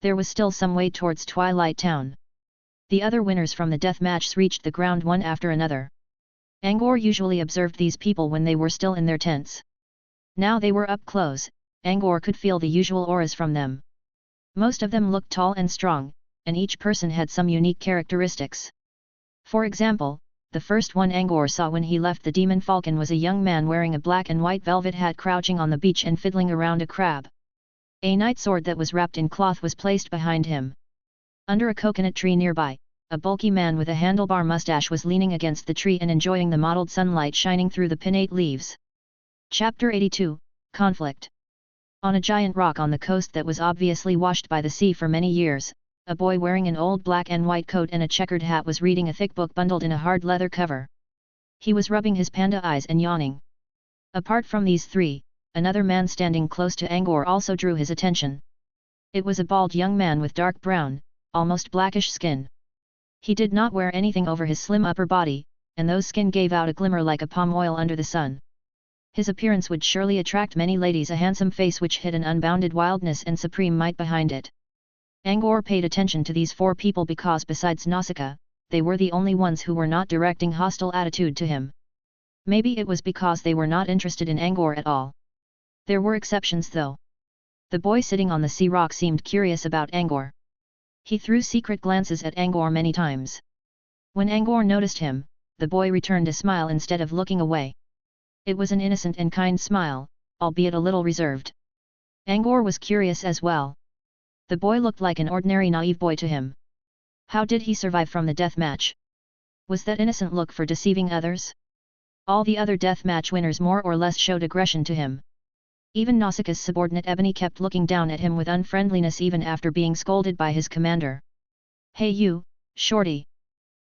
There was still some way towards Twilight Town. The other winners from the death matches reached the ground one after another. Angor usually observed these people when they were still in their tents. Now they were up close, Angor could feel the usual auras from them. Most of them looked tall and strong, and each person had some unique characteristics. For example, the first one Angor saw when he left the demon falcon was a young man wearing a black and white velvet hat crouching on the beach and fiddling around a crab. A night sword that was wrapped in cloth was placed behind him. Under a coconut tree nearby, a bulky man with a handlebar mustache was leaning against the tree and enjoying the mottled sunlight shining through the pinnate leaves. Chapter 82, Conflict. On a giant rock on the coast that was obviously washed by the sea for many years, a boy wearing an old black and white coat and a checkered hat was reading a thick book bundled in a hard leather cover. He was rubbing his panda eyes and yawning. Apart from these three, another man standing close to Angor also drew his attention. It was a bald young man with dark brown, almost blackish skin. He did not wear anything over his slim upper body, and though skin gave out a glimmer like a palm oil under the sun. His appearance would surely attract many ladies, a handsome face which hid an unbounded wildness and supreme might behind it. Angor paid attention to these 4 people because besides Nausicaa, they were the only ones who were not directing hostile attitude to him. Maybe it was because they were not interested in Angor at all. There were exceptions though. The boy sitting on the sea rock seemed curious about Angor. He threw secret glances at Angor many times. When Angor noticed him, the boy returned a smile instead of looking away. It was an innocent and kind smile, albeit a little reserved. Angor was curious as well. The boy looked like an ordinary naive boy to him. How did he survive from the death match? Was that innocent look for deceiving others? All the other death match winners more or less showed aggression to him. Even Nausicaa's subordinate Ebony kept looking down at him with unfriendliness even after being scolded by his commander. "Hey you, shorty.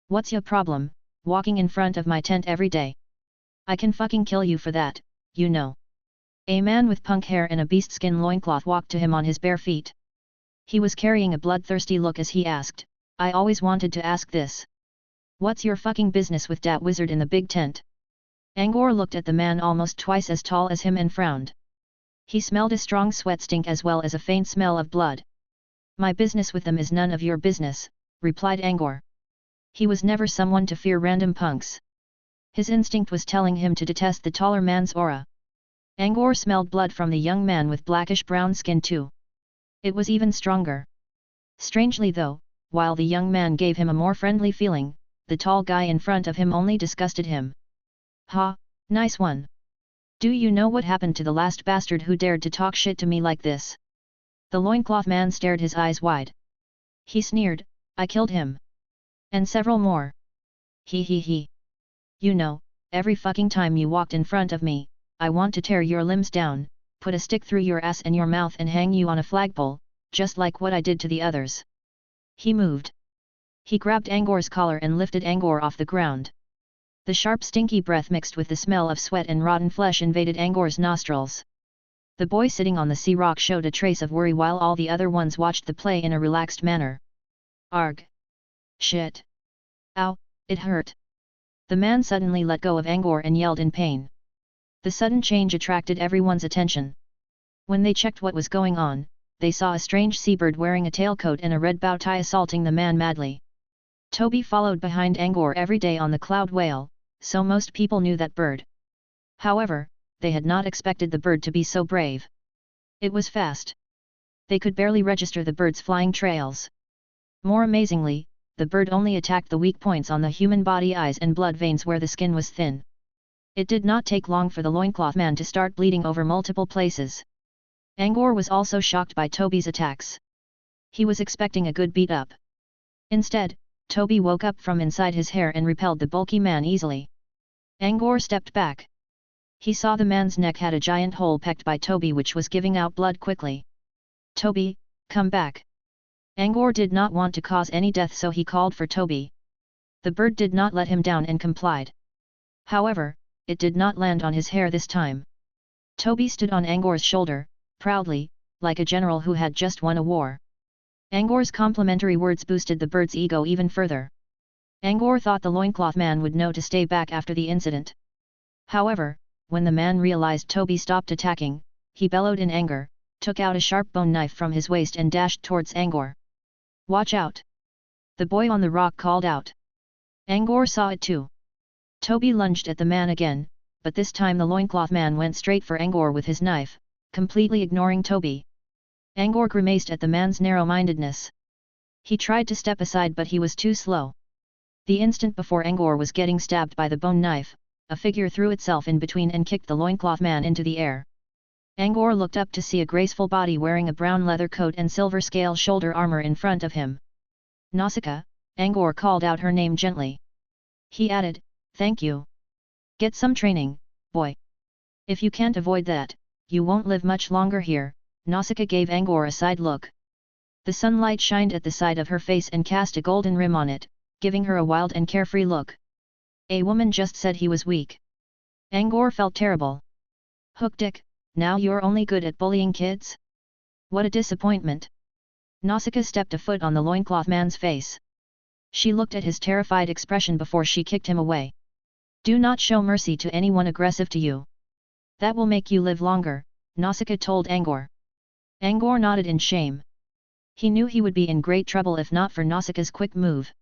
What's your problem, walking in front of my tent every day? I can fucking kill you for that, you know." A man with punk hair and a beast-skin loincloth walked to him on his bare feet. He was carrying a bloodthirsty look as he asked, "I always wanted to ask this. What's your fucking business with that wizard in the big tent?" Angor looked at the man almost twice as tall as him and frowned. He smelled a strong sweat stink as well as a faint smell of blood. "My business with them is none of your business," replied Angor. He was never someone to fear random punks. His instinct was telling him to detest the taller man's aura. Angor smelled blood from the young man with blackish-brown skin too. It was even stronger. Strangely though, while the young man gave him a more friendly feeling, the tall guy in front of him only disgusted him. "Ha, nice one. Do you know what happened to the last bastard who dared to talk shit to me like this?" The loincloth man stared his eyes wide. He sneered, "I killed him. And several more. He. You know, every fucking time you walked in front of me, I want to tear your limbs down, put a stick through your ass and your mouth and hang you on a flagpole, just like what I did to the others." He moved. He grabbed Angor's collar and lifted Angor off the ground. The sharp stinky breath mixed with the smell of sweat and rotten flesh invaded Angor's nostrils. The boy sitting on the sea rock showed a trace of worry while all the other ones watched the play in a relaxed manner. "Arg. Shit. Ow, it hurt." The man suddenly let go of Angor and yelled in pain. The sudden change attracted everyone's attention. When they checked what was going on, they saw a strange seabird wearing a tailcoat and a red bow tie assaulting the man madly. Toby followed behind Angor every day on the cloud whale, so most people knew that bird. However, they had not expected the bird to be so brave. It was fast. They could barely register the bird's flying trails. More amazingly, the bird only attacked the weak points on the human body, eyes and blood veins where the skin was thin. It did not take long for the loincloth man to start bleeding over multiple places. Angor was also shocked by Toby's attacks. He was expecting a good beat-up. Instead, Toby woke up from inside his hair and repelled the bulky man easily. Angor stepped back. He saw the man's neck had a giant hole pecked by Toby which was giving out blood quickly. "Toby, come back." Angor did not want to cause any death, so he called for Toby. The bird did not let him down and complied. However, it did not land on his hair this time. Toby stood on Angor's shoulder, proudly, like a general who had just won a war. Angor's complimentary words boosted the bird's ego even further. Angor thought the loincloth man would know to stay back after the incident. However, when the man realized Toby stopped attacking, he bellowed in anger, took out a sharp bone knife from his waist and dashed towards Angor. "Watch out!" the boy on the rock called out. Angor saw it too. Toby lunged at the man again, but this time the loincloth man went straight for Angor with his knife, completely ignoring Toby. Angor grimaced at the man's narrow-mindedness. He tried to step aside but he was too slow. The instant before Angor was getting stabbed by the bone knife, a figure threw itself in between and kicked the loincloth man into the air. Angor looked up to see a graceful body wearing a brown leather coat and silver scale shoulder armor in front of him. "Nausicaa," Angor called out her name gently. He added, "Thank you. Get some training, boy. If you can't avoid that, you won't live much longer here." Nausicaa gave Angor a side look. The sunlight shined at the side of her face and cast a golden rim on it, giving her a wild and carefree look. A woman just said he was weak. Angor felt terrible. "Hookdick, now you're only good at bullying kids? What a disappointment." Nausicaa stepped a foot on the loincloth man's face. She looked at his terrified expression before she kicked him away. "Do not show mercy to anyone aggressive to you. That will make you live longer," Nausicaa told Angor. Angor nodded in shame. He knew he would be in great trouble if not for Nausicaa's quick move.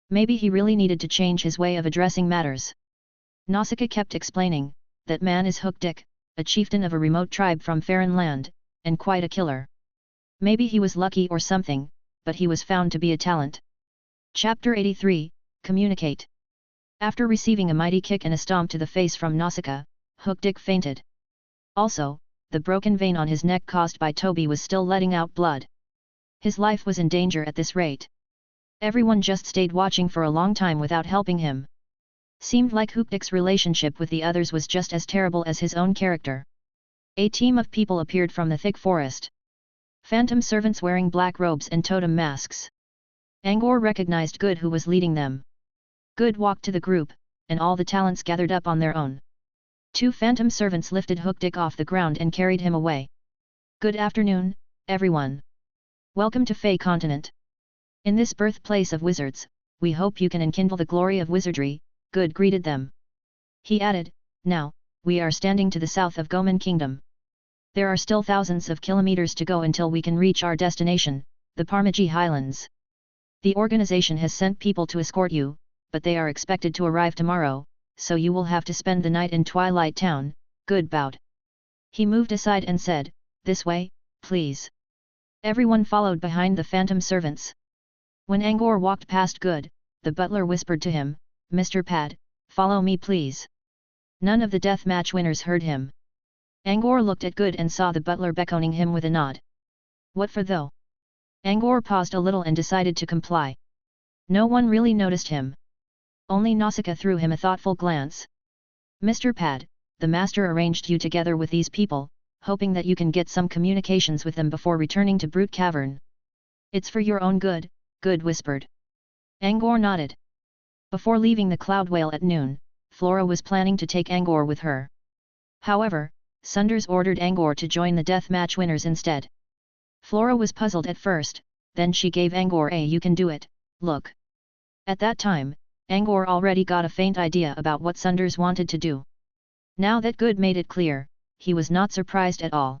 Maybe he really needed to change his way of addressing matters. Nausicaa kept explaining, "That man is Hookdick, a chieftain of a remote tribe from Farron land, and quite a killer. Maybe he was lucky or something, but he was found to be a talent." Chapter 83, Communicate. After receiving a mighty kick and a stomp to the face from Nausicaa, Hookdick fainted. Also, the broken vein on his neck caused by Toby was still letting out blood. His life was in danger at this rate. Everyone just stayed watching for a long time without helping him. Seemed like Hookdick's relationship with the others was just as terrible as his own character. A team of people appeared from the thick forest. Phantom servants wearing black robes and totem masks. Angor recognized Good, who was leading them. Good walked to the group, and all the talents gathered up on their own. Two phantom servants lifted Hookdick off the ground and carried him away. "Good afternoon, everyone. Welcome to Fey Continent. In this birthplace of wizards, we hope you can enkindle the glory of wizardry," Good greeted them. He added, "Now, we are standing to the south of Goman Kingdom. There are still thousands of kilometers to go until we can reach our destination, the Parmagi Highlands. The organization has sent people to escort you, but they are expected to arrive tomorrow, so you will have to spend the night in Twilight Town." Good bowed. He moved aside and said, "This way, please." Everyone followed behind the phantom servants. When Angor walked past Good, the butler whispered to him, "Mr. Pad, follow me please." None of the death match winners heard him. Angor looked at Good and saw the butler beckoning him with a nod. "What for though?" Angor paused a little and decided to comply. No one really noticed him. Only Nausicaa threw him a thoughtful glance. "Mr. Pad, the master arranged you together with these people, hoping that you can get some communications with them before returning to Brute Cavern. It's for your own good," Good whispered. Angor nodded. Before leaving the Cloud Whale at noon, Flora was planning to take Angor with her. However, Sunders ordered Angor to join the death match winners instead. Flora was puzzled at first, then she gave Angor a "you can do it" look. At that time, Angor already got a faint idea about what Sunders wanted to do. Now that Good made it clear, he was not surprised at all.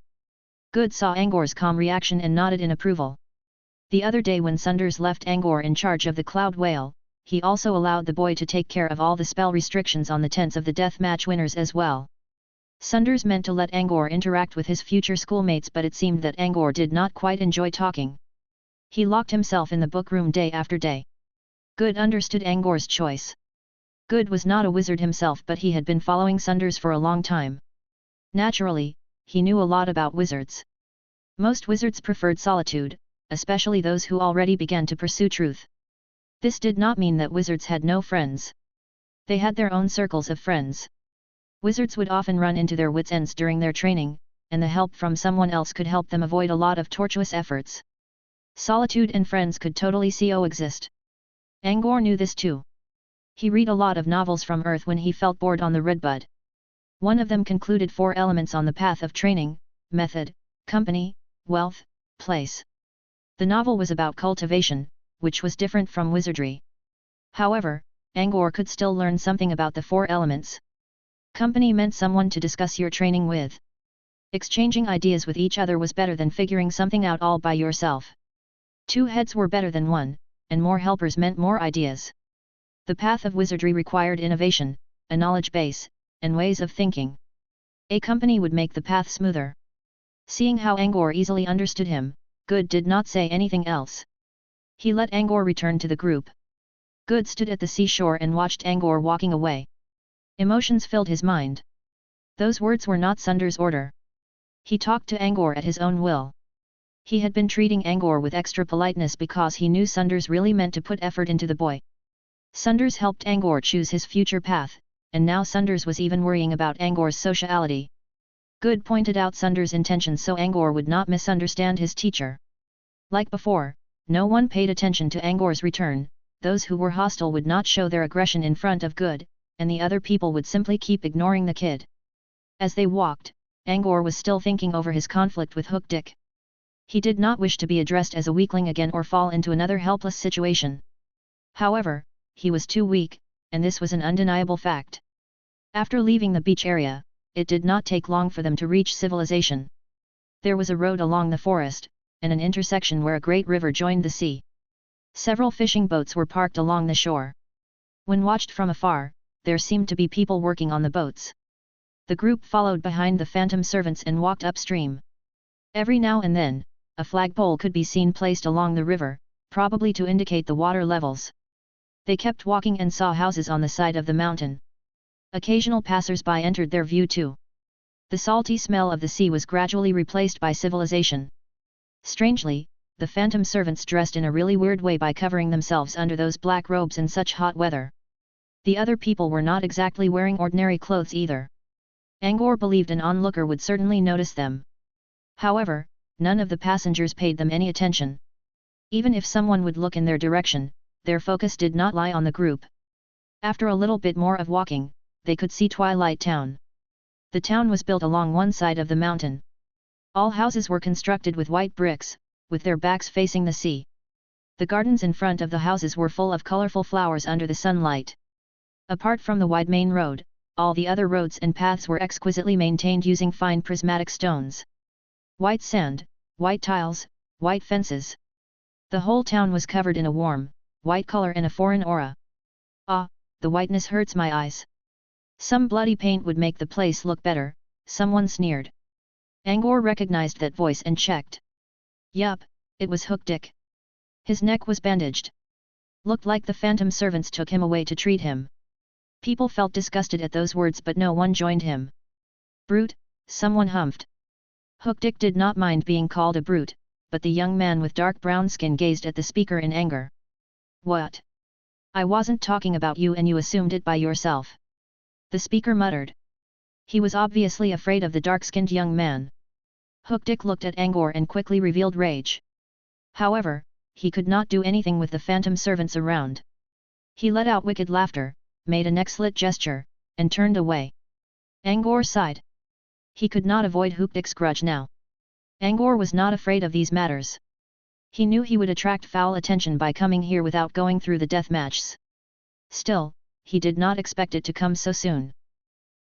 Good saw Angor's calm reaction and nodded in approval. The other day when Sunders left Angor in charge of the Cloud Whale, he also allowed the boy to take care of all the spell restrictions on the tents of the death match winners as well. Sunders meant to let Angor interact with his future schoolmates, but it seemed that Angor did not quite enjoy talking. He locked himself in the book room day after day. Good understood Angor's choice. Good was not a wizard himself, but he had been following Sunders for a long time. Naturally, he knew a lot about wizards. Most wizards preferred solitude, especially those who already began to pursue truth. This did not mean that wizards had no friends. They had their own circles of friends. Wizards would often run into their wits' ends during their training, and the help from someone else could help them avoid a lot of tortuous efforts. Solitude and friends could totally coexist. Angor knew this too. He read a lot of novels from Earth when he felt bored on the Redbud. One of them concluded 4 elements on the path of training: method, company, wealth, place. The novel was about cultivation, which was different from wizardry. However, Angor could still learn something about the 4 elements. Company meant someone to discuss your training with. Exchanging ideas with each other was better than figuring something out all by yourself. 2 heads were better than 1, and more helpers meant more ideas. The path of wizardry required innovation, a knowledge base, and ways of thinking. A company would make the path smoother. Seeing how Angor easily understood him, Good did not say anything else. He let Angor return to the group. Good stood at the seashore and watched Angor walking away. Emotions filled his mind. Those words were not Sunders' order. He talked to Angor at his own will. He had been treating Angor with extra politeness because he knew Sunders really meant to put effort into the boy. Sunders helped Angor choose his future path, and now Sunders was even worrying about Angor's sociality. Good pointed out Sunders' intentions so Angor would not misunderstand his teacher. Like before, no one paid attention to Angor's return. Those who were hostile would not show their aggression in front of Good, and the other people would simply keep ignoring the kid. As they walked, Angor was still thinking over his conflict with Hookdick. He did not wish to be addressed as a weakling again or fall into another helpless situation. However, he was too weak, and this was an undeniable fact. After leaving the beach area, it did not take long for them to reach civilization. There was a road along the forest, and an intersection where a great river joined the sea. Several fishing boats were parked along the shore. When watched from afar, there seemed to be people working on the boats. The group followed behind the phantom servants and walked upstream. Every now and then, a flagpole could be seen placed along the river, probably to indicate the water levels. They kept walking and saw houses on the side of the mountain. Occasional passers-by entered their view too. The salty smell of the sea was gradually replaced by civilization. Strangely, the phantom servants dressed in a really weird way by covering themselves under those black robes in such hot weather. The other people were not exactly wearing ordinary clothes either. Angor believed an onlooker would certainly notice them. However, none of the passengers paid them any attention. Even if someone would look in their direction, their focus did not lie on the group. After a little bit more of walking, they could see Twilight Town. The town was built along one side of the mountain. All houses were constructed with white bricks, with their backs facing the sea. The gardens in front of the houses were full of colorful flowers under the sunlight. Apart from the wide main road, all the other roads and paths were exquisitely maintained using fine prismatic stones. White sand, white tiles, white fences. The whole town was covered in a warm, white color and a foreign aura. Ah, the whiteness hurts my eyes. Some bloody paint would make the place look better, someone sneered. Angor recognized that voice and checked. Yup, it was Hookdick. His neck was bandaged. Looked like the phantom servants took him away to treat him. People felt disgusted at those words, but no one joined him. Brute, someone humphed. Hookdick did not mind being called a brute, but the young man with dark brown skin gazed at the speaker in anger. What? I wasn't talking about you and you assumed it by yourself. The speaker muttered. He was obviously afraid of the dark-skinned young man. Hookdick looked at Angor and quickly revealed rage. However, he could not do anything with the phantom servants around. He let out wicked laughter, made a neck-slit gesture, and turned away. Angor sighed. He could not avoid Hookdick's grudge now. Angor was not afraid of these matters. He knew he would attract foul attention by coming here without going through the death matches. Still, he did not expect it to come so soon.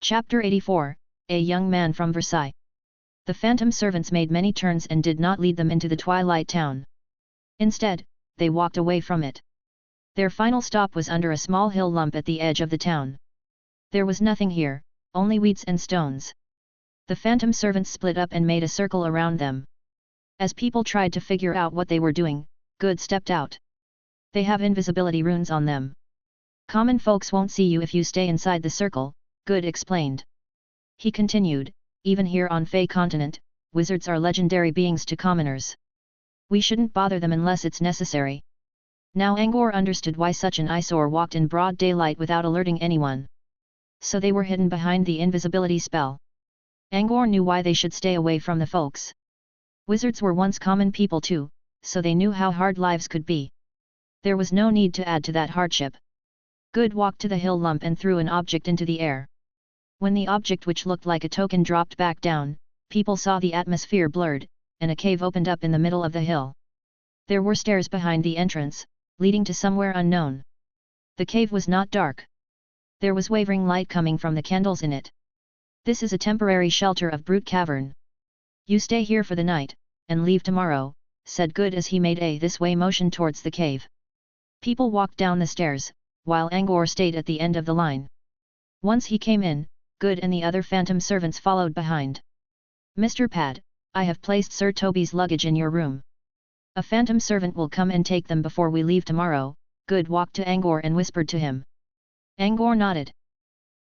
Chapter 84, A Young Man from Versailles. The phantom servants made many turns and did not lead them into the twilight town. Instead, they walked away from it. Their final stop was under a small hill lump at the edge of the town. There was nothing here, only weeds and stones. The phantom servants split up and made a circle around them. As people tried to figure out what they were doing, Good stepped out. They have invisibility runes on them. Common folks won't see you if you stay inside the circle, Good explained. He continued, even here on Fey continent, wizards are legendary beings to commoners. We shouldn't bother them unless it's necessary. Now Angor understood why such an eyesore walked in broad daylight without alerting anyone. So they were hidden behind the invisibility spell. Angor knew why they should stay away from the folks. Wizards were once common people too, so they knew how hard lives could be. There was no need to add to that hardship. Good walked to the hill lump and threw an object into the air. When the object, which looked like a token, dropped back down, people saw the atmosphere blurred, and a cave opened up in the middle of the hill. There were stairs behind the entrance, leading to somewhere unknown. The cave was not dark. There was wavering light coming from the candles in it. This is a temporary shelter of Brute Cavern. You stay here for the night, and leave tomorrow, said Good as he made a this-way motion towards the cave. People walked down the stairs, while Angor stayed at the end of the line. Once he came in, Good and the other phantom servants followed behind. Mr. Pad, I have placed Sir Toby's luggage in your room. A phantom servant will come and take them before we leave tomorrow. Good walked to Angor and whispered to him. Angor nodded.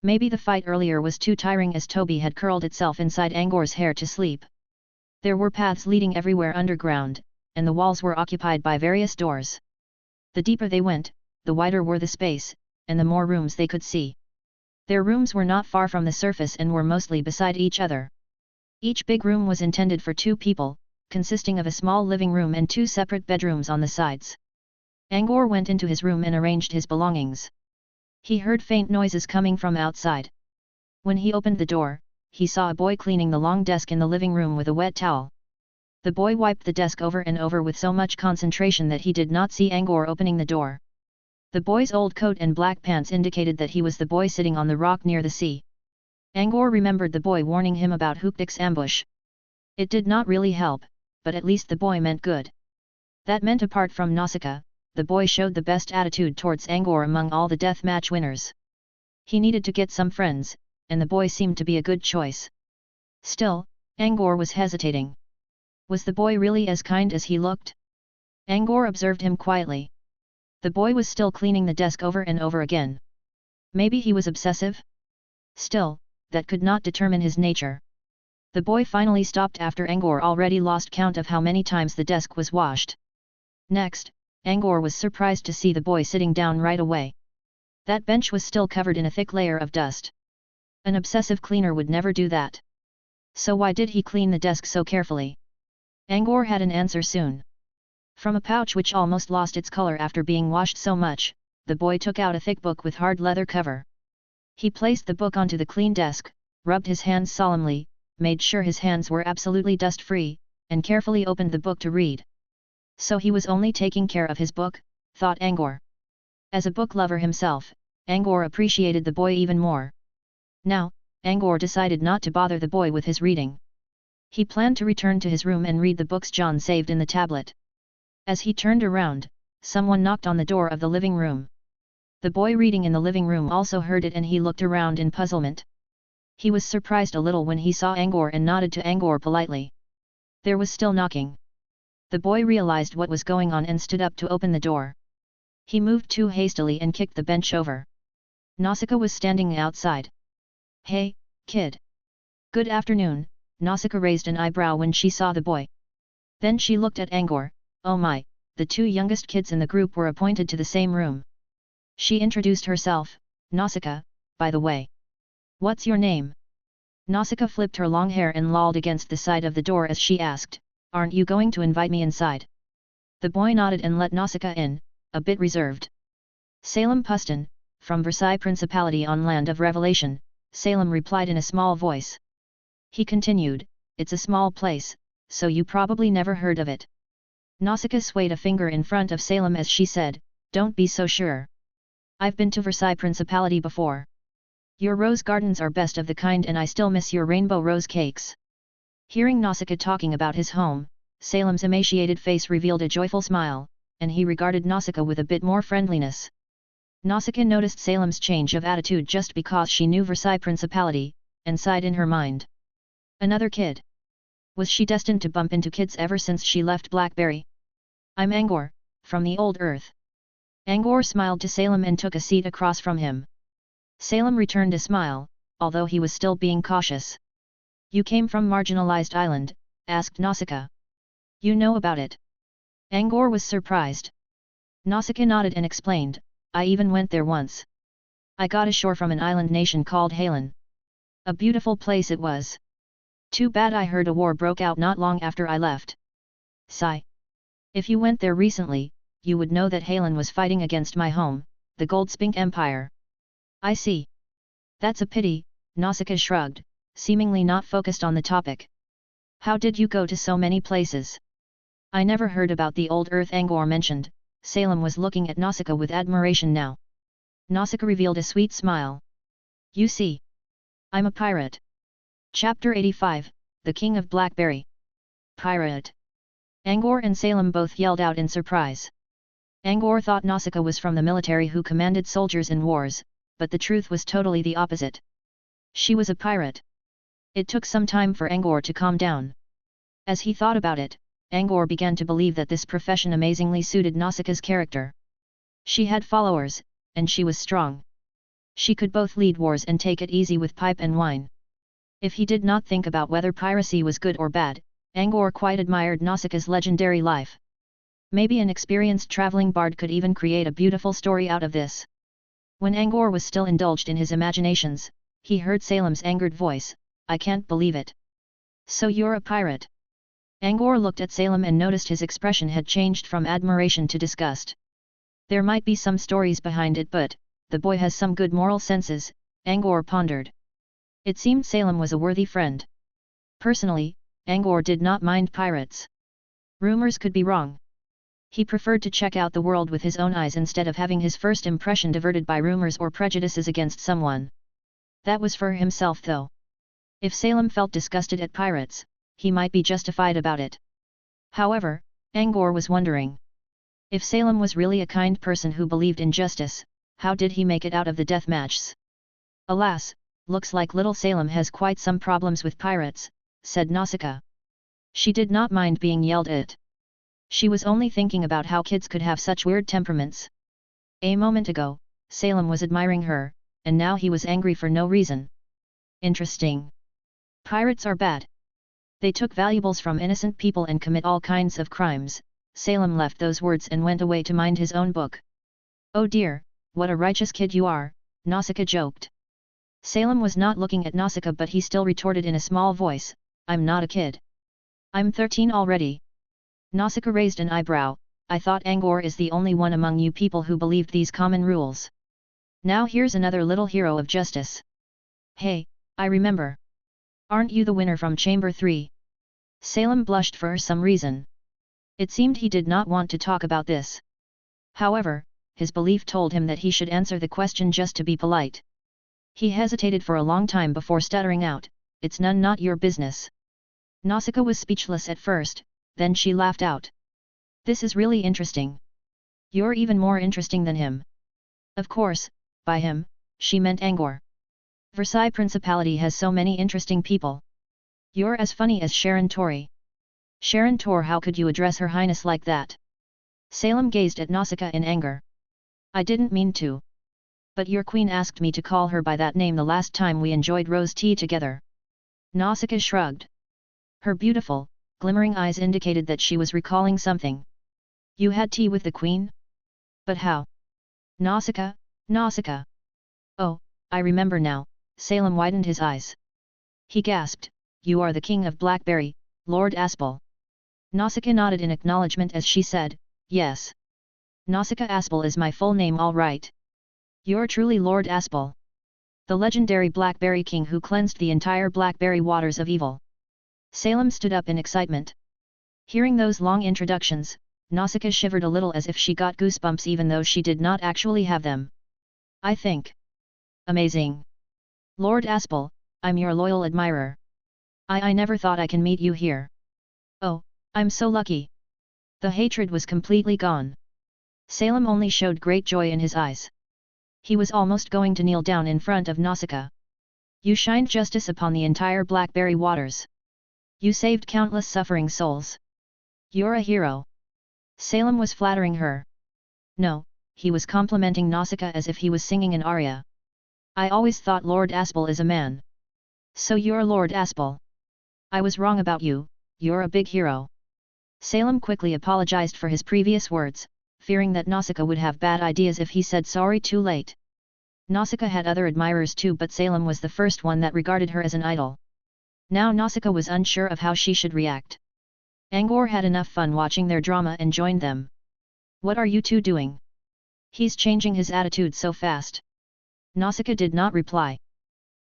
Maybe the fight earlier was too tiring, as Toby had curled itself inside Angor's hair to sleep. There were paths leading everywhere underground, and the walls were occupied by various doors. The deeper they went, the wider were the space, and the more rooms they could see. Their rooms were not far from the surface and were mostly beside each other. Each big room was intended for 2 people, consisting of a small living room and 2 separate bedrooms on the sides. Angor went into his room and arranged his belongings. He heard faint noises coming from outside. When he opened the door, he saw a boy cleaning the long desk in the living room with a wet towel. The boy wiped the desk over and over with so much concentration that he did not see Angor opening the door. The boy's old coat and black pants indicated that he was the boy sitting on the rock near the sea. Angor remembered the boy warning him about Hookdick's ambush. It did not really help, but at least the boy meant good. That meant apart from Nausicaa, the boy showed the best attitude towards Angor among all the death match winners. He needed to get some friends, and the boy seemed to be a good choice. Still, Angor was hesitating. Was the boy really as kind as he looked? Angor observed him quietly. The boy was still cleaning the desk over and over again. Maybe he was obsessive? Still, that could not determine his nature. The boy finally stopped after Angor already lost count of how many times the desk was washed. Next, Angor was surprised to see the boy sitting down right away. That bench was still covered in a thick layer of dust. An obsessive cleaner would never do that. So why did he clean the desk so carefully? Angor had an answer soon. From a pouch which almost lost its color after being washed so much, the boy took out a thick book with hard leather cover. He placed the book onto the clean desk, rubbed his hands solemnly, made sure his hands were absolutely dust-free, and carefully opened the book to read. So he was only taking care of his book, thought Angor. As a book lover himself, Angor appreciated the boy even more. Now, Angor decided not to bother the boy with his reading. He planned to return to his room and read the books John saved in the tablet. As he turned around, someone knocked on the door of the living room. The boy reading in the living room also heard it and he looked around in puzzlement. He was surprised a little when he saw Angor and nodded to Angor politely. There was still knocking. The boy realized what was going on and stood up to open the door. He moved too hastily and kicked the bench over. Nausicaa was standing outside. Hey, kid. Good afternoon, Nausicaa raised an eyebrow when she saw the boy. Then she looked at Angor. Oh my, the 2 youngest kids in the group were appointed to the same room. She introduced herself, Nausicaa, by the way. What's your name? Nausicaa flipped her long hair and lolled against the side of the door as she asked, aren't you going to invite me inside? The boy nodded and let Nausicaa in, a bit reserved. Salem Puston, from Versailles Principality on Land of Revelation, Salem replied in a small voice. He continued, it's a small place, so you probably never heard of it. Nausicaa swayed a finger in front of Salem as she said, don't be so sure. I've been to Versailles Principality before. Your rose gardens are best of the kind and I still miss your rainbow rose cakes. Hearing Nausicaa talking about his home, Salem's emaciated face revealed a joyful smile, and he regarded Nausicaa with a bit more friendliness. Nausicaa noticed Salem's change of attitude just because she knew Versailles Principality, and sighed in her mind. Another kid. Was she destined to bump into kids ever since she left Blackberry? I'm Angor, from the old Earth. Angor smiled to Salem and took a seat across from him. Salem returned a smile, although he was still being cautious. You came from marginalized island, asked Nausicaa. You know about it. Angor was surprised. Nausicaa nodded and explained, I even went there once. I got ashore from an island nation called Halen. A beautiful place it was. Too bad I heard a war broke out not long after I left. Sigh. If you went there recently, you would know that Halen was fighting against my home, the Goldspink Empire. I see. That's a pity, Nausicaa shrugged, seemingly not focused on the topic. How did you go to so many places? I never heard about the old Earth Angor mentioned. Salem was looking at Nausicaa with admiration now. Nausicaa revealed a sweet smile. You see. I'm a pirate. Chapter 85, The King of Blackberry. Pirate. Angor and Salem both yelled out in surprise. Angor thought Nausicaa was from the military who commanded soldiers in wars, but the truth was totally the opposite. She was a pirate. It took some time for Angor to calm down. As he thought about it, Angor began to believe that this profession amazingly suited Nausicaa's character. She had followers, and she was strong. She could both lead wars and take it easy with pipe and wine. If he did not think about whether piracy was good or bad, Angor quite admired Nausicaa's legendary life. Maybe an experienced traveling bard could even create a beautiful story out of this. When Angor was still indulged in his imaginations, he heard Salem's angered voice, I can't believe it. So you're a pirate? Angor looked at Salem and noticed his expression had changed from admiration to disgust. There might be some stories behind it, but the boy has some good moral senses, Angor pondered. It seemed Salem was a worthy friend. Personally, Angor did not mind pirates. Rumors could be wrong. He preferred to check out the world with his own eyes instead of having his first impression diverted by rumors or prejudices against someone. That was for himself though. If Salem felt disgusted at pirates, he might be justified about it. However, Angor was wondering. If Salem was really a kind person who believed in justice, how did he make it out of the death matches? Alas, looks like little Salem has quite some problems with pirates, said Nausicaa. She did not mind being yelled at. She was only thinking about how kids could have such weird temperaments. A moment ago, Salem was admiring her, and now he was angry for no reason. Interesting. Pirates are bad. They took valuables from innocent people and commit all kinds of crimes. Salem left those words and went away to mind his own book. Oh dear, what a righteous kid you are, Nausicaa joked. Salem was not looking at Nausicaa, but he still retorted in a small voice, I'm not a kid. I'm 13 already. Nausicaa raised an eyebrow, I thought Angor is the only one among you people who believed these common rules. Now here's another little hero of justice. Hey, I remember. Aren't you the winner from Chamber 3? Salem blushed for some reason. It seemed he did not want to talk about this. However, his belief told him that he should answer the question just to be polite. He hesitated for a long time before stuttering out, it's not your business. Nausicaa was speechless at first, then she laughed out. This is really interesting. You're even more interesting than him. Of course, by him, she meant Angor. Versailles Principality has so many interesting people. You're as funny as Sharon Tori. Sharon Tor, how could you address Her Highness like that? Salem gazed at Nausicaa in anger. I didn't mean to. But your queen asked me to call her by that name the last time we enjoyed rose tea together. Nausicaa shrugged. Her beautiful, glimmering eyes indicated that she was recalling something. You had tea with the queen? But how? Nausicaa, Nausicaa. Oh, I remember now, Salem widened his eyes. He gasped, you are the king of Blackberry, Lord Aspel. Nausicaa nodded in acknowledgement as she said, yes. Nausicaa Aspel is my full name, all right. You're truly Lord Aspel. The legendary Blackberry king who cleansed the entire Blackberry waters of evil. Salem stood up in excitement. Hearing those long introductions, Nausicaa shivered a little as if she got goosebumps even though she did not actually have them. I think. Amazing. Lord Aspel, I'm your loyal admirer. I never thought I can meet you here. Oh, I'm so lucky. The hatred was completely gone. Salem only showed great joy in his eyes. He was almost going to kneel down in front of Nausicaa. You shined justice upon the entire Blackberry waters. You saved countless suffering souls. You're a hero. Salem was flattering her. No, he was complimenting Nausicaa as if he was singing an aria. I always thought Lord Aspel is a man. So you're Lord Aspel. I was wrong about you, you're a big hero. Salem quickly apologized for his previous words, fearing that Nausicaa would have bad ideas if he said sorry too late. Nausicaa had other admirers too, but Salem was the first one that regarded her as an idol. Now Nausicaa was unsure of how she should react. Angor had enough fun watching their drama and joined them. What are you two doing? He's changing his attitude so fast. Nausicaa did not reply.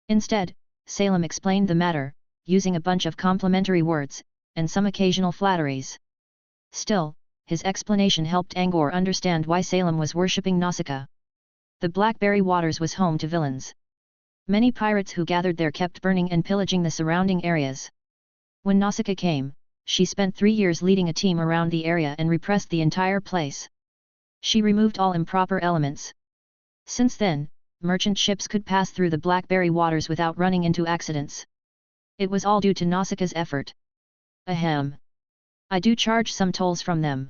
Instead, Salem explained the matter, using a bunch of complimentary words, and some occasional flatteries. Still, his explanation helped Angor understand why Salem was worshipping Nausicaa. The Blackberry Waters was home to villains. Many pirates who gathered there kept burning and pillaging the surrounding areas. When Nausicaa came, she spent 3 years leading a team around the area and repressed the entire place. She removed all improper elements. Since then, merchant ships could pass through the Blackberry Waters without running into accidents. It was all due to Nausicaa's effort. Ahem. I do charge some tolls from them.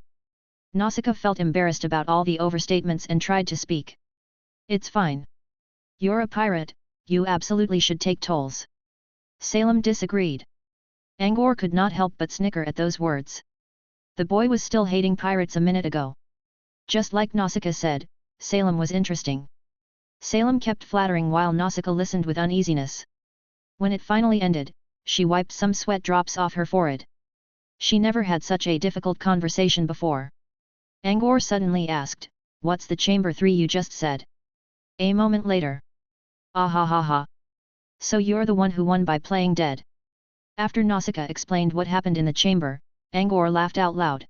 Nausicaa felt embarrassed about all the overstatements and tried to speak. It's fine. You're a pirate, you absolutely should take tolls. Salem disagreed. Angor could not help but snicker at those words. The boy was still hating pirates a minute ago. Just like Nausicaa said, Salem was interesting. Salem kept flattering while Nausicaa listened with uneasiness. When it finally ended, she wiped some sweat drops off her forehead. She never had such a difficult conversation before. Angor suddenly asked, "What's the chamber 3 you just said?" A moment later. Ah ha ha ha. So you're the one who won by playing dead. After Nausicaa explained what happened in the chamber, Angor laughed out loud.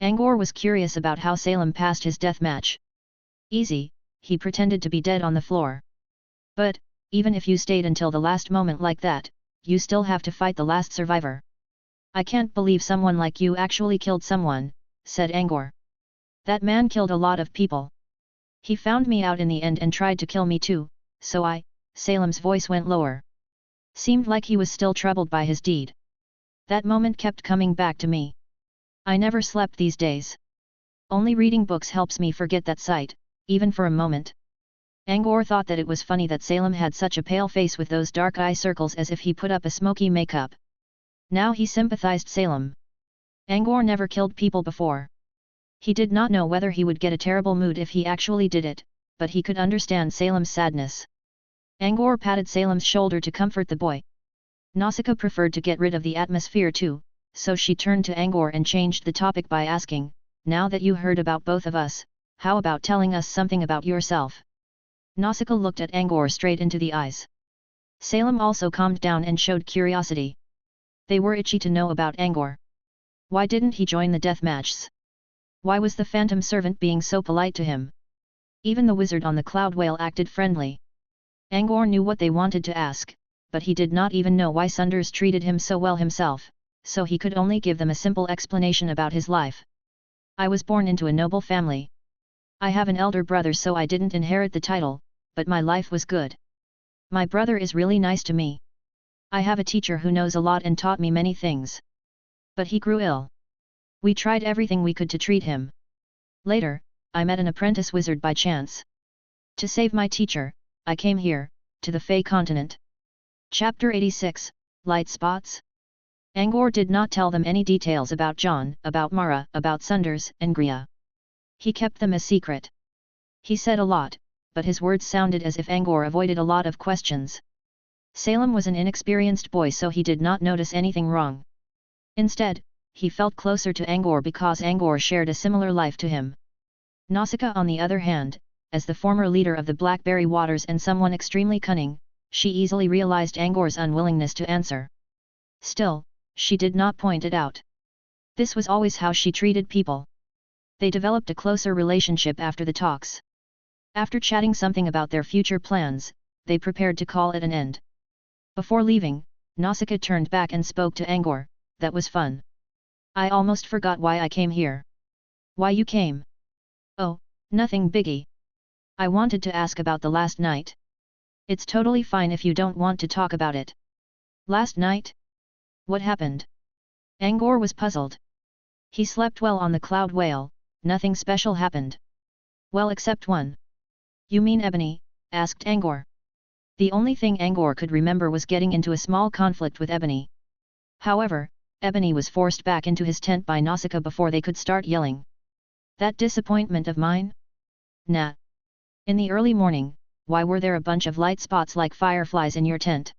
Angor was curious about how Salem passed his death match. Easy, he pretended to be dead on the floor. But, even if you stayed until the last moment like that, you still have to fight the last survivor. I can't believe someone like you actually killed someone, said Angor. That man killed a lot of people. He found me out in the end and tried to kill me too, so Salem's voice went lower. Seemed like he was still troubled by his deed. That moment kept coming back to me. I never slept these days. Only reading books helps me forget that sight, even for a moment. Angor thought that it was funny that Salem had such a pale face with those dark eye circles as if he put up a smoky makeup. Now he sympathized Salem. Angor never killed people before. He did not know whether he would get a terrible mood if he actually did it, but he could understand Salem's sadness. Angor patted Salem's shoulder to comfort the boy. Nausicaa preferred to get rid of the atmosphere too, so she turned to Angor and changed the topic by asking, "Now that you heard about both of us, how about telling us something about yourself?" Nausicaa looked at Angor straight into the eyes. Salem also calmed down and showed curiosity. They were itchy to know about Angor. Why didn't he join the death matches? Why was the phantom servant being so polite to him? Even the wizard on the cloud whale acted friendly. Angor knew what they wanted to ask, but he did not even know why Sunders treated him so well himself, so he could only give them a simple explanation about his life. I was born into a noble family. I have an elder brother, so I didn't inherit the title, but my life was good. My brother is really nice to me. I have a teacher who knows a lot and taught me many things. But he grew ill. We tried everything we could to treat him. Later, I met an apprentice wizard by chance. To save my teacher, I came here, to the Fey continent. Chapter 86, Light Spots? Angor did not tell them any details about John, about Mara, about Sunders, and Gria. He kept them a secret. He said a lot, but his words sounded as if Angor avoided a lot of questions. Salem was an inexperienced boy, so he did not notice anything wrong. Instead, he felt closer to Angor because Angor shared a similar life to him. Nausicaa, on the other hand, as the former leader of the Blackberry Waters and someone extremely cunning, she easily realized Angor's unwillingness to answer. Still, she did not point it out. This was always how she treated people. They developed a closer relationship after the talks. After chatting something about their future plans, they prepared to call it an end. Before leaving, Nausicaa turned back and spoke to Angor, "That was fun. I almost forgot why I came here." "Why you came?" "Oh, nothing biggie. I wanted to ask about the last night." "It's totally fine if you don't want to talk about it." "Last night? What happened?" Angor was puzzled. He slept well on the Cloud Whale, nothing special happened. "Well, except one." "You mean Ebony?" asked Angor. The only thing Angor could remember was getting into a small conflict with Ebony. However, Ebony was forced back into his tent by Nausicaa before they could start yelling. "That disappointment of mine? Nah. In the early morning, why were there a bunch of light spots like fireflies in your tent?"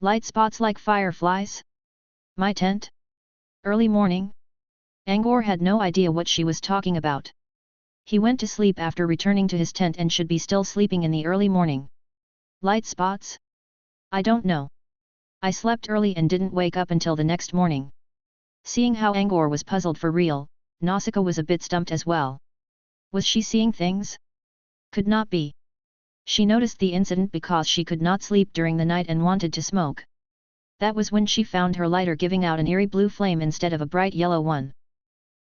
"Light spots like fireflies? My tent? Early morning?" Angor had no idea what she was talking about. He went to sleep after returning to his tent and should be still sleeping in the early morning. "Light spots? I don't know. I slept early and didn't wake up until the next morning." Seeing how Angor was puzzled for real, Nausicaa was a bit stumped as well. Was she seeing things? Could not be. She noticed the incident because she could not sleep during the night and wanted to smoke. That was when she found her lighter giving out an eerie blue flame instead of a bright yellow one.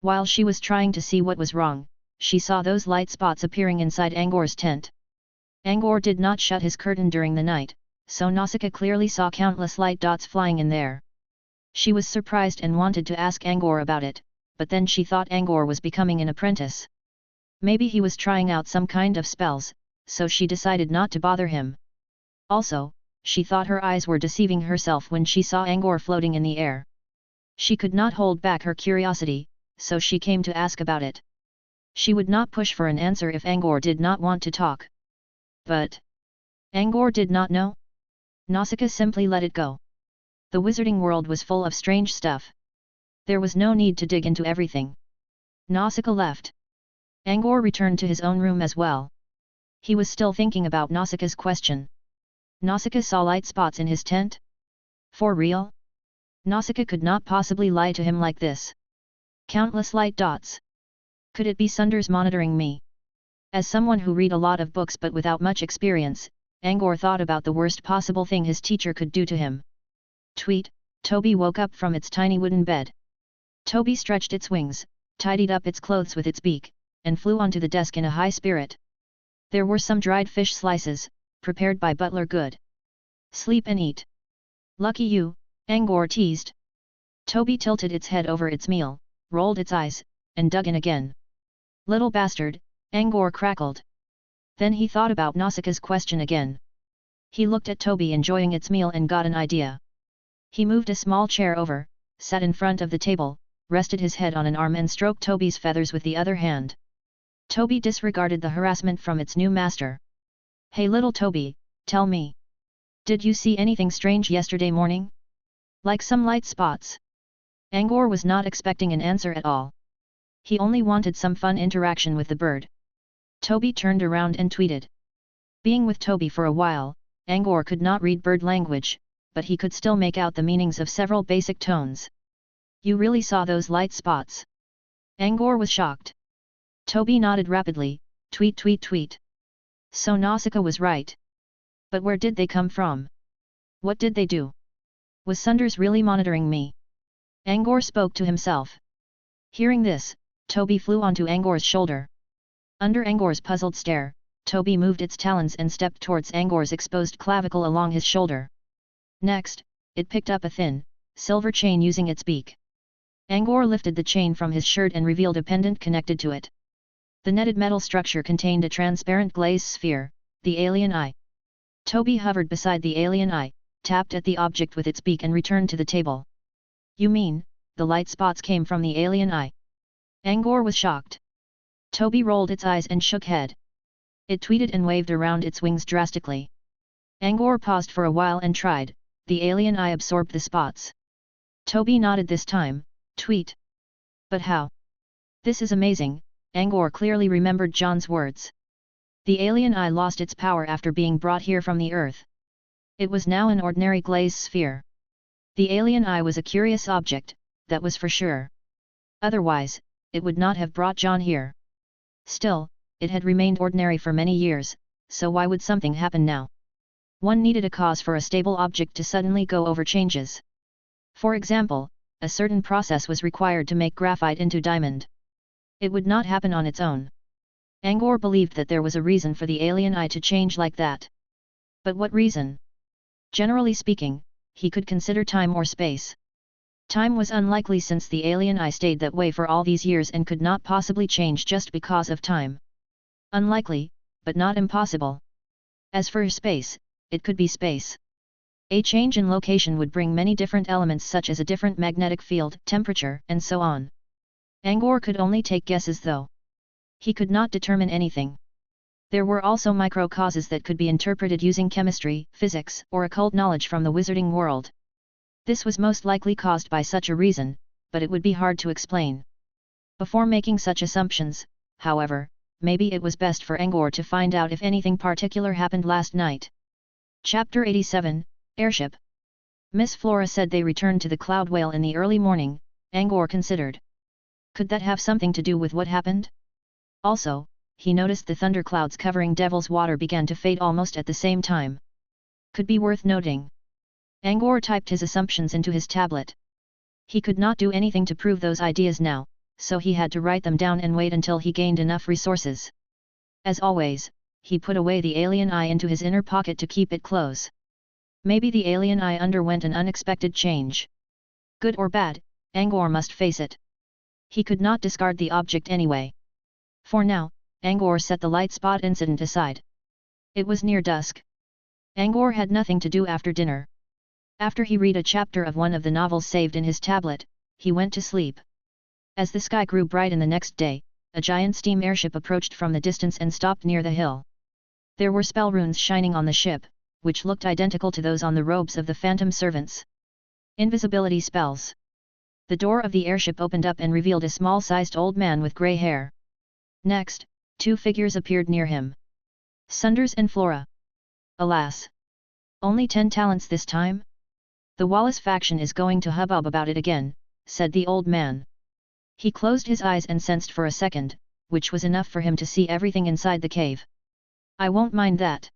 While she was trying to see what was wrong, she saw those light spots appearing inside Angor's tent. Angor did not shut his curtain during the night, so Nausicaa clearly saw countless light dots flying in there. She was surprised and wanted to ask Angor about it, but then she thought Angor was becoming an apprentice. Maybe he was trying out some kind of spells, so she decided not to bother him. Also, she thought her eyes were deceiving herself when she saw Angor floating in the air. She could not hold back her curiosity, so she came to ask about it. She would not push for an answer if Angor did not want to talk. But Angor did not know? Nausicaa simply let it go. The wizarding world was full of strange stuff. There was no need to dig into everything. Nausicaa left. Angor returned to his own room as well. He was still thinking about Nausicaa's question. Nausicaa saw light spots in his tent? For real? Nausicaa could not possibly lie to him like this. Countless light dots. Could it be Sunders monitoring me? As someone who read a lot of books but without much experience, Angor thought about the worst possible thing his teacher could do to him. Tweet, Toby woke up from its tiny wooden bed. Toby stretched its wings, tidied up its clothes with its beak, and flew onto the desk in a high spirit. There were some dried fish slices, prepared by Butler Good. "Sleep and eat." "Lucky you," Angor teased. Toby tilted its head over its meal, rolled its eyes, and dug in again. "Little bastard," Angor crackled. Then he thought about Nausicaa's question again. He looked at Toby enjoying its meal and got an idea. He moved a small chair over, sat in front of the table, rested his head on an arm and stroked Toby's feathers with the other hand. Toby disregarded the harassment from its new master. "Hey little Toby, tell me. Did you see anything strange yesterday morning? Like some light spots?" Angor was not expecting an answer at all. He only wanted some fun interaction with the bird. Toby turned around and tweeted. Being with Toby for a while, Angor could not read bird language, but he could still make out the meanings of several basic tones. "You really saw those light spots?" Angor was shocked. Toby nodded rapidly, tweet tweet tweet. So Nausicaa was right. But where did they come from? What did they do? Was Sunders really monitoring me? Angor spoke to himself. Hearing this, Toby flew onto Angor's shoulder. Under Angor's puzzled stare, Toby moved its talons and stepped towards Angor's exposed clavicle along his shoulder. Next, it picked up a thin, silver chain using its beak. Angor lifted the chain from his shirt and revealed a pendant connected to it. The netted metal structure contained a transparent glazed sphere, the alien eye. Toby hovered beside the alien eye, tapped at the object with its beak and returned to the table. "You mean, the light spots came from the alien eye?" Angor was shocked. Toby rolled its eyes and shook head. It tweeted and waved around its wings drastically. Angor paused for a while and tried, the alien eye absorbed the spots. Toby nodded this time, tweet. "But how? This is amazing," Angor clearly remembered John's words. The alien eye lost its power after being brought here from the Earth. It was now an ordinary glazed sphere. The alien eye was a curious object, that was for sure. Otherwise, it would not have brought John here. Still, it had remained ordinary for many years, so why would something happen now? One needed a cause for a stable object to suddenly go over changes. For example, a certain process was required to make graphite into diamond. It would not happen on its own. Angor believed that there was a reason for the alien eye to change like that. But what reason? Generally speaking, he could consider time or space. Time was unlikely since the alien eye stayed that way for all these years and could not possibly change just because of time. Unlikely, but not impossible. As for space, it could be space. A change in location would bring many different elements such as a different magnetic field, temperature, and so on. Angor could only take guesses though. He could not determine anything. There were also micro-causes that could be interpreted using chemistry, physics, or occult knowledge from the wizarding world. This was most likely caused by such a reason, but it would be hard to explain. Before making such assumptions, however, maybe it was best for Angor to find out if anything particular happened last night. Chapter 87, Airship. Miss Flora said they returned to the Cloud Whale in the early morning. Angor considered. Could that have something to do with what happened? Also, he noticed the thunderclouds covering Devil's Water began to fade almost at the same time. Could be worth noting. Angor typed his assumptions into his tablet. He could not do anything to prove those ideas now, so he had to write them down and wait until he gained enough resources. As always, he put away the alien eye into his inner pocket to keep it close. Maybe the alien eye underwent an unexpected change. Good or bad, Angor must face it. He could not discard the object anyway. For now, Angor set the light spot incident aside. It was near dusk. Angor had nothing to do after dinner. After he read a chapter of one of the novels saved in his tablet, he went to sleep. As the sky grew bright in the next day, a giant steam airship approached from the distance and stopped near the hill. There were spell runes shining on the ship, which looked identical to those on the robes of the phantom servants. Invisibility spells. The door of the airship opened up and revealed a small-sized old man with grey hair. Next, two figures appeared near him. Sunders and Flora. Alas! Only 10 talents this time? The Wallace faction is going to hubbub about it again, said the old man. He closed his eyes and sensed for a second, which was enough for him to see everything inside the cave. I won't mind that.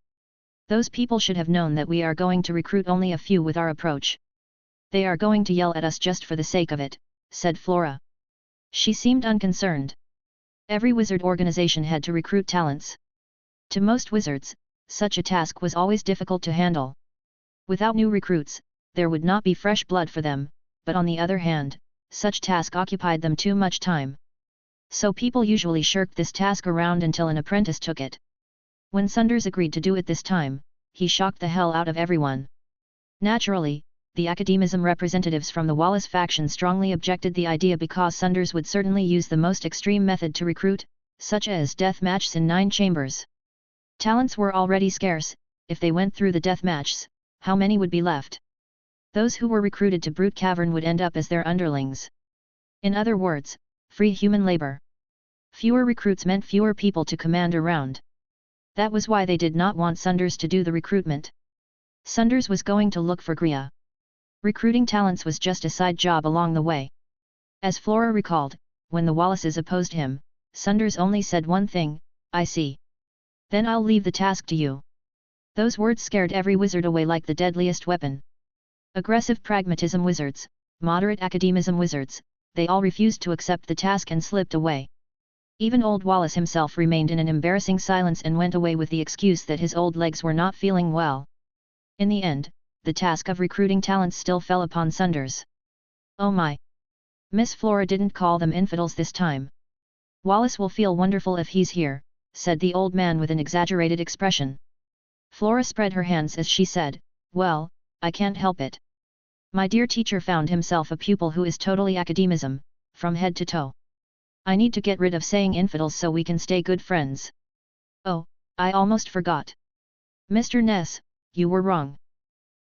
Those people should have known that we are going to recruit only a few with our approach. They are going to yell at us just for the sake of it, said Flora. She seemed unconcerned. Every wizard organization had to recruit talents. To most wizards, such a task was always difficult to handle. Without new recruits, there would not be fresh blood for them, but on the other hand, such task occupied them too much time. So people usually shirked this task around until an apprentice took it. When Sunders agreed to do it this time, he shocked the hell out of everyone. Naturally, the academism representatives from the Wallace faction strongly objected the idea because Sunders would certainly use the most extreme method to recruit, such as death matches in 9 chambers. Talents were already scarce. If they went through the death matches, how many would be left? Those who were recruited to Brute Cavern would end up as their underlings. In other words, free human labor. Fewer recruits meant fewer people to command around. That was why they did not want Sunders to do the recruitment. Sunders was going to look for Gria. Recruiting talents was just a side job along the way. As Flora recalled, when the Wallaces opposed him, Sunders only said one thing, I see. Then I'll leave the task to you. Those words scared every wizard away like the deadliest weapon. Aggressive pragmatism wizards, moderate academism wizards, they all refused to accept the task and slipped away. Even old Wallace himself remained in an embarrassing silence and went away with the excuse that his old legs were not feeling well. In the end, the task of recruiting talents still fell upon Sunders. Oh my! Miss Flora didn't call them infidels this time. Wallace will feel wonderful if he's here, said the old man with an exaggerated expression. Flora spread her hands as she said, well, I can't help it. My dear teacher found himself a pupil who is totally academism, from head to toe. I need to get rid of saying infidels so we can stay good friends. Oh, I almost forgot. Mr. Ness, you were wrong.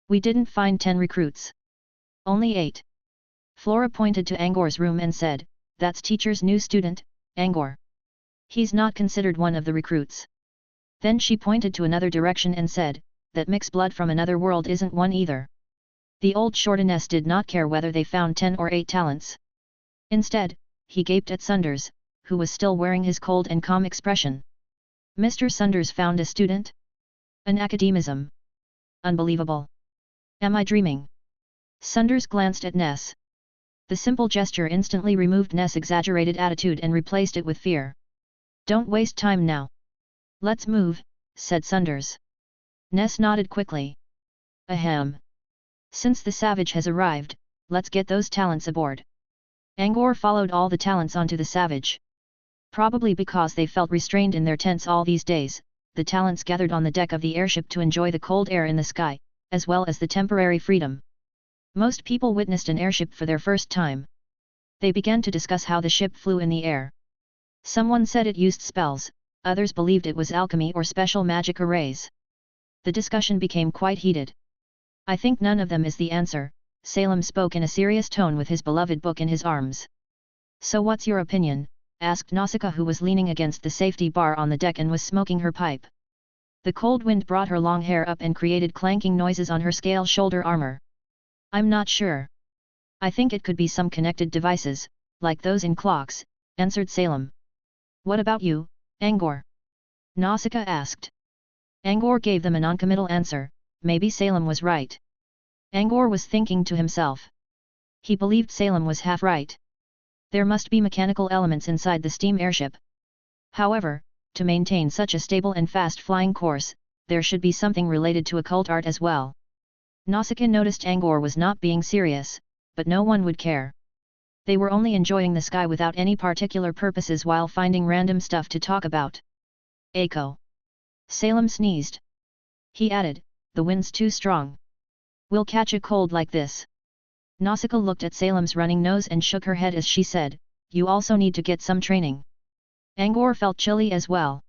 We didn't find 10 recruits. Only 8. Flora pointed to Angor's room and said, that's teacher's new student, Angor. He's not considered one of the recruits. Then she pointed to another direction and said, that mixed blood from another world isn't one either. The old Shortiness did not care whether they found 10 or 8 talents. Instead, he gaped at Sunders, who was still wearing his cold and calm expression. Mr. Sunders found a student? An academism. Unbelievable. Am I dreaming? Sunders glanced at Ness. The simple gesture instantly removed Ness' exaggerated attitude and replaced it with fear. Don't waste time now. Let's move, said Sunders. Ness nodded quickly. Ahem. Since the savage has arrived, let's get those talents aboard. Angor followed all the talents onto the savage. Probably because they felt restrained in their tents all these days, the talents gathered on the deck of the airship to enjoy the cold air in the sky, as well as the temporary freedom. Most people witnessed an airship for their first time. They began to discuss how the ship flew in the air. Someone said it used spells, others believed it was alchemy or special magic arrays. The discussion became quite heated. I think none of them is the answer, Salem spoke in a serious tone with his beloved book in his arms. So what's your opinion? Asked Nausicaa, who was leaning against the safety bar on the deck and was smoking her pipe. The cold wind brought her long hair up and created clanking noises on her scale shoulder armor. I'm not sure. I think it could be some connected devices, like those in clocks, answered Salem. What about you, Angor? Nausicaa asked. Angor gave them a non-committal answer. Maybe Salem was right. Angor was thinking to himself. He believed Salem was half right. There must be mechanical elements inside the steam airship. However, to maintain such a stable and fast-flying course, there should be something related to occult art as well. Nausicaa noticed Angor was not being serious, but no one would care. They were only enjoying the sky without any particular purposes while finding random stuff to talk about. Echo. Salem sneezed. He added, the wind's too strong. We'll catch a cold like this. Nausicaa looked at Salem's running nose and shook her head as she said, you also need to get some training. Angor felt chilly as well.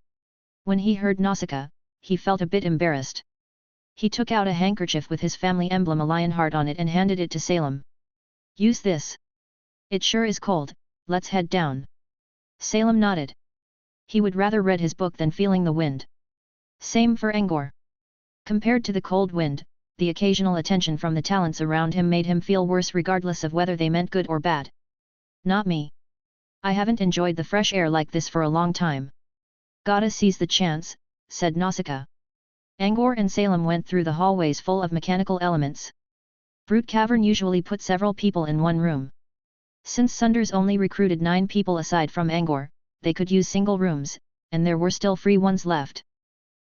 When he heard Nausicaa, he felt a bit embarrassed. He took out a handkerchief with his family emblem, a lion heart on it, and handed it to Salem. Use this. It sure is cold, let's head down. Salem nodded. He would rather read his book than feeling the wind. Same for Angor. Compared to the cold wind, the occasional attention from the talents around him made him feel worse regardless of whether they meant good or bad. Not me. I haven't enjoyed the fresh air like this for a long time. Gotta seize the chance, said Nausicaa. Angor and Salem went through the hallways full of mechanical elements. Brute Cavern usually put several people in one room. Since Sunders only recruited 9 people aside from Angor, they could use single rooms, and there were still free ones left.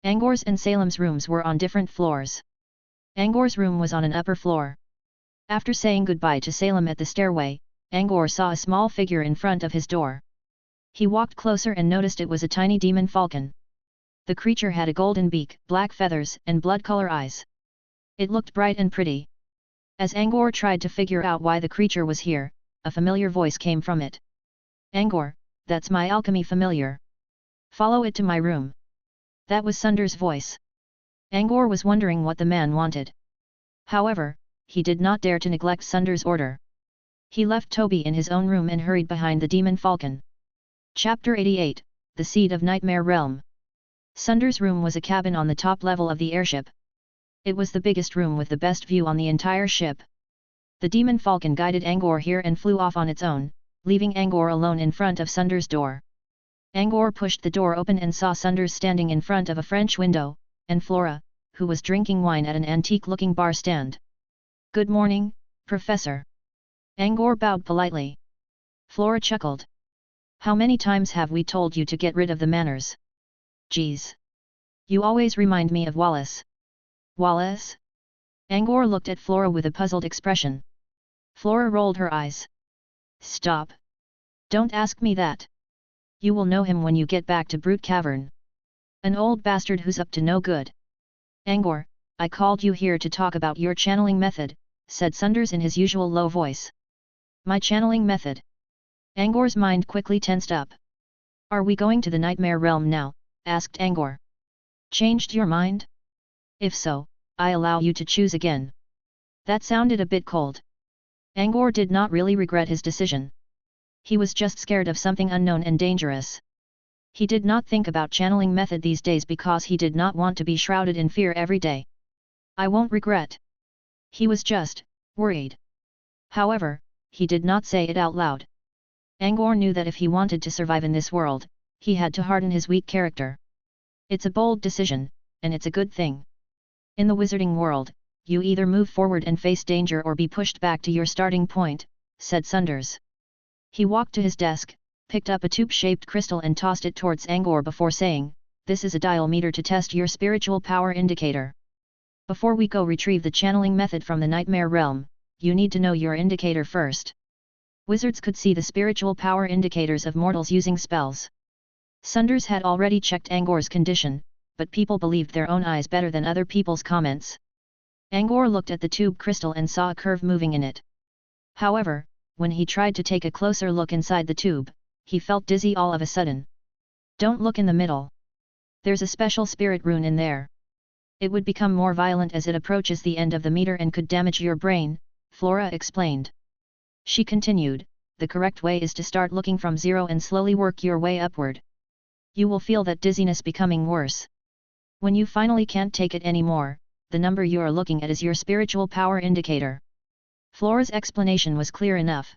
Angor's and Salem's rooms were on different floors. Angor's room was on an upper floor. After saying goodbye to Salem at the stairway, Angor saw a small figure in front of his door. He walked closer and noticed it was a tiny demon falcon. The creature had a golden beak, black feathers, and blood-color eyes. It looked bright and pretty. As Angor tried to figure out why the creature was here, a familiar voice came from it. Angor, that's my alchemy familiar. Follow it to my room. That was Sunders' voice. Angor was wondering what the man wanted. However, he did not dare to neglect Sunders' order. He left Toby in his own room and hurried behind the demon falcon. Chapter 88, The Seed of Nightmare Realm. Sunders' room was a cabin on the top level of the airship. It was the biggest room with the best view on the entire ship. The demon falcon guided Angor here and flew off on its own, leaving Angor alone in front of Sunders' door. Angor pushed the door open and saw Sunders standing in front of a French window, and Flora, who was drinking wine at an antique-looking bar stand. Good morning, Professor. Angor bowed politely. Flora chuckled. How many times have we told you to get rid of the manners? Geez. You always remind me of Wallace. Wallace? Angor looked at Flora with a puzzled expression. Flora rolled her eyes. Stop. Don't ask me that. You will know him when you get back to Brute Cavern. An old bastard who's up to no good. Angor, I called you here to talk about your channeling method, said Sunders in his usual low voice. My channeling method. Angor's mind quickly tensed up. Are we going to the nightmare realm now? Asked Angor. Changed your mind? If so, I allow you to choose again. That sounded a bit cold. Angor did not really regret his decision. He was just scared of something unknown and dangerous. He did not think about channeling method these days because he did not want to be shrouded in fear every day. I won't regret. He was just worried. However, he did not say it out loud. Angor knew that if he wanted to survive in this world, he had to harden his weak character. It's a bold decision, and it's a good thing. In the wizarding world, you either move forward and face danger or be pushed back to your starting point, said Sunders. He walked to his desk, picked up a tube-shaped crystal and tossed it towards Angor before saying, "This is a dial meter to test your spiritual power indicator. Before we go retrieve the channeling method from the nightmare realm, you need to know your indicator first." Wizards could see the spiritual power indicators of mortals using spells. Sunders had already checked Angor's condition, but people believed their own eyes better than other people's comments. Angor looked at the tube crystal and saw a curve moving in it. However, when he tried to take a closer look inside the tube, he felt dizzy all of a sudden. "Don't look in the middle. There's a special spirit rune in there. It would become more violent as it approaches the end of the meter and could damage your brain," Flora explained. She continued, "The correct way is to start looking from zero and slowly work your way upward. You will feel that dizziness becoming worse. When you finally can't take it anymore, the number you are looking at is your spiritual power indicator." Flora's explanation was clear enough.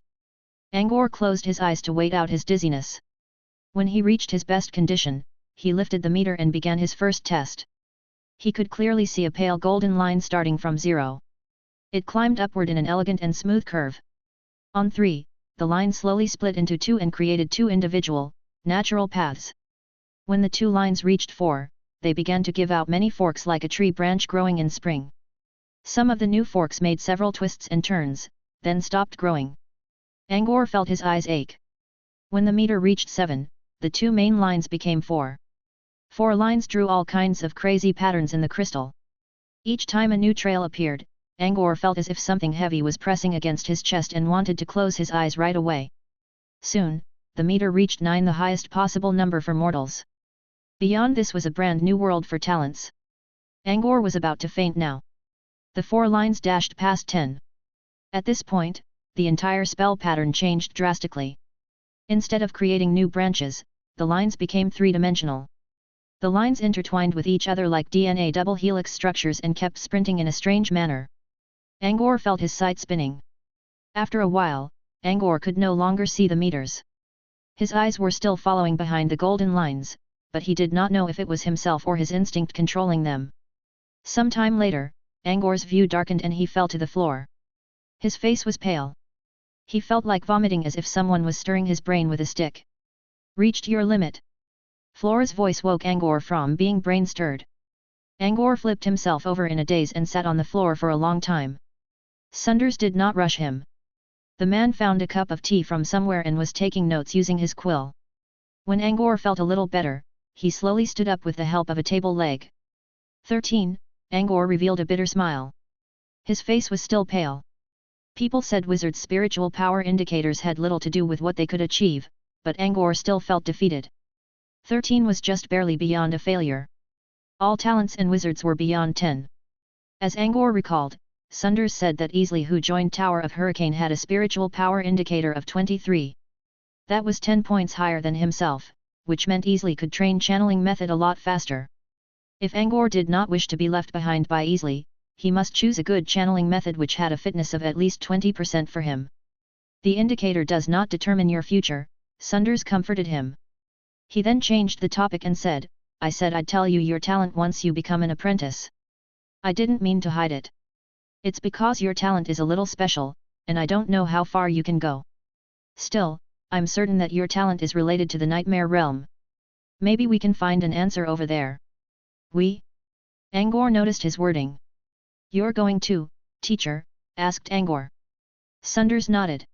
Angor closed his eyes to wait out his dizziness. When he reached his best condition, he lifted the meter and began his first test. He could clearly see a pale golden line starting from zero. It climbed upward in an elegant and smooth curve. On 3, the line slowly split into 2 and created 2 individual, natural paths. When the 2 lines reached 4, they began to give out many forks like a tree branch growing in spring. Some of the new forks made several twists and turns, then stopped growing. Angor felt his eyes ache. When the meter reached 7, the 2 main lines became 4. 4 lines drew all kinds of crazy patterns in the crystal. Each time a new trail appeared, Angor felt as if something heavy was pressing against his chest and wanted to close his eyes right away. Soon, the meter reached 9, the highest possible number for mortals. Beyond this was a brand new world for talents. Angor was about to faint now. The 4 lines dashed past 10. At this point, the entire spell pattern changed drastically. Instead of creating new branches, the lines became 3-dimensional. The lines intertwined with each other like DNA double helix structures and kept sprinting in a strange manner. Angor felt his sight spinning. After a while, Angor could no longer see the meters. His eyes were still following behind the golden lines, but he did not know if it was himself or his instinct controlling them. Some time later, Angor's view darkened and he fell to the floor. His face was pale. He felt like vomiting as if someone was stirring his brain with a stick. "Reached your limit." Flora's voice woke Angor from being brain-stirred. Angor flipped himself over in a daze and sat on the floor for a long time. Sunders did not rush him. The man found a cup of tea from somewhere and was taking notes using his quill. When Angor felt a little better, he slowly stood up with the help of a table leg. 13, Angor revealed a bitter smile. His face was still pale. People said wizards' spiritual power indicators had little to do with what they could achieve, but Angor still felt defeated. 13 was just barely beyond a failure. All talents and wizards were beyond 10. As Angor recalled, Sunders said that Easley, who joined Tower of Hurricane, had a spiritual power indicator of 23. That was 10 points higher than himself, which meant Easley could train channeling method a lot faster. If Angor did not wish to be left behind by Easley, he must choose a good channeling method which had a fitness of at least 20% for him. "The indicator does not determine your future," Sunders comforted him. He then changed the topic and said, "I said I'd tell you your talent once you become an apprentice. I didn't mean to hide it. It's because your talent is a little special, and I don't know how far you can go. Still, I'm certain that your talent is related to the nightmare realm. Maybe we can find an answer over there." "We?" Angor noticed his wording. "You're going to, teacher?" asked Angor. Sunders nodded.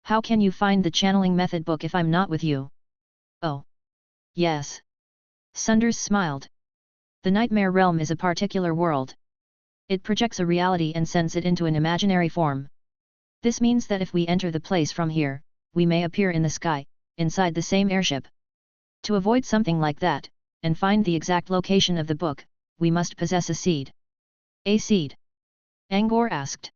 "How can you find the channeling method book if I'm not with you?" "Oh. Yes." Sunders smiled. "The nightmare realm is a particular world. It projects a reality and sends it into an imaginary form. This means that if we enter the place from here, we may appear in the sky, inside the same airship. To avoid something like that, and find the exact location of the book, we must possess a seed." "A seed?" Angor asked.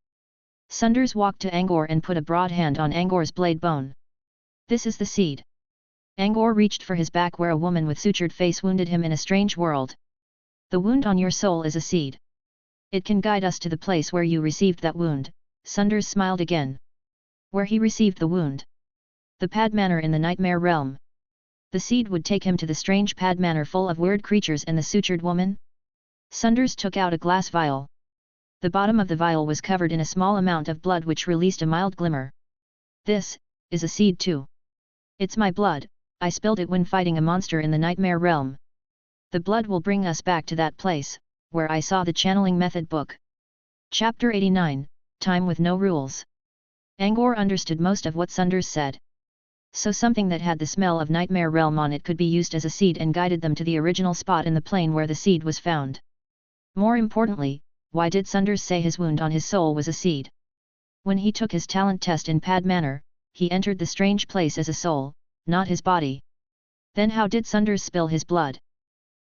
Sunders walked to Angor and put a broad hand on Angor's blade bone. "This is the seed." Angor reached for his back where a woman with sutured face wounded him in a strange world. "The wound on your soul is a seed. It can guide us to the place where you received that wound." Sunders smiled again. "Where he received the wound?" "The Pad Manor in the nightmare realm." "The seed would take him to the strange Pad Manor full of weird creatures and the sutured woman?" Sunders took out a glass vial. The bottom of the vial was covered in a small amount of blood which released a mild glimmer. This is a seed too. It's my blood, I spilled it when fighting a monster in the nightmare realm. The blood will bring us back to that place, where I saw the channeling method book. Chapter 89, Time with No Rules. Angor understood most of what Sunders said. So something that had the smell of nightmare realm on it could be used as a seed and guided them to the original spot in the plane where the seed was found. More importantly, why did Sunders say his wound on his soul was a seed? When he took his talent test in Pad Manor, he entered the strange place as a soul, not his body. Then how did Sunders spill his blood?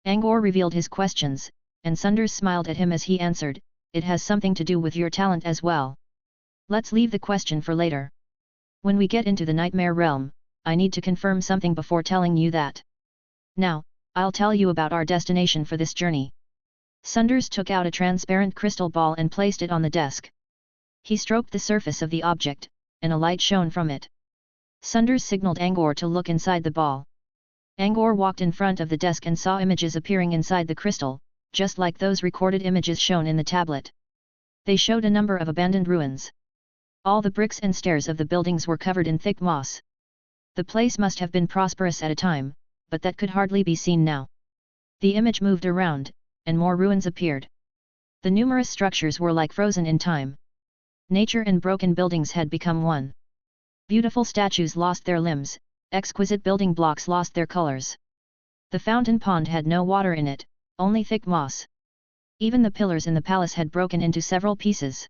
Angor revealed his questions, and Sunders smiled at him as he answered, "It has something to do with your talent as well. Let's leave the question for later. When we get into the nightmare realm, I need to confirm something before telling you that. Now, I'll tell you about our destination for this journey." Sunders took out a transparent crystal ball and placed it on the desk. He stroked the surface of the object, and a light shone from it. Sunders signaled Angor to look inside the ball. Angor walked in front of the desk and saw images appearing inside the crystal, just like those recorded images shown in the tablet. They showed a number of abandoned ruins. All the bricks and stairs of the buildings were covered in thick moss. The place must have been prosperous at a time, but that could hardly be seen now. The image moved around, and more ruins appeared. The numerous structures were like frozen in time. Nature and broken buildings had become one. Beautiful statues lost their limbs, exquisite building blocks lost their colors. The fountain pond had no water in it, only thick moss. Even the pillars in the palace had broken into several pieces.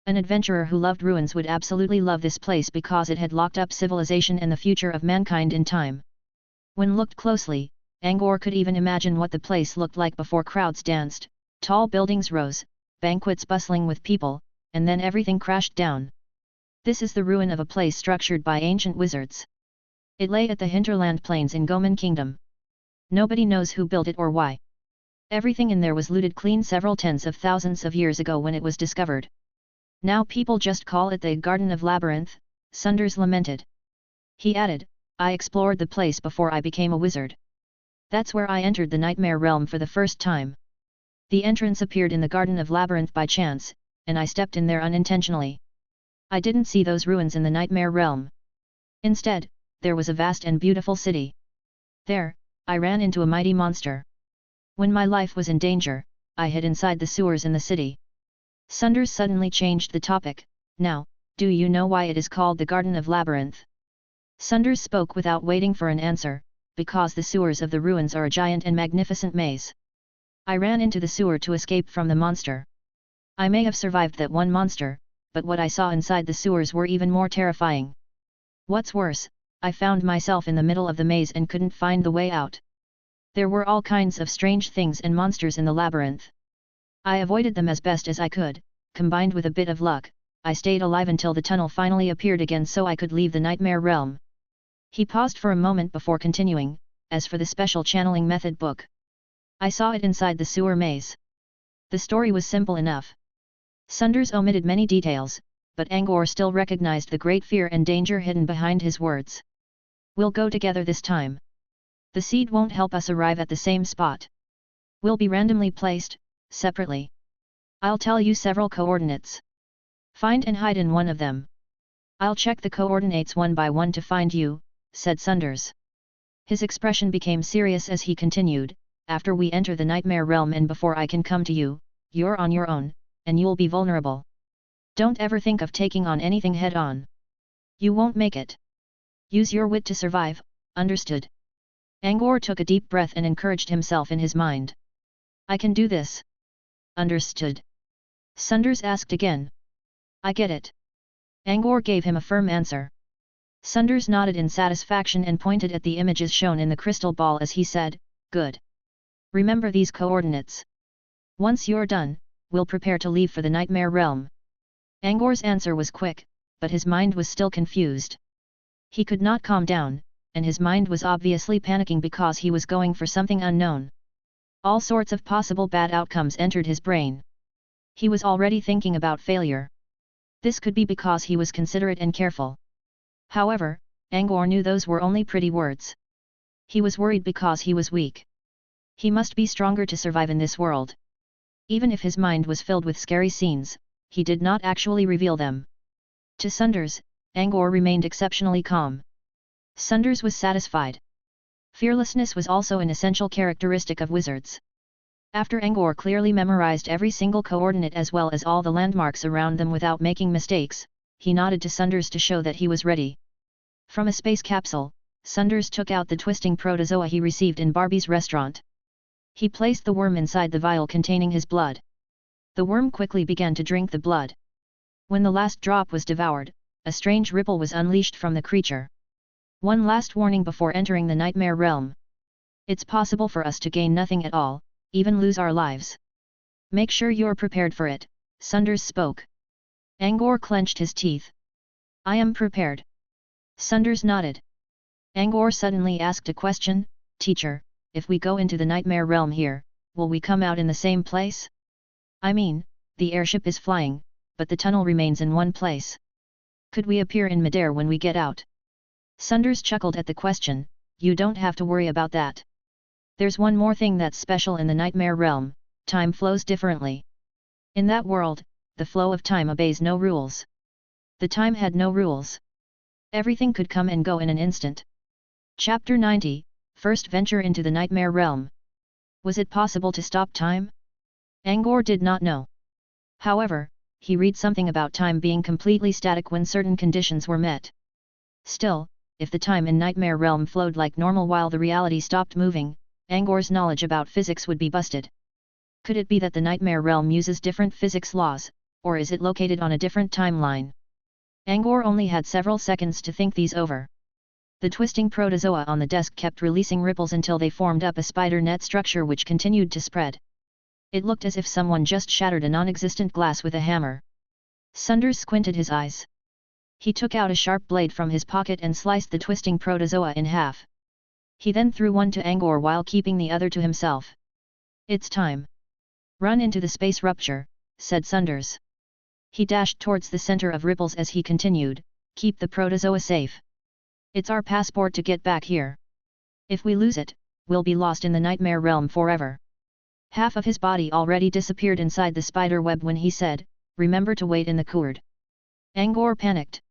An adventurer who loved ruins would absolutely love this place because it had locked up civilization and the future of mankind in time. When looked closely, Angor could even imagine what the place looked like before crowds danced, tall buildings rose, banquets bustling with people, and then everything crashed down. This is the ruin of a place structured by ancient wizards. It lay at the hinterland plains in Goman Kingdom. Nobody knows who built it or why. Everything in there was looted clean several tens of thousands of years ago when it was discovered. Now people just call it the Garden of Labyrinth, Sunders lamented. He added, "I explored the place before I became a wizard. That's where I entered the nightmare realm for the first time. The entrance appeared in the Garden of Labyrinth by chance, and I stepped in there unintentionally. I didn't see those ruins in the nightmare realm. Instead, there was a vast and beautiful city. There, I ran into a mighty monster. When my life was in danger, I hid inside the sewers in the city." Sunders suddenly changed the topic. "Now, do you know why it is called the Garden of Labyrinth?" Sunders spoke without waiting for an answer, "Because the sewers of the ruins are a giant and magnificent maze. I ran into the sewer to escape from the monster. I may have survived that one monster, but what I saw inside the sewers were even more terrifying. What's worse, I found myself in the middle of the maze and couldn't find the way out. There were all kinds of strange things and monsters in the labyrinth. I avoided them as best as I could, combined with a bit of luck, I stayed alive until the tunnel finally appeared again so I could leave the nightmare realm." He paused for a moment before continuing, "As for the special channeling method book, I saw it inside the sewer maze." The story was simple enough. Sunders omitted many details, but Angor still recognized the great fear and danger hidden behind his words. "We'll go together this time. The seed won't help us arrive at the same spot. We'll be randomly placed, separately. I'll tell you several coordinates. Find and hide in one of them. I'll check the coordinates one by one to find you," said Sunders. His expression became serious as he continued, "After we enter the nightmare realm and before I can come to you, you're on your own, and you'll be vulnerable. Don't ever think of taking on anything head-on. You won't make it. Use your wit to survive, understood?" Angor took a deep breath and encouraged himself in his mind. "I can do this." "Understood?" Sunders asked again. "I get it." Angor gave him a firm answer. Sunders nodded in satisfaction and pointed at the images shown in the crystal ball as he said, "Good. Remember these coordinates. Once you're done, we'll prepare to leave for the nightmare realm." Angor's answer was quick, but his mind was still confused. He could not calm down, and his mind was obviously panicking because he was going for something unknown. All sorts of possible bad outcomes entered his brain. He was already thinking about failure. This could be because he was considerate and careful. However, Angor knew those were only pretty words. He was worried because he was weak. He must be stronger to survive in this world. Even if his mind was filled with scary scenes, he did not actually reveal them. To Sundars, Angor remained exceptionally calm. Sundars was satisfied. Fearlessness was also an essential characteristic of wizards. After Angor clearly memorized every single coordinate as well as all the landmarks around them without making mistakes, he nodded to Sundars to show that he was ready. From a space capsule, Sundars took out the twisting protozoa he received in Barbie's restaurant. He placed the worm inside the vial containing his blood. The worm quickly began to drink the blood. When the last drop was devoured, a strange ripple was unleashed from the creature. One last warning before entering the nightmare realm. It's possible for us to gain nothing at all, even lose our lives. Make sure you're prepared for it, Sundars spoke. Angor clenched his teeth. I am prepared. Sundars nodded. Angor suddenly asked a question, Teacher, if we go into the nightmare realm here, will we come out in the same place? I mean, the airship is flying, but the tunnel remains in one place. Could we appear in midair when we get out? Sundars chuckled at the question, You don't have to worry about that. There's one more thing that's special in the nightmare realm, time flows differently. In that world, the flow of time obeys no rules. The time had no rules. Everything could come and go in an instant. Chapter 90, First Venture into the Nightmare Realm. Was it possible to stop time? Angor did not know. However, he read something about time being completely static when certain conditions were met. Still, if the time in Nightmare Realm flowed like normal while the reality stopped moving, Angor's knowledge about physics would be busted. Could it be that the Nightmare Realm uses different physics laws, or is it located on a different timeline? Angor only had several seconds to think these over. The twisting protozoa on the desk kept releasing ripples until they formed up a spider net structure which continued to spread. It looked as if someone just shattered a non-existent glass with a hammer. Sundars squinted his eyes. He took out a sharp blade from his pocket and sliced the twisting protozoa in half. He then threw one to Angor while keeping the other to himself. It's time. Run into the space rupture, said Sundars. He dashed towards the center of ripples as he continued, Keep the protozoa safe. It's our passport to get back here. If we lose it, we'll be lost in the nightmare realm forever. Half of his body already disappeared inside the spider web when he said, Remember to wait in the cord. Angor panicked.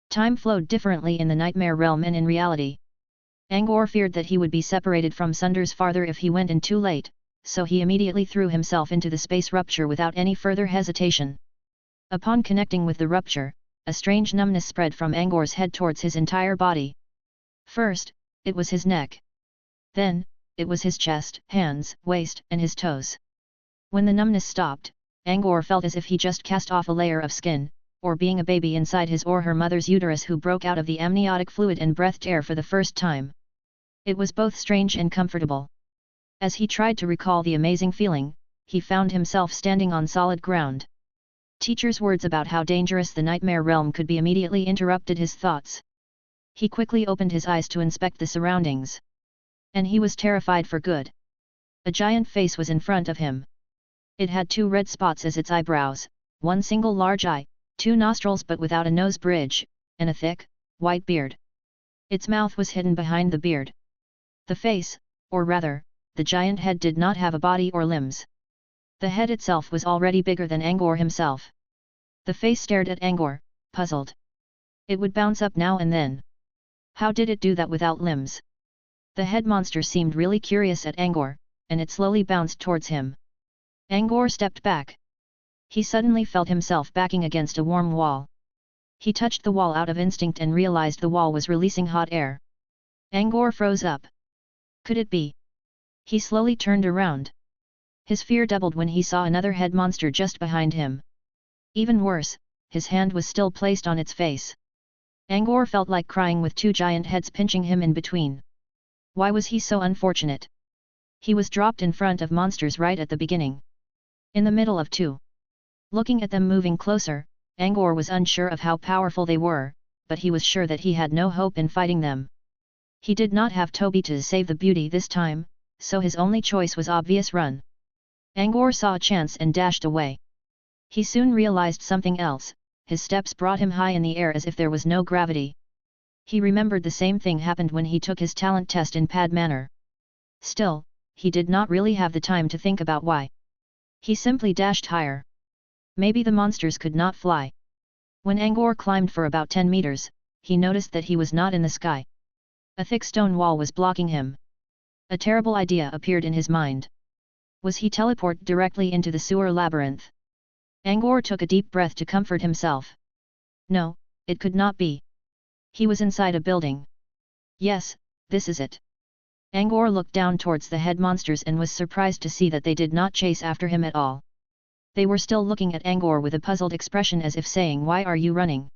Time flowed differently in the nightmare realm and in reality. Angor feared that he would be separated from Sundars farther if he went in too late, so he immediately threw himself into the space rupture without any further hesitation. Upon connecting with the rupture, a strange numbness spread from Angor's head towards his entire body. First, it was his neck. Then, it was his chest, hands, waist, and his toes. When the numbness stopped, Angor felt as if he just cast off a layer of skin, or being a baby inside his or her mother's uterus who broke out of the amniotic fluid and breathed air for the first time. It was both strange and comfortable. As he tried to recall the amazing feeling, he found himself standing on solid ground. Teacher's words about how dangerous the nightmare realm could be immediately interrupted his thoughts. He quickly opened his eyes to inspect the surroundings. And he was terrified for good. A giant face was in front of him. It had 2 red spots as its eyebrows, 1 single large eye, 2 nostrils but without a nose bridge, and a thick, white beard. Its mouth was hidden behind the beard. The face, or rather, the giant head did not have a body or limbs. The head itself was already bigger than Angor himself. The face stared at Angor, puzzled. It would bounce up now and then. How did it do that without limbs? The head monster seemed really curious at Angor, and it slowly bounced towards him. Angor stepped back. He suddenly felt himself backing against a warm wall. He touched the wall out of instinct and realized the wall was releasing hot air. Angor froze up. Could it be? He slowly turned around. His fear doubled when he saw another head monster just behind him. Even worse, his hand was still placed on its face. Angor felt like crying with 2 giant heads pinching him in between. Why was he so unfortunate? He was dropped in front of monsters right at the beginning. In the middle of 2. Looking at them moving closer, Angor was unsure of how powerful they were, but he was sure that he had no hope in fighting them. He did not have Toby to save the beauty this time, so his only choice was obvious: run. Angor saw a chance and dashed away. He soon realized something else. His steps brought him high in the air as if there was no gravity. He remembered the same thing happened when he took his talent test in Pad Manor. Still, he did not really have the time to think about why. He simply dashed higher. Maybe the monsters could not fly. When Angor climbed for about 10 meters, he noticed that he was not in the sky. A thick stone wall was blocking him. A terrible idea appeared in his mind. Was he teleported directly into the sewer labyrinth? Angor took a deep breath to comfort himself. No, it could not be. He was inside a building. Yes, this is it. Angor looked down towards the head monsters and was surprised to see that they did not chase after him at all. They were still looking at Angor with a puzzled expression as if saying, "Why are you running?"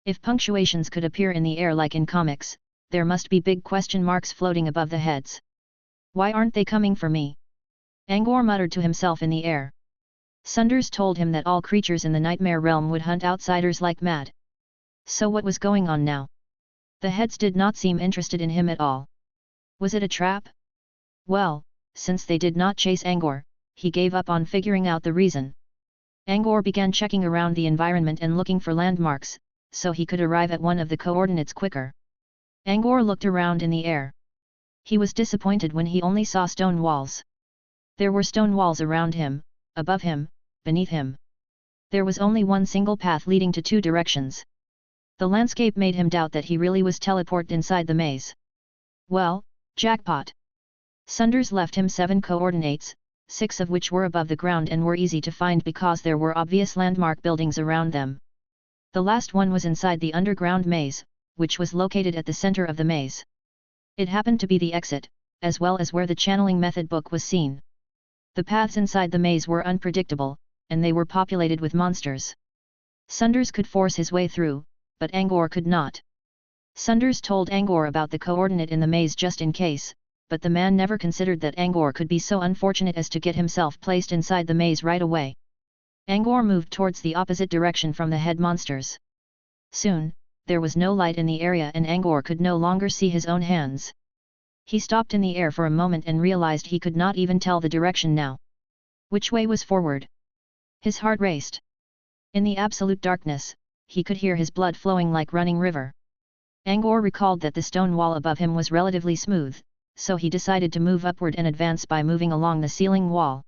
If punctuations could appear in the air like in comics, there must be big question marks floating above the heads. Why aren't they coming for me? Angor muttered to himself in the air. Sunders told him that all creatures in the nightmare realm would hunt outsiders like mad. So what was going on now? The heads did not seem interested in him at all. Was it a trap? Well, since they did not chase Angor, he gave up on figuring out the reason. Angor began checking around the environment and looking for landmarks, so he could arrive at one of the coordinates quicker. Angor looked around in the air. He was disappointed when he only saw stone walls. There were stone walls around him, above him, beneath him. There was only one single path leading to two directions. The landscape made him doubt that he really was teleported inside the maze. Well, jackpot. Sunders left him 7 coordinates, 6 of which were above the ground and were easy to find because there were obvious landmark buildings around them. The last one was inside the underground maze, which was located at the center of the maze. It happened to be the exit, as well as where the channeling method book was seen. The paths inside the maze were unpredictable, and they were populated with monsters. Sunders could force his way through, but Angor could not. Sunders told Angor about the coordinate in the maze just in case, but the man never considered that Angor could be so unfortunate as to get himself placed inside the maze right away. Angor moved towards the opposite direction from the head monsters. Soon, there was no light in the area and Angor could no longer see his own hands. He stopped in the air for a moment and realized he could not even tell the direction now. Which way was forward? His heart raced. In the absolute darkness, he could hear his blood flowing like running river. Angor recalled that the stone wall above him was relatively smooth, so he decided to move upward and advance by moving along the ceiling wall.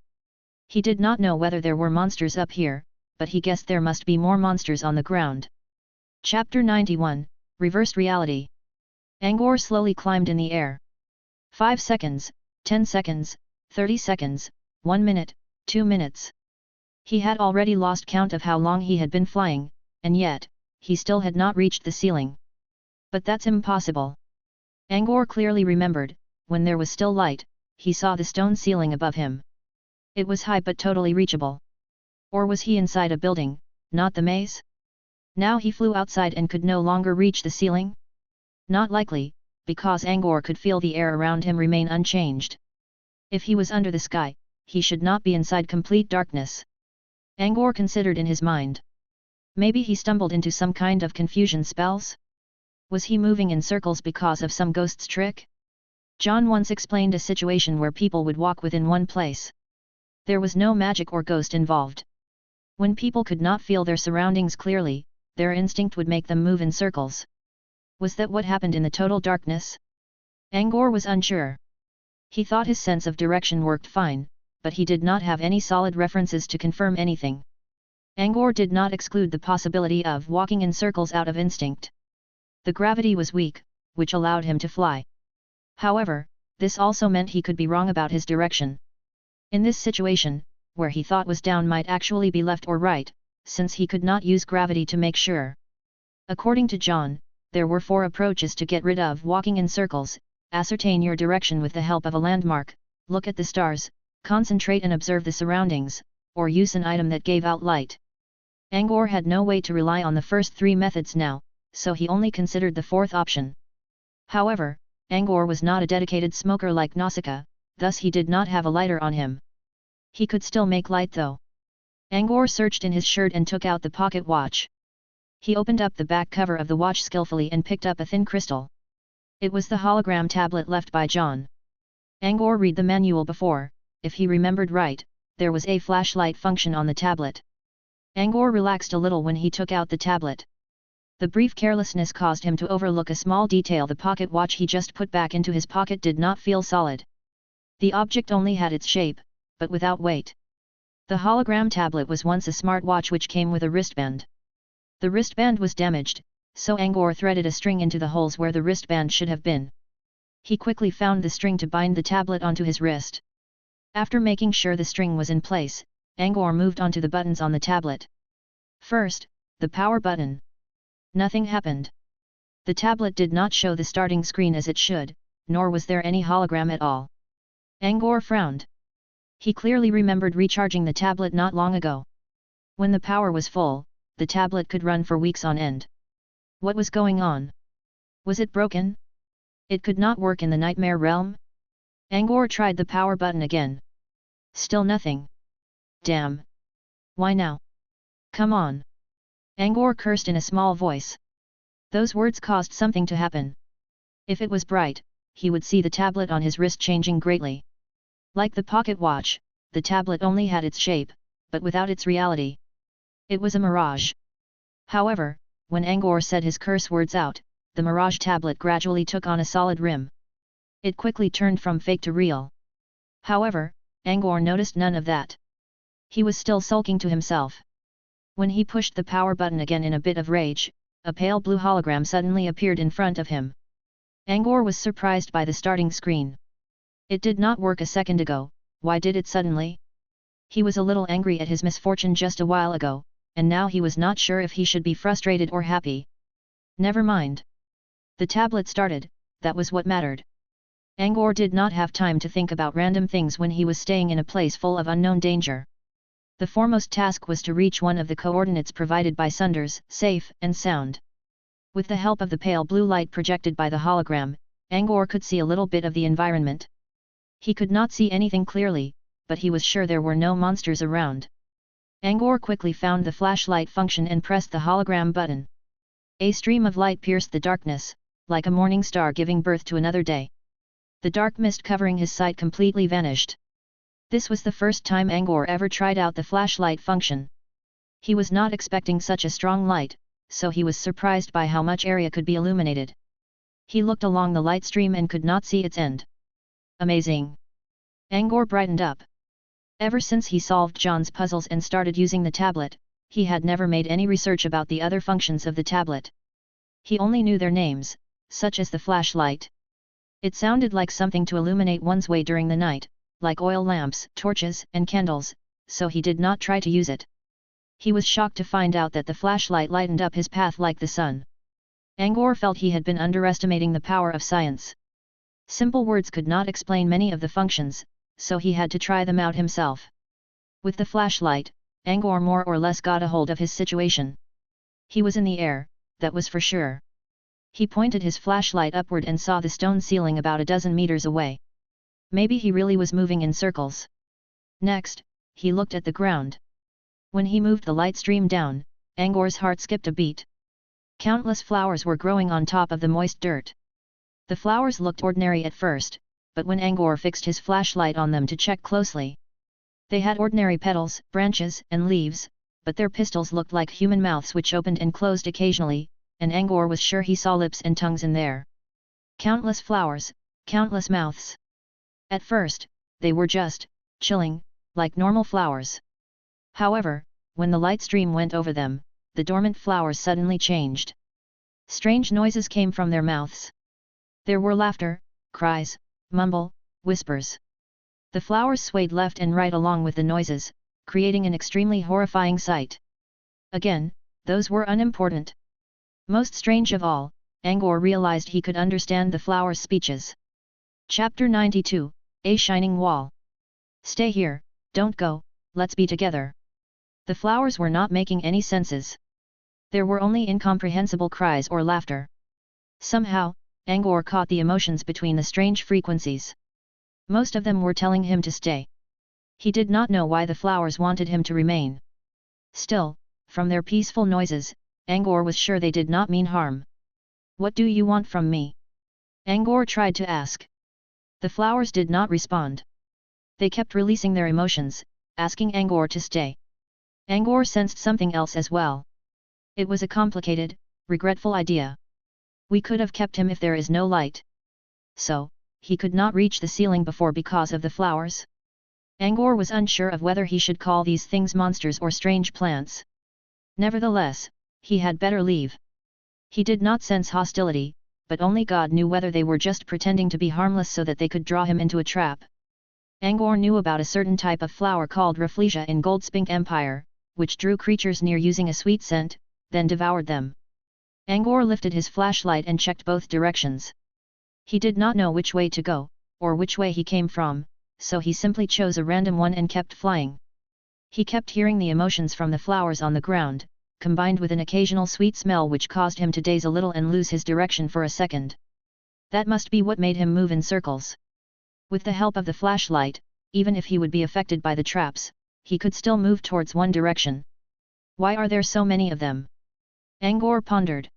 He did not know whether there were monsters up here, but he guessed there must be more monsters on the ground. Chapter 91, Reversed Reality. Angor slowly climbed in the air. 5 seconds, 10 seconds, 30 seconds, 1 minute, 2 minutes. He had already lost count of how long he had been flying, and yet, he still had not reached the ceiling. But that's impossible. Angor clearly remembered, when there was still light, he saw the stone ceiling above him. It was high but totally reachable. Or was he inside a building, not the maze? Now he flew outside and could no longer reach the ceiling? Not likely, because Angor could feel the air around him remain unchanged. If he was under the sky, he should not be inside complete darkness. Angor considered in his mind. Maybe he stumbled into some kind of confusion spells? Was he moving in circles because of some ghost's trick? John once explained a situation where people would walk within one place. There was no magic or ghost involved. When people could not feel their surroundings clearly, their instinct would make them move in circles. Was that what happened in the total darkness? Angor was unsure. He thought his sense of direction worked fine, but he did not have any solid references to confirm anything. Angor did not exclude the possibility of walking in circles out of instinct. The gravity was weak, which allowed him to fly. However, this also meant he could be wrong about his direction. In this situation, where he thought was down might actually be left or right, since he could not use gravity to make sure. According to John, there were 4 approaches to get rid of walking in circles: ascertain your direction with the help of a landmark, look at the stars, concentrate and observe the surroundings, or use an item that gave out light. Angor had no way to rely on the first 3 methods now, so he only considered the 4th option. However, Angor was not a dedicated smoker like Nausicaa, thus he did not have a lighter on him. He could still make light though. Angor searched in his shirt and took out the pocket watch. He opened up the back cover of the watch skillfully and picked up a thin crystal. It was the hologram tablet left by John. Angor read the manual before. If he remembered right, there was a flashlight function on the tablet. Angor relaxed a little when he took out the tablet. The brief carelessness caused him to overlook a small detail: the pocket watch he just put back into his pocket did not feel solid. The object only had its shape, but without weight. The hologram tablet was once a smartwatch which came with a wristband. The wristband was damaged, so Angor threaded a string into the holes where the wristband should have been. He quickly found the string to bind the tablet onto his wrist. After making sure the string was in place, Angor moved on to the buttons on the tablet. First, the power button. Nothing happened. The tablet did not show the starting screen as it should, nor was there any hologram at all. Angor frowned. He clearly remembered recharging the tablet not long ago. When the power was full, the tablet could run for weeks on end. What was going on? Was it broken? It could not work in the nightmare realm? Angor tried the power button again. Still nothing. Damn. Why now? Come on. Angor cursed in a small voice. Those words caused something to happen. If it was bright, he would see the tablet on his wrist changing greatly. Like the pocket watch, the tablet only had its shape, but without its reality. It was a mirage. However, when Angor said his curse words out, the mirage tablet gradually took on a solid rim. It quickly turned from fake to real. However, Angor noticed none of that. He was still sulking to himself. When he pushed the power button again in a bit of rage, a pale blue hologram suddenly appeared in front of him. Angor was surprised by the starting screen. It did not work a second ago, why did it suddenly? He was a little angry at his misfortune just a while ago, and now he was not sure if he should be frustrated or happy. Never mind. The tablet started, that was what mattered. Angor did not have time to think about random things when he was staying in a place full of unknown danger. The foremost task was to reach one of the coordinates provided by Sunders, safe and sound. With the help of the pale blue light projected by the hologram, Angor could see a little bit of the environment. He could not see anything clearly, but he was sure there were no monsters around. Angor quickly found the flashlight function and pressed the hologram button. A stream of light pierced the darkness, like a morning star giving birth to another day. The dark mist covering his sight completely vanished. This was the first time Angor ever tried out the flashlight function. He was not expecting such a strong light, so he was surprised by how much area could be illuminated. He looked along the light stream and could not see its end. Amazing! Angor brightened up. Ever since he solved John's puzzles and started using the tablet, he had never made any research about the other functions of the tablet. He only knew their names, such as the flashlight. It sounded like something to illuminate one's way during the night, like oil lamps, torches, and candles, so he did not try to use it. He was shocked to find out that the flashlight lightened up his path like the sun. Angor felt he had been underestimating the power of science. Simple words could not explain many of the functions, so he had to try them out himself. With the flashlight, Angor more or less got a hold of his situation. He was in the air, that was for sure. He pointed his flashlight upward and saw the stone ceiling about a dozen meters away. Maybe he really was moving in circles. Next, he looked at the ground. When he moved the light stream down, Angor's heart skipped a beat. Countless flowers were growing on top of the moist dirt. The flowers looked ordinary at first, but when Angor fixed his flashlight on them to check closely, they had ordinary petals, branches, and leaves, but their pistils looked like human mouths which opened and closed occasionally, and Angor was sure he saw lips and tongues in there. Countless flowers, countless mouths. At first, they were just chilling, like normal flowers. However, when the light stream went over them, the dormant flowers suddenly changed. Strange noises came from their mouths. There were laughter, cries, mumble, whispers. The flowers swayed left and right along with the noises, creating an extremely horrifying sight. Again, those were unimportant. Most strange of all, Angor realized he could understand the flowers' speeches. Chapter 92, A Shining Wall. Stay here, don't go, let's be together. The flowers were not making any senses. There were only incomprehensible cries or laughter. Somehow, Angor caught the emotions between the strange frequencies. Most of them were telling him to stay. He did not know why the flowers wanted him to remain. Still, from their peaceful noises, Angor was sure they did not mean harm. What do you want from me? Angor tried to ask. The flowers did not respond. They kept releasing their emotions, asking Angor to stay. Angor sensed something else as well. It was a complicated, regretful idea. We could have kept him if there is no light. So, he could not reach the ceiling before because of the flowers? Angor was unsure of whether he should call these things monsters or strange plants. Nevertheless, he had better leave. He did not sense hostility, but only God knew whether they were just pretending to be harmless so that they could draw him into a trap. Angor knew about a certain type of flower called Rafflesia in Goldspink Empire, which drew creatures near using a sweet scent, then devoured them. Angor lifted his flashlight and checked both directions. He did not know which way to go, or which way he came from, so he simply chose a random one and kept flying. He kept hearing the emotions from the flowers on the ground, combined with an occasional sweet smell which caused him to daze a little and lose his direction for a second. That must be what made him move in circles. With the help of the flashlight, even if he would be affected by the traps, he could still move towards one direction. Why are there so many of them? Angor pondered.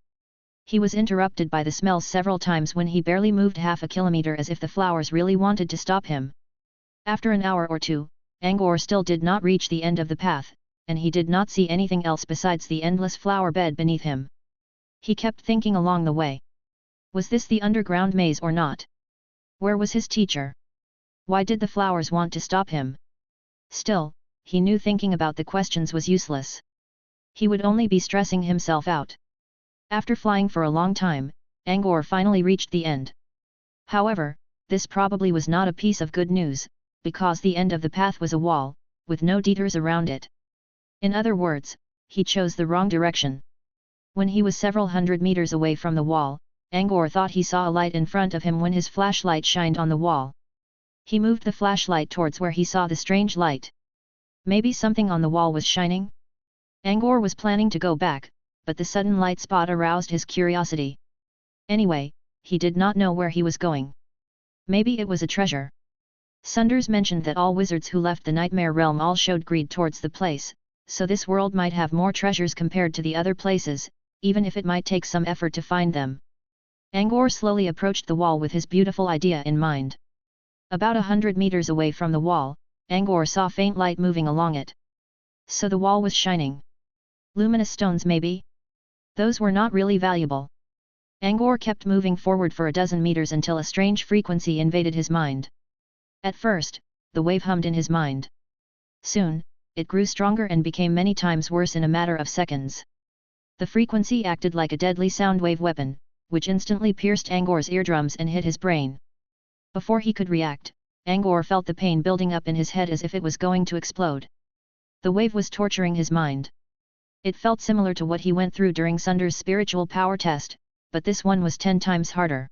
He was interrupted by the smells several times when he barely moved half a kilometer, as if the flowers really wanted to stop him. After an hour or two, Angor still did not reach the end of the path, and he did not see anything else besides the endless flower bed beneath him. He kept thinking along the way. Was this the underground maze or not? Where was his teacher? Why did the flowers want to stop him? Still, he knew thinking about the questions was useless. He would only be stressing himself out. After flying for a long time, Angor finally reached the end. However, this probably was not a piece of good news, because the end of the path was a wall, with no detours around it. In other words, he chose the wrong direction. When he was several hundred meters away from the wall, Angor thought he saw a light in front of him when his flashlight shined on the wall. He moved the flashlight towards where he saw the strange light. Maybe something on the wall was shining? Angor was planning to go back, but the sudden light spot aroused his curiosity. Anyway, he did not know where he was going. Maybe it was a treasure. Sunders mentioned that all wizards who left the Nightmare Realm all showed greed towards the place, so this world might have more treasures compared to the other places, even if it might take some effort to find them. Angor slowly approached the wall with his beautiful idea in mind. About 100 meters away from the wall, Angor saw faint light moving along it. So the wall was shining. Luminous stones maybe? Those were not really valuable. Angor kept moving forward for a dozen meters until a strange frequency invaded his mind. At first, the wave hummed in his mind. Soon, it grew stronger and became many times worse in a matter of seconds. The frequency acted like a deadly sound wave weapon, which instantly pierced Angor's eardrums and hit his brain. Before he could react, Angor felt the pain building up in his head as if it was going to explode. The wave was torturing his mind. It felt similar to what he went through during Sunders' spiritual power test, but this one was 10 times harder.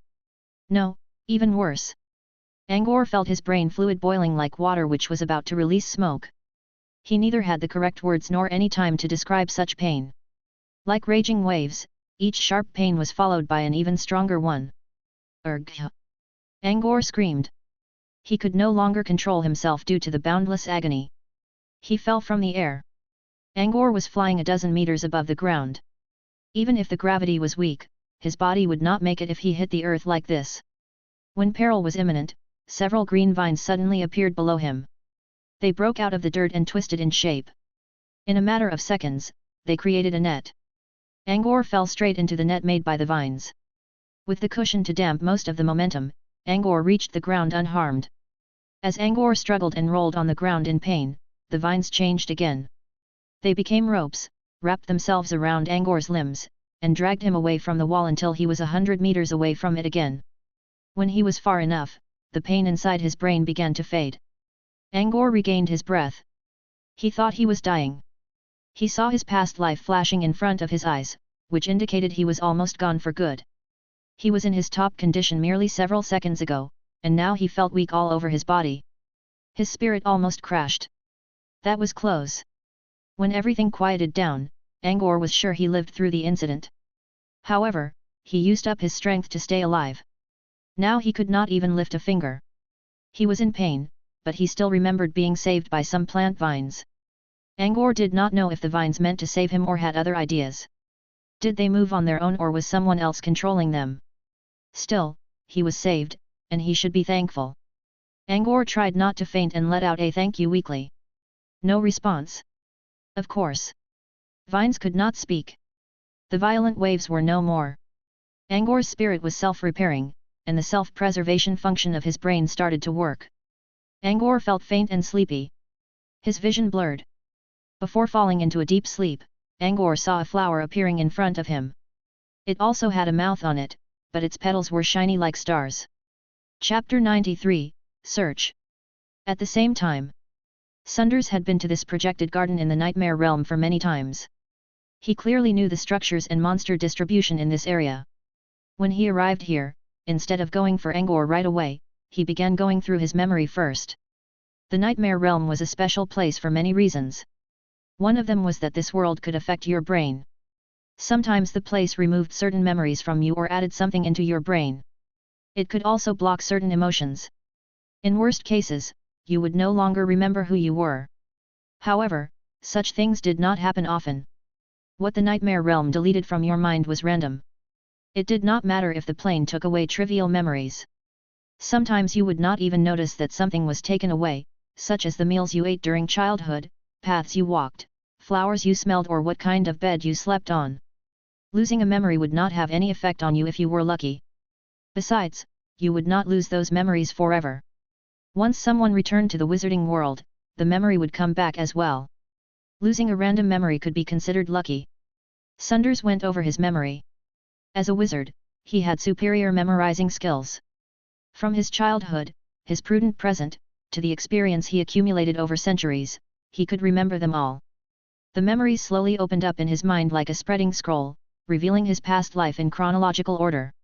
No, even worse. Angor felt his brain fluid boiling like water which was about to release smoke. He neither had the correct words nor any time to describe such pain. Like raging waves, each sharp pain was followed by an even stronger one. Urgh! Angor screamed. He could no longer control himself due to the boundless agony. He fell from the air. Angor was flying a dozen meters above the ground. Even if the gravity was weak, his body would not make it if he hit the earth like this. When peril was imminent, several green vines suddenly appeared below him. They broke out of the dirt and twisted in shape. In a matter of seconds, they created a net. Angor fell straight into the net made by the vines. With the cushion to damp most of the momentum, Angor reached the ground unharmed. As Angor struggled and rolled on the ground in pain, the vines changed again. They became ropes, wrapped themselves around Angor's limbs, and dragged him away from the wall until he was 100 meters away from it again. When he was far enough, the pain inside his brain began to fade. Angor regained his breath. He thought he was dying. He saw his past life flashing in front of his eyes, which indicated he was almost gone for good. He was in his top condition merely several seconds ago, and now he felt weak all over his body. His spirit almost crashed. That was close. When everything quieted down, Angor was sure he lived through the incident. However, he used up his strength to stay alive. Now he could not even lift a finger. He was in pain, but he still remembered being saved by some plant vines. Angor did not know if the vines meant to save him or had other ideas. Did they move on their own or was someone else controlling them? Still, he was saved, and he should be thankful. Angor tried not to faint and let out a thank you weakly. No response. Of course. Vines could not speak. The violent waves were no more. Angor's spirit was self-repairing, and the self-preservation function of his brain started to work. Angor felt faint and sleepy. His vision blurred. Before falling into a deep sleep, Angor saw a flower appearing in front of him. It also had a mouth on it, but its petals were shiny like stars. Chapter 93, Search. At the same time, Sunders had been to this projected garden in the nightmare realm for many times. He clearly knew the structures and monster distribution in this area. When he arrived here, instead of going for Angor right away, he began going through his memory first. The nightmare realm was a special place for many reasons. One of them was that this world could affect your brain. Sometimes the place removed certain memories from you or added something into your brain. It could also block certain emotions. In worst cases, you would no longer remember who you were. However, such things did not happen often. What the nightmare realm deleted from your mind was random. It did not matter if the plane took away trivial memories. Sometimes you would not even notice that something was taken away, such as the meals you ate during childhood, paths you walked, flowers you smelled, or what kind of bed you slept on. Losing a memory would not have any effect on you if you were lucky. Besides, you would not lose those memories forever. Once someone returned to the wizarding world, the memory would come back as well. Losing a random memory could be considered lucky. Sunders went over his memory. As a wizard, he had superior memorizing skills. From his childhood, his prudent present, to the experience he accumulated over centuries, he could remember them all. The memories slowly opened up in his mind like a spreading scroll, revealing his past life in chronological order.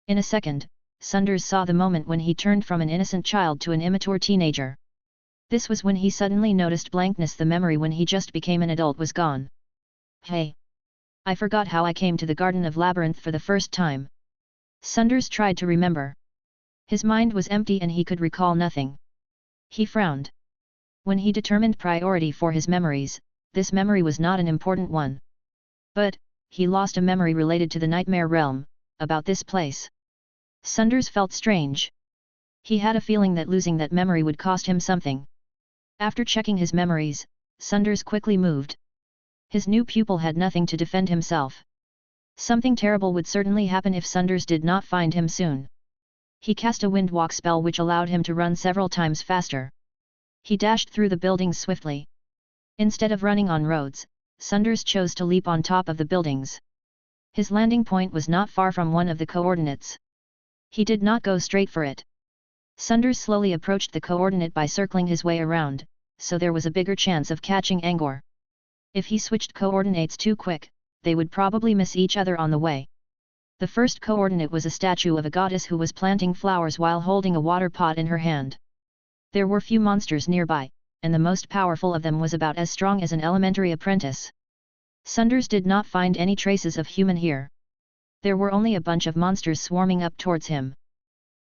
In a second, Sunders saw the moment when he turned from an innocent child to an immature teenager. This was when he suddenly noticed blankness. The memory when he just became an adult was gone. Hey! I forgot how I came to the Garden of Labyrinth for the first time. Sunders tried to remember. His mind was empty and he could recall nothing. He frowned. When he determined priority for his memories, this memory was not an important one. But, he lost a memory related to the nightmare realm, about this place. Sunders felt strange. He had a feeling that losing that memory would cost him something. After checking his memories, Sunders quickly moved. His new pupil had nothing to defend himself. Something terrible would certainly happen if Sunders did not find him soon. He cast a wind walk spell which allowed him to run several times faster. He dashed through the buildings swiftly. Instead of running on roads, Sunders chose to leap on top of the buildings. His landing point was not far from one of the coordinates. He did not go straight for it. Sunders slowly approached the coordinate by circling his way around, so there was a bigger chance of catching Angor. If he switched coordinates too quick, they would probably miss each other on the way. The first coordinate was a statue of a goddess who was planting flowers while holding a water pot in her hand. There were few monsters nearby, and the most powerful of them was about as strong as an elementary apprentice. Sunders did not find any traces of human here. There were only a bunch of monsters swarming up towards him.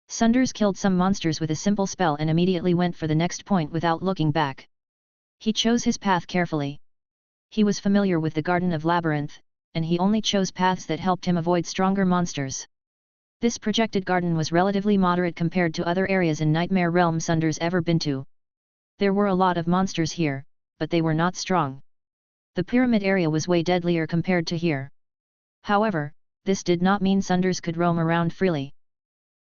Sunders killed some monsters with a simple spell and immediately went for the next point without looking back. He chose his path carefully. He was familiar with the Garden of Labyrinth, and he only chose paths that helped him avoid stronger monsters. This projected garden was relatively moderate compared to other areas in Nightmare Realm Sunders ever been to. There were a lot of monsters here, but they were not strong. The pyramid area was way deadlier compared to here. However, this did not mean Sunders could roam around freely.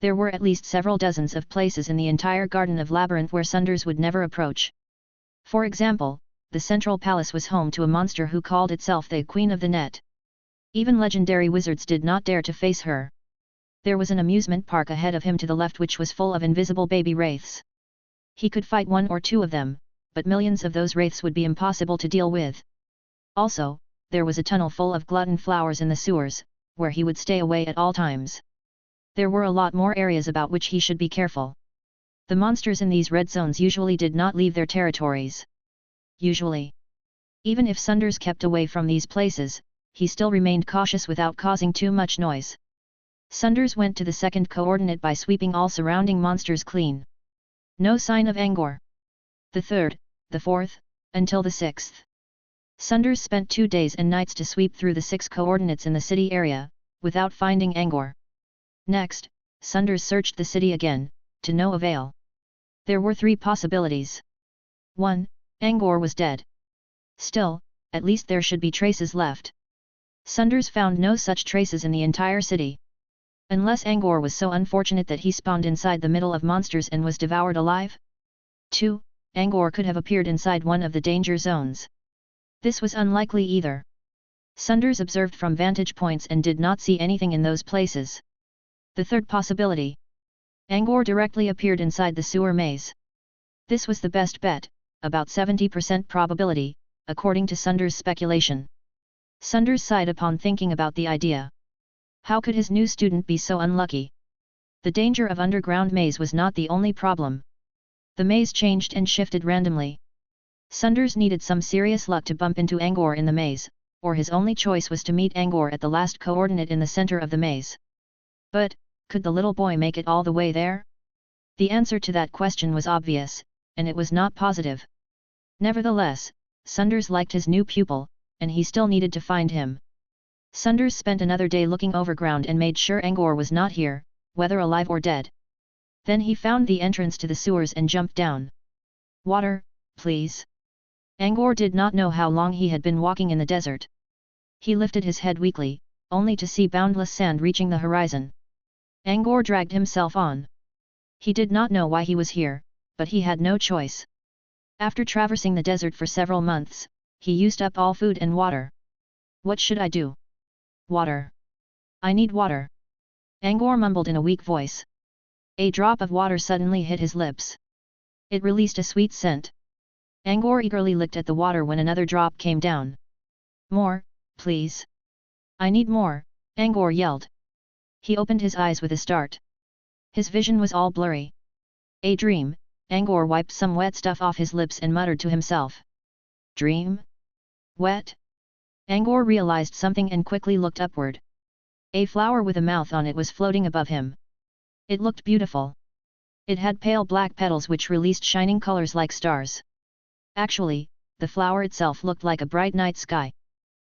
There were at least several dozens of places in the entire Garden of Labyrinth where Sunders would never approach. For example, the Central Palace was home to a monster who called itself the Queen of the Net. Even legendary wizards did not dare to face her. There was an amusement park ahead of him to the left which was full of invisible baby wraiths. He could fight one or two of them, but millions of those wraiths would be impossible to deal with. Also, there was a tunnel full of glutton flowers in the sewers, where he would stay away at all times. There were a lot more areas about which he should be careful. The monsters in these red zones usually did not leave their territories. Usually. Even if Sunders kept away from these places, he still remained cautious without causing too much noise. Sunders went to the second coordinate by sweeping all surrounding monsters clean. No sign of Angor. The third, the fourth, until the sixth. Sunders spent 2 days and nights to sweep through the 6 coordinates in the city area, without finding Angor. Next, Sunders searched the city again, to no avail. There were 3 possibilities. 1. Angor was dead. Still, at least there should be traces left. Sunders found no such traces in the entire city. Unless Angor was so unfortunate that he spawned inside the middle of monsters and was devoured alive? 2. Angor could have appeared inside one of the danger zones. This was unlikely either. Sunders observed from vantage points and did not see anything in those places. The third possibility. Angor directly appeared inside the sewer maze. This was the best bet, about 70% probability, according to Sunders' speculation. Sunders sighed upon thinking about the idea. How could his new student be so unlucky? The danger of underground maze was not the only problem. The maze changed and shifted randomly. Sunders needed some serious luck to bump into Angor in the maze, or his only choice was to meet Angor at the last coordinate in the center of the maze. But, could the little boy make it all the way there? The answer to that question was obvious, and it was not positive. Nevertheless, Sunders liked his new pupil, and he still needed to find him. Sunders spent another day looking overground and made sure Angor was not here, whether alive or dead. Then he found the entrance to the sewers and jumped down. Water, please. Angor did not know how long he had been walking in the desert. He lifted his head weakly, only to see boundless sand reaching the horizon. Angor dragged himself on. He did not know why he was here, but he had no choice. After traversing the desert for several months, he used up all food and water. What should I do? Water. I need water. Angor mumbled in a weak voice. A drop of water suddenly hit his lips. It released a sweet scent. Angor eagerly licked at the water when another drop came down. More, please. I need more, Angor yelled. He opened his eyes with a start. His vision was all blurry. A dream, Angor wiped some wet stuff off his lips and muttered to himself. Dream? Wet? Angor realized something and quickly looked upward. A flower with a mouth on it was floating above him. It looked beautiful. It had pale black petals which released shining colors like stars. Actually, the flower itself looked like a bright night sky.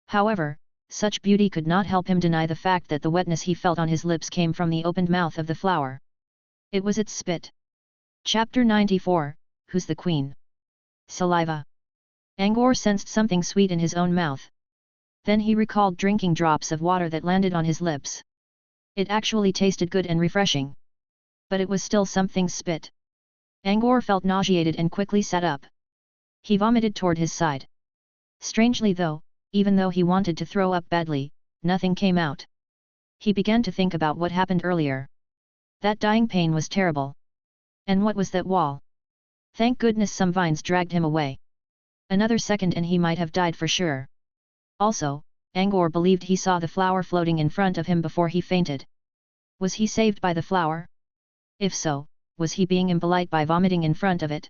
However, such beauty could not help him deny the fact that the wetness he felt on his lips came from the opened mouth of the flower. It was its spit. Chapter 94, Who's the Queen? Saliva. Angor sensed something sweet in his own mouth. Then he recalled drinking drops of water that landed on his lips. It actually tasted good and refreshing. But it was still something's spit. Angor felt nauseated and quickly sat up. He vomited toward his side. Strangely though, even though he wanted to throw up badly, nothing came out. He began to think about what happened earlier. That dying pain was terrible. And what was that wall? Thank goodness some vines dragged him away. Another second and he might have died for sure. Also, Angor believed he saw the flower floating in front of him before he fainted. Was he saved by the flower? If so, was he being impolite by vomiting in front of it?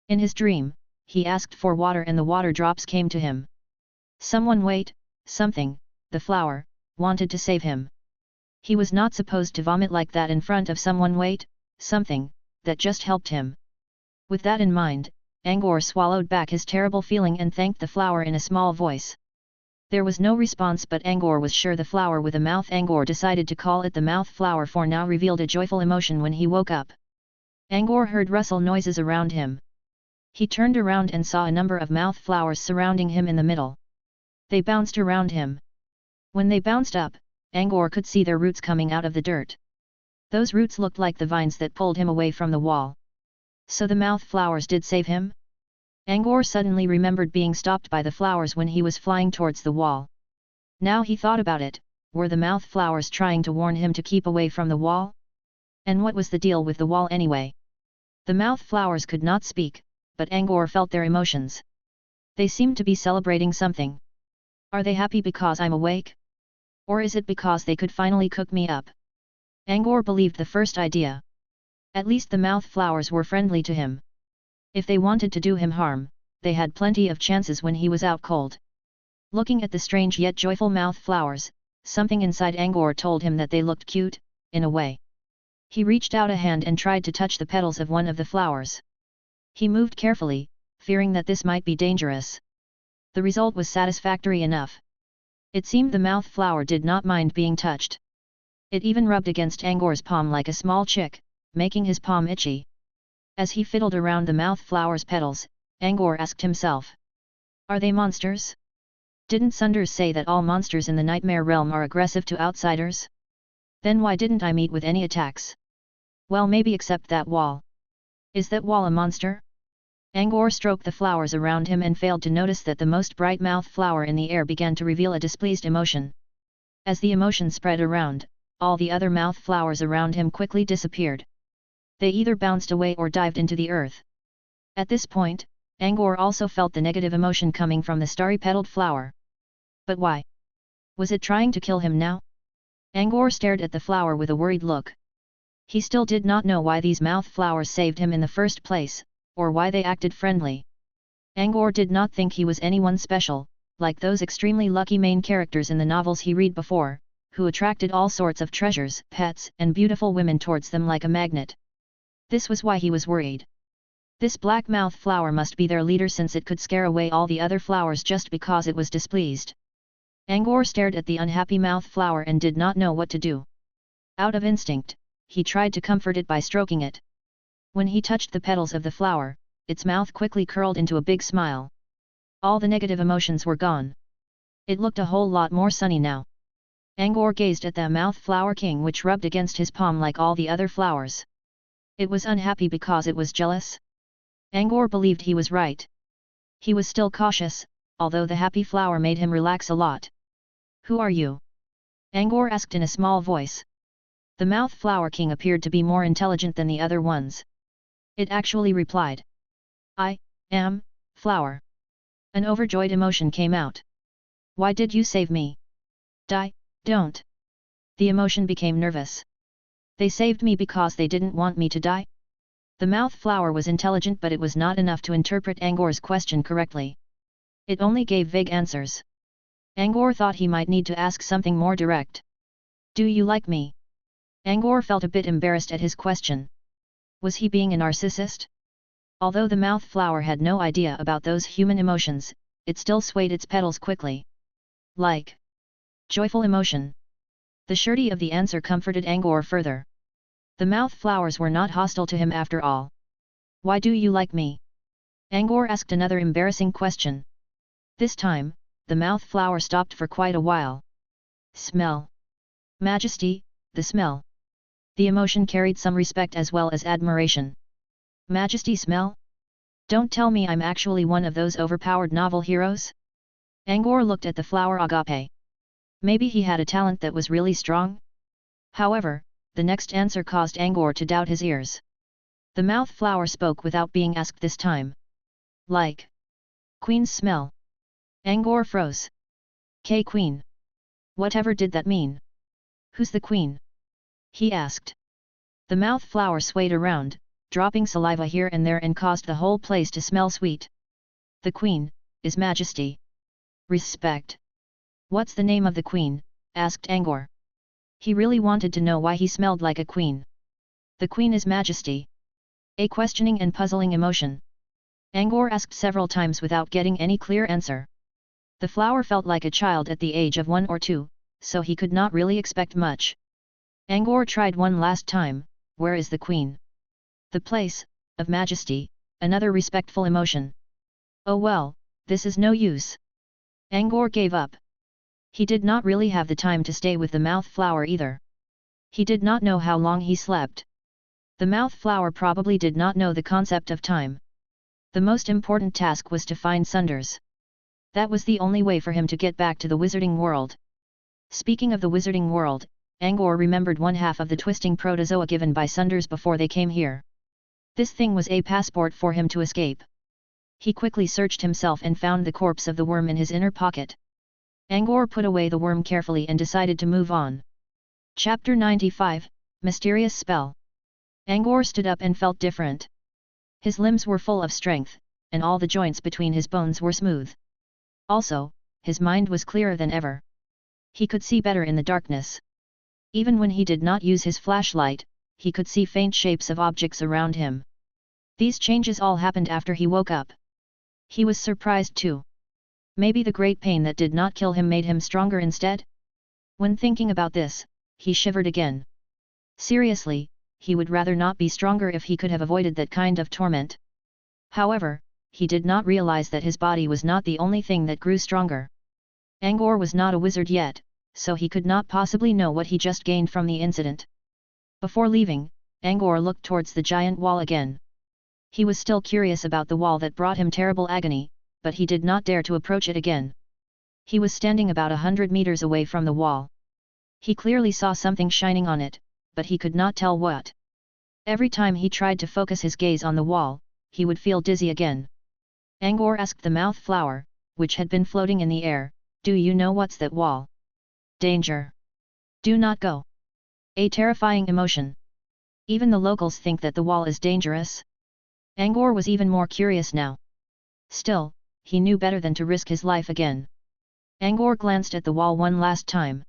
In his dream, he asked for water and the water drops came to him. Someone something, the flower, wanted to save him. He was not supposed to vomit like that in front of someone something, that just helped him. With that in mind, Angor swallowed back his terrible feeling and thanked the flower in a small voice. There was no response but Angor was sure the flower with a mouth. Angor decided to call it the mouth flower for now revealed a joyful emotion when he woke up. Angor heard rustle noises around him. He turned around and saw a number of mouth flowers surrounding him in the middle. They bounced around him. When they bounced up, Angor could see their roots coming out of the dirt. Those roots looked like the vines that pulled him away from the wall. So the mouth flowers did save him? Angor suddenly remembered being stopped by the flowers when he was flying towards the wall. Now he thought about it, were the mouth flowers trying to warn him to keep away from the wall? And what was the deal with the wall anyway? The mouth flowers could not speak, but Angor felt their emotions. They seemed to be celebrating something. Are they happy because I'm awake? Or is it because they could finally cook me up? Angor believed the first idea. At least the mouth flowers were friendly to him. If they wanted to do him harm, they had plenty of chances when he was out cold. Looking at the strange yet joyful mouth flowers, something inside Angor told him that they looked cute, in a way. He reached out a hand and tried to touch the petals of one of the flowers. He moved carefully, fearing that this might be dangerous. The result was satisfactory enough. It seemed the mouth flower did not mind being touched. It even rubbed against Angor's palm like a small chick, making his palm itchy. As he fiddled around the mouth flower's petals, Angor asked himself. Are they monsters? Didn't Sunders say that all monsters in the nightmare realm are aggressive to outsiders? Then why didn't I meet with any attacks? Well, maybe except that wall. Is that wall a monster? Angor stroked the flowers around him and failed to notice that the most bright mouth flower in the air began to reveal a displeased emotion. As the emotion spread around, all the other mouth flowers around him quickly disappeared. They either bounced away or dived into the earth. At this point, Angor also felt the negative emotion coming from the starry-petaled flower. But why? Was it trying to kill him now? Angor stared at the flower with a worried look. He still did not know why these mouth flowers saved him in the first place, or why they acted friendly. Angor did not think he was anyone special, like those extremely lucky main characters in the novels he read before, who attracted all sorts of treasures, pets, and beautiful women towards them like a magnet. This was why he was worried. This black mouth flower must be their leader, since it could scare away all the other flowers just because it was displeased. Angor stared at the unhappy mouth flower and did not know what to do. Out of instinct, he tried to comfort it by stroking it. When he touched the petals of the flower, its mouth quickly curled into a big smile. All the negative emotions were gone. It looked a whole lot more sunny now. Angor gazed at the mouth flower king, which rubbed against his palm like all the other flowers. It was unhappy because it was jealous. Angor believed he was right. He was still cautious, although the happy flower made him relax a lot. "Who are you?" Angor asked in a small voice. The mouth flower king appeared to be more intelligent than the other ones. It actually replied, "I am flower." An overjoyed emotion came out. "Why did you save me?" Don't." The emotion became nervous. "They saved me because they didn't want me to die?" The mouth flower was intelligent, but it was not enough to interpret Angor's question correctly. It only gave vague answers. Angor thought he might need to ask something more direct. "Do you like me?" Angor felt a bit embarrassed at his question. Was he being a narcissist? Although the mouth flower had no idea about those human emotions, it still swayed its petals quickly. Like joyful emotion. The surety of the answer comforted Angor further. The mouth flowers were not hostile to him after all. "Why do you like me?" Angor asked another embarrassing question. This time, the mouth flower stopped for quite a while. "Smell. Majesty, the smell." The emotion carried some respect as well as admiration. "Majesty smell? Don't tell me I'm actually one of those overpowered novel heroes?" Angor looked at the flower agape. Maybe he had a talent that was really strong? However, the next answer caused Angor to doubt his ears. The mouth flower spoke without being asked this time. "Like queen's smell." Angor froze. "Queen? Whatever did that mean? Who's the queen?" he asked. The mouth flower swayed around, dropping saliva here and there, and caused the whole place to smell sweet. "The queen is Majesty. Respect." "What's the name of the queen?" asked Angor. He really wanted to know why he smelled like a queen. "The queen is Majesty." A questioning and puzzling emotion. Angor asked several times without getting any clear answer. The flower felt like a child at the age of 1 or 2, so he could not really expect much. Angor tried one last time. "Where is the queen?" "The place of Majesty," another respectful emotion. "Oh well, this is no use." Angor gave up. He did not really have the time to stay with the mouth flower either. He did not know how long he slept. The mouth flower probably did not know the concept of time. The most important task was to find Sunders. That was the only way for him to get back to the wizarding world. Speaking of the wizarding world, Angor remembered one half of the twisting protozoa given by Sunders before they came here. This thing was a passport for him to escape. He quickly searched himself and found the corpse of the worm in his inner pocket. Angor put away the worm carefully and decided to move on. Chapter 95, Mysterious Spell. Angor stood up and felt different. His limbs were full of strength, and all the joints between his bones were smooth. Also, his mind was clearer than ever. He could see better in the darkness. Even when he did not use his flashlight, he could see faint shapes of objects around him. These changes all happened after he woke up. He was surprised too. Maybe the great pain that did not kill him made him stronger instead? When thinking about this, he shivered again. Seriously, he would rather not be stronger if he could have avoided that kind of torment. However, he did not realize that his body was not the only thing that grew stronger. Angor was not a wizard yet, so he could not possibly know what he just gained from the incident. Before leaving, Angor looked towards the giant wall again. He was still curious about the wall that brought him terrible agony, but he did not dare to approach it again. He was standing about 100 meters away from the wall. He clearly saw something shining on it, but he could not tell what. Every time he tried to focus his gaze on the wall, he would feel dizzy again. Angor asked the mouth flower, which had been floating in the air, "Do you know what's that wall?" "Danger. Do not go." A terrifying emotion. Even the locals think that the wall is dangerous. Angor was even more curious now. Still, he knew better than to risk his life again. Angor glanced at the wall one last time.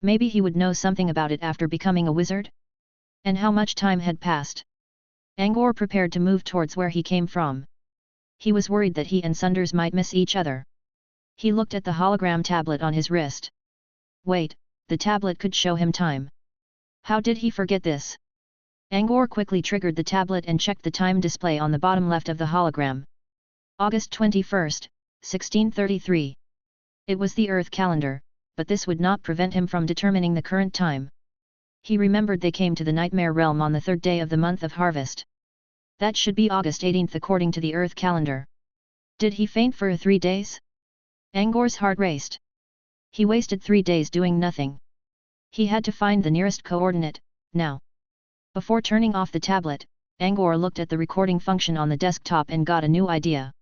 Maybe he would know something about it after becoming a wizard? And how much time had passed? Angor prepared to move towards where he came from. He was worried that he and Sunders might miss each other. He looked at the hologram tablet on his wrist. Wait, the tablet could show him time. How did he forget this? Angor quickly triggered the tablet and checked the time display on the bottom left of the hologram. August 21st, 1633. It was the Earth calendar, but this would not prevent him from determining the current time. He remembered they came to the Nightmare Realm on the third day of the month of harvest. That should be August 18th according to the Earth calendar. Did he faint for 3 days? Angor's heart raced. He wasted 3 days doing nothing. He had to find the nearest coordinate, now. Before turning off the tablet, Angor looked at the recording function on the desktop and got a new idea.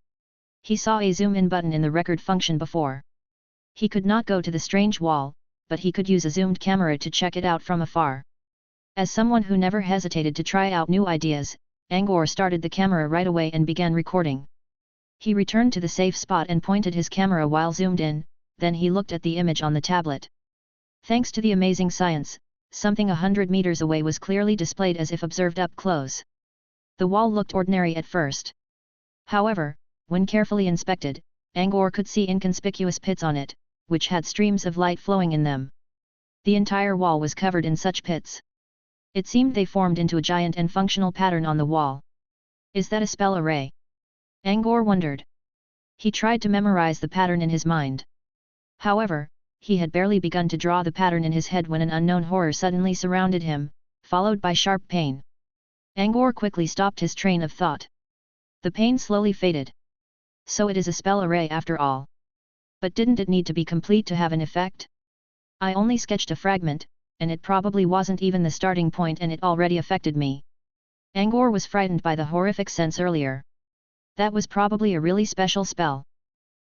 He saw a zoom-in button in the record function before. He could not go to the strange wall, but he could use a zoomed camera to check it out from afar. As someone who never hesitated to try out new ideas, Angor started the camera right away and began recording. He returned to the safe spot and pointed his camera while zoomed in, then he looked at the image on the tablet. Thanks to the amazing science, something 100 meters away was clearly displayed as if observed up close. The wall looked ordinary at first. However, when carefully inspected, Angor could see inconspicuous pits on it, which had streams of light flowing in them. The entire wall was covered in such pits. It seemed they formed into a giant and functional pattern on the wall. Is that a spell array? Angor wondered. He tried to memorize the pattern in his mind. However, he had barely begun to draw the pattern in his head when an unknown horror suddenly surrounded him, followed by sharp pain. Angor quickly stopped his train of thought. The pain slowly faded. So it is a spell array after all. But didn't it need to be complete to have an effect? I only sketched a fragment, and it probably wasn't even the starting point and it already affected me. Angor was frightened by the horrific sense earlier. That was probably a really special spell.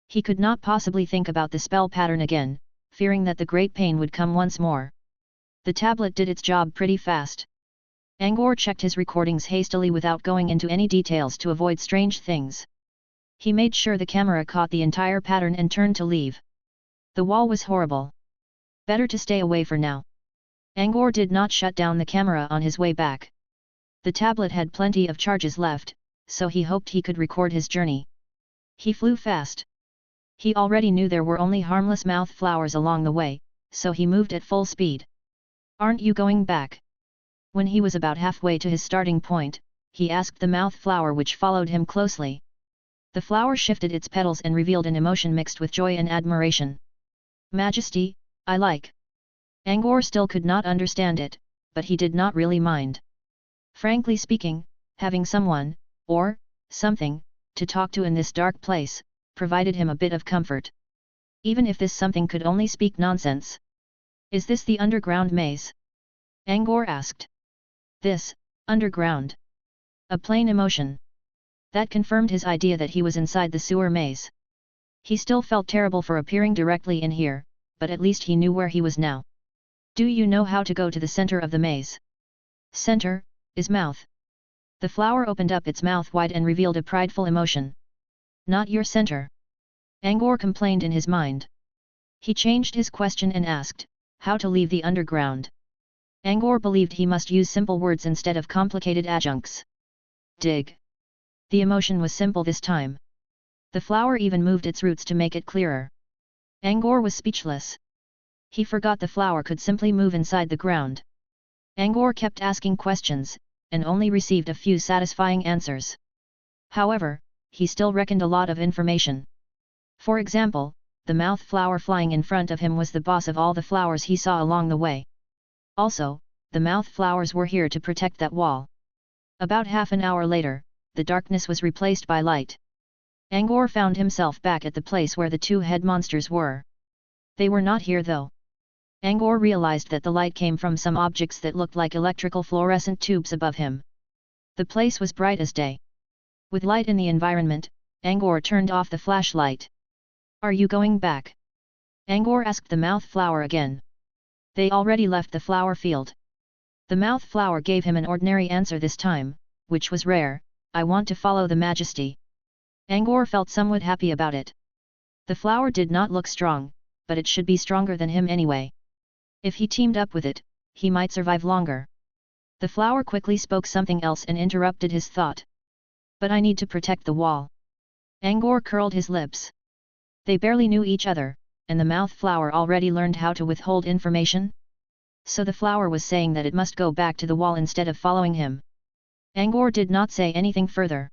He could not possibly think about the spell pattern again, fearing that the great pain would come once more. The tablet did its job pretty fast. Angor checked his recordings hastily without going into any details to avoid strange things. He made sure the camera caught the entire pattern and turned to leave. The wall was horrible. Better to stay away for now. Angor did not shut down the camera on his way back. The tablet had plenty of charges left, so he hoped he could record his journey. He flew fast. He already knew there were only harmless mouth flowers along the way, so he moved at full speed. Aren't you going back? When he was about halfway to his starting point, he asked the mouth flower which followed him closely. The flower shifted its petals and revealed an emotion mixed with joy and admiration. Majesty, I like. Angor still could not understand it, but he did not really mind. Frankly speaking, having someone, or something, to talk to in this dark place, provided him a bit of comfort. Even if this something could only speak nonsense. Is this the underground maze? Angor asked. This, underground. A plain emotion. That confirmed his idea that he was inside the sewer maze. He still felt terrible for appearing directly in here, but at least he knew where he was now. Do you know how to go to the center of the maze? Center, is mouth. The flower opened up its mouth wide and revealed a prideful emotion. Not your center. Angor complained in his mind. He changed his question and asked, how to leave the underground? Angor believed he must use simple words instead of complicated adjuncts. Dig. The emotion was simple this time. The flower even moved its roots to make it clearer. Angor was speechless. He forgot the flower could simply move inside the ground. Angor kept asking questions, and only received a few satisfying answers. However, he still reckoned a lot of information. For example, the mouth flower flying in front of him was the boss of all the flowers he saw along the way. Also, the mouth flowers were here to protect that wall. About half an hour later, the darkness was replaced by light. Angor found himself back at the place where the two head monsters were. They were not here though. Angor realized that the light came from some objects that looked like electrical fluorescent tubes above him. The place was bright as day. With light in the environment, Angor turned off the flashlight. "Are you going back?" Angor asked the mouth flower again. They already left the flower field. The mouth flower gave him an ordinary answer this time, which was rare: "I want to follow the Majesty." Angor felt somewhat happy about it. The flower did not look strong, but it should be stronger than him anyway. If he teamed up with it, he might survive longer. The flower quickly spoke something else and interrupted his thought. "But I need to protect the wall." Angor curled his lips. They barely knew each other, and the mouth flower already learned how to withhold information? So the flower was saying that it must go back to the wall instead of following him. Angor did not say anything further.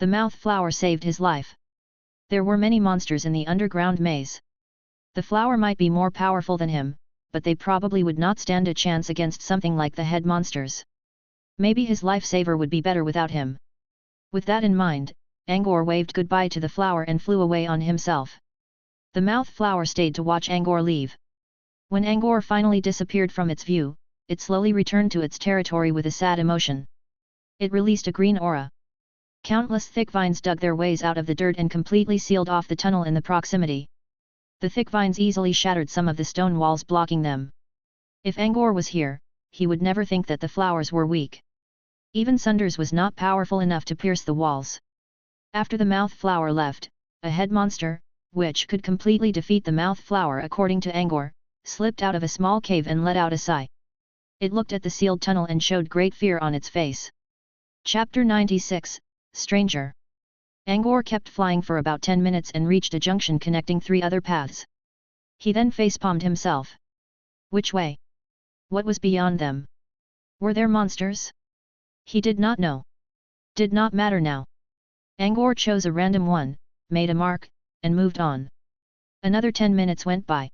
The mouth flower saved his life. There were many monsters in the underground maze. The flower might be more powerful than him, but they probably would not stand a chance against something like the head monsters. Maybe his lifesaver would be better without him. With that in mind, Angor waved goodbye to the flower and flew away on himself. The mouth flower stayed to watch Angor leave. When Angor finally disappeared from its view, it slowly returned to its territory with a sad emotion. It released a green aura. Countless thick vines dug their ways out of the dirt and completely sealed off the tunnel in the proximity. The thick vines easily shattered some of the stone walls blocking them. If Angor was here, he would never think that the flowers were weak. Even Sunders was not powerful enough to pierce the walls. After the mouth flower left, a head monster, which could completely defeat the mouth flower according to Angor, slipped out of a small cave and let out a sigh. It looked at the sealed tunnel and showed great fear on its face. Chapter 96, Stranger. Angor kept flying for about 10 minutes and reached a junction connecting 3 other paths. He then facepalmed himself. Which way? What was beyond them? Were there monsters? He did not know. Did not matter now. Angor chose a random one, made a mark, and moved on. Another 10 minutes went by.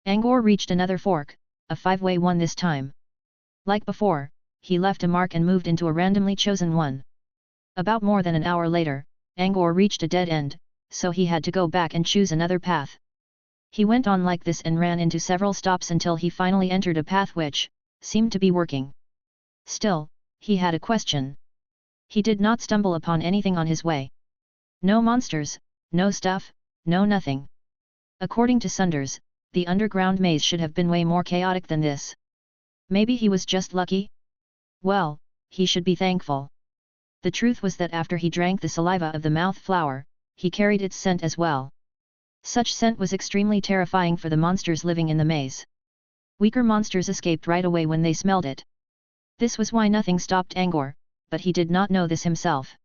Angor reached another fork, a 5-way one this time. Like before, he left a mark and moved into a randomly chosen one. About more than an hour later, Angor reached a dead end, so he had to go back and choose another path. He went on like this and ran into several stops until he finally entered a path which seemed to be working. Still, he had a question. He did not stumble upon anything on his way. No monsters, no stuff, no nothing. According to Sunders, the underground maze should have been way more chaotic than this. Maybe he was just lucky? Well, he should be thankful. The truth was that after he drank the saliva of the mouth flower, he carried its scent as well. Such scent was extremely terrifying for the monsters living in the maze. Weaker monsters escaped right away when they smelled it. This was why nothing stopped Angor, but he did not know this himself.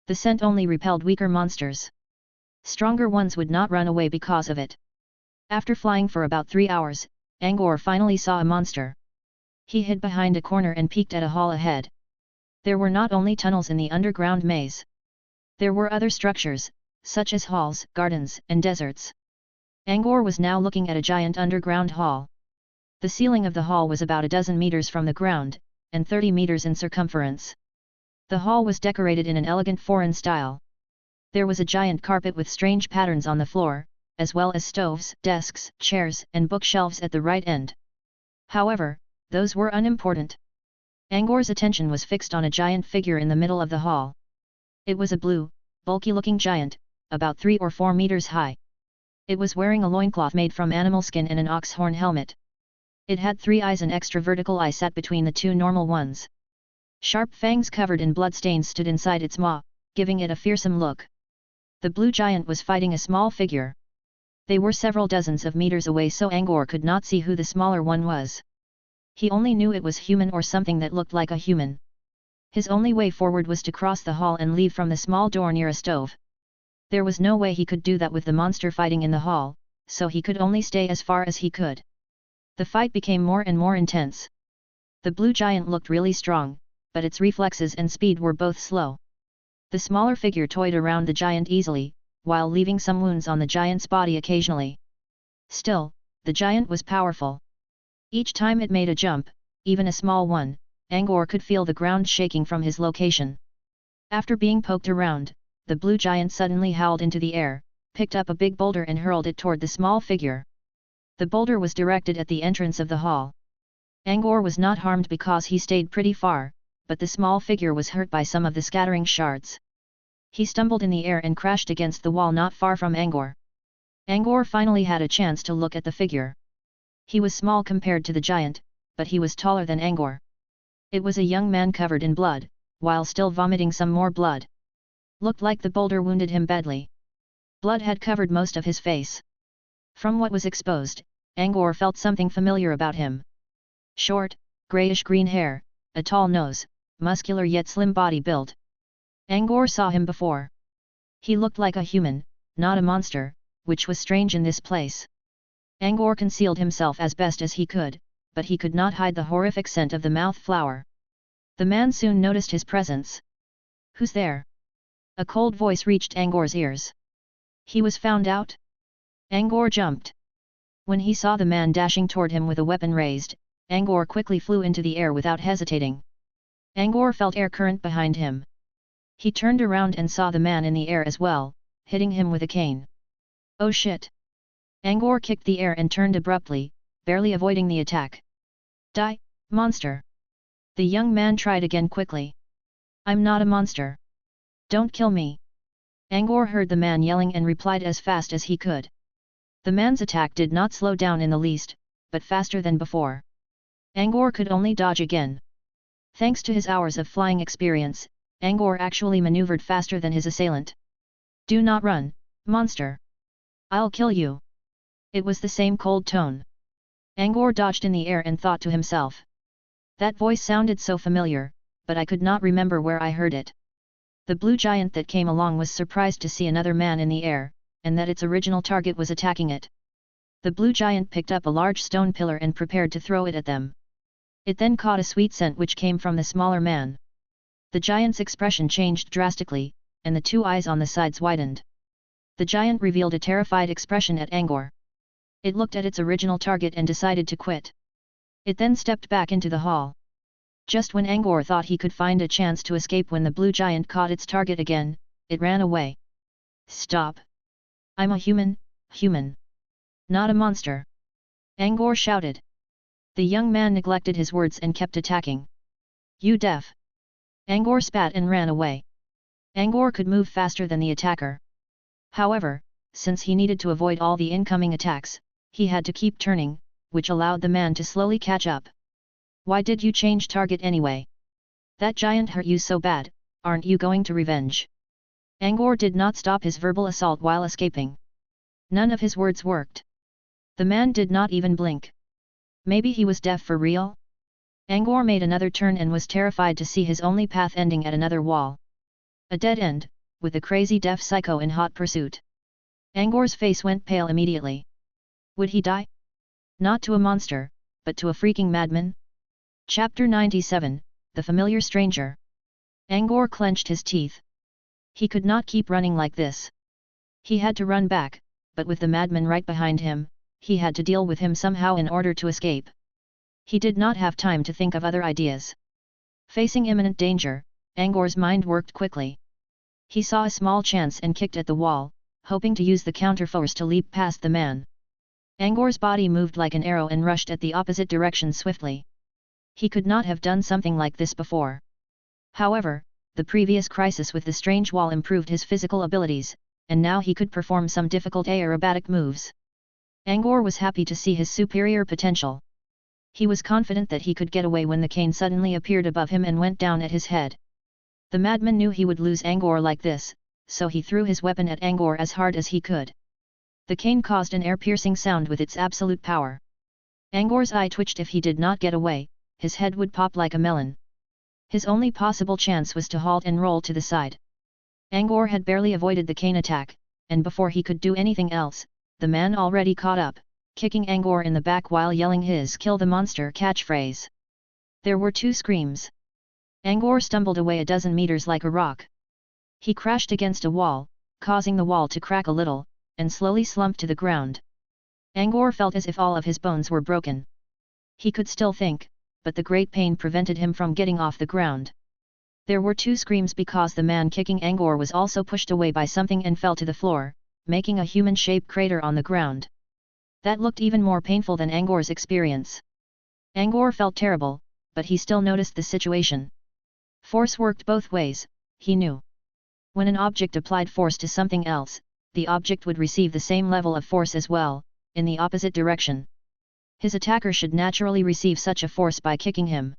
The scent only repelled weaker monsters. Stronger ones would not run away because of it. After flying for about 3 hours, Angor finally saw a monster. He hid behind a corner and peeked at a hall ahead. There were not only tunnels in the underground maze. There were other structures, such as halls, gardens, and deserts. Angor was now looking at a giant underground hall. The ceiling of the hall was about a dozen meters from the ground, and 30 meters in circumference. The hall was decorated in an elegant foreign style. There was a giant carpet with strange patterns on the floor, as well as stoves, desks, chairs, and bookshelves at the right end. However, those were unimportant. Angor's attention was fixed on a giant figure in the middle of the hall. It was a blue, bulky-looking giant, about 3 or 4 meters high. It was wearing a loincloth made from animal skin and an ox horn helmet. It had 3 eyes, and extra vertical eye sat between the 2 normal ones. Sharp fangs covered in bloodstains stood inside its maw, giving it a fearsome look. The blue giant was fighting a small figure. They were several dozens of meters away, so Angor could not see who the smaller one was. He only knew it was human or something that looked like a human. His only way forward was to cross the hall and leave from the small door near a stove. There was no way he could do that with the monster fighting in the hall, so he could only stay as far as he could. The fight became more and more intense. The blue giant looked really strong, but its reflexes and speed were both slow. The smaller figure toyed around the giant easily, while leaving some wounds on the giant's body occasionally. Still, the giant was powerful. Each time it made a jump, even a small one, Angor could feel the ground shaking from his location. After being poked around, the blue giant suddenly howled into the air, picked up a big boulder and hurled it toward the small figure. The boulder was directed at the entrance of the hall. Angor was not harmed because he stayed pretty far, but the small figure was hurt by some of the scattering shards. He stumbled in the air and crashed against the wall not far from Angor. Angor finally had a chance to look at the figure. He was small compared to the giant, but he was taller than Angor. It was a young man covered in blood, while still vomiting some more blood. Looked like the boulder wounded him badly. Blood had covered most of his face. From what was exposed, Angor felt something familiar about him. Short, grayish-green hair, a tall nose, muscular yet slim body build. Angor saw him before. He looked like a human, not a monster, which was strange in this place. Angor concealed himself as best as he could, but he could not hide the horrific scent of the mouth flower. The man soon noticed his presence. "Who's there?" A cold voice reached Angor's ears. He was found out? Angor jumped. When he saw the man dashing toward him with a weapon raised, Angor quickly flew into the air without hesitating. Angor felt air current behind him. He turned around and saw the man in the air as well, hitting him with a cane. "Oh shit!" Angor kicked the air and turned abruptly, barely avoiding the attack. "Die, monster!" The young man tried again quickly. "I'm not a monster. Don't kill me!" Angor heard the man yelling and replied as fast as he could. The man's attack did not slow down in the least, but faster than before. Angor could only dodge again. Thanks to his hours of flying experience, Angor actually maneuvered faster than his assailant. "Do not run, monster! I'll kill you!" It was the same cold tone. Angor dodged in the air and thought to himself. That voice sounded so familiar, but I could not remember where I heard it. The blue giant that came along was surprised to see another man in the air, and that its original target was attacking it. The blue giant picked up a large stone pillar and prepared to throw it at them. It then caught a sweet scent which came from the smaller man. The giant's expression changed drastically, and the two eyes on the sides widened. The giant revealed a terrified expression at Angor. It looked at its original target and decided to quit. It then stepped back into the hall. Just when Angor thought he could find a chance to escape when the blue giant caught its target again, it ran away. "Stop! I'm a human, not a monster!" Angor shouted. The young man neglected his words and kept attacking. "You deaf!" Angor spat and ran away. Angor could move faster than the attacker. However, since he needed to avoid all the incoming attacks, he had to keep turning, which allowed the man to slowly catch up. "Why did you change target anyway? That giant hurt you so bad, aren't you going to revenge?" Angor did not stop his verbal assault while escaping. None of his words worked. The man did not even blink. Maybe he was deaf for real? Angor made another turn and was terrified to see his only path ending at another wall. A dead end, with a crazy deaf psycho in hot pursuit. Angor's face went pale immediately. Would he die? Not to a monster, but to a freaking madman? Chapter 97, The Familiar Stranger. Angor clenched his teeth. He could not keep running like this. He had to run back, but with the madman right behind him, he had to deal with him somehow in order to escape. He did not have time to think of other ideas. Facing imminent danger, Angor's mind worked quickly. He saw a small chance and kicked at the wall, hoping to use the counterforce to leap past the man. Angor's body moved like an arrow and rushed at the opposite direction swiftly. He could not have done something like this before. However, the previous crisis with the strange wall improved his physical abilities, and now he could perform some difficult aerobatic moves. Angor was happy to see his superior potential. He was confident that he could get away when the cane suddenly appeared above him and went down at his head. The madman knew he would lose Angor like this, so he threw his weapon at Angor as hard as he could. The cane caused an air-piercing sound with its absolute power. Angor's eye twitched. If he did not get away, his head would pop like a melon. His only possible chance was to halt and roll to the side. Angor had barely avoided the cane attack, and before he could do anything else, the man already caught up, kicking Angor in the back while yelling his "kill the monster" catchphrase. There were two screams. Angor stumbled away a dozen meters like a rock. He crashed against a wall, causing the wall to crack a little, and slowly slumped to the ground. Angor felt as if all of his bones were broken. He could still think, but the great pain prevented him from getting off the ground. There were two screams because the man kicking Angor was also pushed away by something and fell to the floor, making a human-shaped crater on the ground. That looked even more painful than Angor's experience. Angor felt terrible, but he still noticed the situation. Force worked both ways, he knew. When an object applied force to something else, the object would receive the same level of force as well, in the opposite direction. His attacker should naturally receive such a force by kicking him.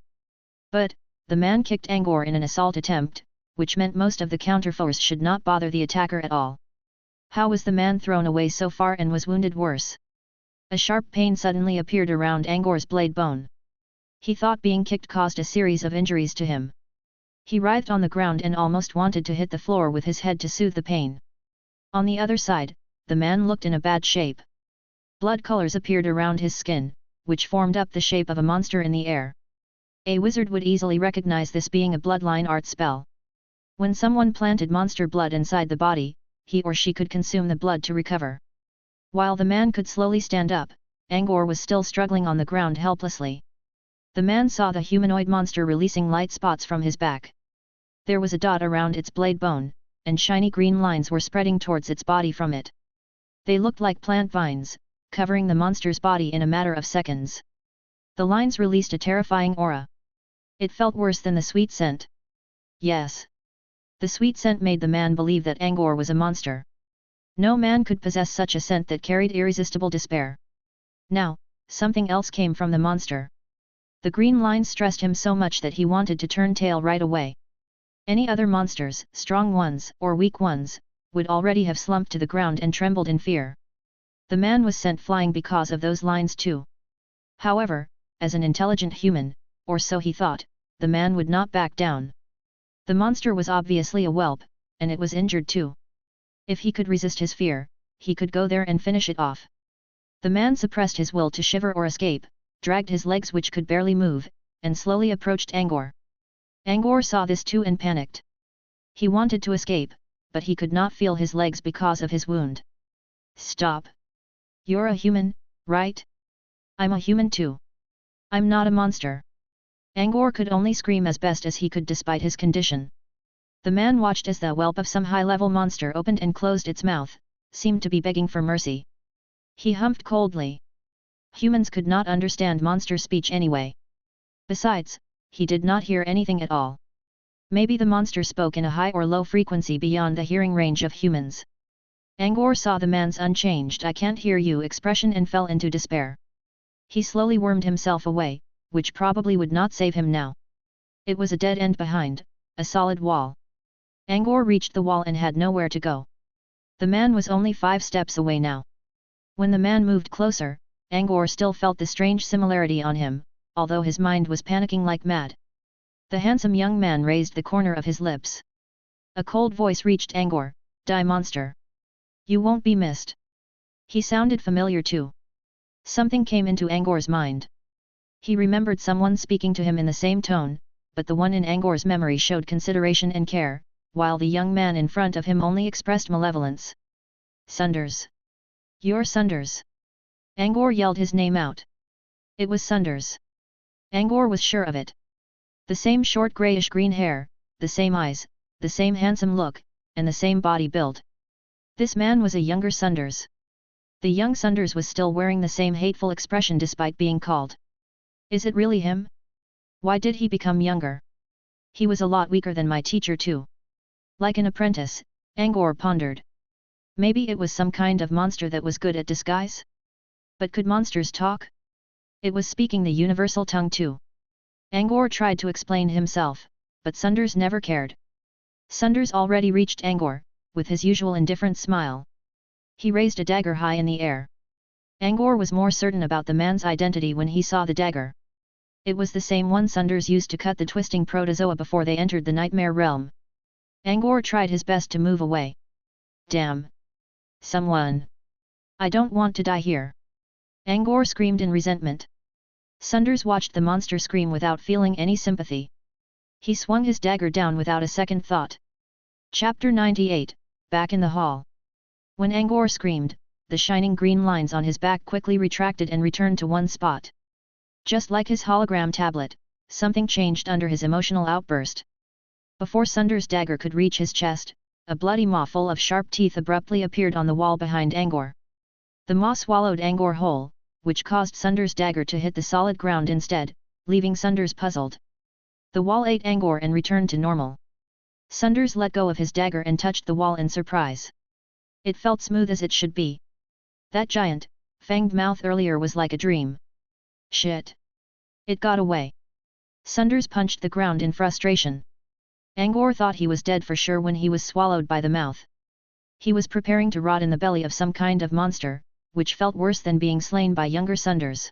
But, the man kicked Angor in an assault attempt, which meant most of the counterforce should not bother the attacker at all. How was the man thrown away so far and was wounded worse? A sharp pain suddenly appeared around Angor's blade bone. He thought being kicked caused a series of injuries to him. He writhed on the ground and almost wanted to hit the floor with his head to soothe the pain. On the other side, the man looked in a bad shape. Blood colors appeared around his skin, which formed up the shape of a monster in the air. A wizard would easily recognize this being a bloodline art spell. When someone planted monster blood inside the body, he or she could consume the blood to recover. While the man could slowly stand up, Angor was still struggling on the ground helplessly. The man saw the humanoid monster releasing light spots from his back. There was a dot around its blade bone, and shiny green lines were spreading towards its body from it. They looked like plant vines, covering the monster's body in a matter of seconds. The lines released a terrifying aura. It felt worse than the sweet scent. Yes. The sweet scent made the man believe that Angor was a monster. No man could possess such a scent that carried irresistible despair. Now, something else came from the monster. The green lines stressed him so much that he wanted to turn tail right away. Any other monsters, strong ones or weak ones, would already have slumped to the ground and trembled in fear. The man was sent flying because of those lines too. However, as an intelligent human, or so he thought, the man would not back down. The monster was obviously a whelp, and it was injured too. If he could resist his fear, he could go there and finish it off. The man suppressed his will to shiver or escape, dragged his legs which could barely move, and slowly approached Angor. Angor saw this too and panicked. He wanted to escape, but he could not feel his legs because of his wound. Stop! You're a human, right? I'm a human too. I'm not a monster. Angor could only scream as best as he could despite his condition. The man watched as the whelp of some high-level monster opened and closed its mouth, seemed to be begging for mercy. He humphed coldly. Humans could not understand monster speech anyway. Besides, he did not hear anything at all. Maybe the monster spoke in a high or low frequency beyond the hearing range of humans. Angor saw the man's unchanged "I can't hear you" expression and fell into despair. He slowly wormed himself away, which probably would not save him now. It was a dead end behind, a solid wall. Angor reached the wall and had nowhere to go. The man was only 5 steps away now. When the man moved closer, Angor still felt the strange similarity on him, although his mind was panicking like mad. The handsome young man raised the corner of his lips. A cold voice reached Angor, "Die monster. You won't be missed." He sounded familiar too. Something came into Angor's mind. He remembered someone speaking to him in the same tone, but the one in Angor's memory showed consideration and care, while the young man in front of him only expressed malevolence. Sunders. You're Sunders. Angor yelled his name out. It was Sunders. Angor was sure of it. The same short grayish-green hair, the same eyes, the same handsome look, and the same body build. This man was a younger Sunders. The young Sunders was still wearing the same hateful expression despite being called. Is it really him? Why did he become younger? He was a lot weaker than my teacher too. Like an apprentice, Angor pondered. Maybe it was some kind of monster that was good at disguise? But could monsters talk? It was speaking the universal tongue too. Angor tried to explain himself, but Sunders never cared. Sunders already reached Angor, with his usual indifferent smile. He raised a dagger high in the air. Angor was more certain about the man's identity when he saw the dagger. It was the same one Sunders used to cut the twisting protozoa before they entered the nightmare realm. Angor tried his best to move away. Damn! Someone! I don't want to die here! Angor screamed in resentment. Sunders watched the monster scream without feeling any sympathy. He swung his dagger down without a second thought. Chapter 98, Back in the Hall. When Angor screamed, the shining green lines on his back quickly retracted and returned to one spot. Just like his hologram tablet, something changed under his emotional outburst. Before Sunder's dagger could reach his chest, a bloody maw full of sharp teeth abruptly appeared on the wall behind Angor. The maw swallowed Angor whole, which caused Sunder's dagger to hit the solid ground instead, leaving Sunders puzzled. The wall ate Angor and returned to normal. Sunders let go of his dagger and touched the wall in surprise. It felt smooth as it should be. That giant, fanged mouth earlier was like a dream. Shit! It got away. Sunders punched the ground in frustration. Angor thought he was dead for sure when he was swallowed by the mouth. He was preparing to rot in the belly of some kind of monster, which felt worse than being slain by younger Sunders.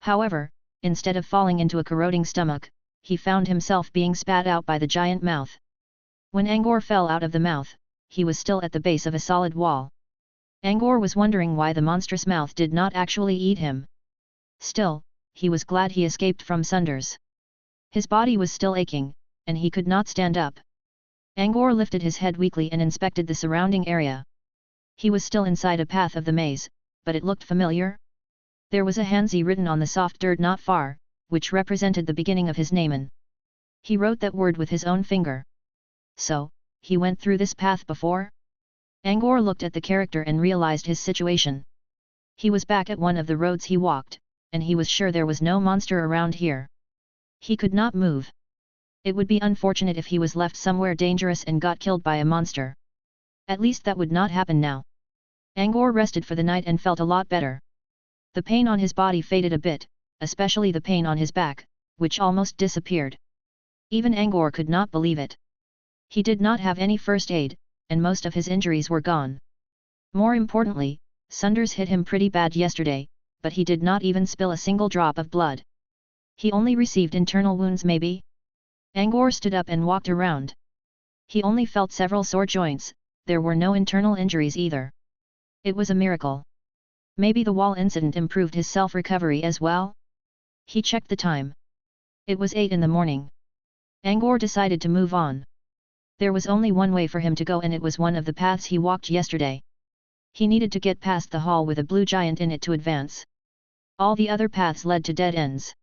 However, instead of falling into a corroding stomach, he found himself being spat out by the giant mouth. When Angor fell out of the mouth, he was still at the base of a solid wall. Angor was wondering why the monstrous mouth did not actually eat him. Still, he was glad he escaped from Sunders. His body was still aching, and he could not stand up. Angor lifted his head weakly and inspected the surrounding area. He was still inside a path of the maze, but it looked familiar. There was a Hanzi written on the soft dirt not far, which represented the beginning of his name. He wrote that word with his own finger. So, he went through this path before? Angor looked at the character and realized his situation. He was back at one of the roads he walked, and he was sure there was no monster around here. He could not move. It would be unfortunate if he was left somewhere dangerous and got killed by a monster. At least that would not happen now. Angor rested for the night and felt a lot better. The pain on his body faded a bit, especially the pain on his back, which almost disappeared. Even Angor could not believe it. He did not have any first aid, and most of his injuries were gone. More importantly, Sunders hit him pretty bad yesterday, but he did not even spill a single drop of blood. He only received internal wounds maybe? Angor stood up and walked around. He only felt several sore joints, there were no internal injuries either. It was a miracle. Maybe the wall incident improved his self-recovery as well? He checked the time. It was 8 in the morning. Angor decided to move on. There was only one way for him to go and it was one of the paths he walked yesterday. He needed to get past the hall with a blue giant in it to advance. All the other paths led to dead ends.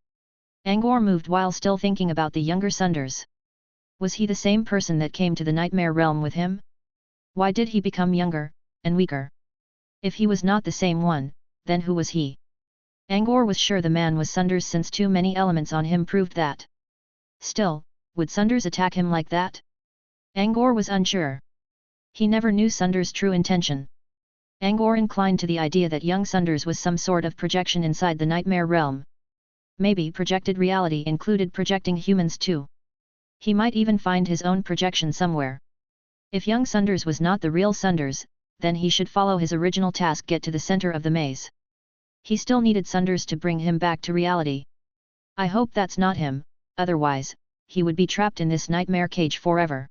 Angor moved while still thinking about the younger Sunders. Was he the same person that came to the nightmare realm with him? Why did he become younger, and weaker? If he was not the same one, then who was he? Angor was sure the man was Sunders since too many elements on him proved that. Still, would Sunders attack him like that? Angor was unsure. He never knew Sunders' true intention. Angor inclined to the idea that young Sunders was some sort of projection inside the nightmare realm. Maybe projected reality included projecting humans too. He might even find his own projection somewhere. If young Sunders was not the real Sunders, then he should follow his original task, get to the center of the maze. He still needed Sunders to bring him back to reality. I hope that's not him, otherwise, he would be trapped in this nightmare cage forever.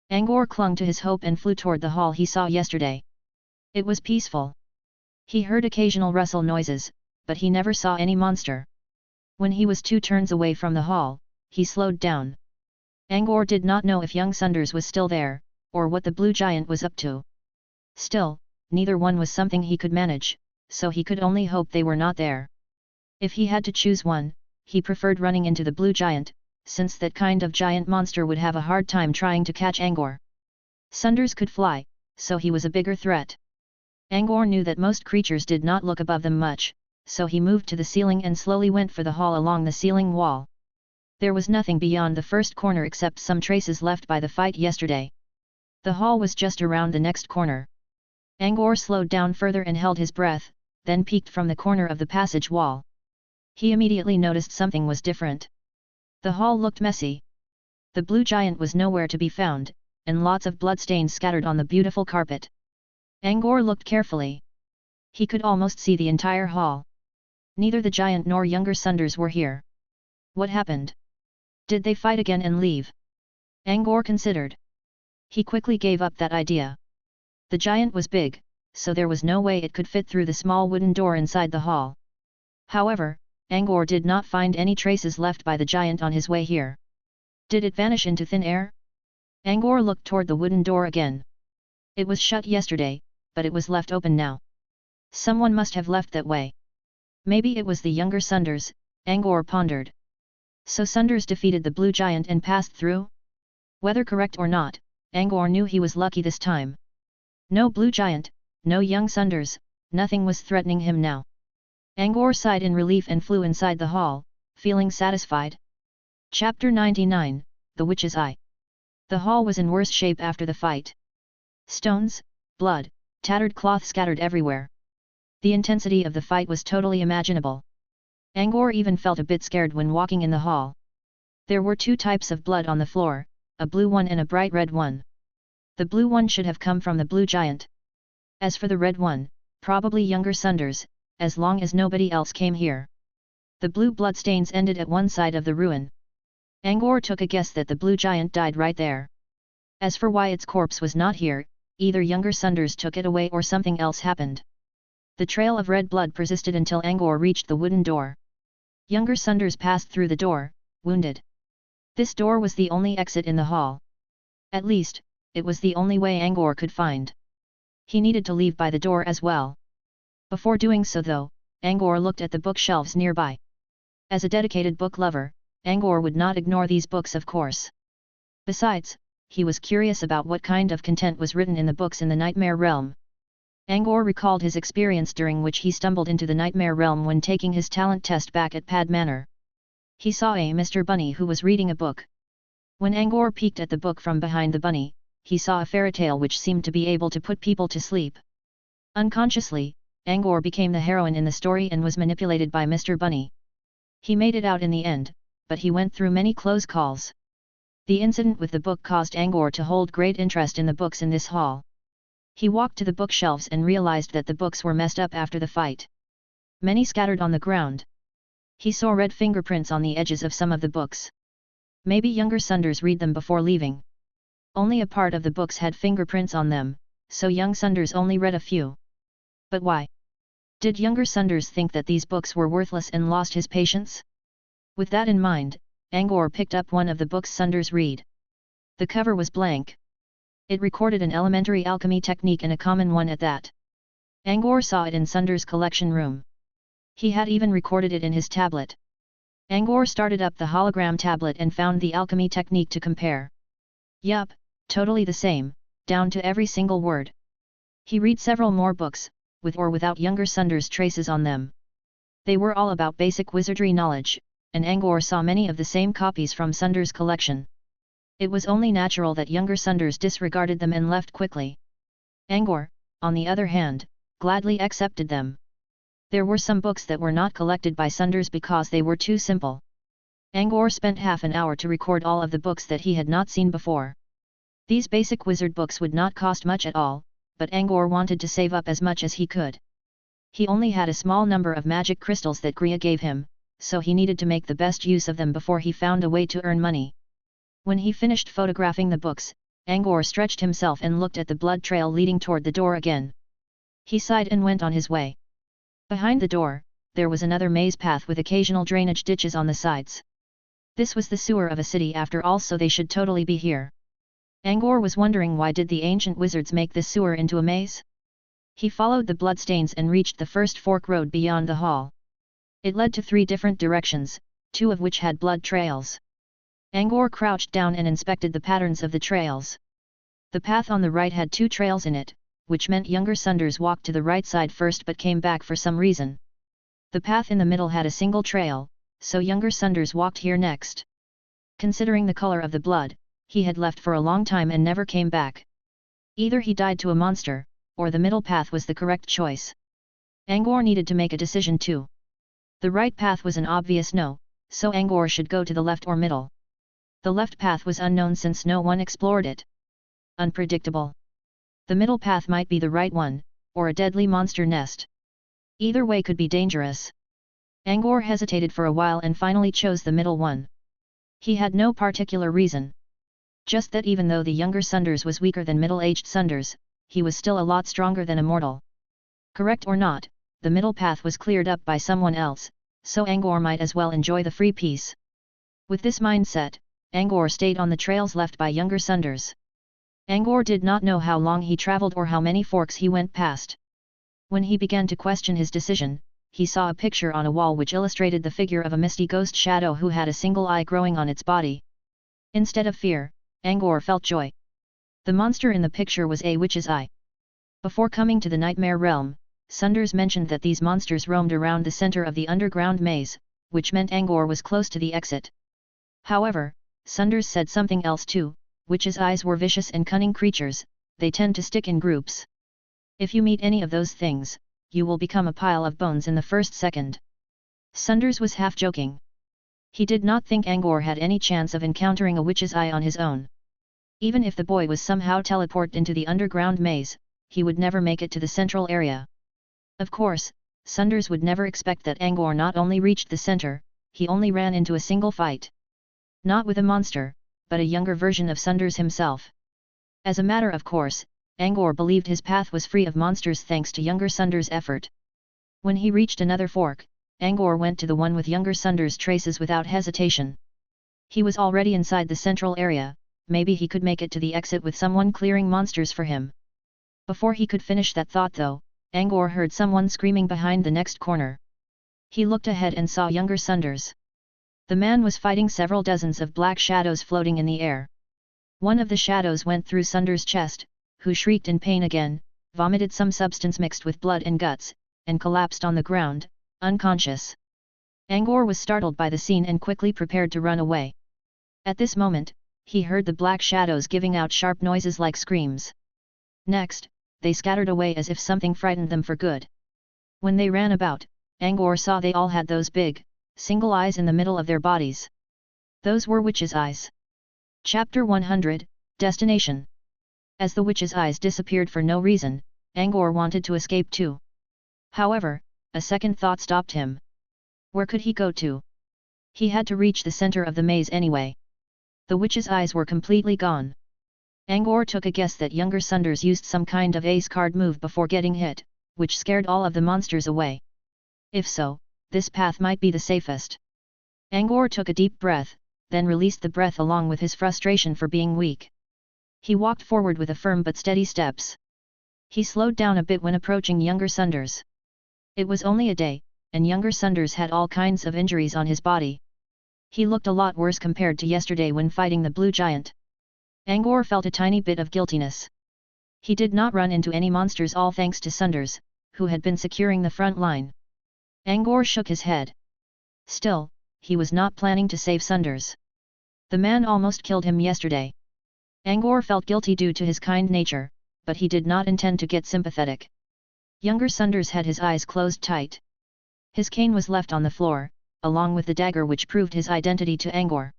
Angor clung to his hope and flew toward the hall he saw yesterday. It was peaceful. He heard occasional rustle noises, but he never saw any monster. When he was 2 turns away from the hall, he slowed down. Angor did not know if young Sunders was still there, or what the blue giant was up to. Still, neither one was something he could manage, so he could only hope they were not there. If he had to choose one, he preferred running into the blue giant, since that kind of giant monster would have a hard time trying to catch Angor. Sunders could fly, so he was a bigger threat. Angor knew that most creatures did not look above them much, so he moved to the ceiling and slowly went for the hall along the ceiling wall. There was nothing beyond the first corner except some traces left by the fight yesterday. The hall was just around the next corner. Angor slowed down further and held his breath, then peeked from the corner of the passage wall. He immediately noticed something was different. The hall looked messy. The blue giant was nowhere to be found, and lots of bloodstains scattered on the beautiful carpet. Angor looked carefully. He could almost see the entire hall. Neither the giant nor younger Sunders were here. What happened? Did they fight again and leave? Angor considered. He quickly gave up that idea. The giant was big, so there was no way it could fit through the small wooden door inside the hall. However, Angor did not find any traces left by the giant on his way here. Did it vanish into thin air? Angor looked toward the wooden door again. It was shut yesterday, but it was left open now. Someone must have left that way. Maybe it was the younger Sunders, Angor pondered. So Sunders defeated the blue giant and passed through? Whether correct or not, Angor knew he was lucky this time. No blue giant, no young Sunders, nothing was threatening him now. Angor sighed in relief and flew inside the hall, feeling satisfied. Chapter 99, The Witch's Eye. The hall was in worse shape after the fight. Stones, blood, tattered cloth scattered everywhere. The intensity of the fight was totally imaginable. Angor even felt a bit scared when walking in the hall. There were two types of blood on the floor, a blue one and a bright red one. The blue one should have come from the blue giant. As for the red one, probably younger Sunders, as long as nobody else came here. The blue bloodstains ended at one side of the ruin. Angor took a guess that the blue giant died right there. As for why its corpse was not here, either younger Sunders took it away or something else happened. The trail of red blood persisted until Angor reached the wooden door. Younger Sunders passed through the door, wounded. This door was the only exit in the hall. At least, it was the only way Angor could find. He needed to leave by the door as well. Before doing so though, Angor looked at the bookshelves nearby. As a dedicated book lover, Angor would not ignore these books of course. Besides, he was curious about what kind of content was written in the books in the Nightmare Realm. Angor recalled his experience during which he stumbled into the Nightmare Realm when taking his talent test back at Pad Manor. He saw a Mr. Bunny who was reading a book. When Angor peeked at the book from behind the bunny, he saw a fairy tale which seemed to be able to put people to sleep. Unconsciously, Angor became the heroine in the story and was manipulated by Mr. Bunny. He made it out in the end, but he went through many close calls. The incident with the book caused Angor to hold great interest in the books in this hall. He walked to the bookshelves and realized that the books were messed up after the fight. Many scattered on the ground. He saw red fingerprints on the edges of some of the books. Maybe younger Sunders read them before leaving. Only a part of the books had fingerprints on them, so young Sunders only read a few. But why? Did younger Sunders think that these books were worthless and lost his patience? With that in mind, Angor picked up one of the books Sunders read. The cover was blank. It recorded an elementary alchemy technique and a common one at that. Angor saw it in Sunders' collection room. He had even recorded it in his tablet. Angor started up the hologram tablet and found the alchemy technique to compare. Yup, totally the same, down to every single word. He read several more books, with or without younger Sunders' traces on them. They were all about basic wizardry knowledge, and Angor saw many of the same copies from Sunders' collection. It was only natural that younger Sunders disregarded them and left quickly. Angor, on the other hand, gladly accepted them. There were some books that were not collected by Sunders because they were too simple. Angor spent half an hour to record all of the books that he had not seen before. These basic wizard books would not cost much at all, but Angor wanted to save up as much as he could. He only had a small number of magic crystals that Griya gave him, so he needed to make the best use of them before he found a way to earn money. When he finished photographing the books, Angor stretched himself and looked at the blood trail leading toward the door again. He sighed and went on his way. Behind the door, there was another maze path with occasional drainage ditches on the sides. This was the sewer of a city after all, so they should totally be here. Angor was wondering why did the ancient wizards make this sewer into a maze? He followed the bloodstains and reached the first fork road beyond the hall. It led to 3 different directions, 2 of which had blood trails. Angor crouched down and inspected the patterns of the trails. The path on the right had 2 trails in it, which meant younger Sunders walked to the right side first but came back for some reason. The path in the middle had a single trail, so younger Sunders walked here next. Considering the color of the blood, he had left for a long time and never came back. Either he died to a monster, or the middle path was the correct choice. Angor needed to make a decision too. The right path was an obvious no, so Angor should go to the left or middle. The left path was unknown since no one explored it. Unpredictable. The middle path might be the right one, or a deadly monster nest. Either way could be dangerous. Angor hesitated for a while and finally chose the middle one. He had no particular reason. Just that even though the younger Sunders was weaker than middle-aged Sunders, he was still a lot stronger than a mortal. Correct or not, the middle path was cleared up by someone else, so Angor might as well enjoy the free piece. With this mindset, Angor stayed on the trails left by younger Sunders. Angor did not know how long he traveled or how many forks he went past. When he began to question his decision, he saw a picture on a wall which illustrated the figure of a misty ghost shadow who had a single eye growing on its body. Instead of fear, Angor felt joy. The monster in the picture was a witch's eye. Before coming to the nightmare realm, Sunders mentioned that these monsters roamed around the center of the underground maze, which meant Angor was close to the exit. However, Sunders said something else too. Witches' eyes were vicious and cunning creatures, they tend to stick in groups. If you meet any of those things, you will become a pile of bones in the first second. Sunders was half joking. He did not think Angor had any chance of encountering a witch's eye on his own. Even if the boy was somehow teleported into the underground maze, he would never make it to the central area. Of course, Sunders would never expect that Angor not only reached the center, he only ran into a single fight. Not with a monster, but a younger version of Sunders himself. As a matter of course, Angor believed his path was free of monsters thanks to younger Sunders' effort. When he reached another fork, Angor went to the one with younger Sunders' traces without hesitation. He was already inside the central area, maybe he could make it to the exit with someone clearing monsters for him. Before he could finish that thought though, Angor heard someone screaming behind the next corner. He looked ahead and saw younger Sunders. The man was fighting several dozens of black shadows floating in the air. One of the shadows went through Sunders' chest, who shrieked in pain again, vomited some substance mixed with blood and guts, and collapsed on the ground, unconscious. Angor was startled by the scene and quickly prepared to run away. At this moment, he heard the black shadows giving out sharp noises like screams. Next, they scattered away as if something frightened them for good. When they ran about, Angor saw they all had those big, single eyes in the middle of their bodies. Those were witches' eyes. Chapter 100, Destination. As the witches' eyes disappeared for no reason, Angor wanted to escape too. However, a second thought stopped him. Where could he go to? He had to reach the center of the maze anyway. The witches' eyes were completely gone. Angor took a guess that younger Sunders used some kind of ace card move before getting hit, which scared all of the monsters away. If so, this path might be the safest. Angor took a deep breath, then released the breath along with his frustration for being weak. He walked forward with a firm but steady steps. He slowed down a bit when approaching younger Sunders. It was only a day, and younger Sunders had all kinds of injuries on his body. He looked a lot worse compared to yesterday when fighting the blue giant. Angor felt a tiny bit of guiltiness. He did not run into any monsters all thanks to Sunders, who had been securing the front line. Angor shook his head. Still, he was not planning to save Sunders. The man almost killed him yesterday. Angor felt guilty due to his kind nature, but he did not intend to get sympathetic. Younger Sunders had his eyes closed tight. His cane was left on the floor, along with the dagger which proved his identity to Angor.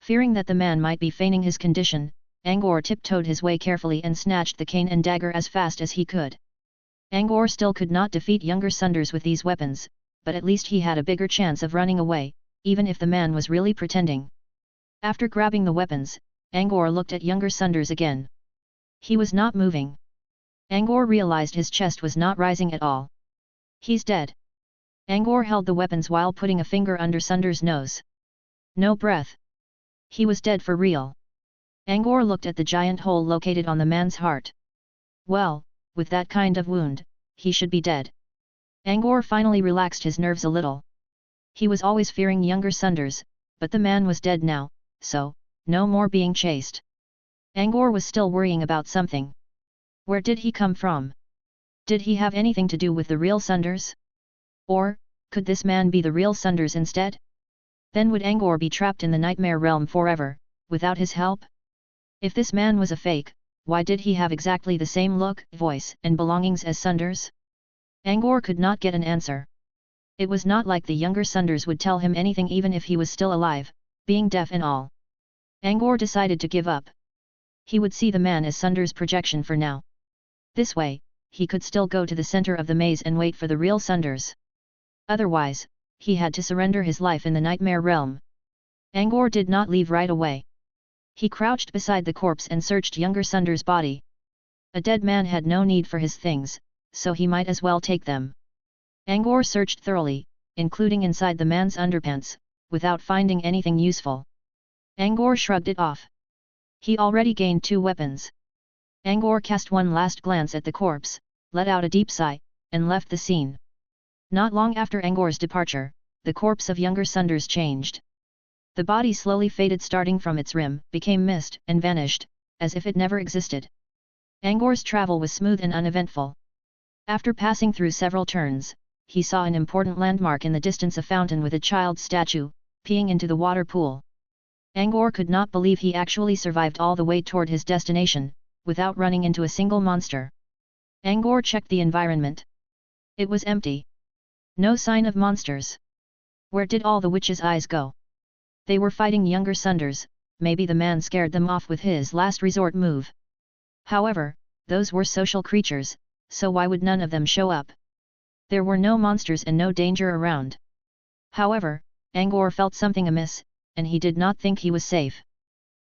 Fearing that the man might be feigning his condition, Angor tiptoed his way carefully and snatched the cane and dagger as fast as he could. Angor still could not defeat younger Sunders with these weapons, but at least he had a bigger chance of running away, even if the man was really pretending. After grabbing the weapons, Angor looked at younger Sunders again. He was not moving. Angor realized his chest was not rising at all. He's dead. Angor held the weapons while putting a finger under Sunders' nose. No breath. He was dead for real. Angor looked at the giant hole located on the man's heart. Well, with that kind of wound, he should be dead. Angor finally relaxed his nerves a little. He was always fearing younger Sunders, but the man was dead now, so, no more being chased. Angor was still worrying about something. Where did he come from? Did he have anything to do with the real Sunders? Or, could this man be the real Sunders instead? Then would Angor be trapped in the nightmare realm forever, without his help? If this man was a fake, why did he have exactly the same look, voice, and belongings as Sunders? Angor could not get an answer. It was not like the younger Sunders would tell him anything even if he was still alive, being deaf and all. Angor decided to give up. He would see the man as Sunders' projection for now. This way, he could still go to the center of the maze and wait for the real Sunders. Otherwise, he had to surrender his life in the nightmare realm. Angor did not leave right away. He crouched beside the corpse and searched younger Sunders' body. A dead man had no need for his things, so he might as well take them. Angor searched thoroughly, including inside the man's underpants, without finding anything useful. Angor shrugged it off. He already gained 2 weapons. Angor cast one last glance at the corpse, let out a deep sigh, and left the scene. Not long after Angor's departure, the corpse of younger Sunders changed. The body slowly faded, starting from its rim, became mist, and vanished, as if it never existed. Angor's travel was smooth and uneventful. After passing through several turns, he saw an important landmark in the distance, a fountain with a child's statue, peeing into the water pool. Angor could not believe he actually survived all the way toward his destination, without running into a single monster. Angor checked the environment. It was empty. No sign of monsters. Where did all the witches' eyes go? They were fighting younger Sunders, maybe the man scared them off with his last resort move. However, those were social creatures, so why would none of them show up? There were no monsters and no danger around. However, Angor felt something amiss, and he did not think he was safe.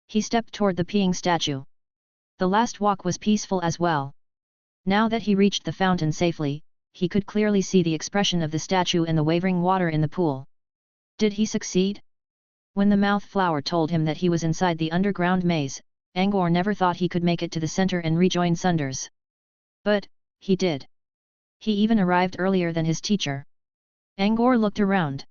He stepped toward the peeing statue. The last walk was peaceful as well. Now that he reached the fountain safely, he could clearly see the expression of the statue and the wavering water in the pool. Did he succeed? When the mouth flower told him that he was inside the underground maze, Angor never thought he could make it to the center and rejoin Sunders. But, he did. He even arrived earlier than his teacher. Angor looked around.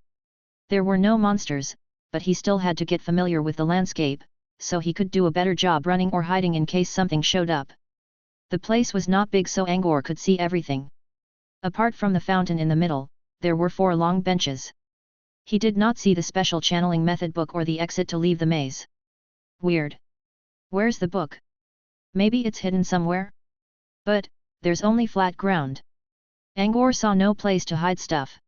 There were no monsters, but he still had to get familiar with the landscape, so he could do a better job running or hiding in case something showed up. The place was not big, so Angor could see everything. Apart from the fountain in the middle, there were 4 long benches. He did not see the special channeling method book or the exit to leave the maze. Weird. Where's the book? Maybe it's hidden somewhere? But, there's only flat ground. Angor saw no place to hide stuff.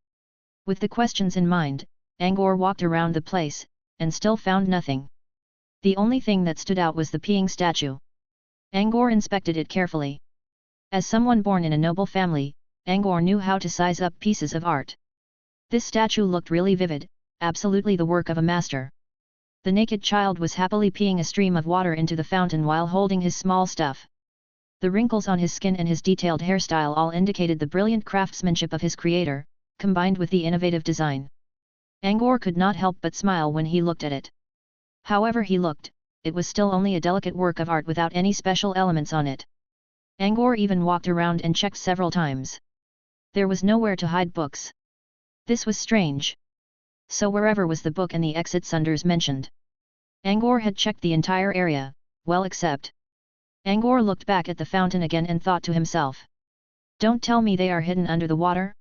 With the questions in mind, Angor walked around the place, and still found nothing. The only thing that stood out was the peeing statue. Angor inspected it carefully. As someone born in a noble family, Angor knew how to size up pieces of art. This statue looked really vivid, absolutely the work of a master. The naked child was happily peeing a stream of water into the fountain while holding his small stuff. The wrinkles on his skin and his detailed hairstyle all indicated the brilliant craftsmanship of his creator, combined with the innovative design. Angor could not help but smile when he looked at it. However he looked, it was still only a delicate work of art without any special elements on it. Angor even walked around and checked several times. There was nowhere to hide books. This was strange. So wherever was the book and the exit Sunders mentioned? Angor had checked the entire area, well except. Angor looked back at the fountain again and thought to himself. Don't tell me they are hidden under the water?